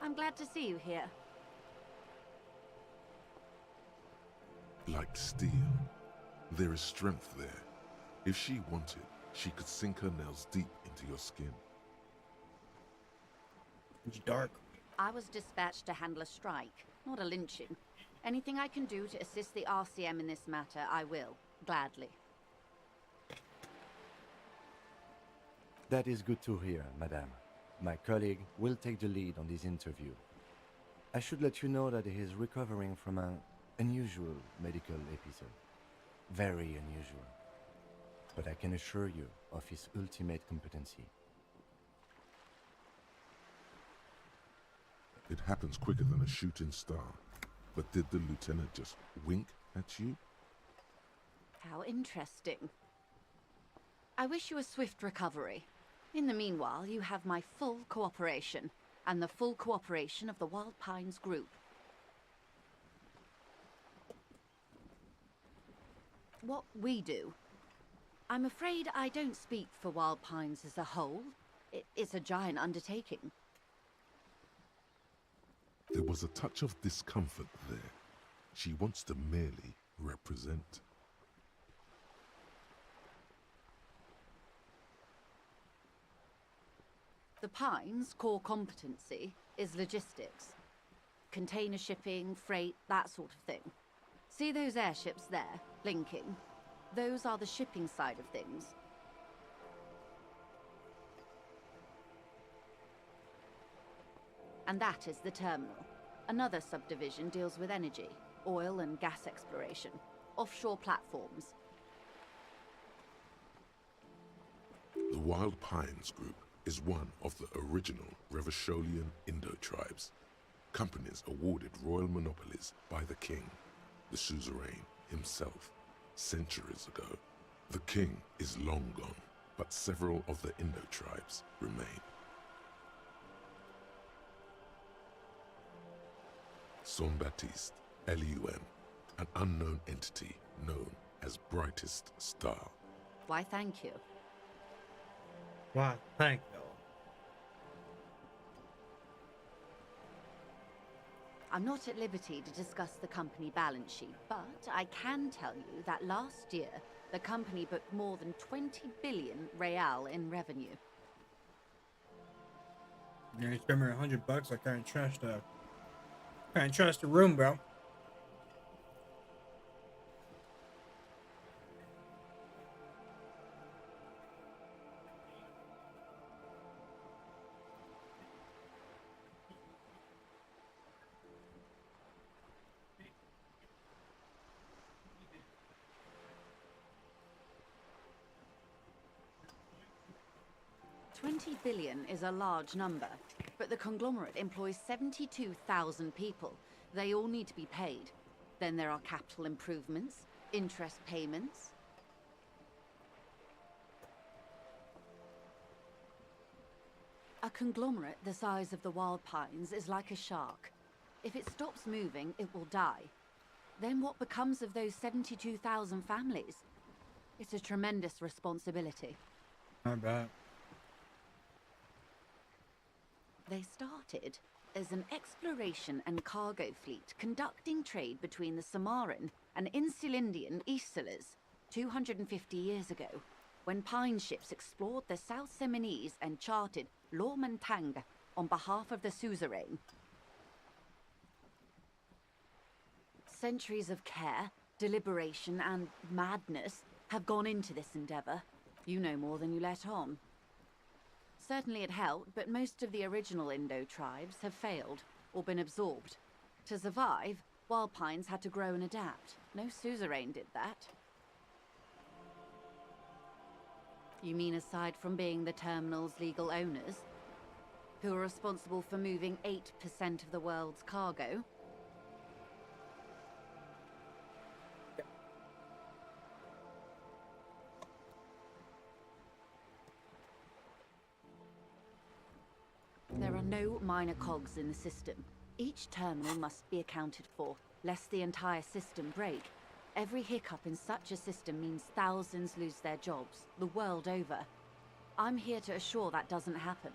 I'm glad to see you here. Like steel. There is strength there. If she wanted, she could sink her nails deep into your skin. It's dark. I was dispatched to handle a strike, not a lynching. Anything I can do to assist the RCM in this matter, I will. Gladly. That is good to hear, madame. My colleague will take the lead on this interview. I should let you know that he is recovering from an unusual medical episode. Very unusual. But I can assure you of his ultimate competency. It happens quicker than a shooting star. But did the lieutenant just wink at you? How interesting. I wish you a swift recovery. In the meanwhile, you have my full cooperation, and the full cooperation of the Wild Pines group. What we do. I'm afraid I don't speak for Wild Pines as a whole. It's a giant undertaking. There was a touch of discomfort there. She wants to merely represent. The Pines' core competency is logistics. Container shipping, freight, that sort of thing. See those airships there, blinking? Those are the shipping side of things. And that is the terminal. Another subdivision deals with energy, oil and gas exploration, offshore platforms. The Wild Pines Group is one of the original Revacholian Indo-tribes. Companies awarded royal monopolies by the king, the suzerain himself, centuries ago. The king is long gone, but several of the Indo-tribes remain. Saint-Baptiste, Elysium, an unknown entity known as Brightest Star. Why, thank you. Why, thank you. I'm not at liberty to discuss the company balance sheet, but I can tell you that last year, the company booked more than 20 billion real in revenue. Yeah, you spend me $100. I can't trust the room, bro. $20 billion is a large number, but the conglomerate employs 72,000 people. They all need to be paid. Then there are capital improvements, interest payments. A conglomerate the size of the Wild Pines is like a shark. If it stops moving, it will die. Then what becomes of those 72,000 families? It's a tremendous responsibility. Not bad. They started as an exploration and cargo fleet conducting trade between the Samaran and Insulindian Isolas 250 years ago, when pine ships explored the South Seminese and charted Lomantang on behalf of the suzerain. Centuries of care, deliberation, and madness have gone into this endeavor. You know more than you let on. Certainly it helped, but most of the original Indo tribes have failed or been absorbed. To survive, Wild Pines had to grow and adapt. No suzerain did that. You mean aside from being the terminal's legal owners, who are responsible for moving 8% of the world's cargo? There are no minor cogs in the system. Each terminal must be accounted for, lest the entire system break. Every hiccup in such a system means thousands lose their jobs, the world over. I'm here to assure that doesn't happen.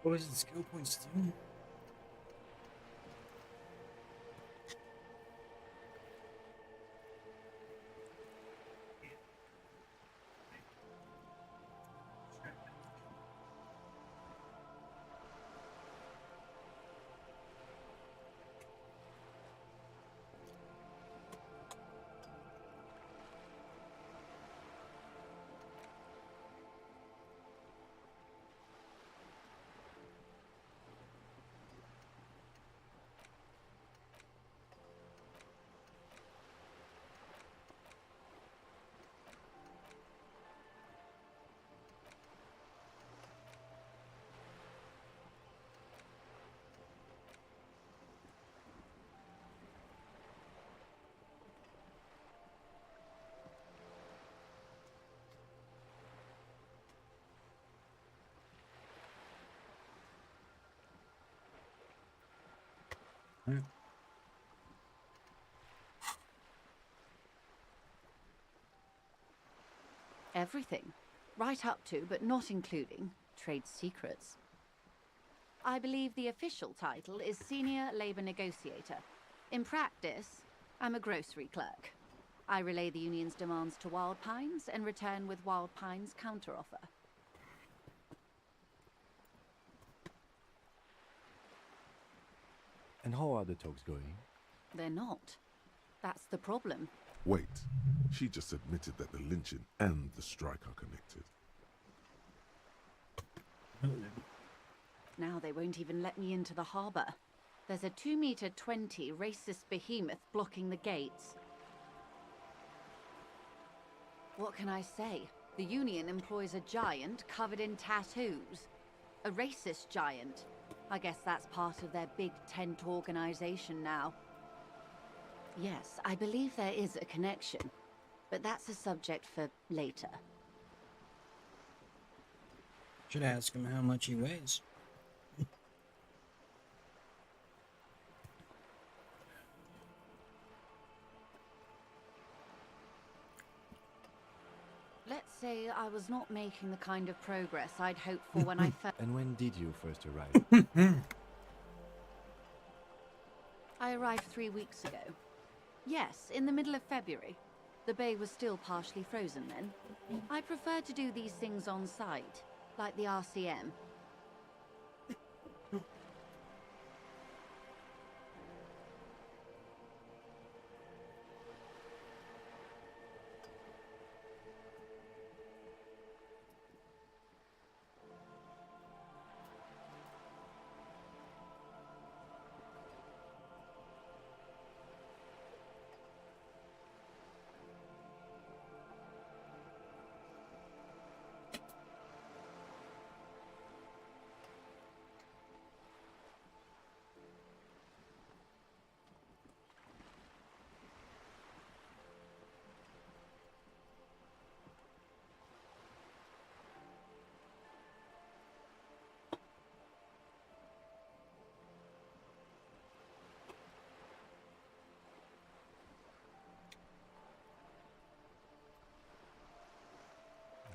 What was the skill points doing? Yeah. everything, right up to, but not including, trade secrets. I believe the official title is Senior Labor Negotiator. In practice, I'm a grocery clerk. I relay the union's demands to Wild Pines and return with Wild Pines' counteroffer. And how are the talks going? They're not. That's the problem. Wait, she just admitted that the lynching and the strike are connected. Now they won't even let me into the harbour. There's a 2-meter 20 racist behemoth blocking the gates. What can I say? The union employs a giant covered in tattoos. A racist giant. I guess that's part of their big tent organization now. Yes, I believe there is a connection, but that's a subject for later. Should ask him how much he weighs. Let's say I was not making the kind of progress I'd hoped for when I first... And when did you first arrive? I arrived 3 weeks ago. Yes, in the middle of February. The bay was still partially frozen then. I prefer to do these things on site, like the RCM.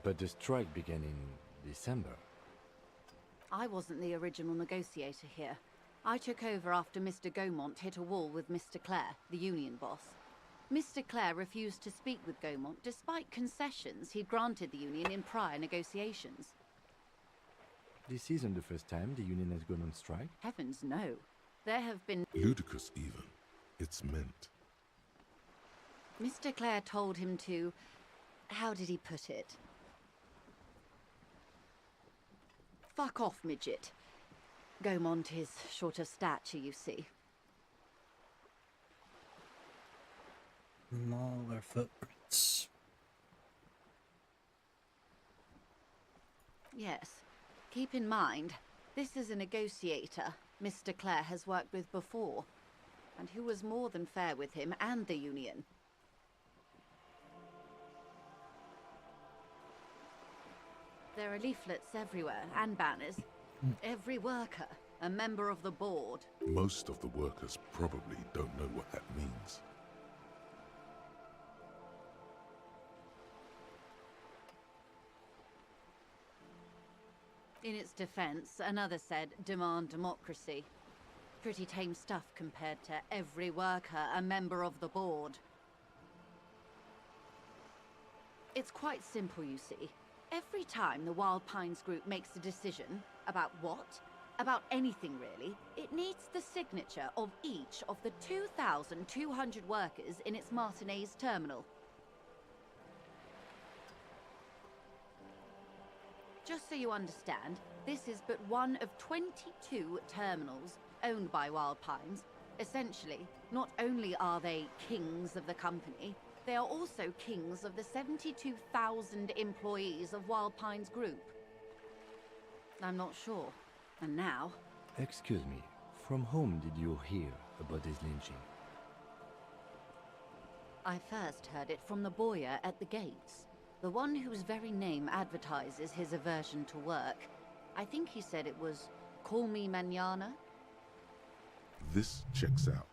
But the strike began in December. I wasn't the original negotiator here. I took over after Mr. Gaumont hit a wall with Mr. Clare, the union boss. Mr. Clare refused to speak with Gaumont despite concessions he'd granted the union in prior negotiations. This isn't the first time the union has gone on strike? Heavens no. There have been... Ludicrous even. It's meant. Mr. Clare told him to... How did he put it? Fuck off, midget. Gaumont is short of stature, you see. Smaller footprints. Yes. Keep in mind, this is a negotiator Mr. Clare has worked with before, and who was more than fair with him and the union. There are leaflets everywhere, and banners. Every worker, a member of the board. Most of the workers probably don't know what that means. In its defense, another said, demand democracy. Pretty tame stuff compared to every worker, a member of the board. It's quite simple, you see. Every time the Wild Pines group makes a decision, about what? About anything really, it needs the signature of each of the 2,200 workers in its Martinez terminal. Just so you understand, this is but one of 22 terminals owned by Wild Pines. Essentially, not only are they kings of the company, they are also kings of the 72,000 employees of Wild Pines Group. I'm not sure. And now... Excuse me, from whom did you hear about this lynching? I first heard it from the bowyer at the gates. The one whose very name advertises his aversion to work. I think he said it was, call me mañana. This checks out.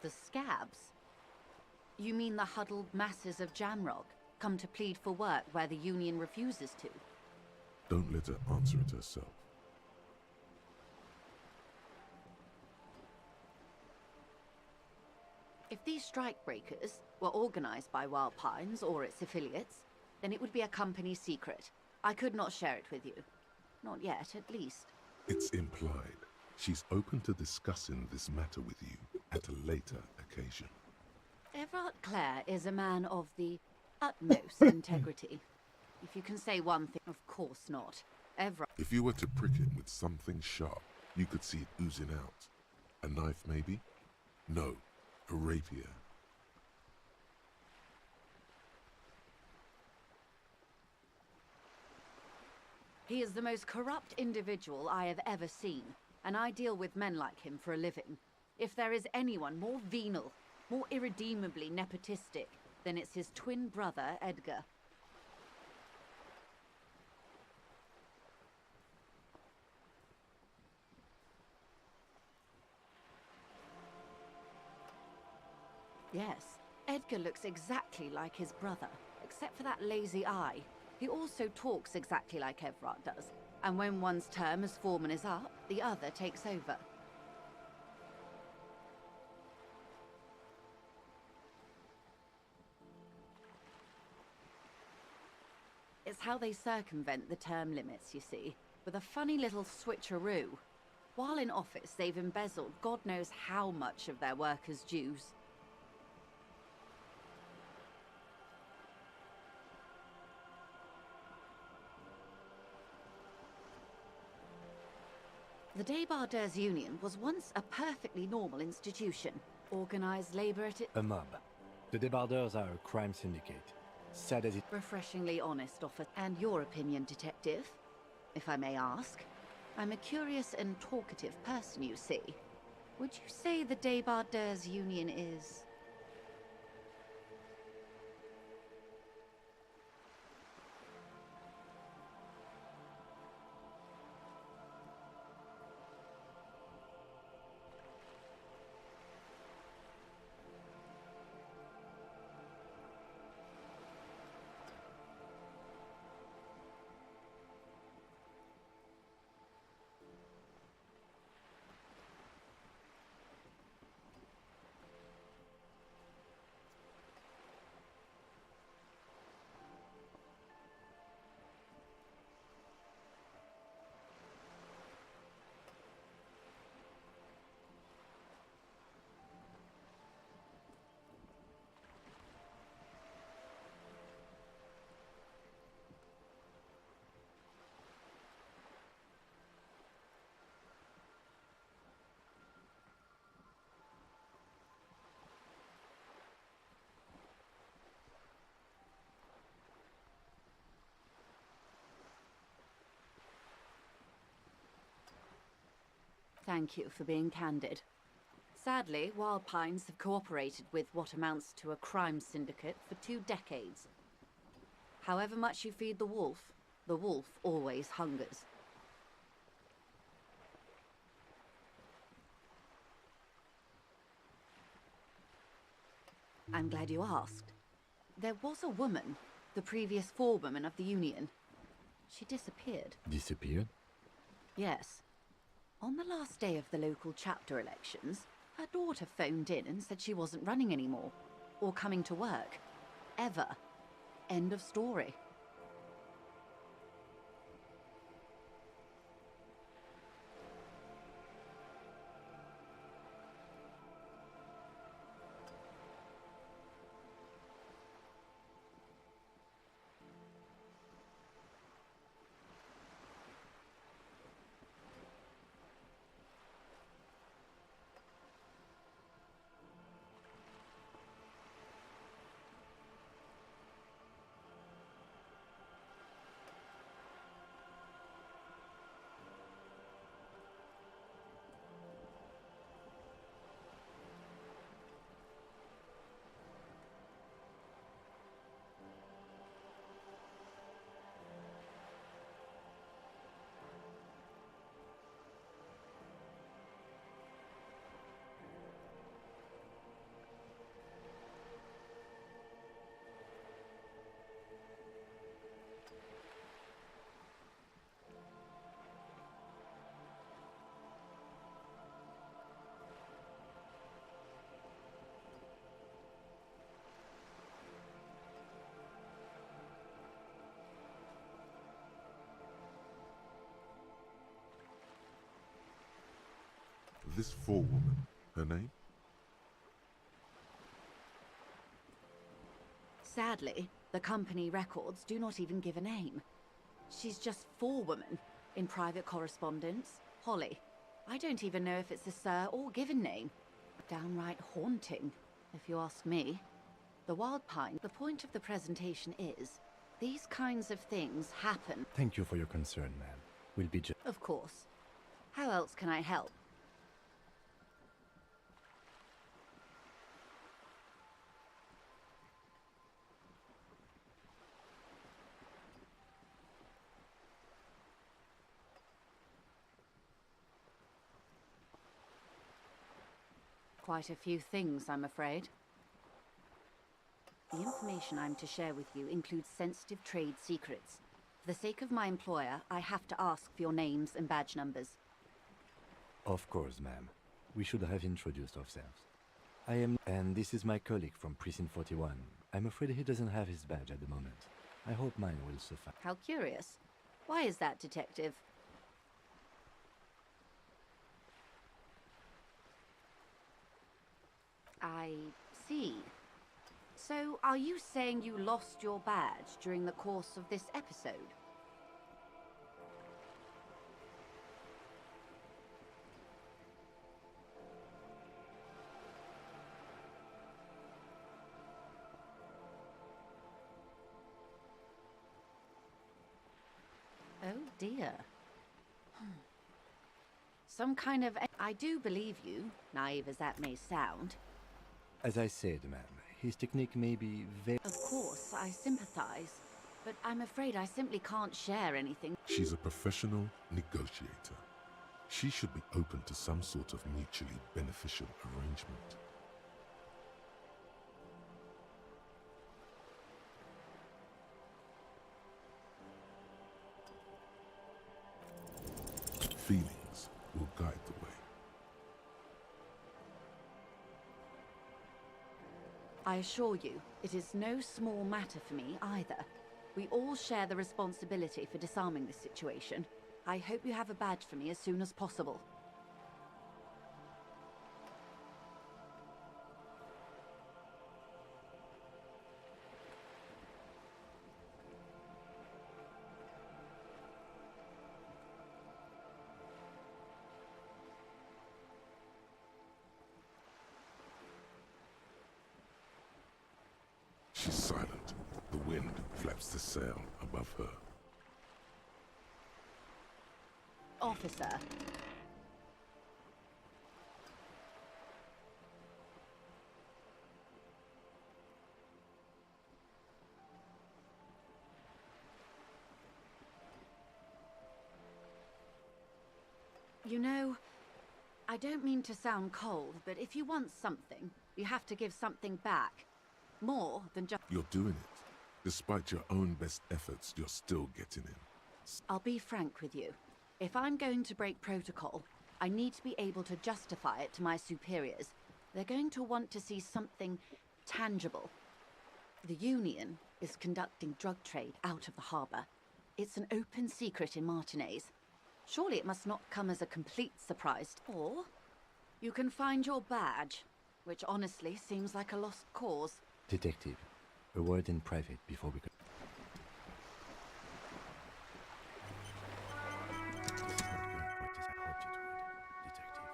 The scabs? You mean the huddled masses of Jamrock, come to plead for work where the Union refuses to? Don't let her answer it herself. If these strikebreakers were organized by Wild Pines or its affiliates, then it would be a company secret. I could not share it with you. Not yet, at least. It's implied. She's open to discussing this matter with you at a later occasion. Everard Clare is a man of the utmost integrity. If you can say one thing, of course not. Everard... If you were to prick him with something sharp, you could see it oozing out. A knife, maybe? No, a rapier. He is the most corrupt individual I have ever seen, and I deal with men like him for a living. If there is anyone more venal, more irredeemably nepotistic, then it's his twin brother, Edgar. Yes, Edgar looks exactly like his brother, except for that lazy eye. He also talks exactly like Everard does, and when one's term as foreman is up, the other takes over. It's how they circumvent the term limits, you see, with a funny little switcheroo. While in office, they've embezzled God knows how much of their workers' dues. The Débardeurs Union was once a perfectly normal institution. Organized labor at it... A mob. The Débardeurs are a crime syndicate. Sad as it... Refreshingly honest offer. And your opinion, detective? If I may ask. I'm a curious and talkative person, you see. Would you say the Débardeurs Union is... Thank you for being candid. Sadly, Wild Pines have cooperated with what amounts to a crime syndicate for 2 decades. However much you feed the wolf always hungers. I'm glad you asked. There was a woman, the previous forewoman of the Union. She disappeared. Disappeared? Yes. On the last day of the local chapter elections, her daughter phoned in and said she wasn't running anymore, or coming to work. Ever. End of story. this forewoman, her name? Sadly, the company records do not even give a name. She's just forewoman in private correspondence, Holly. I don't even know if it's a sir or given name. Downright haunting, if you ask me. The Wild Pine, the point of the presentation is, these kinds of things happen. Thank you for your concern, ma'am. We'll be just... Of course. How else can I help? Quite a few things, I'm afraid. The information I'm to share with you includes sensitive trade secrets. For the sake of my employer, I have to ask for your names and badge numbers. Of course, ma'am. We should have introduced ourselves. I am... and this is my colleague from Precinct 41. I'm afraid he doesn't have his badge at the moment. I hope mine will suffice. How curious. Why is that, Detective? I see. So, are you saying you lost your badge during the course of this episode? Oh dear. Some kind of... I do believe you, naive as that may sound. As I said, ma'am, his technique may be very... Of course, I sympathize, but I'm afraid I simply can't share anything. She's a professional negotiator. She should be open to some sort of mutually beneficial arrangement. Feelings will guide the way. I assure you, it is no small matter for me either. We all share the responsibility for disarming this situation. I hope you have a badge for me as soon as possible. She's silent. The wind flaps the sail above her. Officer. You know, I don't mean to sound cold, but if you want something, you have to give something back. More than just... You're doing it. Despite your own best efforts, you're still getting in. I'll be frank with you. If I'm going to break protocol, I need to be able to justify it to my superiors. They're going to want to see something tangible. The Union is conducting drug trade out of the harbor. It's an open secret in Martinez. Surely it must not come as a complete surprise. Or you can find your badge, which honestly seems like a lost cause. Detective, a word in private before we go. This is not going quite as I hoped it would, Detective.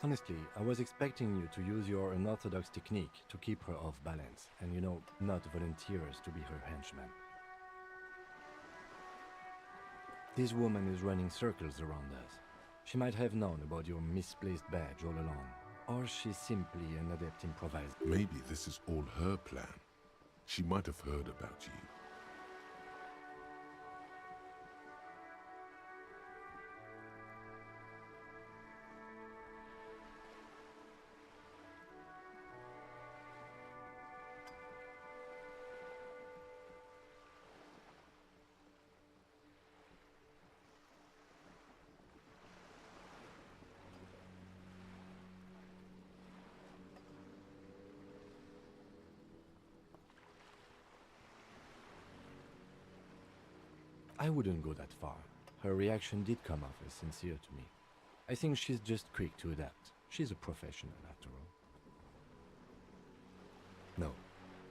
Honestly, I was expecting you to use your unorthodox technique to keep her off balance, and you know, not volunteers to be her henchmen. This woman is running circles around us. She might have known about your misplaced badge all along, or she's simply an adept improviser. Maybe this is all her plan. She might have heard about you. I wouldn't go that far. Her reaction did come off as sincere to me. I think she's just quick to adapt. She's a professional, after all. No.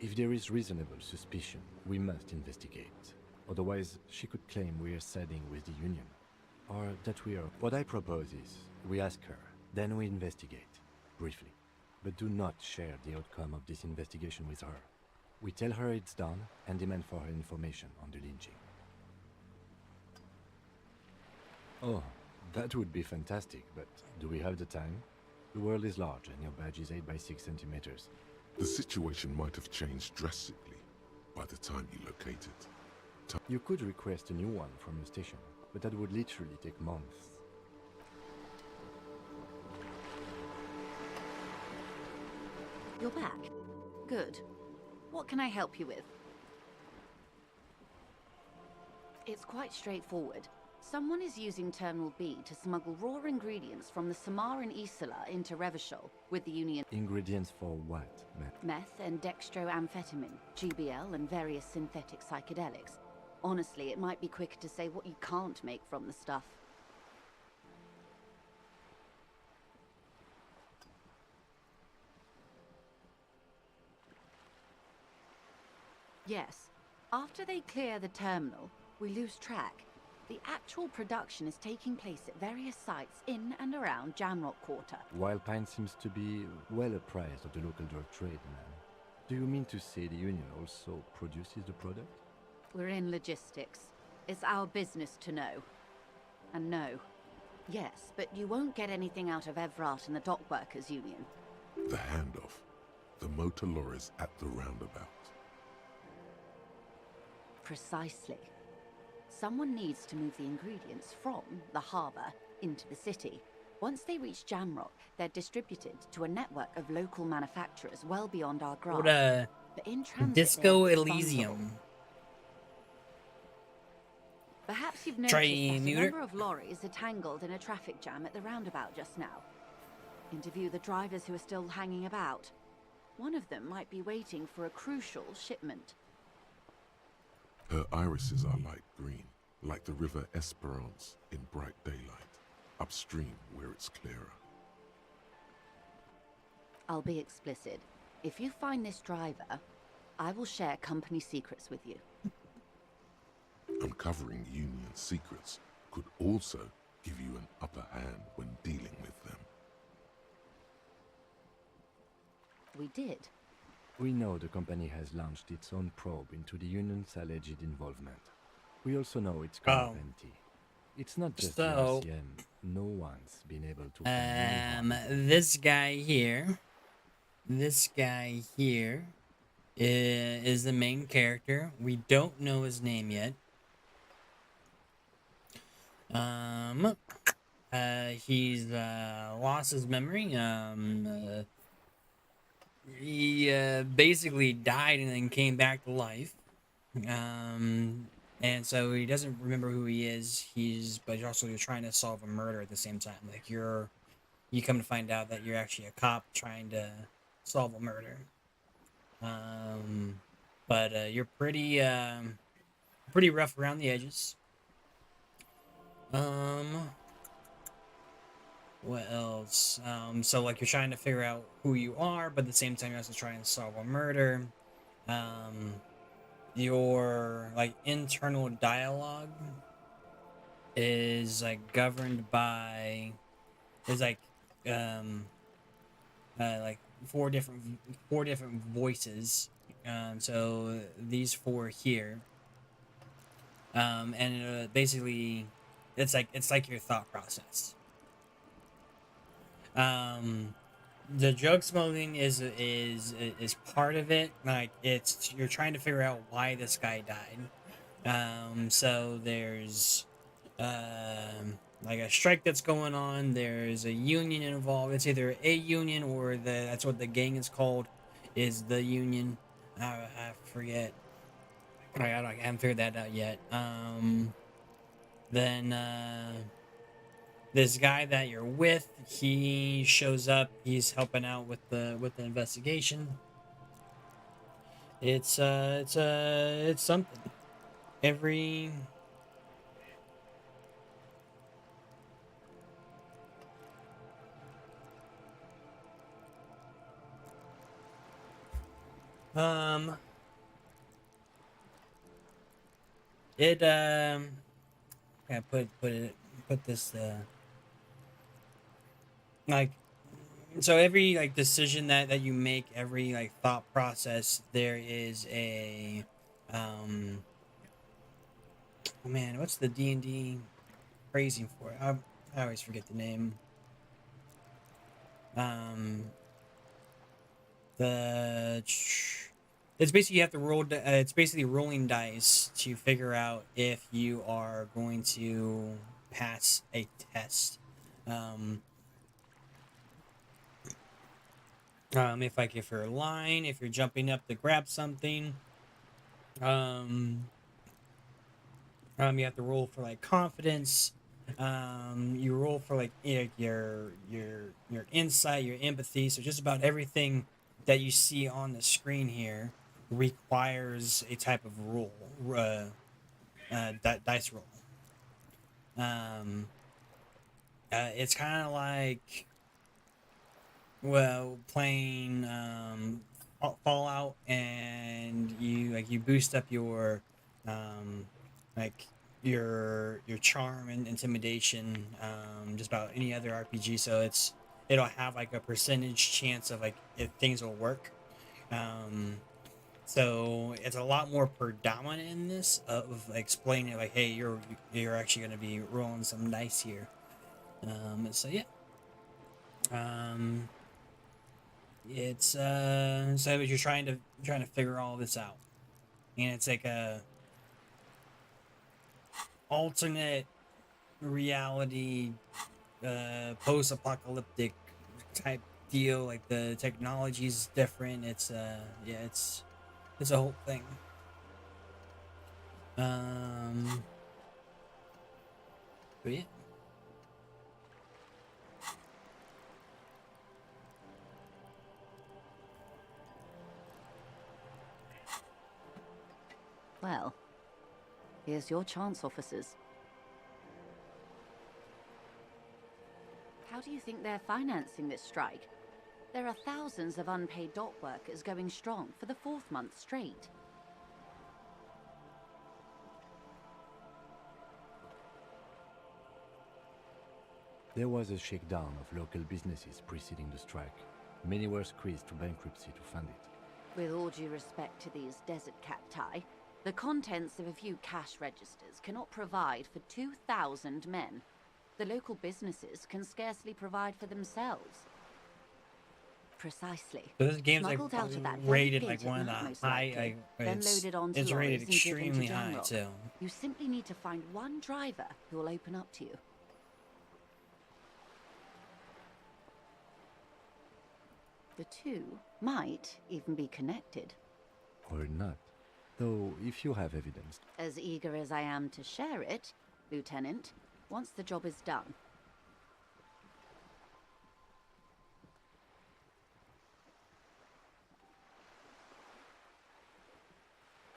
If there is reasonable suspicion, we must investigate. Otherwise, she could claim we are siding with the Union. Or that we are... What I propose is, we ask her, then we investigate. Briefly. But do not share the outcome of this investigation with her. We tell her it's done and demand for her information on the lynching. Oh, that would be fantastic, but do we have the time? The world is large and your badge is 8 by 6 centimeters. The situation might have changed drastically by the time you locate it. You could request a new one from the station, but that would literally take months. You're back. Good. What can I help you with? It's quite straightforward. Someone is using Terminal B to smuggle raw ingredients from the Samar and Isola into Revachol with the Union. Ingredients for what, Meth and dextroamphetamine, GBL and various synthetic psychedelics. Honestly, it might be quicker to say what you can't make from the stuff. Yes. After they clear the terminal, we lose track. The actual production is taking place at various sites in and around Jamrock Quarter. Wild Pine seems to be well apprised of the local drug trade, man. Do you mean to say the Union also produces the product? We're in logistics. It's our business to know. And no. Yes, but you won't get anything out of Evrat and the Dock Workers Union. The handoff. The motor lorries at the roundabout. Precisely. Someone needs to move the ingredients from the harbour into the city. Once they reach Jamrock, they're distributed to a network of local manufacturers well beyond our grasp. What a But in transit, Disco they're Elysium. fungible. Perhaps you've noticed Try that a neuter. number of lorries are tangled in a traffic jam at the roundabout just now. Interview the drivers who are still hanging about. One of them might be waiting for a crucial shipment. Her irises are light green, like the river Esperance in bright daylight, upstream where it's clearer. I'll be explicit. If you find this driver, I will share company secrets with you. Uncovering Union secrets could also give you an upper hand when dealing with them. We did. We know the company has launched its own probe into the Union's alleged involvement. We also know it's kind of empty. It's not just the So- RCM. No one's been able to find This guy here is the main character. We don't know his name yet. He's lost his memory. He basically died and then came back to life. And so he doesn't remember who he is. But you're also trying to solve a murder at the same time. Like you come to find out that you're actually a cop trying to solve a murder. But you're pretty rough around the edges. What else? So like you're trying to figure out who you are, but at the same time you're also trying to solve a murder. Your like internal dialogue is like governed by like four different voices. So these four here. And basically it's like your thought process. The drug smuggling is part of it. Like you're trying to figure out why this guy died. So there's like a strike that's going on. There's a union involved. It's either a union or that's what the gang is called, is the union. I forget. I haven't figured that out yet. Then this guy that you're with, he shows up. He's helping out with the investigation. It's something. Every Um, it yeah, put this like so every like decision that you make, every like thought process, there is a oh man, what's the D&D phrasing for it? I always forget the name. Um, the it's basically you have to roll. It's basically rolling dice to figure out if you are going to pass a test. Um, if you're lying, if you're jumping up to grab something, um, you have to roll for like confidence. You roll for like your insight, your empathy. So just about everything that you see on the screen here requires a type of roll, dice roll. Um, it's kind of like well playing Fallout, and you boost up your like your charm and intimidation, just about any other RPG. So it'll have like a percentage chance of like if things will work. Um, so it's a lot more predominant in this of explaining like, hey, you're actually going to be rolling some dice here. So yeah. Um, it's so you're trying to figure all this out, and it's like a alternate reality, post-apocalyptic type deal. Like the technology's different. It's yeah, it's a whole thing. But yeah. Well, here's your chance, officers. How do you think they're financing this strike? There are thousands of unpaid dock workers going strong for the 4th month straight. There was a shakedown of local businesses preceding the strike. Many were squeezed to bankruptcy to fund it. With all due respect to these desert cacti, the contents of a few cash registers cannot provide for 2,000 men. The local businesses can scarcely provide for themselves. Precisely. So this game's like Smuggled out of that rated very like gate at one of night, the most high. likely, then loaded onto It's rated lorries and driven to extremely high Jamrock. too. You simply need to find one driver who will open up to you. The two might even be connected. Or not. Though, if you have evidence. As eager as I am to share it, Lieutenant, once the job is done.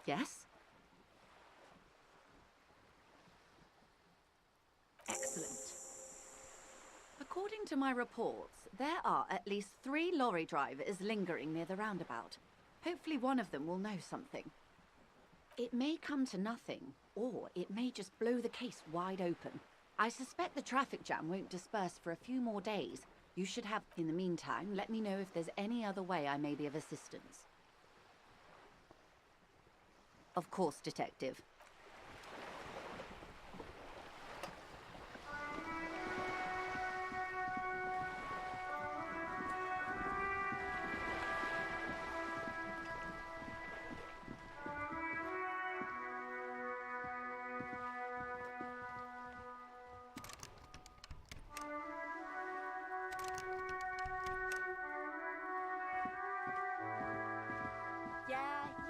Yes? Excellent. According to my reports, there are at least 3 lorry drivers lingering near the roundabout. Hopefully one of them will know something. It may come to nothing, or it may just blow the case wide open. I suspect the traffic jam won't disperse for a few more days. You should have... In the meantime, let me know if there's any other way I may be of assistance. Of course, Detective. Yeah,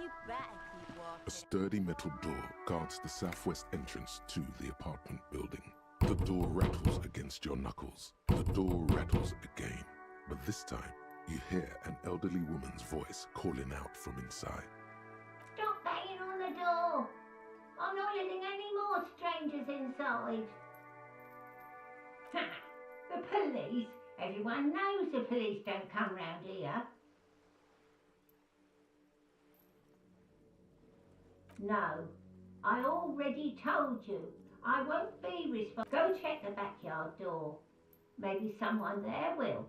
you better keep walking. A sturdy metal door guards the southwest entrance to the apartment building. The door rattles against your knuckles. The door rattles again. But this time, you hear an elderly woman's voice calling out from inside. Stop banging on the door. I'm not letting any more strangers inside. Ha! The police? Everyone knows the police don't come round here. No. I already told you. I won't be responsible. Go check the backyard door. Maybe someone there will.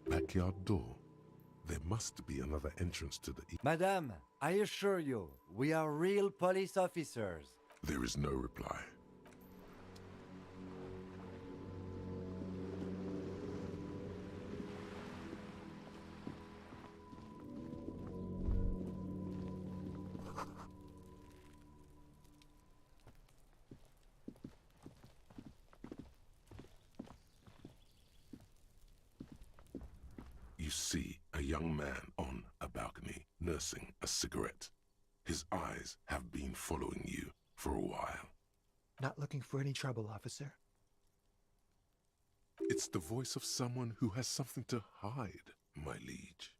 Backyard door? There must be another entrance to the... Madame, I assure you, we are real police officers. There is no reply. You see a young man on a balcony nursing a cigarette. His eyes have been following you for a while. Not looking for any trouble, officer. It's the voice of someone who has something to hide, my liege.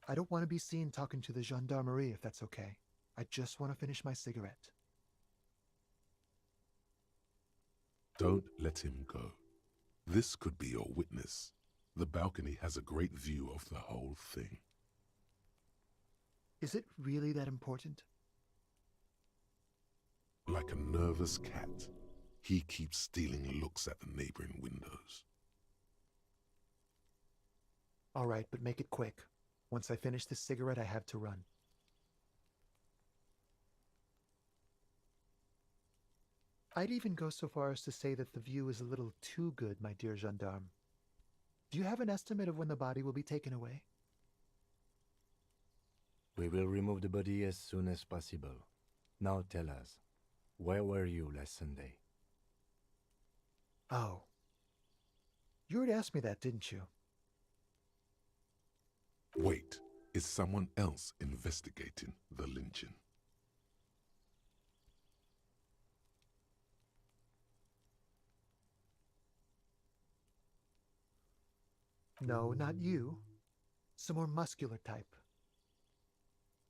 I don't want to be seen talking to the gendarmerie if that's okay. I just want to finish my cigarette. Don't let him go. This could be your witness. The balcony has a great view of the whole thing. Is it really that important? Like a nervous cat, he keeps stealing looks at the neighboring windows. All right, but make it quick. Once I finish this cigarette, I have to run. I'd even go so far as to say that the view is a little too good, my dear gendarme. Do you have an estimate of when the body will be taken away? We will remove the body as soon as possible. Now tell us, where were you last Sunday? Oh. You already asked me that, didn't you? Wait, is someone else investigating the lynching? No, not you. Some more muscular type.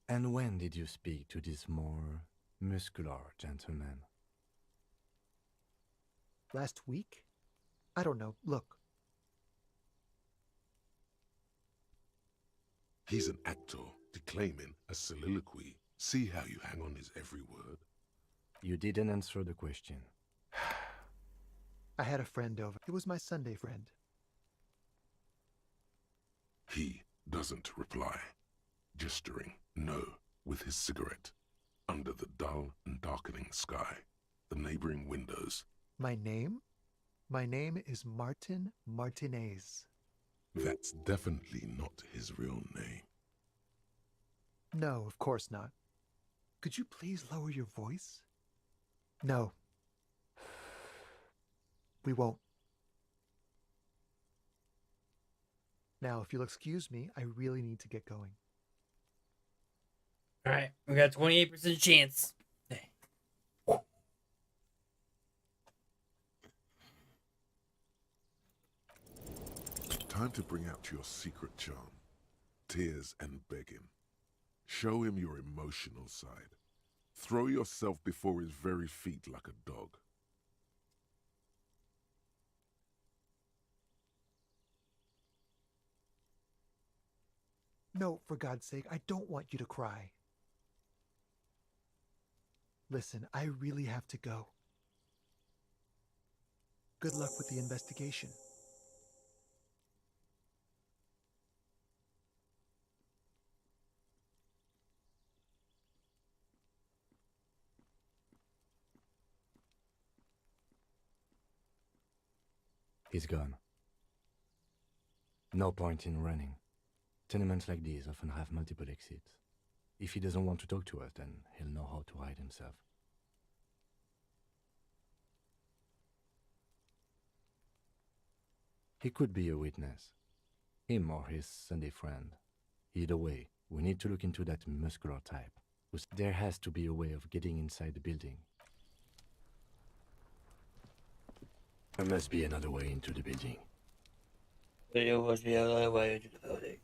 And when did you speak to this more muscular gentleman? Last week? I don't know. Look. He's an actor, declaiming a soliloquy. See how you hang on his every word. You didn't answer the question. I had a friend over. It was my Sunday friend. He doesn't reply, gesturing no with his cigarette. Under the dull and darkening sky, the neighboring windows. My name? My name is Martin Martinez. That's definitely not his real name. No, of course not. Could you please lower your voice? No. We won't. Now, if you'll excuse me, I really need to get going. Alright, we got 28% chance. Time to bring out your secret charm. Tears and begging. Show him your emotional side. Throw yourself before his very feet like a dog. No, for God's sake, I don't want you to cry. Listen, I really have to go. Good luck with the investigation. He's gone. No point in running. Tenements like these often have multiple exits. If he doesn't want to talk to us, then he'll know how to hide himself. He could be a witness. Him or his Sunday friend. Either way, we need to look into that muscular type. There has to be a way of getting inside the building. There must be another way into the building. There must be another way into the building.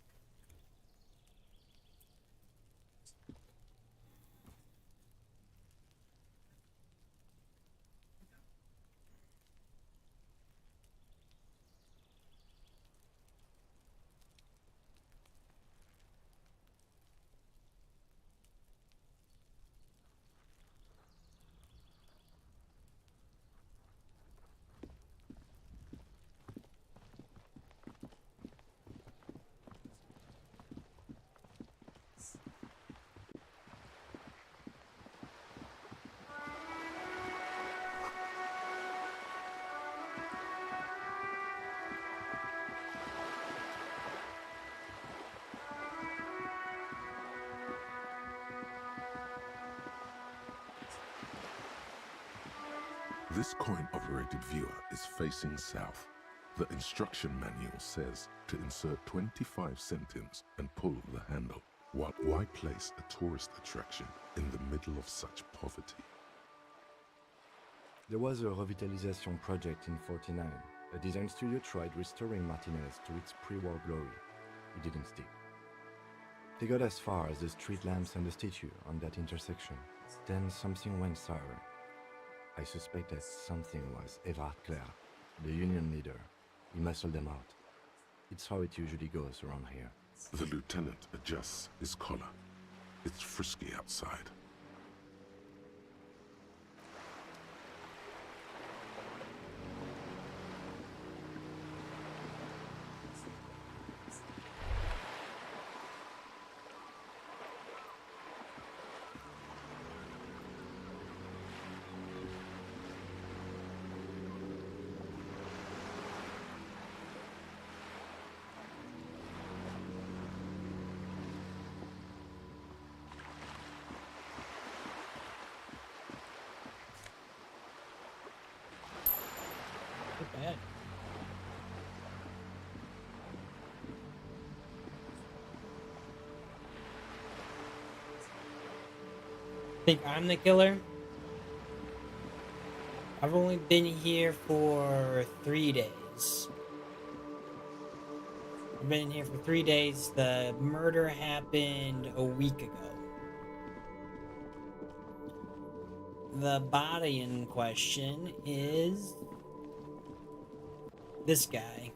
This coin-operated viewer is facing south. The instruction manual says to insert 25 centimes and pull the handle. Why place a tourist attraction in the middle of such poverty? There was a revitalization project in 49. A design studio tried restoring Martinez to its pre-war glory. It didn't stick. They got as far as the street lamps and the statue on that intersection. Then something went sour. I suspect that something was Evard Clare, the union leader. He muscled them out. It's how it usually goes around here. The lieutenant adjusts his collar. It's frisky outside. Bad. Think I'm the killer? I've only been here for 3 days. I've been here for 3 days. The murder happened a week ago. The body in question is this guy.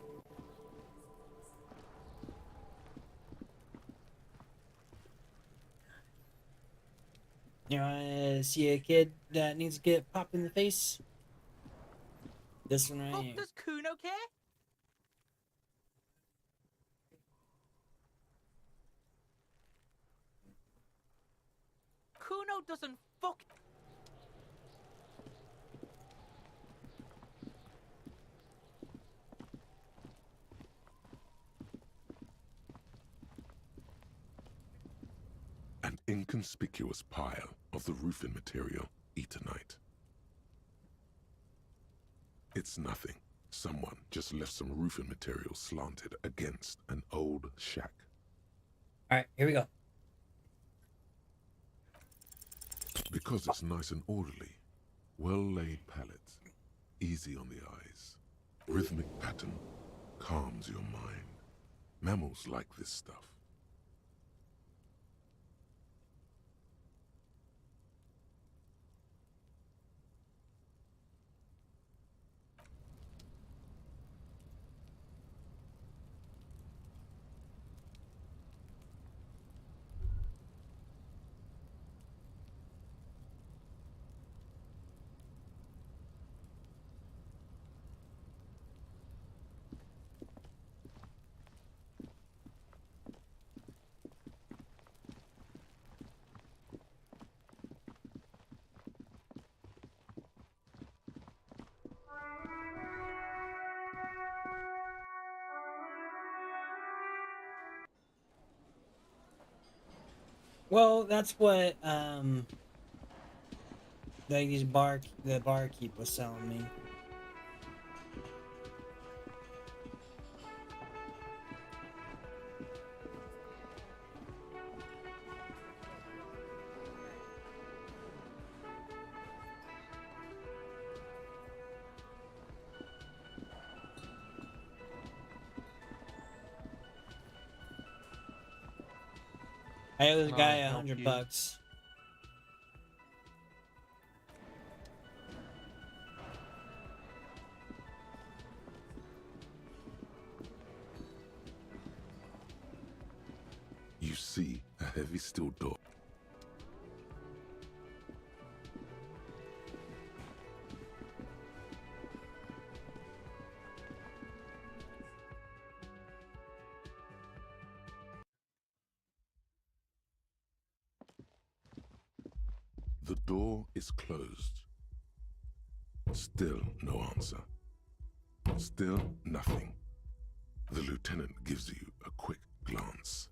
You wanna see a kid that needs to get popped in the face? This one right here. Does Kuno care? Kuno doesn't fuck. An inconspicuous pile of the roofing material Eternite. It's nothing. Someone just left some roofing material slanted against an old shack. Alright, here we go. Because it's nice and orderly. Well-laid pallets. Easy on the eyes. Rhythmic pattern calms your mind. Mammals like this stuff. Well, that's what the barkeep was selling me. I owe this Can guy I help you? $100. You see a heavy steel door. The door is closed. Still no answer. Still nothing. The lieutenant gives you a quick glance.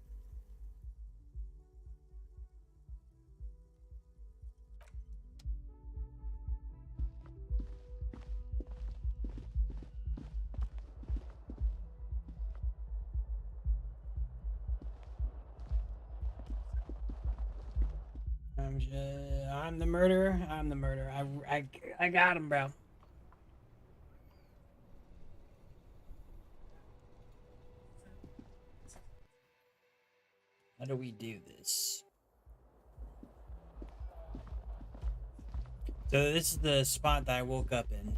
I'm the murderer. I'm the murderer. I got him, bro. How do we do this? So this is the spot that I woke up in.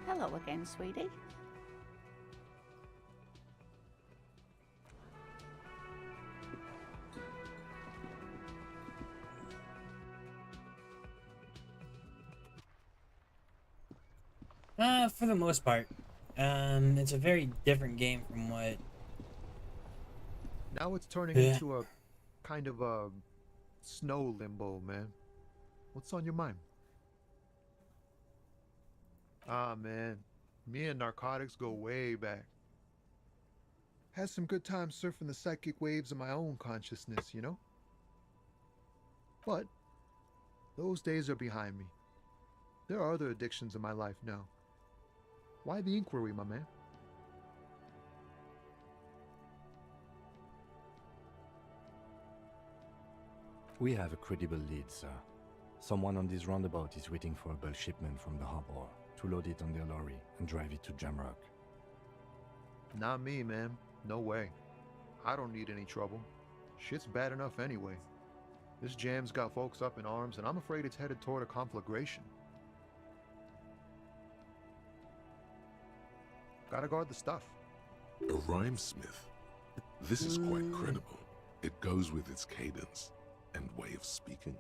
Hello again, sweetie. For the most part. It's a very different game from what... Now it's turning into a kind of a snow limbo, man. What's on your mind? Ah, man. Me and narcotics go way back. Had some good times surfing the psychic waves of my own consciousness, you know? But those days are behind me. There are other addictions in my life now. Why the inquiry, my man? We have a credible lead, sir. Someone on this roundabout is waiting for a bulk shipment from the harbor to load it on their lorry and drive it to Jamrock. Not me, man. No way. I don't need any trouble. Shit's bad enough anyway. This jam's got folks up in arms, and I'm afraid it's headed toward a conflagration. Gotta guard the stuff. A rhymesmith? This is quite credible. It goes with its cadence and way of speaking.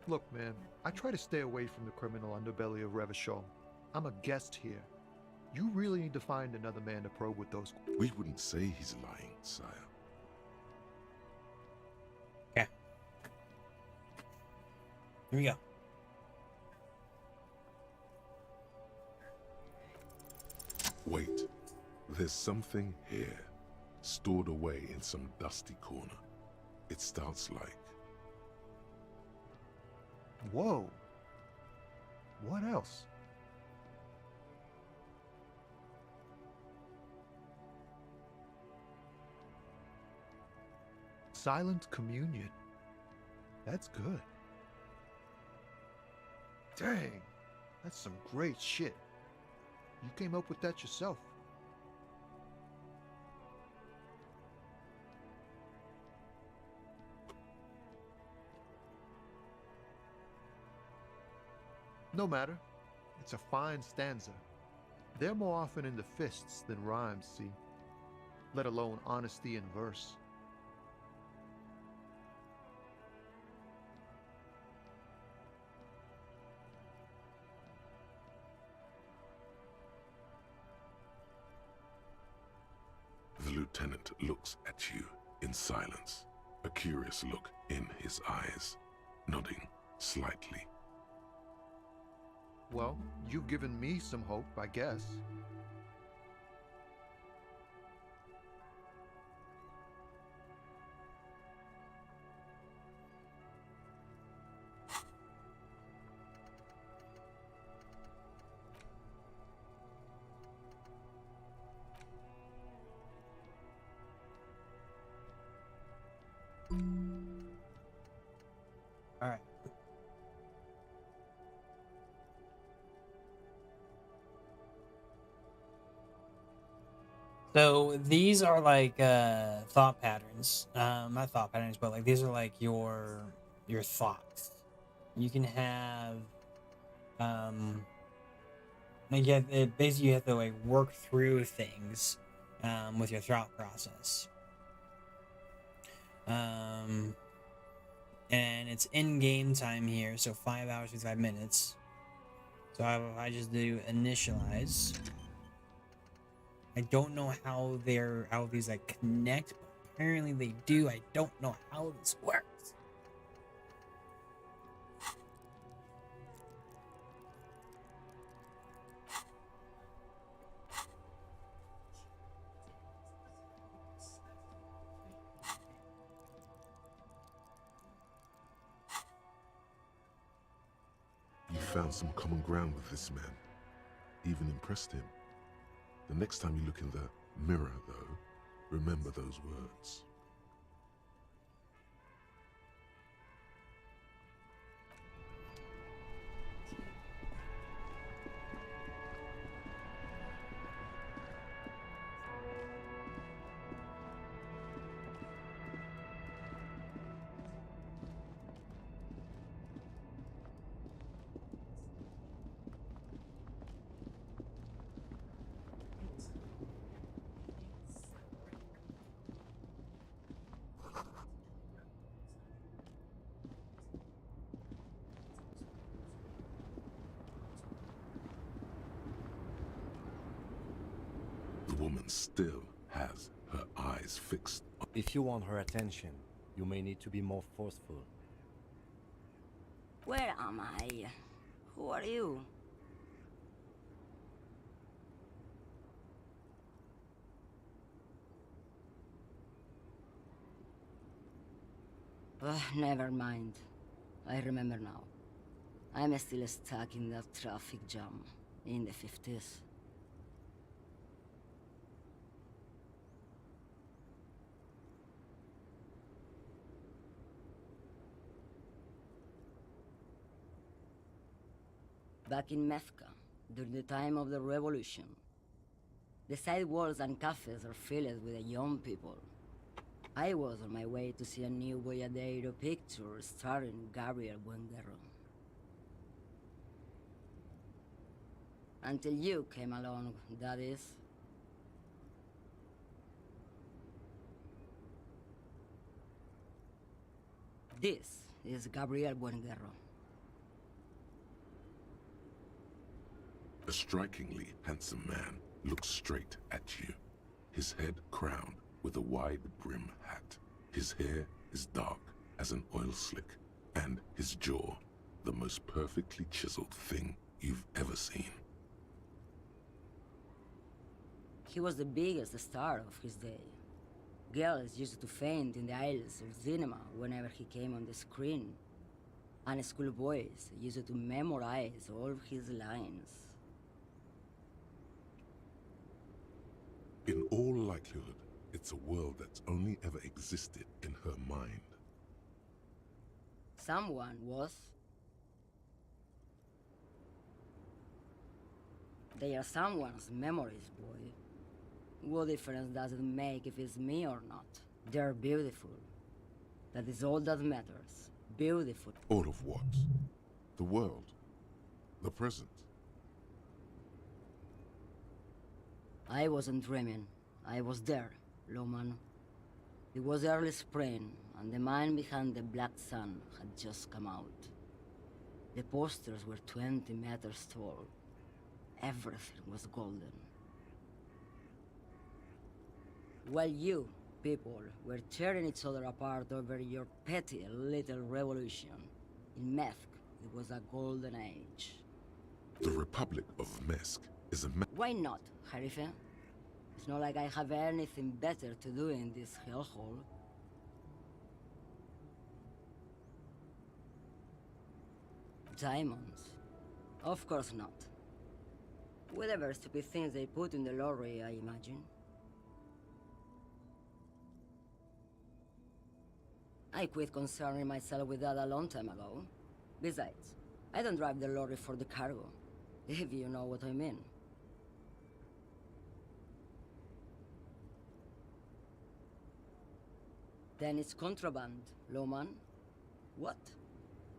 Look, man, I try to stay away from the criminal underbelly of Revachol. I'm a guest here. You really need to find another man to probe with those... We wouldn't say he's lying, sire. Okay. Here we go. Wait. There's something here, stored away in some dusty corner. It starts like... Whoa. What else? Silent communion. That's good. Dang, that's some great shit. You came up with that yourself. No matter. It's a fine stanza. They're more often in the fists than rhymes, see? Let alone honesty in verse. The lieutenant looks at you in silence, a curious look in his eyes, nodding slightly. Well, you've given me some hope, I guess. All right. So these are like thought patterns. Not thought patterns, but like these are like your thoughts. You can have like basically you have to like work through things with your thought process. And it's in game time here, so 5 hours 55 minutes. So I just do initialize. I don't know how these like connect, but apparently they do. I don't know how this works. found some common ground with this man, even impressed him. The next time you look in the mirror, though, remember those words. The woman still has her eyes fixed on... If you want her attention, you may need to be more forceful. Where am I? Who are you? Never mind. I remember now. I'm still stuck in that traffic jam in the 50s. Back in Methka, during the time of the revolution. The sidewalks and cafes are filled with young people. I was on my way to see a new Boyadero picture starring Gabriel Buenguerro. Until you came along, that is. This is Gabriel Buenguerro. A strikingly handsome man looks straight at you, his head crowned with a wide brim hat. His hair is dark as an oil slick, and his jaw the most perfectly chiseled thing you've ever seen. He was the biggest star of his day. Girls used to faint in the aisles of cinema whenever he came on the screen, and schoolboys used to memorize all his lines. In all likelihood, it's a world that's only ever existed in her mind. Someone was. They are someone's memories, boy. What difference does it make if it's me or not? They're beautiful. That is all that matters. Beautiful. All of what? The world? The present? I wasn't dreaming. I was there, Loman. It was early spring, and the mine behind the Black Sun had just come out. The posters were 20 meters tall. Everything was golden. While you, people, were tearing each other apart over your petty little revolution, in Methk, it was a golden age. The Republic of Mesk is a... Why not, Harife? It's not like I have anything better to do in this hellhole. Diamonds? Of course not. Whatever stupid things they put in the lorry, I imagine. I quit concerning myself with that a long time ago. Besides, I don't drive the lorry for the cargo, if you know what I mean. Then it's contraband, Loman. What?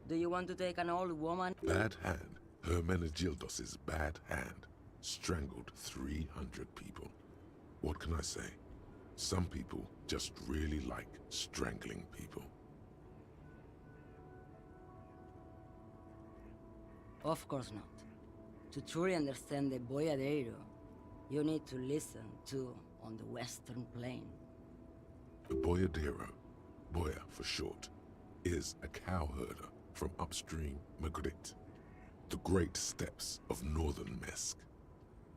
Do you want to take an old woman? Bad hand. Hermenegildos's bad hand strangled 300 people. What can I say? Some people just really like strangling people. Of course not. To truly understand the Boyadero, you need to listen to on the Western Plain. The Boyadero, Boya for short, is a cowherder from upstream Magritte, the great steppes of northern Mesk.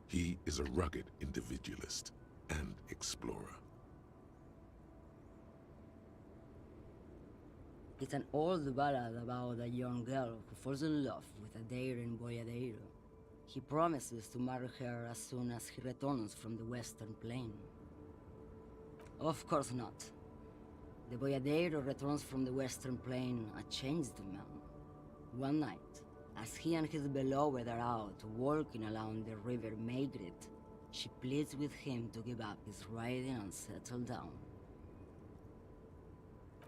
He is a rugged individualist and explorer. It's an old ballad about a young girl who falls in love with a daring boyadero. He promises to marry her as soon as he returns from the Western Plain. Of course not. The boyadero returns from the Western Plain a changed man. One night, as he and his beloved are out walking along the river Maigret, she pleads with him to give up his riding and settle down.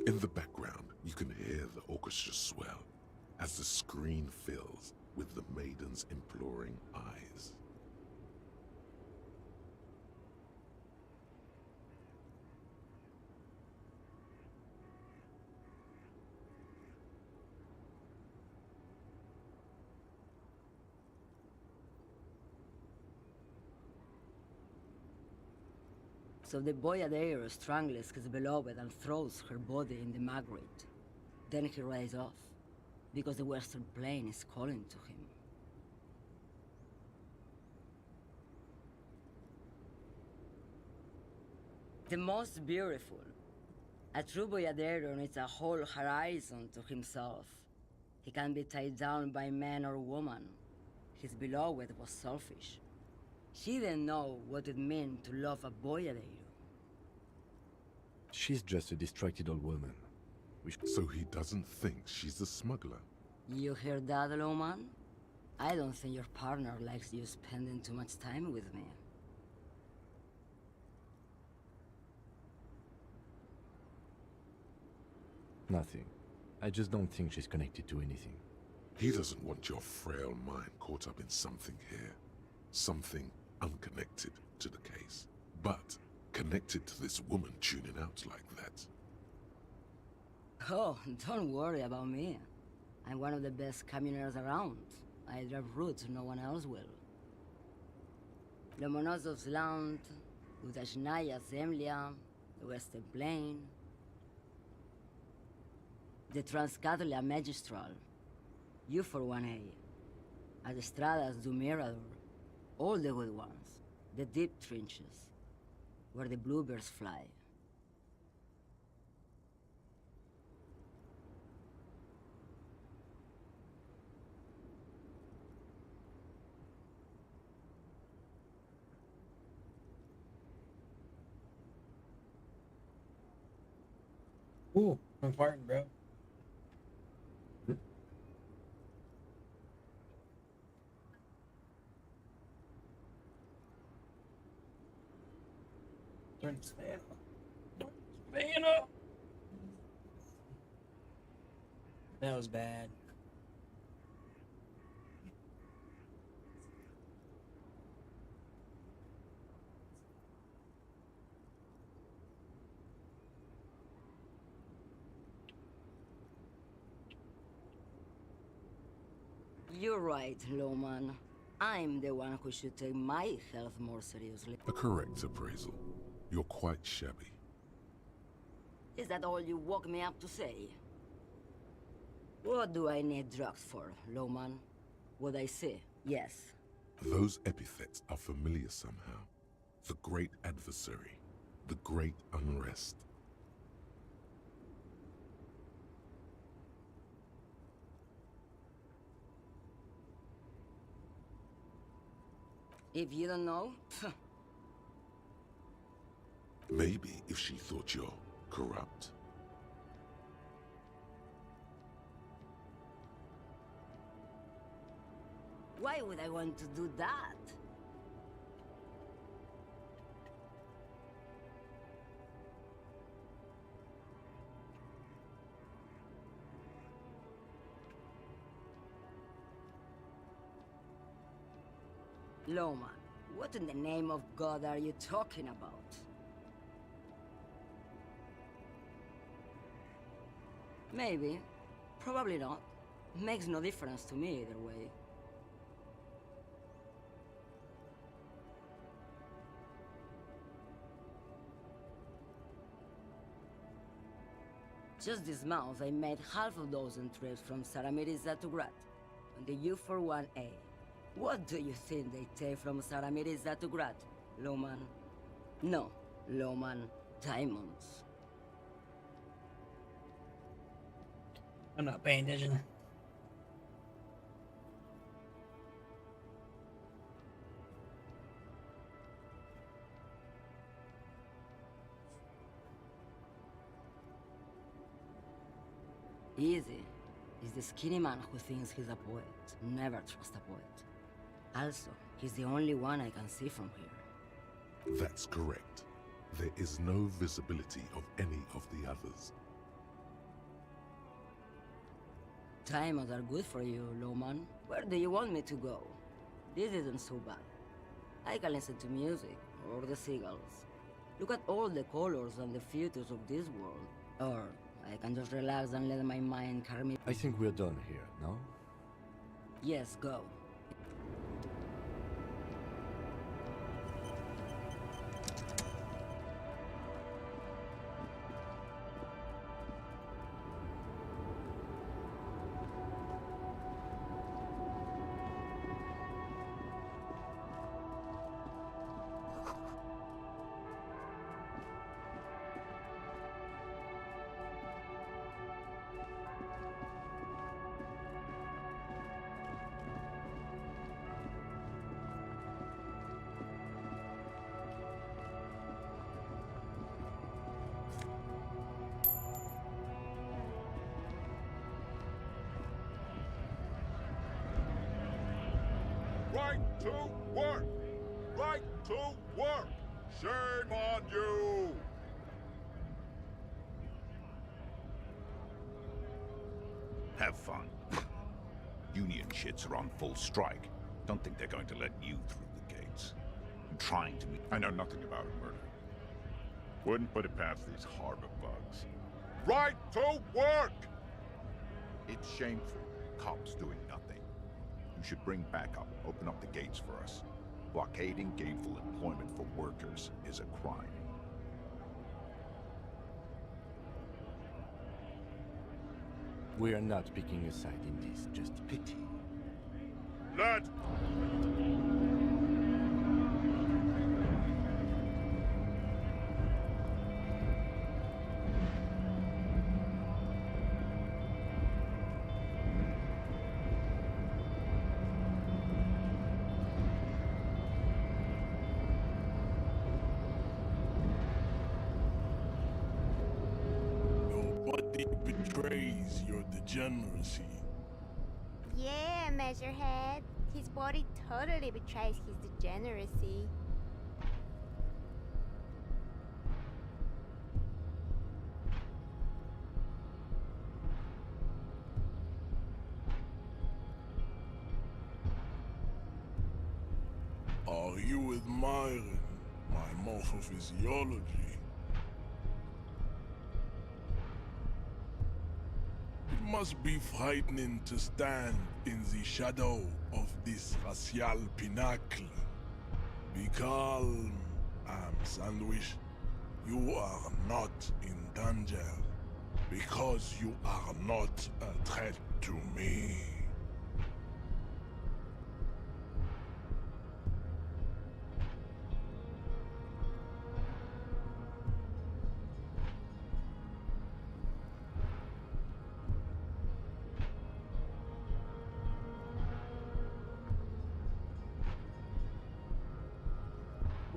In the background, you can hear the orchestra swell as the screen fills with the maiden's imploring eyes. So the boyadero strangles his beloved and throws her body in the Maigret. Then he rides off, because the Western Plain is calling to him. The most beautiful. A true boyadero needs a whole horizon to himself. He can be tied down by man or woman. His beloved was selfish. She didn't know what it meant to love a boyadero. She's just a distracted old woman. So he doesn't think she's a smuggler? You hear that, Loman? I don't think your partner likes you spending too much time with me. Nothing. I just don't think she's connected to anything. He doesn't want your frail mind caught up in something here. Something unconnected to the case. But connected to this woman tuning out like that. Oh, don't worry about me. I'm one of the best camioners around. I drive routes no one else will. Lomonosov's Land, Udachnaya Zemlya, the Western Plain, the Transcatlia Magistral, U41A, Adestradas du Mirador, all the good ones, the deep trenches, where the bluebirds fly. Ooh, I'm farting, bro. Turn this fan up. Turn this fan up. That was bad. You're right, Loman. I'm the one who should take my health more seriously. A correct appraisal. You're quite shabby. Is that all you woke me up to say? What do I need drugs for, Loman? Would I say yes? Those epithets are familiar somehow. The great adversary. The great unrest. If you don't know, Maybe if she thought you're corrupt. why would I want to do that? Loman, what in the name of God are you talking about? Maybe. Probably not. Makes no difference to me either way. Just this month, I made half a dozen trips from Saramiriza to Grat, on the U41A. What do you think they take from Saramiriza to Grat, Loman? No, Loman, diamonds. I'm not paying attention. Easy. He's the skinny man who thinks he's a poet. Never trust a poet. Also, he's the only one I can see from here. That's correct. There is no visibility of any of the others. Timers are good for you, Lowman. Where do you want me to go? This isn't so bad. I can listen to music, or the seagulls. Look at all the colors and the futures of this world. Or I can just relax and let my mind carry me. I think we're done here, no? Yes, go. Right to work! Right to work! Shame on you! Have fun. Union shits are on full strike. Don't think they're going to let you through the gates. I'm trying to meet... I know nothing about a murder. Wouldn't put it past these harbor bugs. Right to work! It's shameful. Cops doing nothing. You should bring backup. Open up the gates for us. Blockading gainful employment for workers is a crime. We are not picking a side in this, just pity. Lad! Nobody betrays your degeneracy. Yeah, Measurehead. His body totally betrays his degeneracy. Are you admiring my morphophysiology? It must be frightening to stand in the shadow of this racial pinnacle. Be calm, Sandwich. You are not in danger because you are not a threat to me.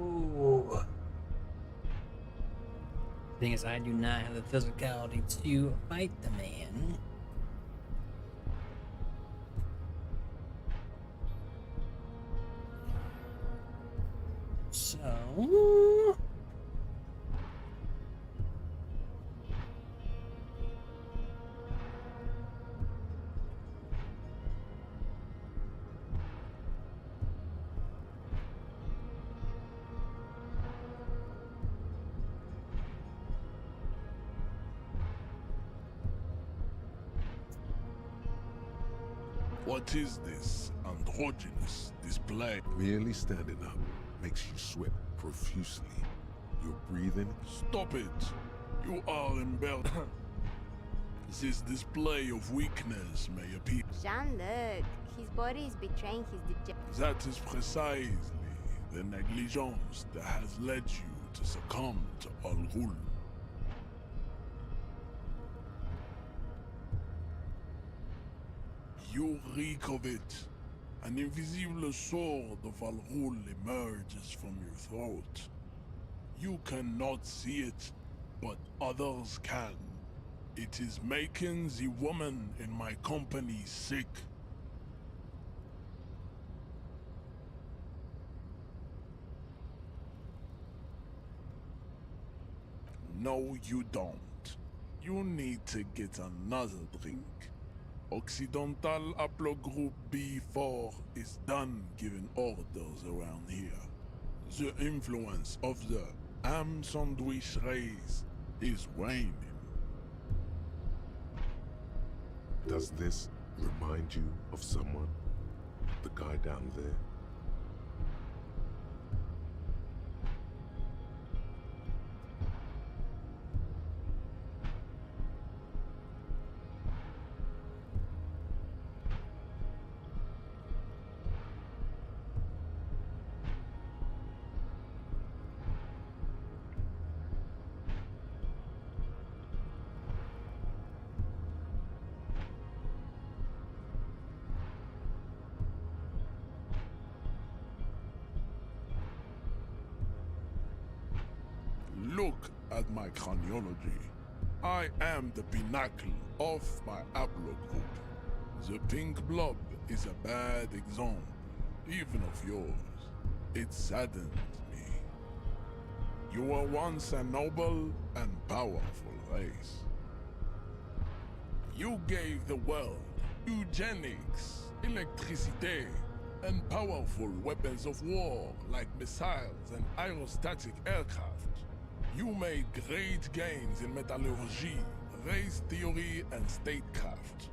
Ooh. Thing is, I do not have the physicality to fight the man. So... What is this androgynous display? Merely standing up makes you sweat profusely. Your breathing... Stop it! You are embellished. This display of weakness may appear. Jean-Luc, his body is betraying his degeneracy. That is precisely the negligence that has led you to succumb to Al Ghul. You reek of it. An invisible sword of Al Ghul emerges from your throat. You cannot see it, but others can. It is making the woman in my company sick. No, you don't. You need to get another drink. Occidental Haplogroup B4 is done giving orders around here. The influence of the ham sandwich race is waning. Does this remind you of someone? The guy down there? Look at my chronology. I am the pinnacle of my haplogroup. The pink blob is a bad example, even of yours. It saddens me. You were once a noble and powerful race. You gave the world eugenics, electricity, and powerful weapons of war like missiles and aerostatic aircraft. You made great gains in metallurgy, race theory, and statecraft.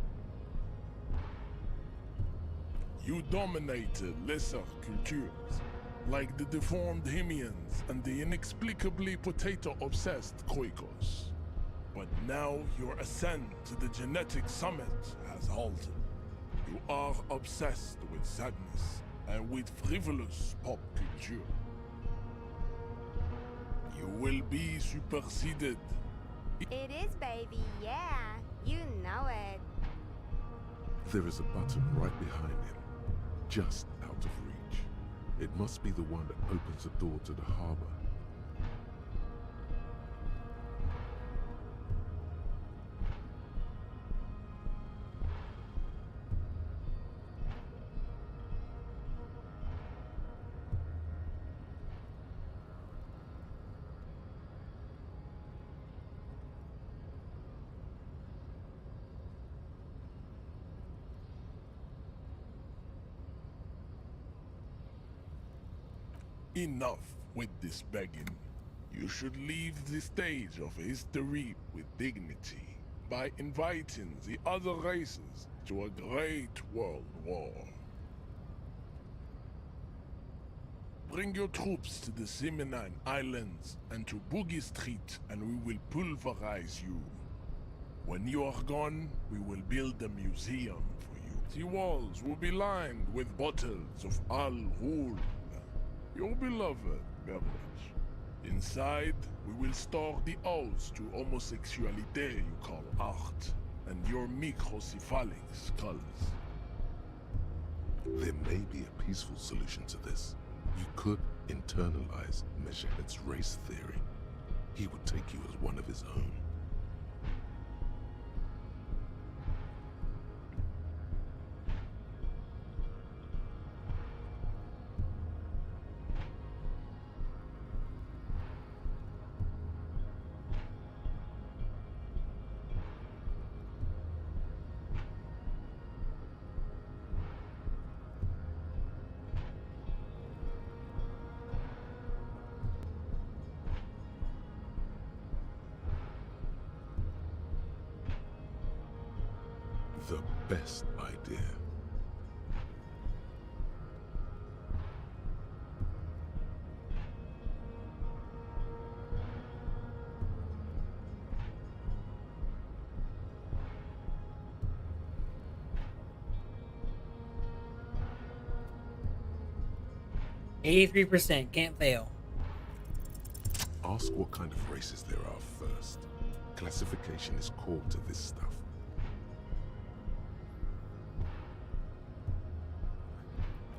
You dominated lesser cultures, like the deformed Hemians and the inexplicably potato-obsessed Quakers. But now your ascent to the genetic summit has halted. You are obsessed with sadness and with frivolous pop culture. You will be superseded. It is, baby, yeah. You know it. There is a button right behind him, just out of reach. It must be the one that opens the door to the harbor. Enough with this begging. You should leave the stage of history with dignity by inviting the other races to a great world war. Bring your troops to the Seminine Islands and to Boogie Street, and we will pulverize you. When you are gone, we will build a museum for you. The walls will be lined with bottles of Al Ghul, your beloved beverage. Inside, we will store the odes to homosexuality you call art, and your microcephalic skulls. There may be a peaceful solution to this. You could internalize Mejet's race theory. He would take you as one of his own. The best idea. %, can't fail. Ask what kind of races there are first. Classification is core to this stuff.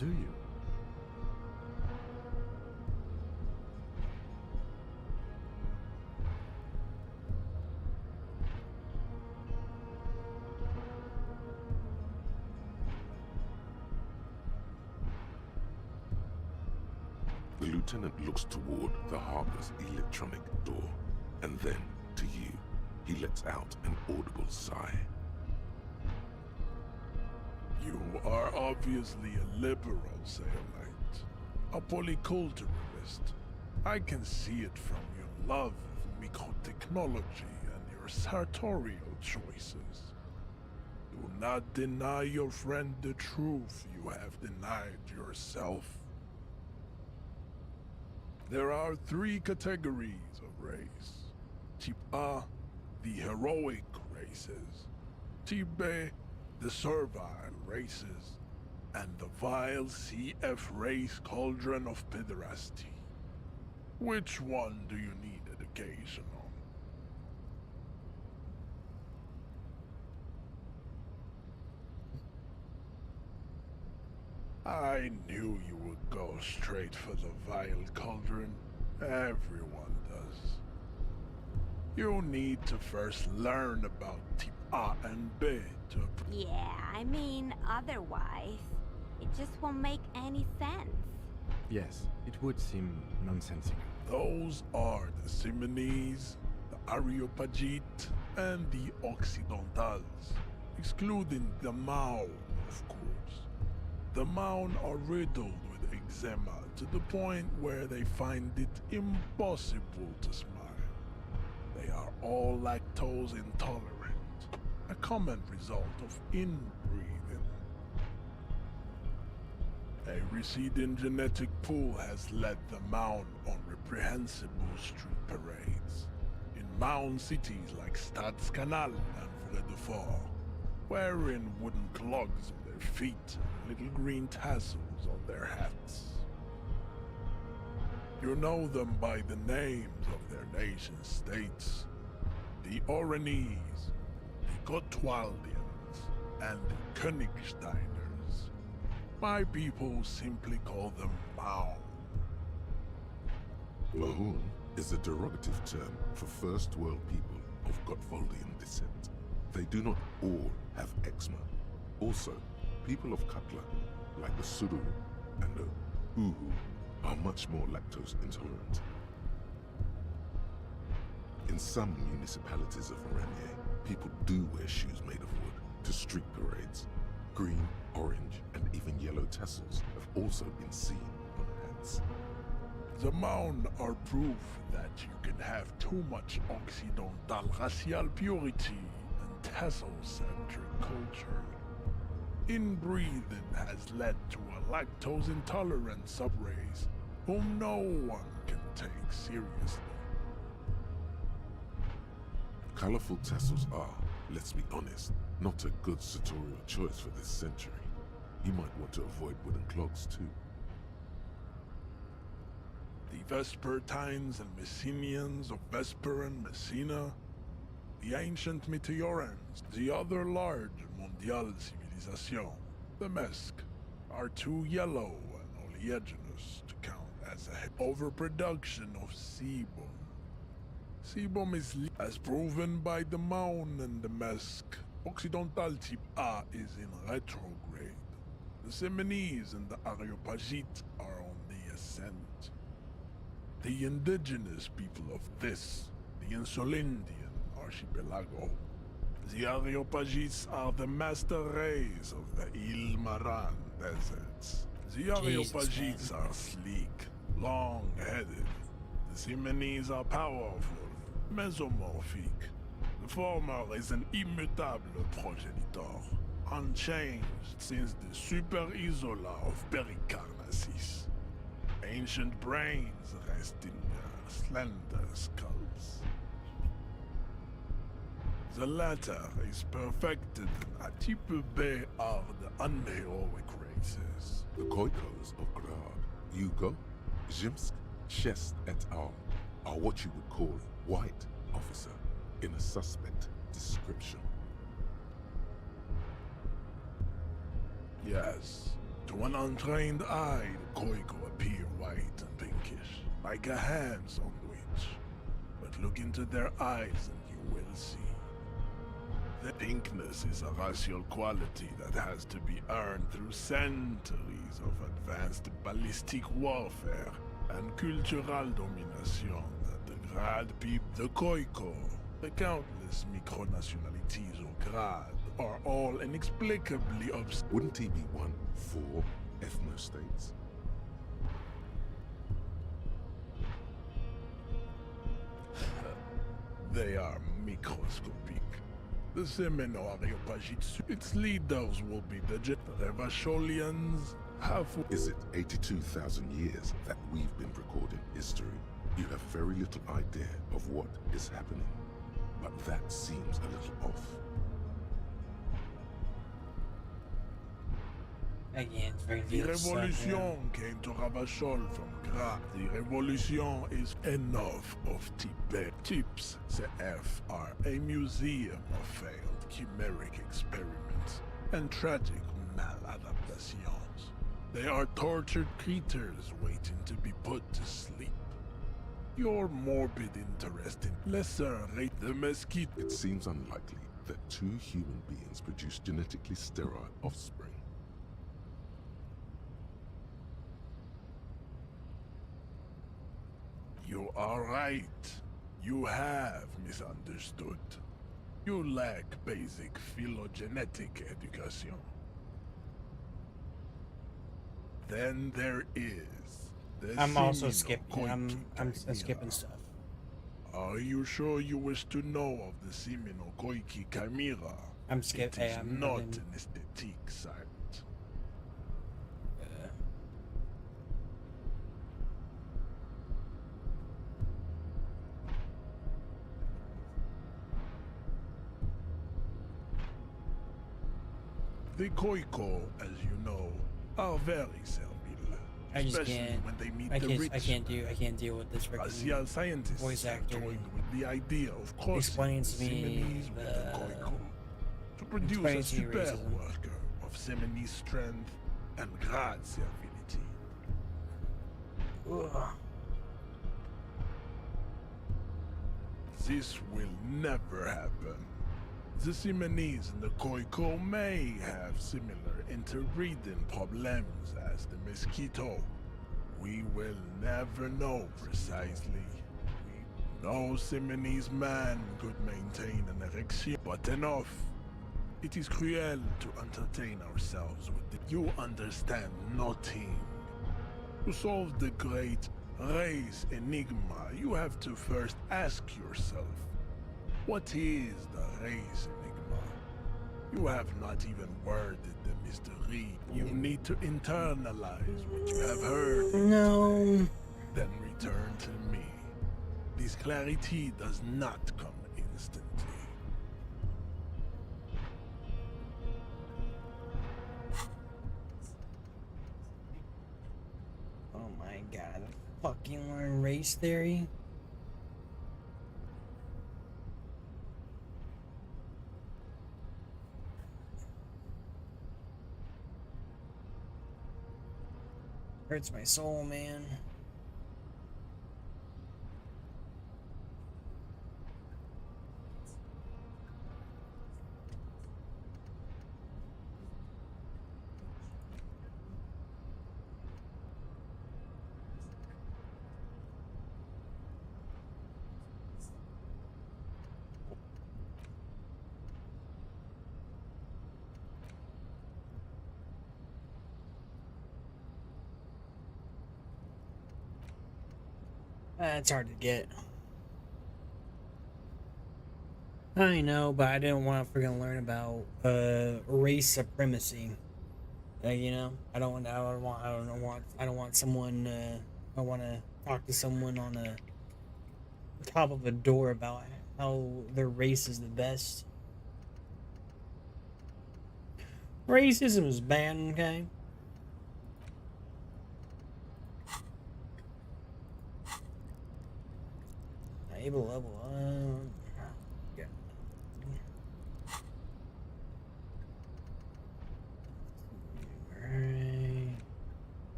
do you? The lieutenant looks toward the harbor's electronic door, and then, to you, he lets out an audible sigh. You are obviously a liberal, Sailite. A polyculturalist. I can see it from your love of microtechnology and your sartorial choices. Do not deny your friend the truth you have denied yourself. There are 3 categories of race. Type A, the heroic races. Type B, the servile races. And the vile CF race cauldron of pederasty. Which one do you need education on? I knew you would go straight for the vile cauldron. Everyone does. You need to first learn about type A and B to... Yeah, I mean, otherwise, it just won't make any sense. Yes, it would seem nonsensical. Those are the Simonese, the Areopagite, and the Occidentals, excluding the Maun, of course. The Maun are riddled with eczema to the point where they find it impossible to smile. They are all lactose intolerant, a common result of inbreeding. A receding genetic pool has led the Maun on reprehensible street parades. In Maun cities like Stadskanal and Vredefort, wearing wooden clogs on their feet and little green tassels on their hats. You know them by the names of their nation-states. The Oranese, the Gotwaldians, and the Königsteiners. My people simply call them Maun. Mahun is a derogative term for first world people of Gotwaldian descent. They do not all have eczema. Also, people of Katla, like the Suru and the Uhu, are much more lactose intolerant. In some municipalities of Oranje, people do wear shoes made of wood to street parades. Green, orange, and even yellow tassels have also been seen on hats. The Maun are proof that you can have too much Occidental racial purity and tassel-centric culture. Inbreeding has led to a lactose-intolerant subrace whom no one can take seriously. Colorful tassels are, let's be honest, not a good sartorial choice for this century. You might want to avoid wooden clogs too. The Vespertines and Messenians of Vesper and Messina, the ancient Meteorans, the other large Mondial civilization, the Mesk, are too yellow and oleaginous to count as a overproduction of sebum. Sebum is, as proven by the Maun and the Mesk, Occidental type A is in retrograde. The Simonese and the Areopagite are on the ascent. The indigenous people of this, the Insulindian archipelago. The Areopagites are the master race of the Ilmaran deserts. The Areopagites are sleek, long-headed. The Simonese are powerful, mesomorphic. The former is an immutable progenitor, unchanged since the Super Isola of Pericarnassus. Ancient brains rest in their slender skulls. The latter is perfected, and type B are the unheroic races. The Khoikos of Grad, Yugo, Zhimsk, Shest et al. Are what you would call white, officer, in a suspect description. Yes, To an untrained eye, the Koiko appear white and pinkish, like a ham sandwich. But look into their eyes and you will see. The pinkness is a racial quality that has to be earned through centuries of advanced ballistic warfare and cultural domination that the Grad people, the Koiko, the countless micronationalities of Grad, are all inexplicably obsessed. Wouldn't he be one for ethno-states? They are microscopic. The Seminole Areopagitsu, its leaders will be the Revacholians. Is it 82,000 years that we've been recording history? You have very little idea of what is happening, but that seems a little off. Again, The revolution came to Ravachol from Gra. The revolution is enough of Tibet. Tips CF are a museum of failed chimeric experiments and tragic maladaptations. They are tortured creatures waiting to be put to sleep. Your morbid interest in lesser rate the mosquito. It seems unlikely that two human beings produce genetically sterile offspring. You are right. You have misunderstood. You lack basic phylogenetic education. Then there is the I'm also Semino skipping. I'm Koiki skipping stuff. Are you sure you wish to know of the Semino Koiki Chimera? I'm skipping. It is not an aesthetic site. The Koiko, as you know, are very servile. I just Especially can't. when they meet I the can't. rich. I can't deal with this Racial scientists voice actor toying with the idea of crossing explaining the to me Seminese with the Koiko to produce a explaining to me super racism. worker of Seminese strength and Grad servility. This will never happen. The Seminese and the Koiko may have similar interbreeding problems as the mosquito. We will never know precisely. No Seminese man could maintain an erection, but enough. It is cruel to entertain ourselves with it. You understand nothing. To solve the great race enigma, you have to first ask yourself, what is the race enigma? You have not even worded the mystery. You need to internalize what you have heard. No. Then return to me. This clarity does not come instantly. Oh my god! Fucking learn race theory. Hurts my soul, man. It's hard to get. I know, but I didn't want to freaking learn about race supremacy. You know, I don't want someone. I want to talk to someone on the top of a door about how their race is the best. Racism is bad, okay? Able level up. Yeah. Alright.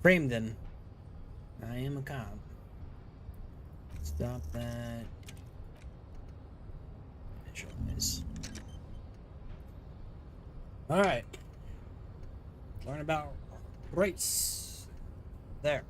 Cramden. I am a cop. Stop that. Visualize. Alright. Learn about race. There.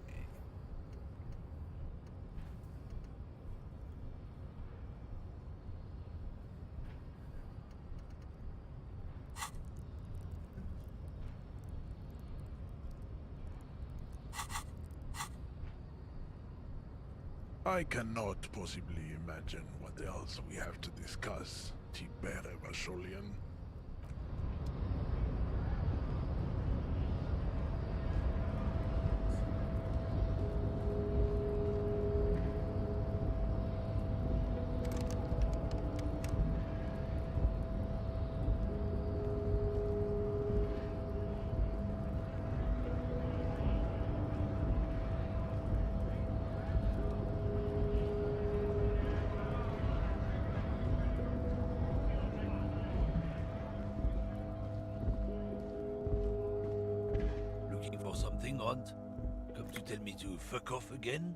I cannot possibly imagine what else we have to discuss, Tibere Vasholian. Looking for something, Ront? Come to tell me to fuck off again?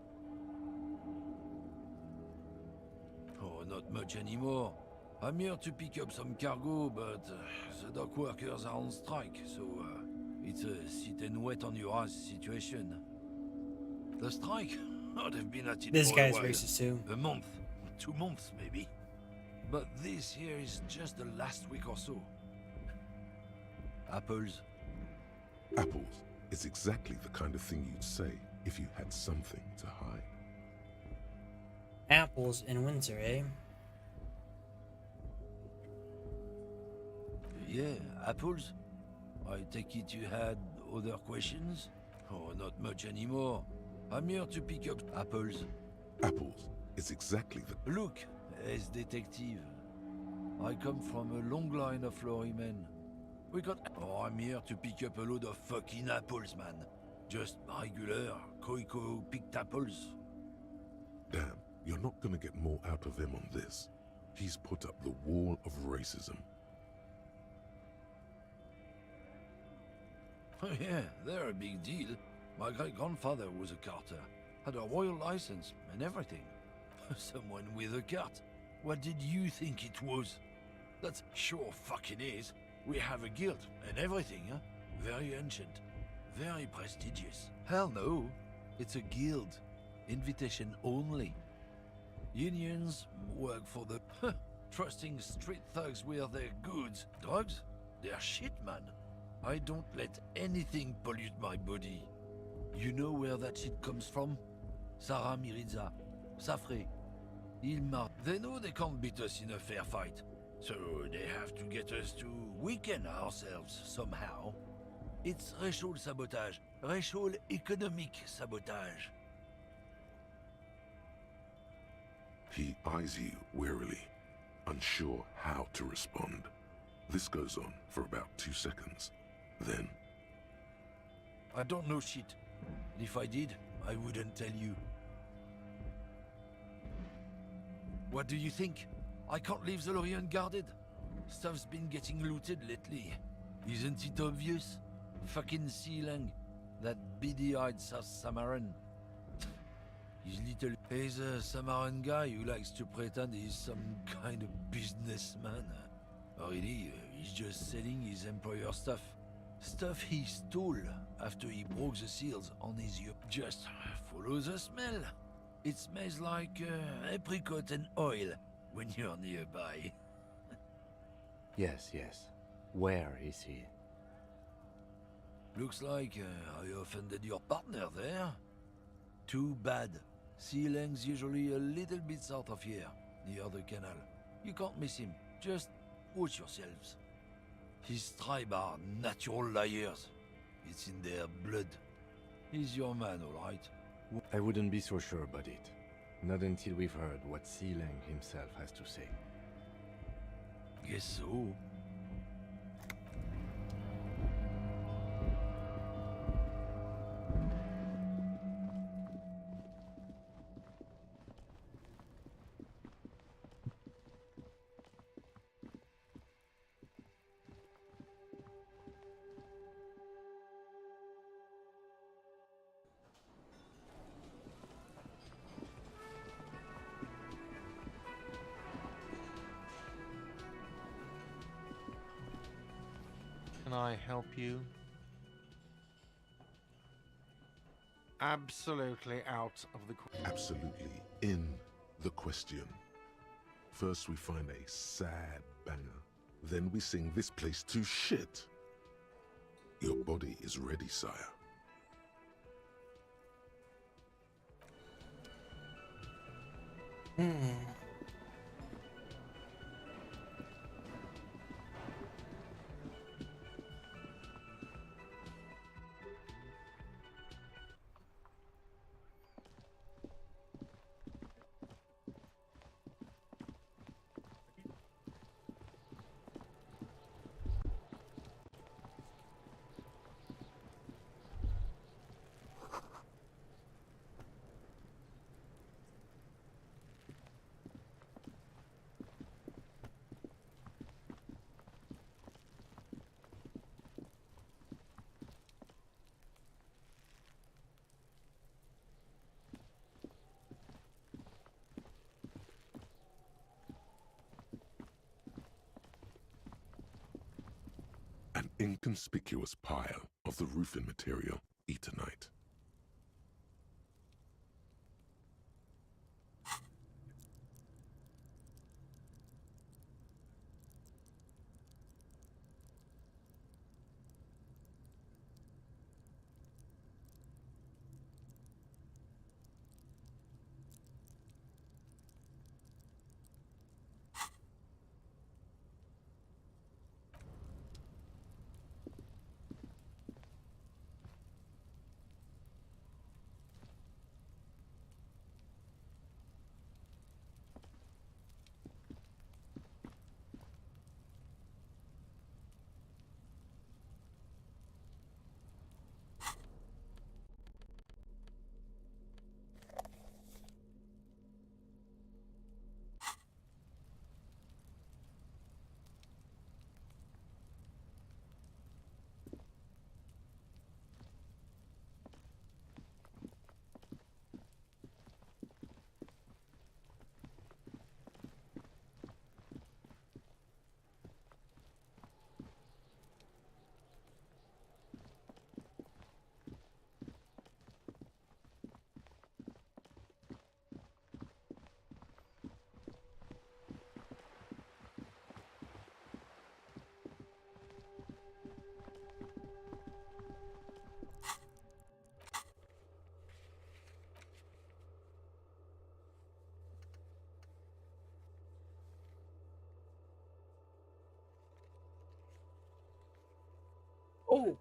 Oh, not much anymore. I'm here to pick up some cargo, but the dock workers are on strike, so it's a sit and wait on your ass situation. The strike? Oh, they've been at it This for guy's a while. racist too. A month, 2 months maybe. But this here is just the last week or so. Apples. Apples is exactly the kind of thing you'd say if you had something to hide. Apples in winter, eh? Yeah, apples? I take it you had other questions? Oh, not much anymore. I'm here to pick up apples. Apples is exactly the... Look, as detective. I come from a long line of lorrymen. We got... Oh, I'm here to pick up a load of fucking apples, man. Just regular, Koiko picked apples. Damn, you're not gonna get more out of him on this. He's put up the wall of racism. Oh yeah, they're a big deal. My great-grandfather was a carter. Had a royal license and everything. Someone with a cart. What did you think it was? That's sure fucking is. We have a guild and everything, huh? Very ancient. Very prestigious. Hell no. It's a guild. Invitation only. Unions work for the... trusting street thugs with their goods. Drugs? They're shit, man. I don't let anything pollute my body. You know where that shit comes from? Sarah Miriza, Safre, Ilma. They know they can't beat us in a fair fight. So they have to get us to weaken ourselves somehow. It's racial sabotage. Racial economic sabotage. He eyes you wearily, unsure how to respond. This goes on for about 2 seconds. Then... I don't know shit. And if I did, I wouldn't tell you. What do you think? I can't leave the lorry unguarded. Stuff's been getting looted lately. Isn't it obvious? Fucking Sealang. That beady-eyed South Samaran. He's a Samaran guy who likes to pretend he's some kind of businessman. Really, he's just selling his employer stuff. Stuff he stole after he broke the seals on his yacht. Just follow the smell. It smells like apricot and oil when you're nearby. Yes, yes. Where is he? Looks like I offended your partner there. Too bad. Sealang's usually a little bit south of here, near the canal. You can't miss him. Just watch yourselves. His tribe are natural liars. It's in their blood. He's your man, all right? I wouldn't be so sure about it. Not until we've heard what Sealang himself has to say. Guess so. Can I help you? Absolutely out of the question. Absolutely in the question. First we find a sad banger, then we sing this place to shit. Your body is ready, sire. An inconspicuous pile of the roofing material, Eternite. Oh!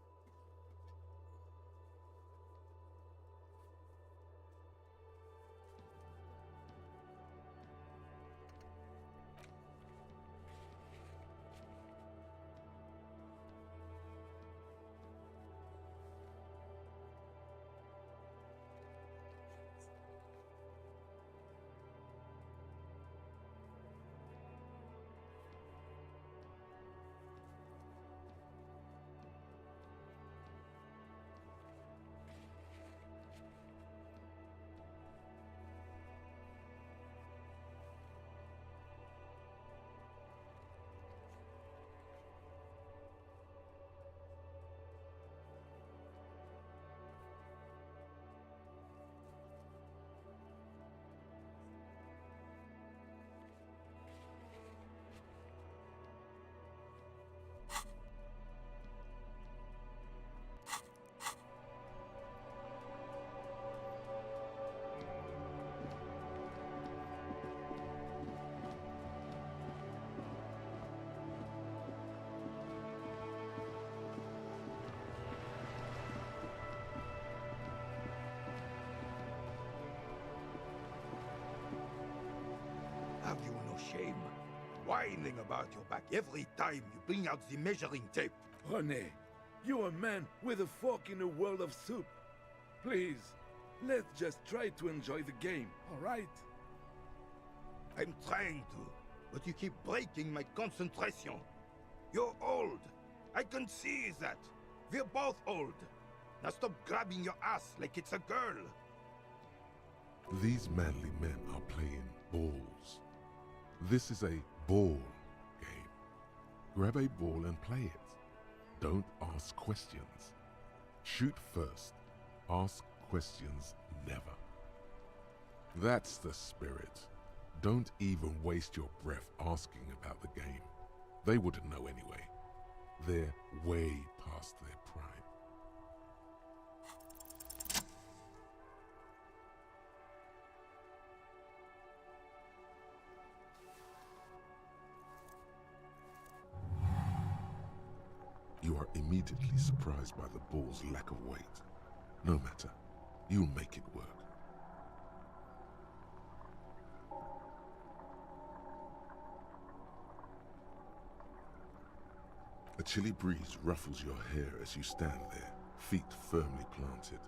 Have you no shame? Whining about your back every time you bring out the measuring tape. René, you're a man with a fork in a world of soup. Please, let's just try to enjoy the game, alright? I'm trying to, but you keep breaking my concentration. You're old. I can see that. We're both old. Now stop grabbing your ass like it's a girl. These manly men are playing balls. This is a ball game. Grab a ball and play it. Don't ask questions. Shoot first. Ask questions never. That's the spirit. Don't even waste your breath asking about the game. They wouldn't know anyway. They're way past their prime. You are immediately surprised by the ball's lack of weight. No matter, you'll make it work. A chilly breeze ruffles your hair as you stand there, feet firmly planted.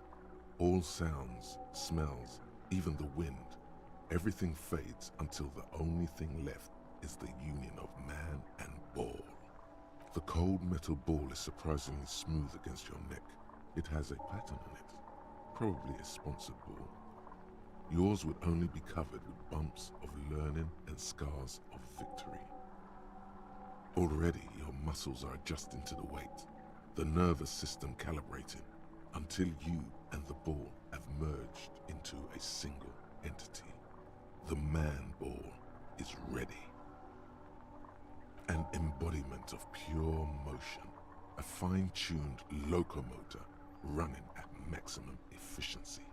All sounds, smells, even the wind, everything fades until the only thing left is the union of man and ball. The cold metal ball is surprisingly smooth against your neck. It has a pattern on it, probably a sponsored ball. Yours would only be covered with bumps of learning and scars of victory. Already your muscles are adjusting to the weight, the nervous system calibrating, until you and the ball have merged into a single entity. The man ball is ready. An embodiment of pure motion, a fine-tuned locomotor running at maximum efficiency.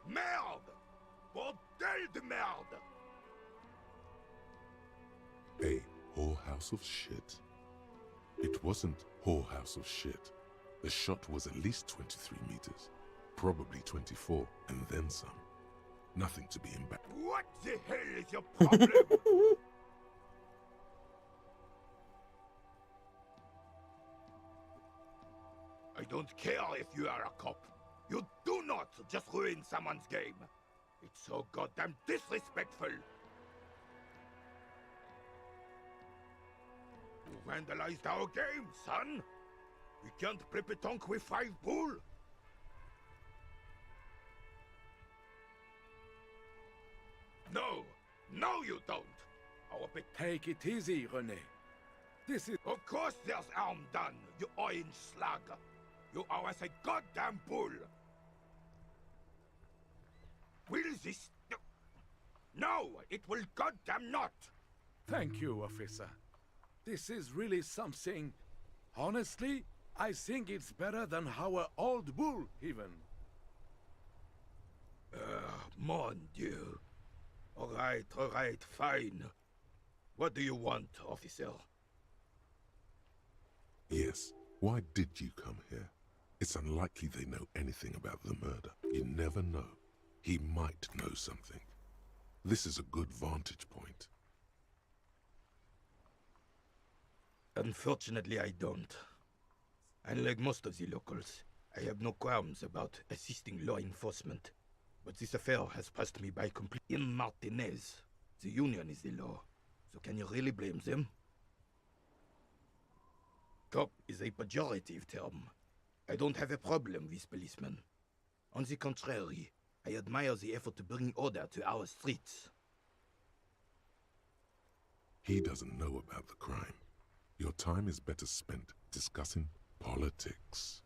Merde! Bordel de merde! A whorehouse of shit? It wasn't whorehouse of shit. The shot was at least 23 meters, probably 24, and then some. Nothing to be embarrassed. What the hell is your problem? I don't care if you are a cop. You do not just ruin someone's game. It's so goddamn disrespectful. You vandalized our game, son. We can't play pétanque with 5 bull. No, no you don't. Our Take it easy, René. This is... Of course there's harm done, you orange slug. You owe us a goddamn bull. Will this... No, it will goddamn not. Thank you, officer. This is really something. Honestly, I think it's better than our old bull, even. Mon Dieu. All right, fine. What do you want, officer? Yes, why did you come here? It's unlikely they know anything about the murder. You never know. He might know something. This is a good vantage point. Unfortunately, I don't. Unlike most of the locals, I have no qualms about assisting law enforcement. But this affair has passed me by completely. In Martinez, the union is the law. So can you really blame them? Cop is a pejorative term. I don't have a problem with policemen. On the contrary, I admire the effort to bring order to our streets. He doesn't know about the crime. Your time is better spent discussing politics.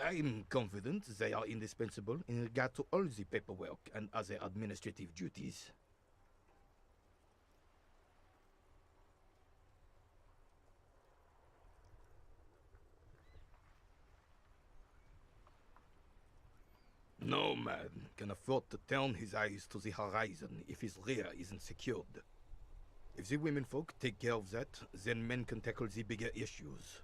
I'm confident they are indispensable in regard to all the paperwork and other administrative duties. No man can afford to turn his eyes to the horizon if his rear isn't secured. If the women folk take care of that, then men can tackle the bigger issues.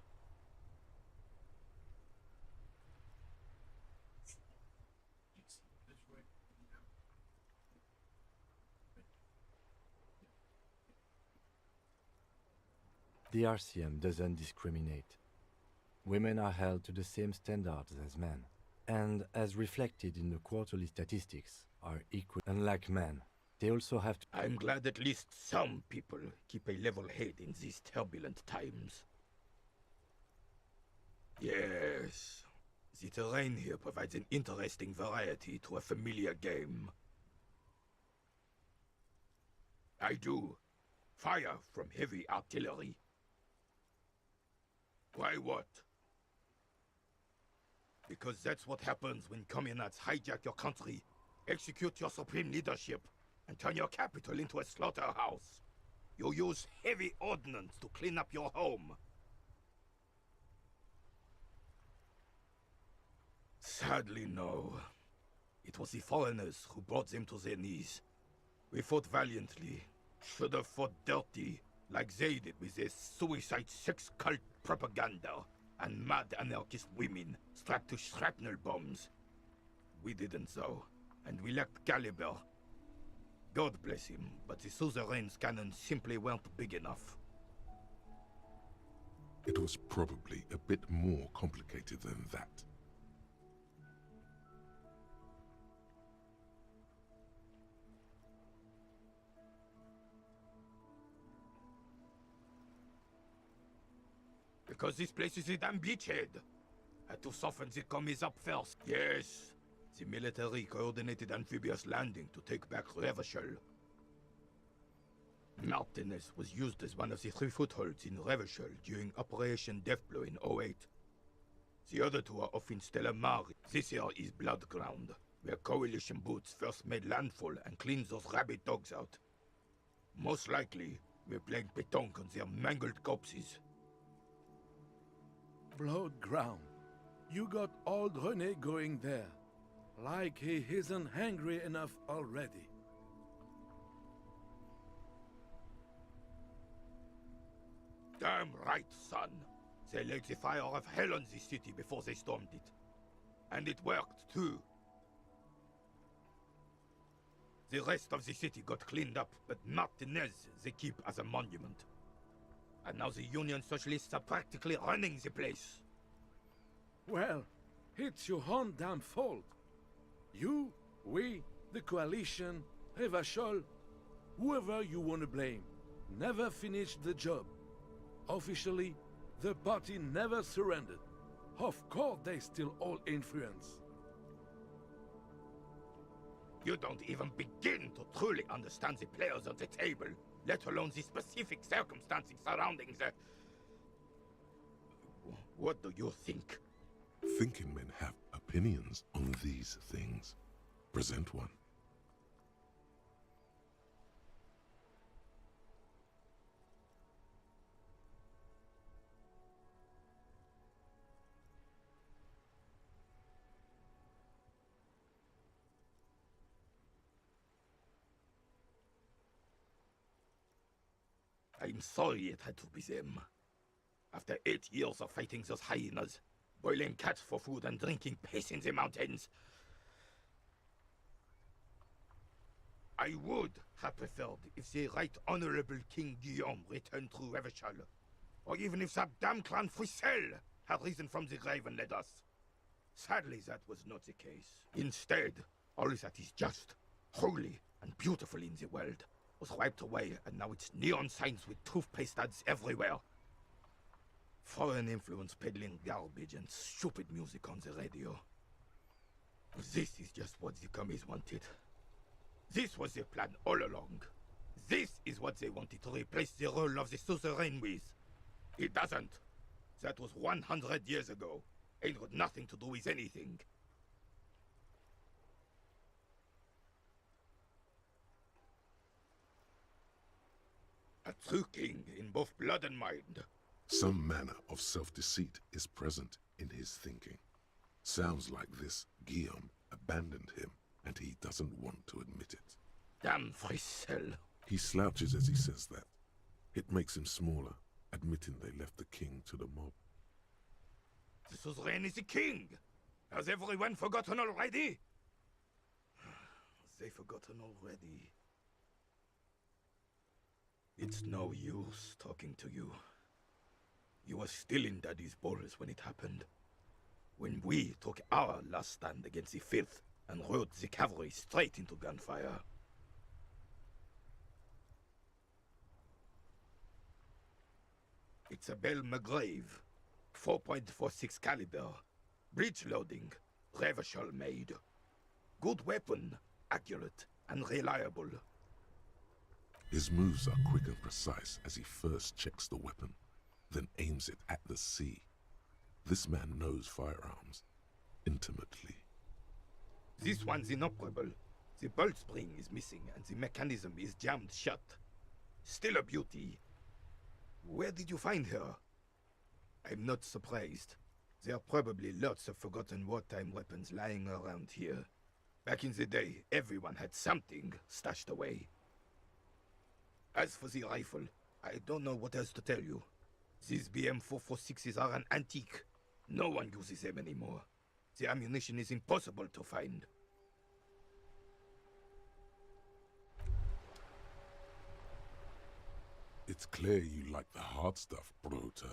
The RCM doesn't discriminate. Women are held to the same standards as men, and as reflected in the quarterly statistics, are equal. Unlike men, They also have to... I'm glad at least some people keep a level head in these turbulent times. Yes, the terrain here provides an interesting variety to a familiar game. I do. Fire from heavy artillery. Why what? Because that's what happens when communards hijack your country, execute your supreme leadership, and turn your capital into a slaughterhouse. You use heavy ordnance to clean up your home. Sadly, no. It was the foreigners who brought them to their knees. We fought valiantly. Should have fought dirty, like they did with their suicide sex cult propaganda and mad anarchist women strapped to shrapnel bombs. We didn't though, and we lacked caliber. God bless him, but the suzerain's cannons simply weren't big enough. It was probably a bit more complicated than that. Because this place is a damn beachhead. Had to soften the commies up first. Yes, the military coordinated amphibious landing to take back Revachol. Martinez was used as one of the 3 footholds in Revachol during Operation Deathblow in 08. The other 2 are off in Stella Mar. This here is Blood Ground, where coalition boots first made landfall and cleaned those rabid dogs out. Most likely, we're playing pétanque on their mangled corpses. Blood ground. You got old René going there. Like he isn't hungry enough already. Damn right, son. They laid the fire of hell on the city before they stormed it. And it worked, too. The rest of the city got cleaned up, but Martinez they keep as a monument. And now the Union Socialists are practically running the place. Well, it's your own damn fault. You, we, the coalition, Revachol, whoever you want to blame, never finished the job. Officially, the party never surrendered. Of course they still hold influence. You don't even begin to truly understand the players at the table, let alone the specific circumstances surrounding the... What do you think? Thinking men have opinions on these things. Present one. I'm sorry it had to be them. After 8 years of fighting those hyenas, boiling cats for food and drinking piss in the mountains, I would have preferred if the Right Honorable King Guillaume returned through Revachol, or even if that damn clan Frisel had risen from the grave and led us. Sadly, that was not the case. Instead, all that is just, holy, and beautiful in the world was wiped away, and now it's neon signs with toothpaste ads everywhere. Foreign influence peddling garbage and stupid music on the radio. This is just what the commies wanted. This was their plan all along. This is what they wanted to replace the role of the suzerain with. It doesn't. That was 100 years ago. Ain't got nothing to do with anything. A true king in both blood and mind. Some manner of self-deceit is present in his thinking. Sounds like this Guillaume abandoned him, and he doesn't want to admit it. Damn Frisel. He slouches as he says that. It makes him smaller, admitting they left the king to the mob. The suzerain is the king! Has everyone forgotten already? They've forgotten already. It's no use talking to you. You were still in Daddy's balls when it happened. When we took our last stand against the Fifth and rode the cavalry straight into gunfire. It's a Bell McGrave. 4.46 caliber. Breech loading. Revachol made. Good weapon. Accurate and reliable. His moves are quick and precise as he first checks the weapon, then aims it at the sea. This man knows firearms intimately. This one's inoperable. The bolt spring is missing and the mechanism is jammed shut. Still a beauty. Where did you find her? I'm not surprised. There are probably lots of forgotten wartime weapons lying around here. Back in the day, everyone had something stashed away. As for the rifle, I don't know what else to tell you. These BM-446s are an antique. No one uses them anymore. The ammunition is impossible to find. It's clear you like the hard stuff, Brota.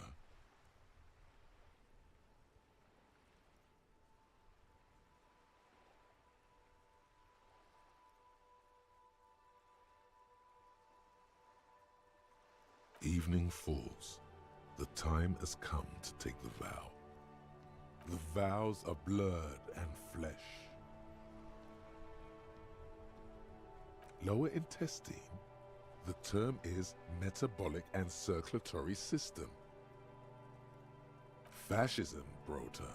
Evening falls. The time has come to take the vow. The vows are blood and flesh. Lower intestine. The term is metabolic and circulatory system. Fascism, Brota.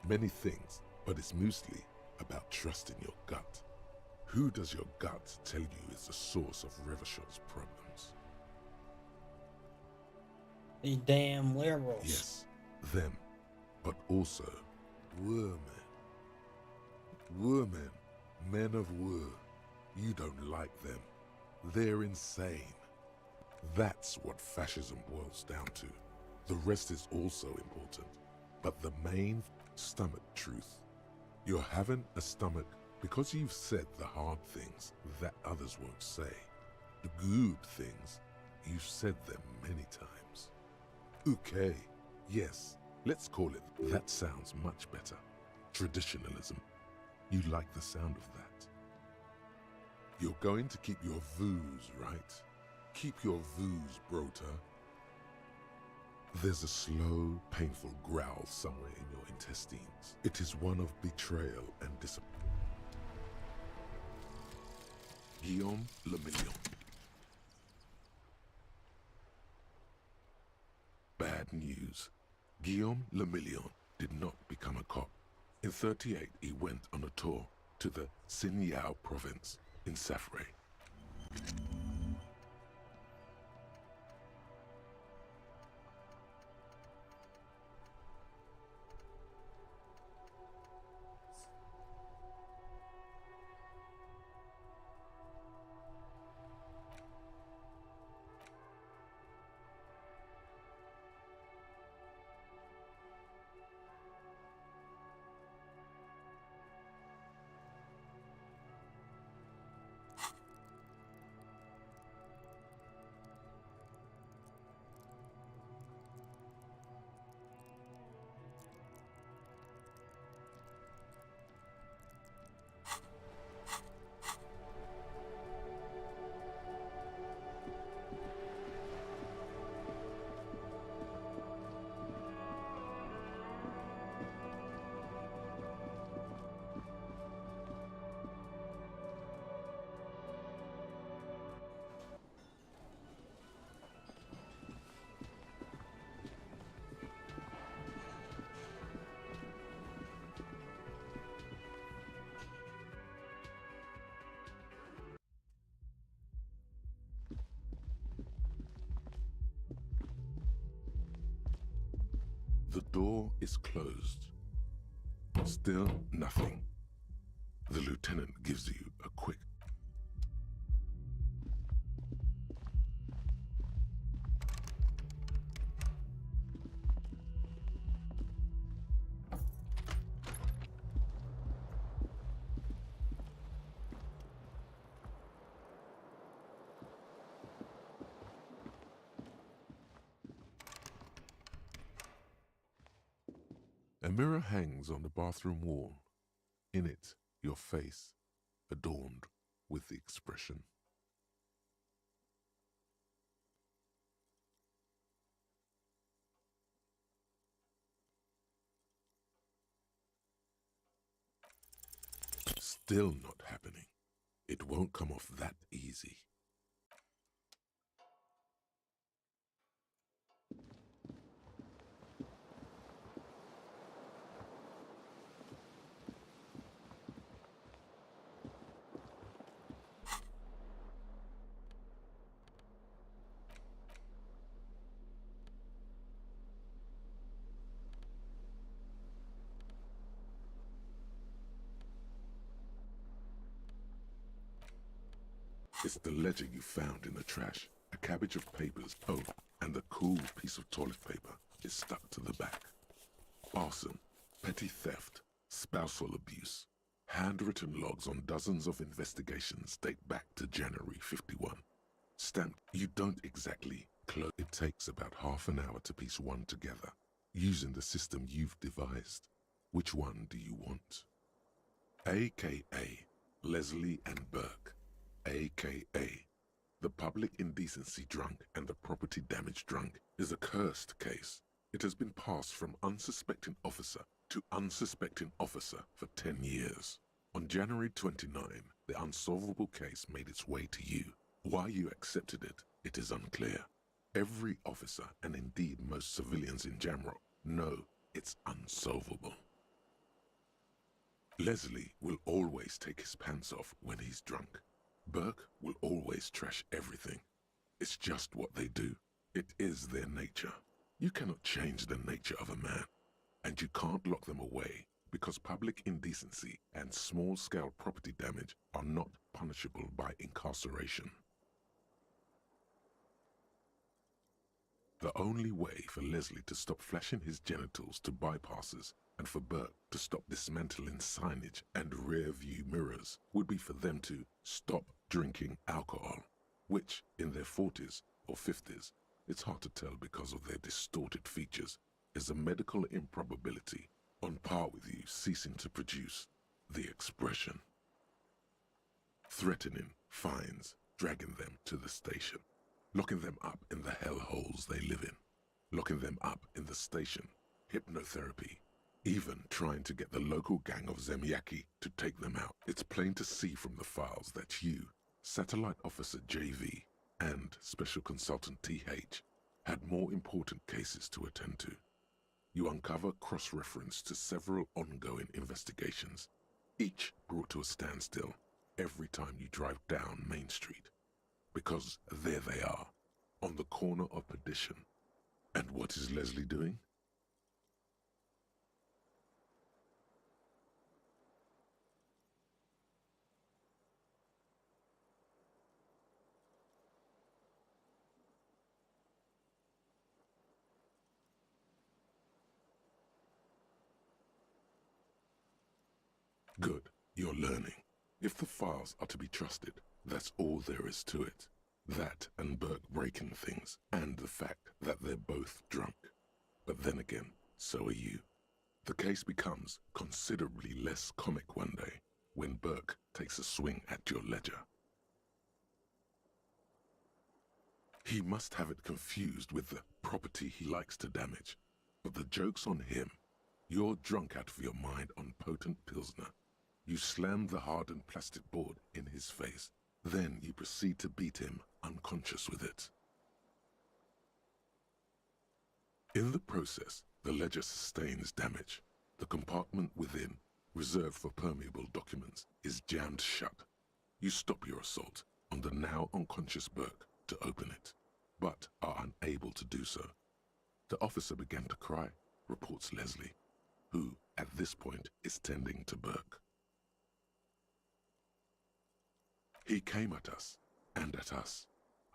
Many things, but it's mostly about trusting your gut. Who does your gut tell you is the source of Revachol's problems? These damn liberals. Yes, them, but also women. Women, men of war. You don't like them. They're insane. That's what fascism boils down to. The rest is also important, but the main stomach truth. You're having a stomach because you've said the hard things that others won't say. The good things, you've said them many times. Okay, yes, let's call it. That sounds much better. Traditionalism. You like the sound of that. You're going to keep your views, right? Keep your views, Brota. There's a slow, painful growl somewhere in your intestines. It is one of betrayal and disappointment. Guillaume Le Million. Bad news. Guillaume Le Million did not become a cop. In 38, he went on a tour to the Sinyao province in Safre. The door is closed. Still nothing. The lieutenant gives you a quick. A mirror hangs on the bathroom wall. In it, your face, adorned with the expression. Still not happening. It won't come off that easy. It's the ledger you found in the trash. A cabbage of papers. Oh, and the cool piece of toilet paper is stuck to the back. Arson, petty theft, spousal abuse. Handwritten logs on dozens of investigations date back to January 51. Stamped. You don't exactly close. It takes about half an hour to piece one together, using the system you've devised. Which one do you want? AKA Leslie and Burke. AKA the public indecency drunk and the property damage drunk is a cursed case. It has been passed from unsuspecting officer to unsuspecting officer for 10 years. On January 29, the unsolvable case made its way to you. Why you accepted it, it is unclear. Every officer, and indeed most civilians in Jamrock, know it's unsolvable. Leslie will always take his pants off when he's drunk. Burke will always trash everything. It's just what they do. It is their nature. You cannot change the nature of a man, and you can't lock them away because public indecency and small-scale property damage are not punishable by incarceration. The only way for Leslie to stop flashing his genitals to bypassers and for Burke to stop dismantling signage and rear-view mirrors would be for them to stop drinking alcohol, which, in their 40s or 50s, it's hard to tell because of their distorted features, is a medical improbability on par with you ceasing to produce the expression. Threatening fines, dragging them to the station, locking them up in the hellholes they live in, locking them up in the station, hypnotherapy, even trying to get the local gang of Zemyaki to take them out. It's plain to see from the files that you, Satellite Officer JV, and Special Consultant TH had more important cases to attend to. You uncover cross-reference to several ongoing investigations, each brought to a standstill every time you drive down Main Street. Because there they are, on the corner of perdition. And what is Leslie doing? Good, you're learning. If the files are to be trusted, that's all there is to it. That and Burke breaking things, and the fact that they're both drunk. But then again, so are you. The case becomes considerably less comic one day when Burke takes a swing at your ledger. He must have it confused with the property he likes to damage. But the joke's on him. You're drunk out of your mind on potent Pilsner. You slam the hardened plastic board in his face. Then you proceed to beat him unconscious with it. In the process, the ledger sustains damage. The compartment within, reserved for permeable documents, is jammed shut. You stop your assault on the now unconscious Burke to open it, but are unable to do so. The officer began to cry, reports Leslie, who, at this point, is tending to Burke. He came at us, and at us.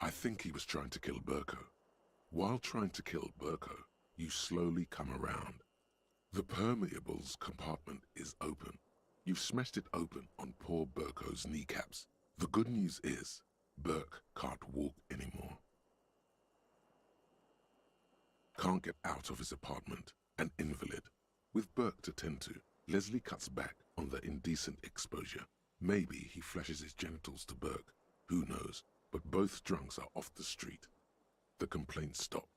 I think he was trying to kill Burko. While trying to kill Burko, you slowly come around. The permeables compartment is open. You've smashed it open on poor Burko's kneecaps. The good news is, Burke can't walk anymore. Can't get out of his apartment, an invalid. With Burke to tend to, Leslie cuts back on the indecent exposure. Maybe he flashes his genitals to Burke. Who knows? But both drunks are off the street. The complaints stop.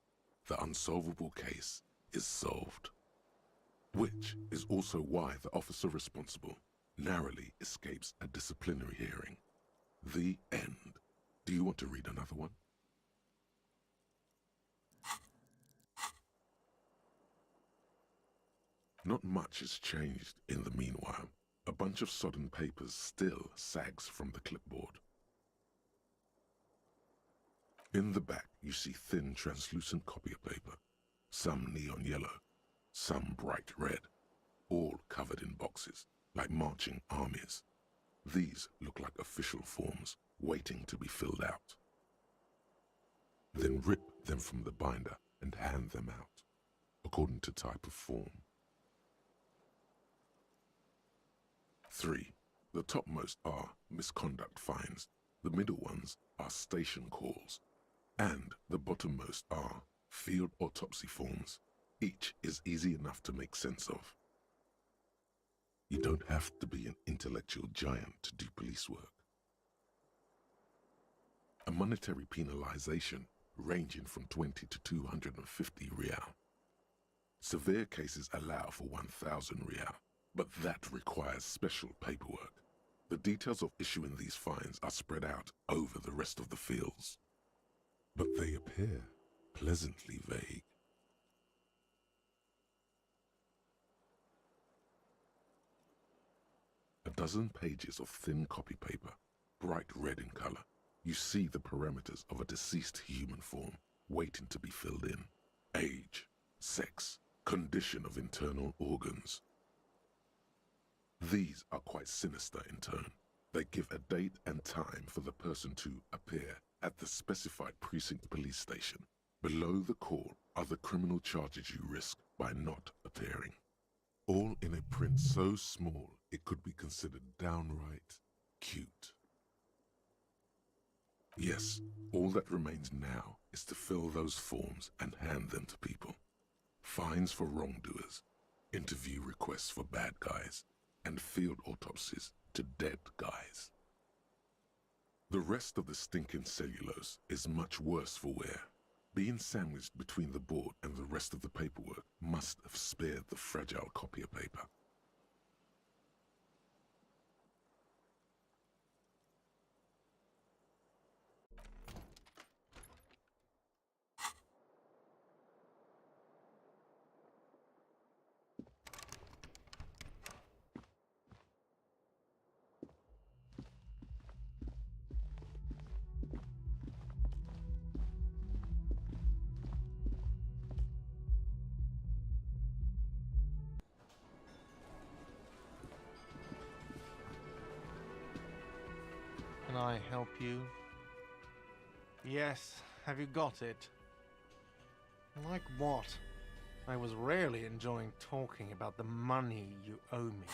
The unsolvable case is solved. Which is also why the officer responsible narrowly escapes a disciplinary hearing. The end. Do you want to read another one? Not much has changed in the meanwhile. A bunch of sodden papers still sags from the clipboard. In the back, you see thin, translucent copier paper. Some neon yellow, some bright red, all covered in boxes, like marching armies. These look like official forms, waiting to be filled out. Then rip them from the binder and hand them out, according to type of form. 3. The topmost are misconduct fines, the middle ones are station calls, and the bottommost are field autopsy forms. Each is easy enough to make sense of. You don't have to be an intellectual giant to do police work. A monetary penalization ranging from 20 to 250 real. Severe cases allow for 1,000 real, but that requires special paperwork. The details of issuing these fines are spread out over the rest of the fields, but they appear pleasantly vague. A dozen pages of thin copy paper, bright red in color. You see the parameters of a deceased human form waiting to be filled in. Age, sex, condition of internal organs. These are quite sinister in turn. They give a date and time for the person to appear at the specified precinct police station. Below the call are the criminal charges you risk by not appearing. All in a print so small it could be considered downright cute. Yes, all that remains now is to fill those forms and hand them to people. Fines for wrongdoers, interview requests for bad guys, and field autopsies to dead guys. The rest of the stinking cellulose is much worse for wear. Being sandwiched between the board and the rest of the paperwork must have spared the fragile copier paper. Can I help you? Yes, have you got it? Like what? I was rarely enjoying talking about the money you owe me.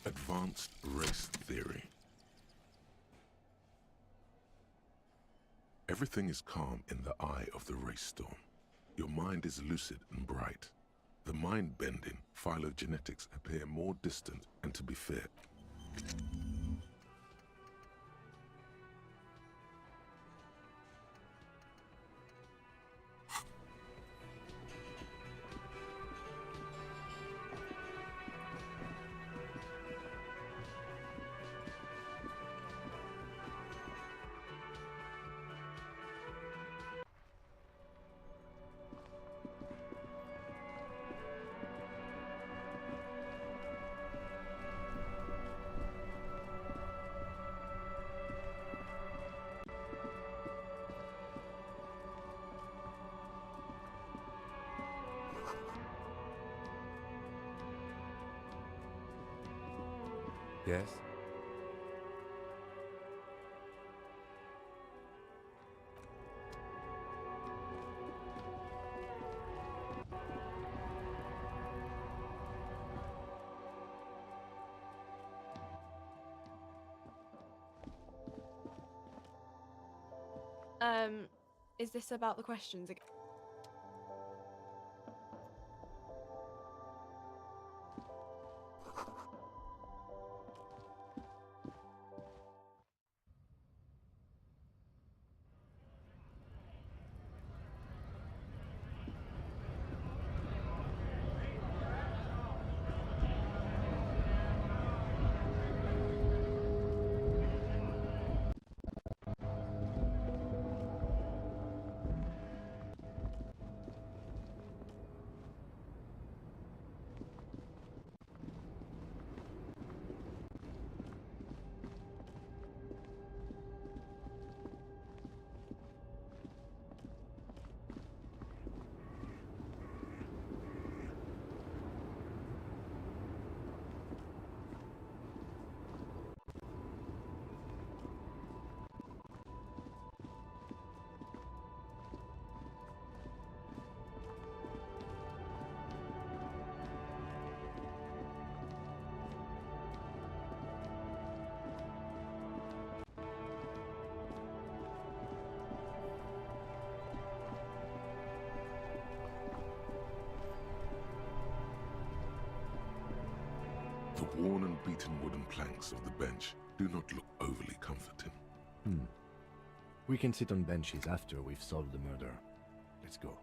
Advanced race theory. Everything is calm in the eye of the race storm. Your mind is lucid and bright. The mind-bending phylogenetics appear more distant and to be fair. Yes? Is this about the questions again? The worn and beaten wooden planks of the bench do not look overly comforting. We can sit on benches after we've solved the murder. Let's go.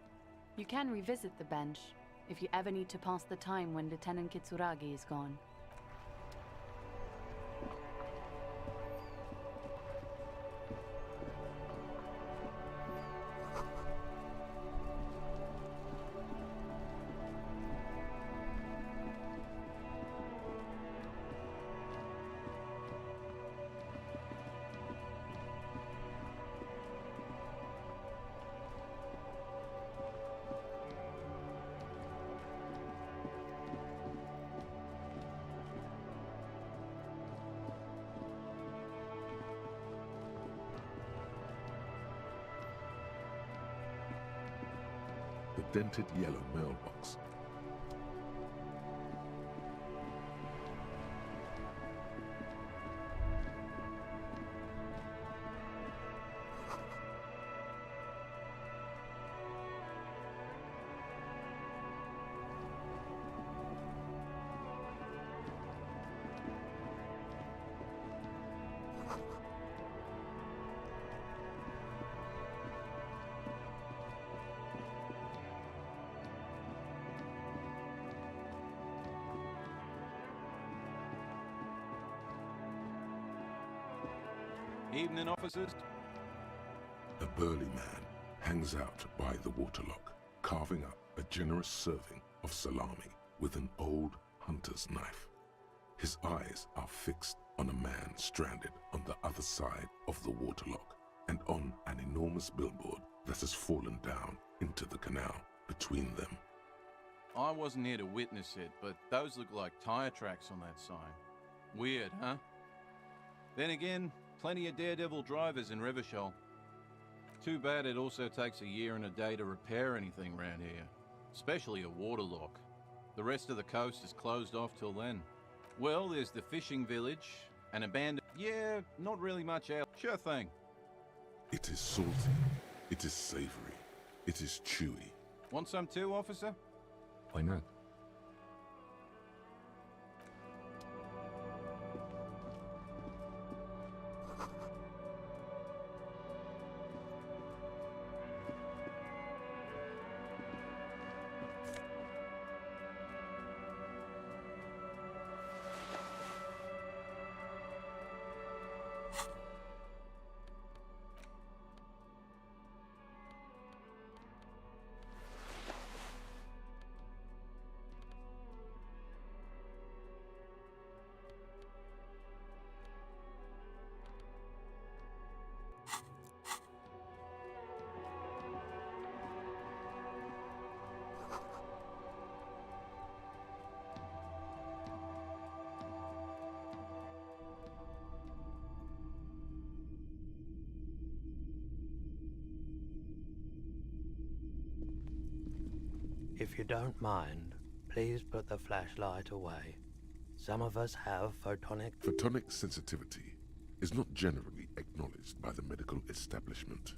You can revisit the bench if you ever need to pass the time when Lieutenant Kitsuragi is gone. The dented yellow mailbox. Evening, officers. A burly man hangs out by the waterlock, carving up a generous serving of salami with an old hunter's knife. His eyes are fixed on a man stranded on the other side of the waterlock and on an enormous billboard that has fallen down into the canal between them. I wasn't here to witness it, but those look like tire tracks on that sign. Weird, huh? Then again, plenty of daredevil drivers in Revachol. Too bad it also takes a year and a day to repair anything around here, especially a waterlock. The rest of the coast is closed off till then. Well, there's the fishing village, an abandoned... Yeah, not really much else. Sure thing. It is salty, it is savory, it is chewy. Want some too, officer? Why not? If you don't mind, please put the flashlight away. Some of us have photonic... Photonic sensitivity is not generally acknowledged by the medical establishment.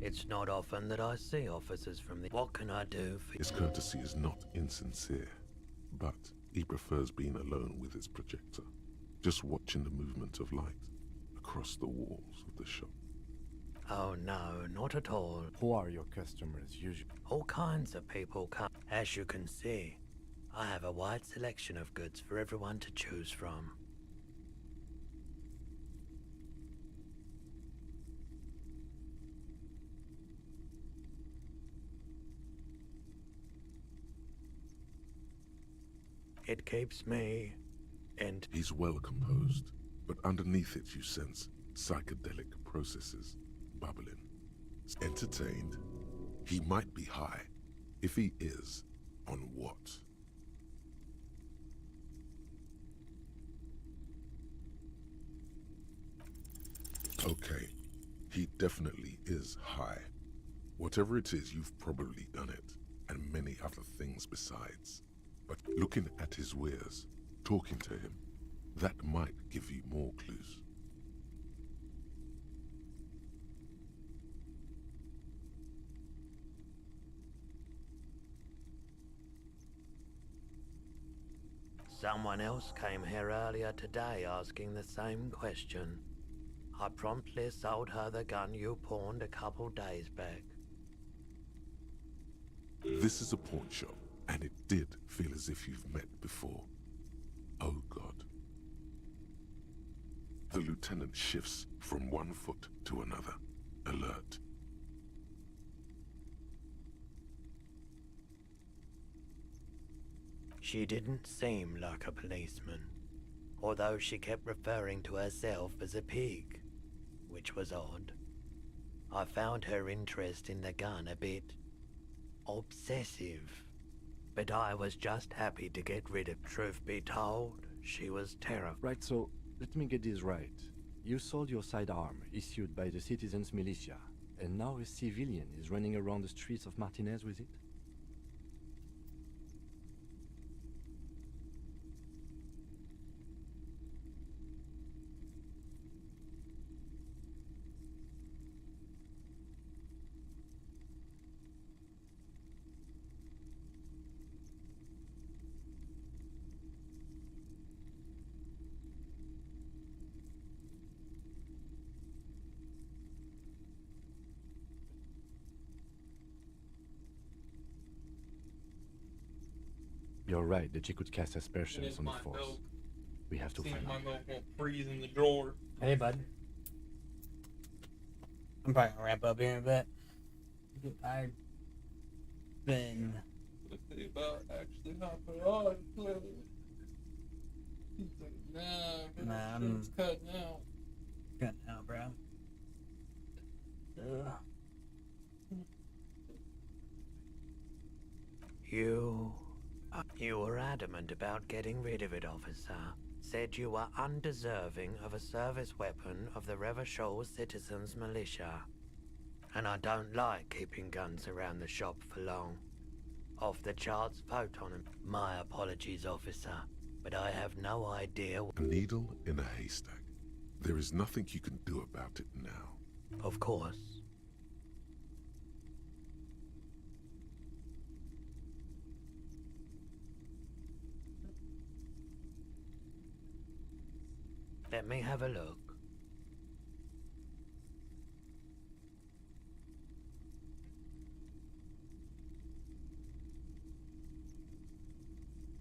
It's not often that I see officers from the... What can I do for... His courtesy is not insincere, but he prefers being alone with his projector, just watching the movement of light across the walls of the shop. Oh no, not at all. Who are your customers usually? All kinds of people come. As you can see, I have a wide selection of goods for everyone to choose from. It keeps me... and... He's well composed, but underneath it you sense psychedelic processes bubbling. Entertained, he might be high. If he is, on what? Okay, he definitely is high. Whatever it is, you've probably done it, and many other things besides. But looking at his wares, talking to him, that might give you more clues. Someone else came here earlier today asking the same question. I promptly sold her the gun you pawned a couple days back. This is a pawn shop, and it did feel as if you've met before. Oh God. The lieutenant shifts from one foot to another, alert. She didn't seem like a policeman, although she kept referring to herself as a pig, which was odd. I found her interest in the gun a bit obsessive, but I was just happy to get rid of. Truth be told, she was terrified. Right, so let me get this right. You sold your sidearm, issued by the citizens' militia, and now a civilian is running around the streets of Martinez with it? You're right that she could cast aspersions on the force. Milk. We have to See if find my out. milk won't freeze in the drawer. Hey, bud. I'm probably gonna wrap up here in a bit. I've been... Let's see about actually hopping on, clearly. He's like, nah, I'm shirt's cutting out. cutting out, bro. You were adamant about getting rid of it, officer. Said you were undeserving of a service weapon of the Revachol Citizens Militia. And I don't like keeping guns around the shop for long. Off the charts photon. My apologies, officer, but I have no idea. A needle in a haystack. There is nothing you can do about it now. Of course. Let me have a look.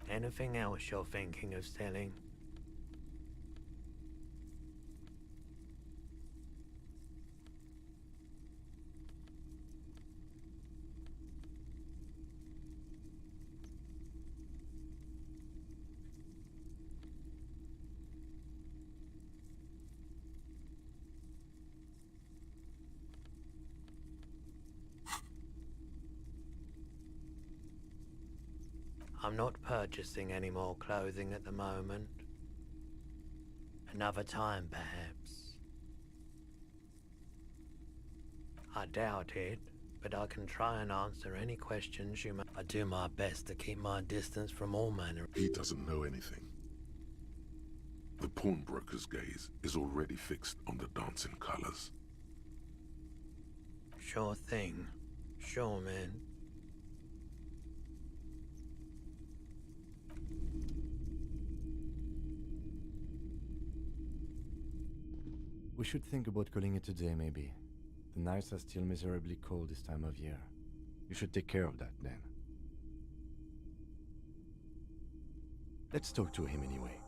Anything else you're thinking of selling? I'm not purchasing any more clothing at the moment. Another time, perhaps. I doubt it, but I can try and answer any questions you may. I do my best to keep my distance from all manner. He doesn't know anything. The pawnbroker's gaze is already fixed on the dancing colors. Sure thing. Sure, man. We should think about calling it a day, maybe. The nights are still miserably cold this time of year. You should take care of that, then. Let's talk to him anyway.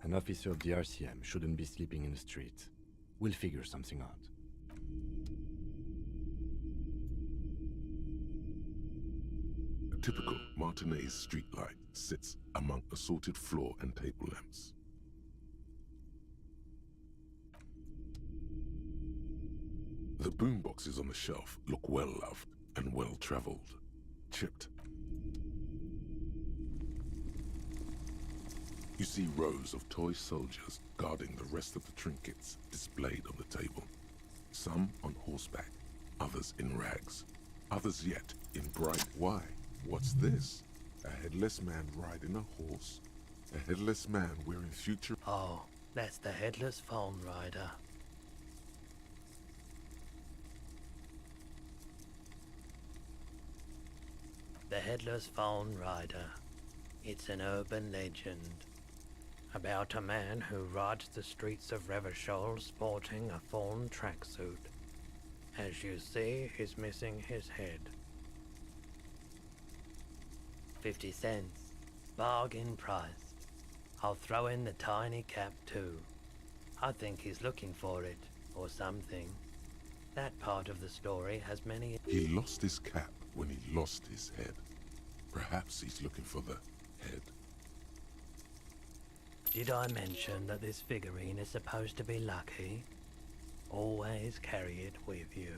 An officer of the RCM shouldn't be sleeping in the street. We'll figure something out. A typical Martinez streetlight sits among assorted floor and table lamps. The boomboxes on the shelf look well-loved and well-traveled. Chipped. You see rows of toy soldiers guarding the rest of the trinkets displayed on the table. Some on horseback, others in rags, others yet in bright. Why? What's this? A headless man riding a horse? A headless man wearing future... Oh, that's the headless phone rider. The headless phone rider. It's an urban legend about a man who rides the streets of Revachol sporting a fawn tracksuit. As you see, he's missing his head. 50 cents. Bargain priced. I'll throw in the tiny cap too. I think he's looking for it, or something. That part of the story has many... He lost his cap when he lost his head. Perhaps he's looking for the head. Did I mention that this figurine is supposed to be lucky? Always carry it with you.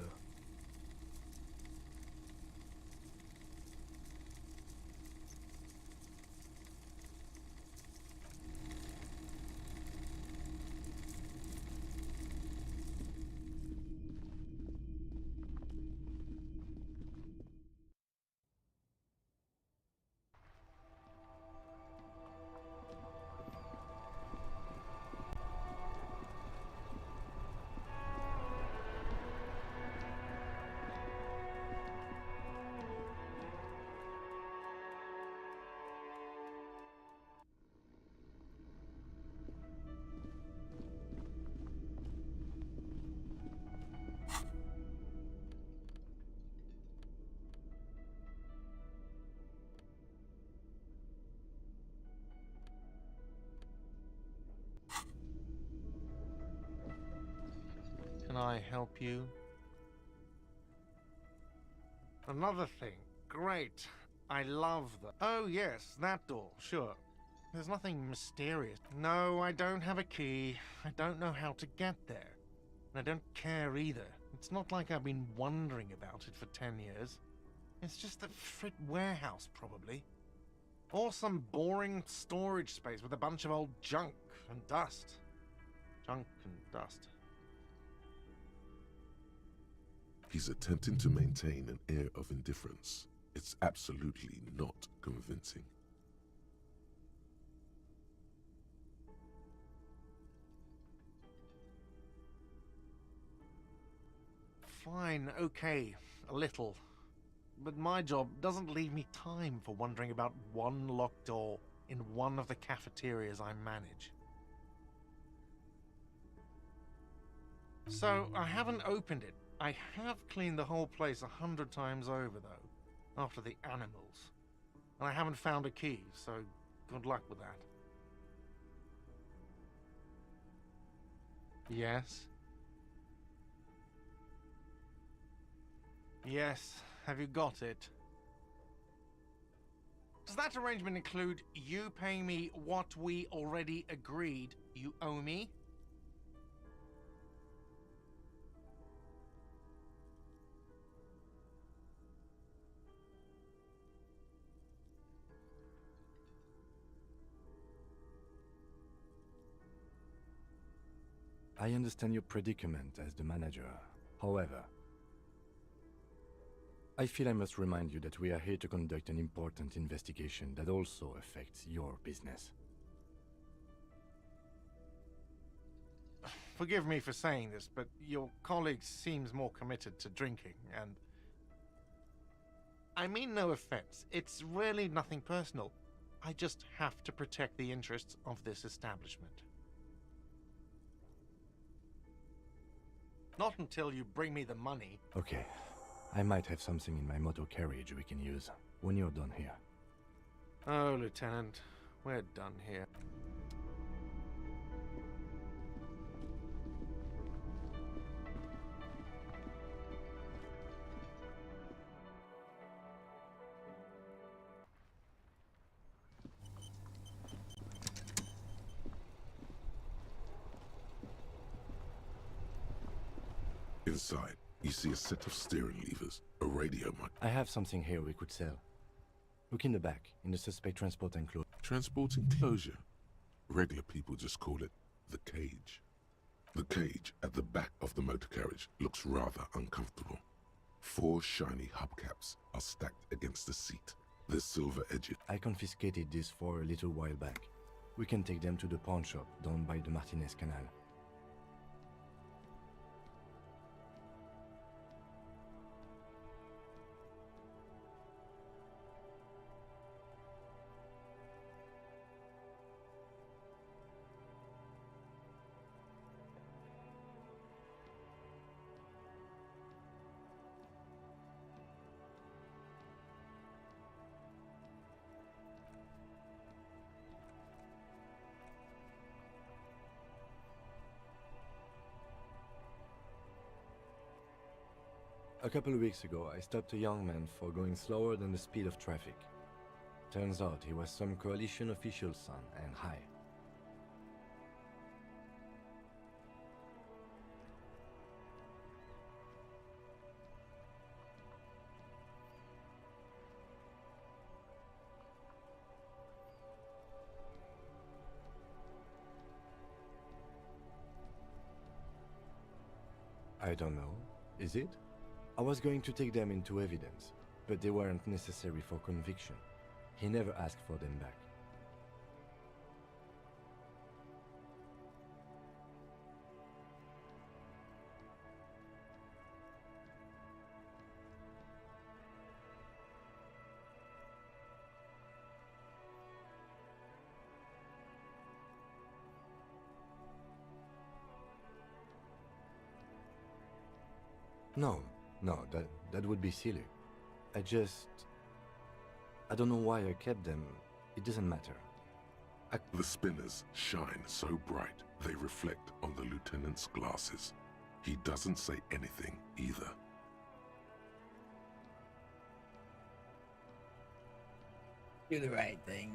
Can I help you? Another thing. Great. I love that. Oh, yes, that door. Sure. There's nothing mysterious. No, I don't have a key. I don't know how to get there. And I don't care either. It's not like I've been wondering about it for 10 years. It's just a frit warehouse, probably. Or some boring storage space with a bunch of old junk and dust. Junk and dust. He's attempting to maintain an air of indifference. It's absolutely not convincing. Fine, okay, a little. But my job doesn't leave me time for wondering about one locked door in one of the cafeterias I manage. So, I haven't opened it. I have cleaned the whole place 100 times over, though, after the animals. And I haven't found a key, so good luck with that. Yes? Yes, have you got it? Does that arrangement include you paying me what we already agreed you owe me? I understand your predicament as the manager. However, I feel I must remind you that we are here to conduct an important investigation that also affects your business. Forgive me for saying this, but your colleague seems more committed to drinking, and... I mean no offense. It's really nothing personal. I just have to protect the interests of this establishment. Not until you bring me the money. Okay, I might have something in my motor carriage we can use when you're done here. Oh, Lieutenant, we're done here. Inside, you see a set of steering levers, a radio mic. I have something here we could sell. Look in the back, in the suspect transport enclosure. Transport enclosure? Regular people just call it the cage. The cage at the back of the motor carriage looks rather uncomfortable. 4 shiny hubcaps are stacked against the seat. They're silver edged. I confiscated this for a little while back. We can take them to the pawn shop down by the Martinez Canal. A couple of weeks ago, I stopped a young man for going slower than the speed of traffic. Turns out he was some coalition official's son and high. I don't know. Is it? I was going to take them into evidence, but they weren't necessary for conviction. He never asked for them back. No, that would be silly. I don't know why I kept them. It doesn't matter. The spinners shine so bright they reflect on the lieutenant's glasses. He doesn't say anything either. Do the right thing.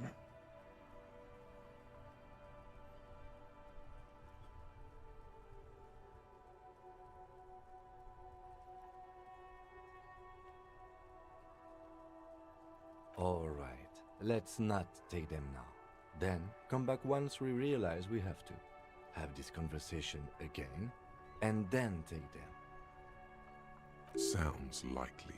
All right, let's not take them now. Then come back once we realize we have to. Have this conversation again, and then take them. Sounds likely.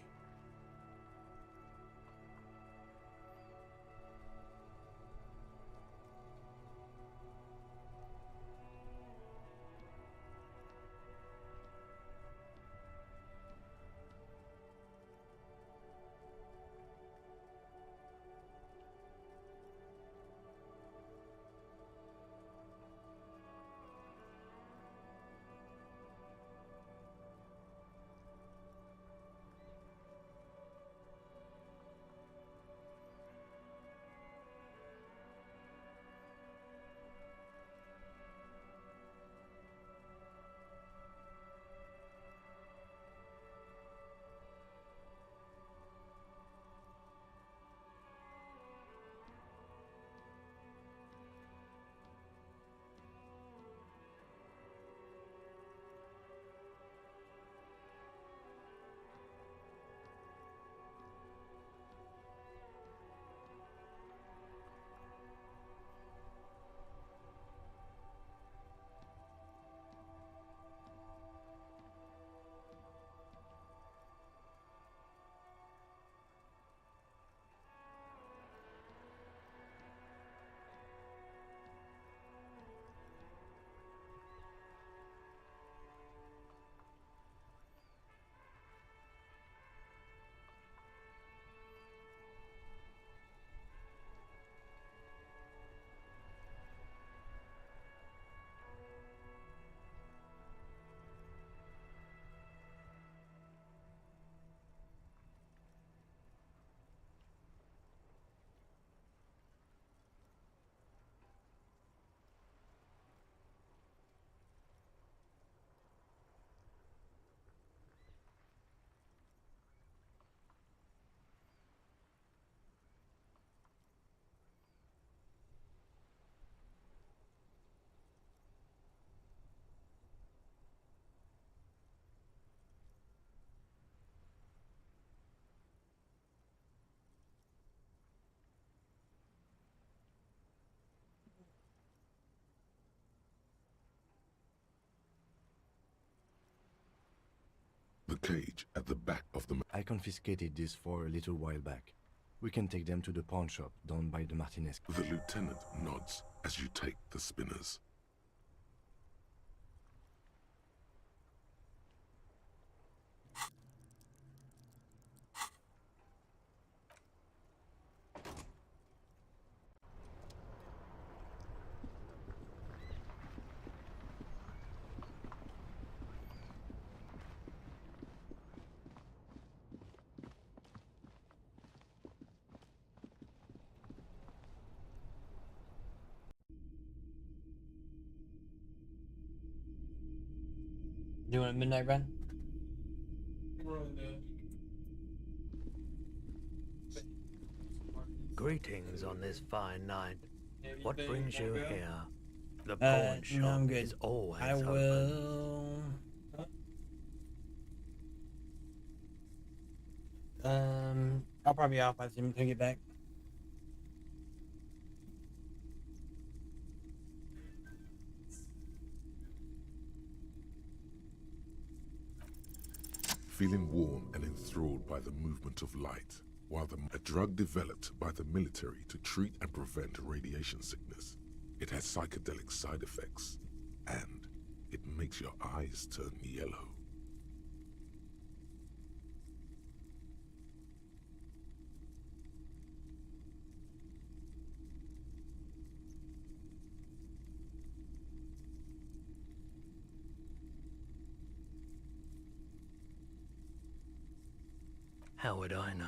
cage at the back of the... I confiscated this for a little while back. We can take them to the pawn shop down by the Martinez. The lieutenant nods as you take the spinners. Doing a midnight run? Greetings on this fine night. What brings you here? The No, pawn shop I'm good. is always I open. will. I'll probably be off by the time I get back. Feeling warm and enthralled by the movement of light, while a drug developed by the military to treat and prevent radiation sickness. It has psychedelic side effects, and it makes your eyes turn yellow. How would I know?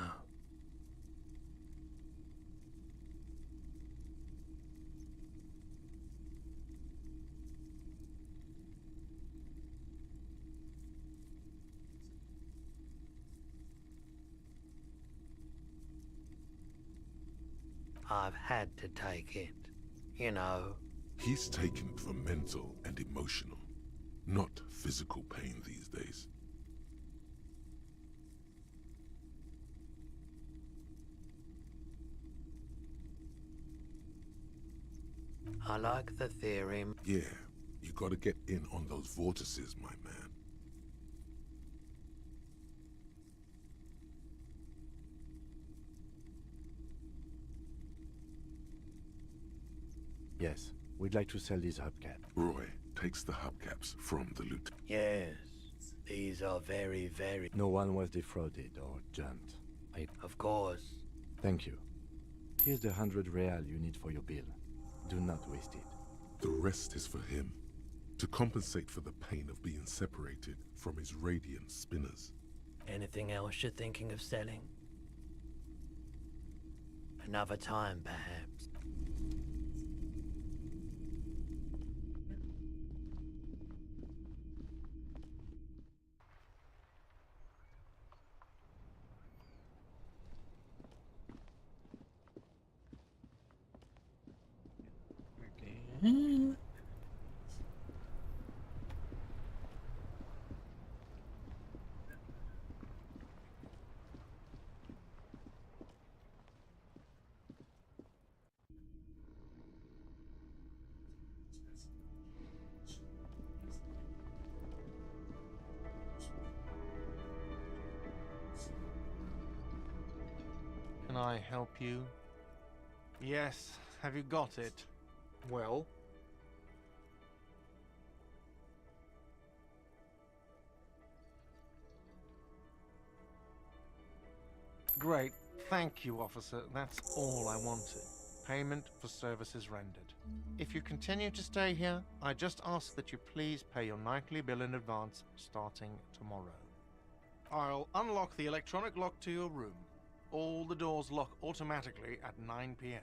I've had to take it, you know. He's taken it for mental and emotional, not physical pain these days. I like the theory. Yeah, you gotta get in on those vortices, my man. Yes, we'd like to sell these hubcaps. Roy takes the hubcaps from the loot. Yes, these are very, very... No one was defrauded or jumped. Of course. Thank you. Here's the 100 real you need for your bill. Do not waste it. The rest is for him, to compensate for the pain of being separated from his radiant spinners. Anything else you're thinking of selling? Another time, perhaps. Can I help you? Yes, have you got it? Well? Great, thank you, officer. That's all I wanted. Payment for services rendered. If you continue to stay here, I just ask that you please pay your nightly bill in advance starting tomorrow. I'll unlock the electronic lock to your room. All the doors lock automatically at 9 p.m.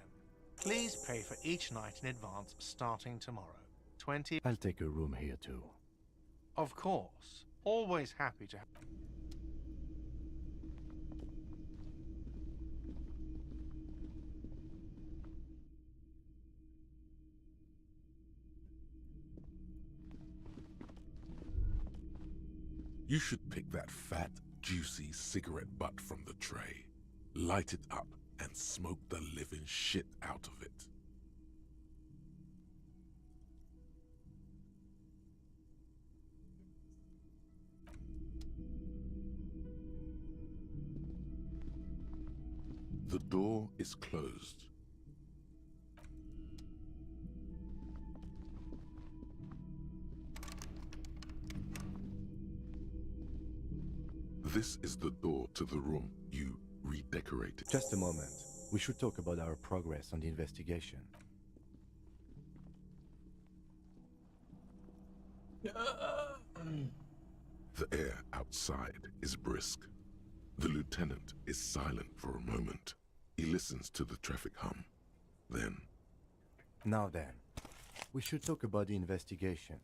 Please pay for each night in advance starting tomorrow. 20... I'll take a room here too. Of course. Always happy to... You should pick that fat, juicy cigarette butt from the tray, light it up, and smoke the living shit out of it. door is closed. This is the door to the room you redecorated. Just a moment. We should talk about our progress on the investigation. The air outside is brisk. The lieutenant is silent for a moment. He listens to the traffic hum. Then... Now then, we should talk about the investigation.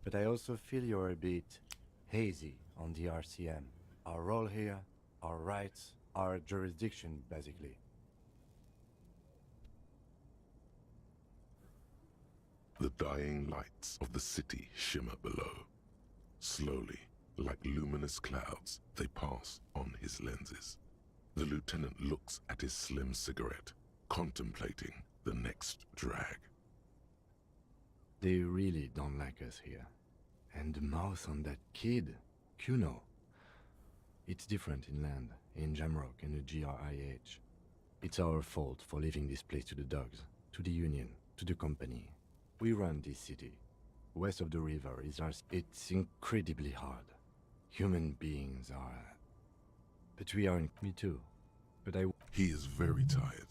But I also feel you're a bit hazy on the RCM. Our role here, our rights, our jurisdiction, basically. The dying lights of the city shimmer below. Slowly, like luminous clouds, they pass on his lenses. The lieutenant looks at his slim cigarette, contemplating the next drag. They really don't like us here. And the mouth on that kid, Kuno. It's different inland, in Jamrock and the GRIH. It's our fault for leaving this place to the dogs, to the Union, to the company. We run this city. West of the river is ours. It's incredibly hard. Human beings are... But we aren't... Me too. But I... He is very tired,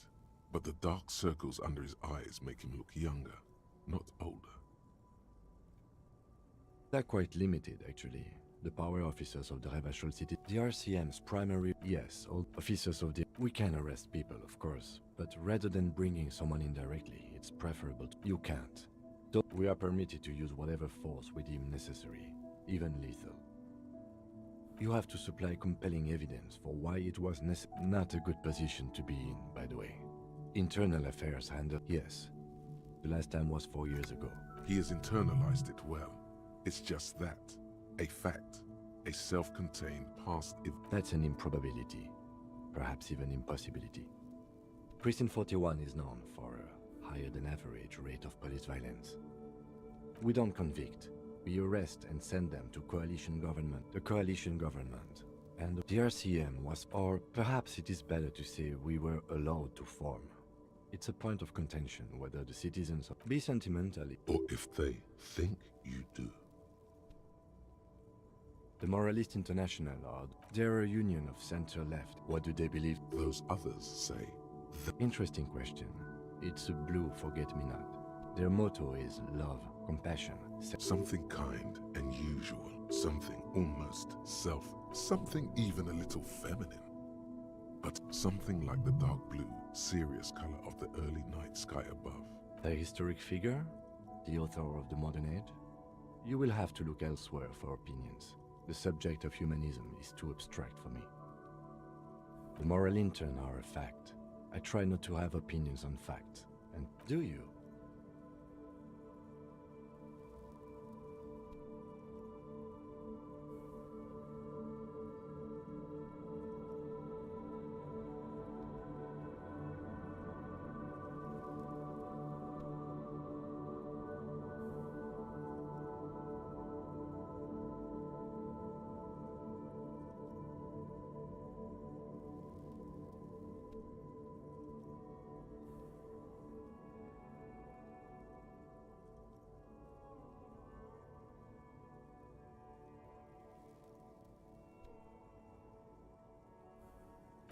but the dark circles under his eyes make him look younger, not older. They're quite limited, actually. The power officers of the Revachol city. The RCM's primary... Yes, all officers of the... We can arrest people, of course. But rather than bringing someone in directly, it's preferable to... You can't. Though we are permitted to use whatever force we deem necessary, even lethal. You have to supply compelling evidence for why it was not a good position to be in, by the way. Internal affairs handle... Yes. The last time was 4 years ago. He has internalized it well. It's just that. A fact. A self-contained past... That's an improbability. Perhaps even impossibility. Precinct 41 is known for a higher than average rate of police violence. We don't convict. We arrest and send them to coalition government. The coalition government. And the RCM was... Or perhaps it is better to say we were allowed to form. It's a point of contention whether the citizens... Be sentimentally... Or if they think you do. The Moralist International are... They're a union of center-left. What do they believe? Those others say. Interesting question. It's a blue forget-me-not. Their motto is love, compassion. Something kind and usual. Something almost something even a little feminine. But something like the dark blue, serious color of the early night sky above. A historic figure? The author of the modern age? You will have to look elsewhere for opinions. The subject of humanism is too abstract for me. The moral intern are a fact. I try not to have opinions on facts. And do you?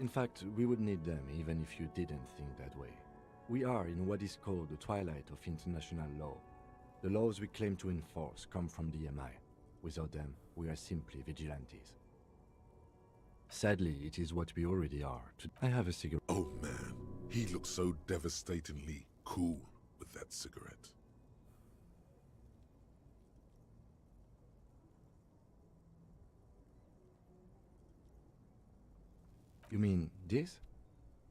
In fact, we would need them even if you didn't think that way. We are in what is called the twilight of international law. The laws we claim to enforce come from the MI. Without them, we are simply vigilantes. Sadly, it is what we already are. I have a cigarette. Oh man, he looks so devastatingly cool with that cigarette. You mean this?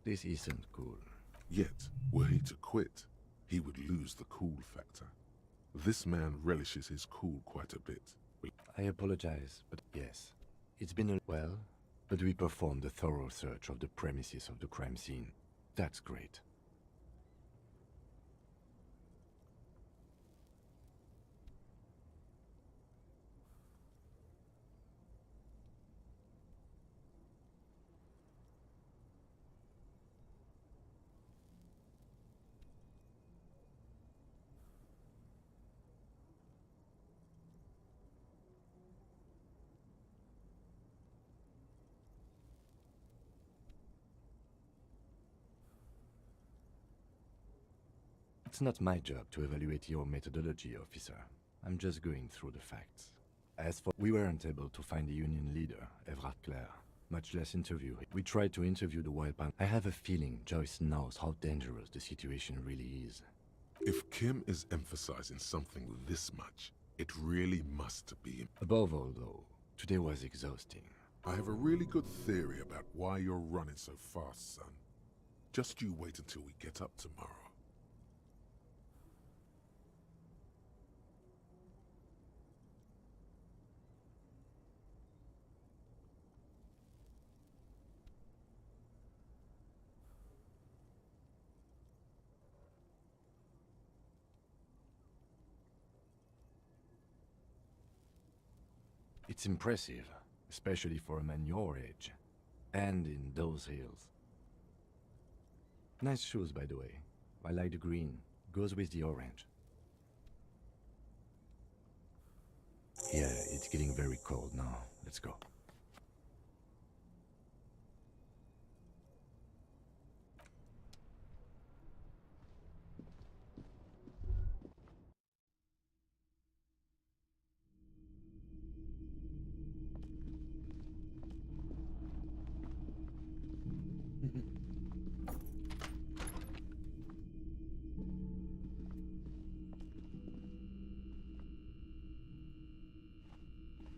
This isn't cool. Yet, were he to quit, he would lose the cool factor. This man relishes his cool quite a bit. I apologize, but yes. It's been a... Well, but we performed a thorough search of the premises of the crime scene. That's great. It's not my job to evaluate your methodology, officer. I'm just going through the facts. As for... We weren't able to find the union leader, Everard Clare, much less interview him. We tried to interview the Wildpan. I have a feeling Joyce knows how dangerous the situation really is. If Kim is emphasizing something this much, it really must be... Above all, though, today was exhausting. I have a really good theory about why you're running so fast, son. Just you wait until we get up tomorrow. It's impressive, especially for a man your age. And in those hills. Nice shoes, by the way. I like the green. Goes with the orange. Yeah, it's getting very cold now. Let's go.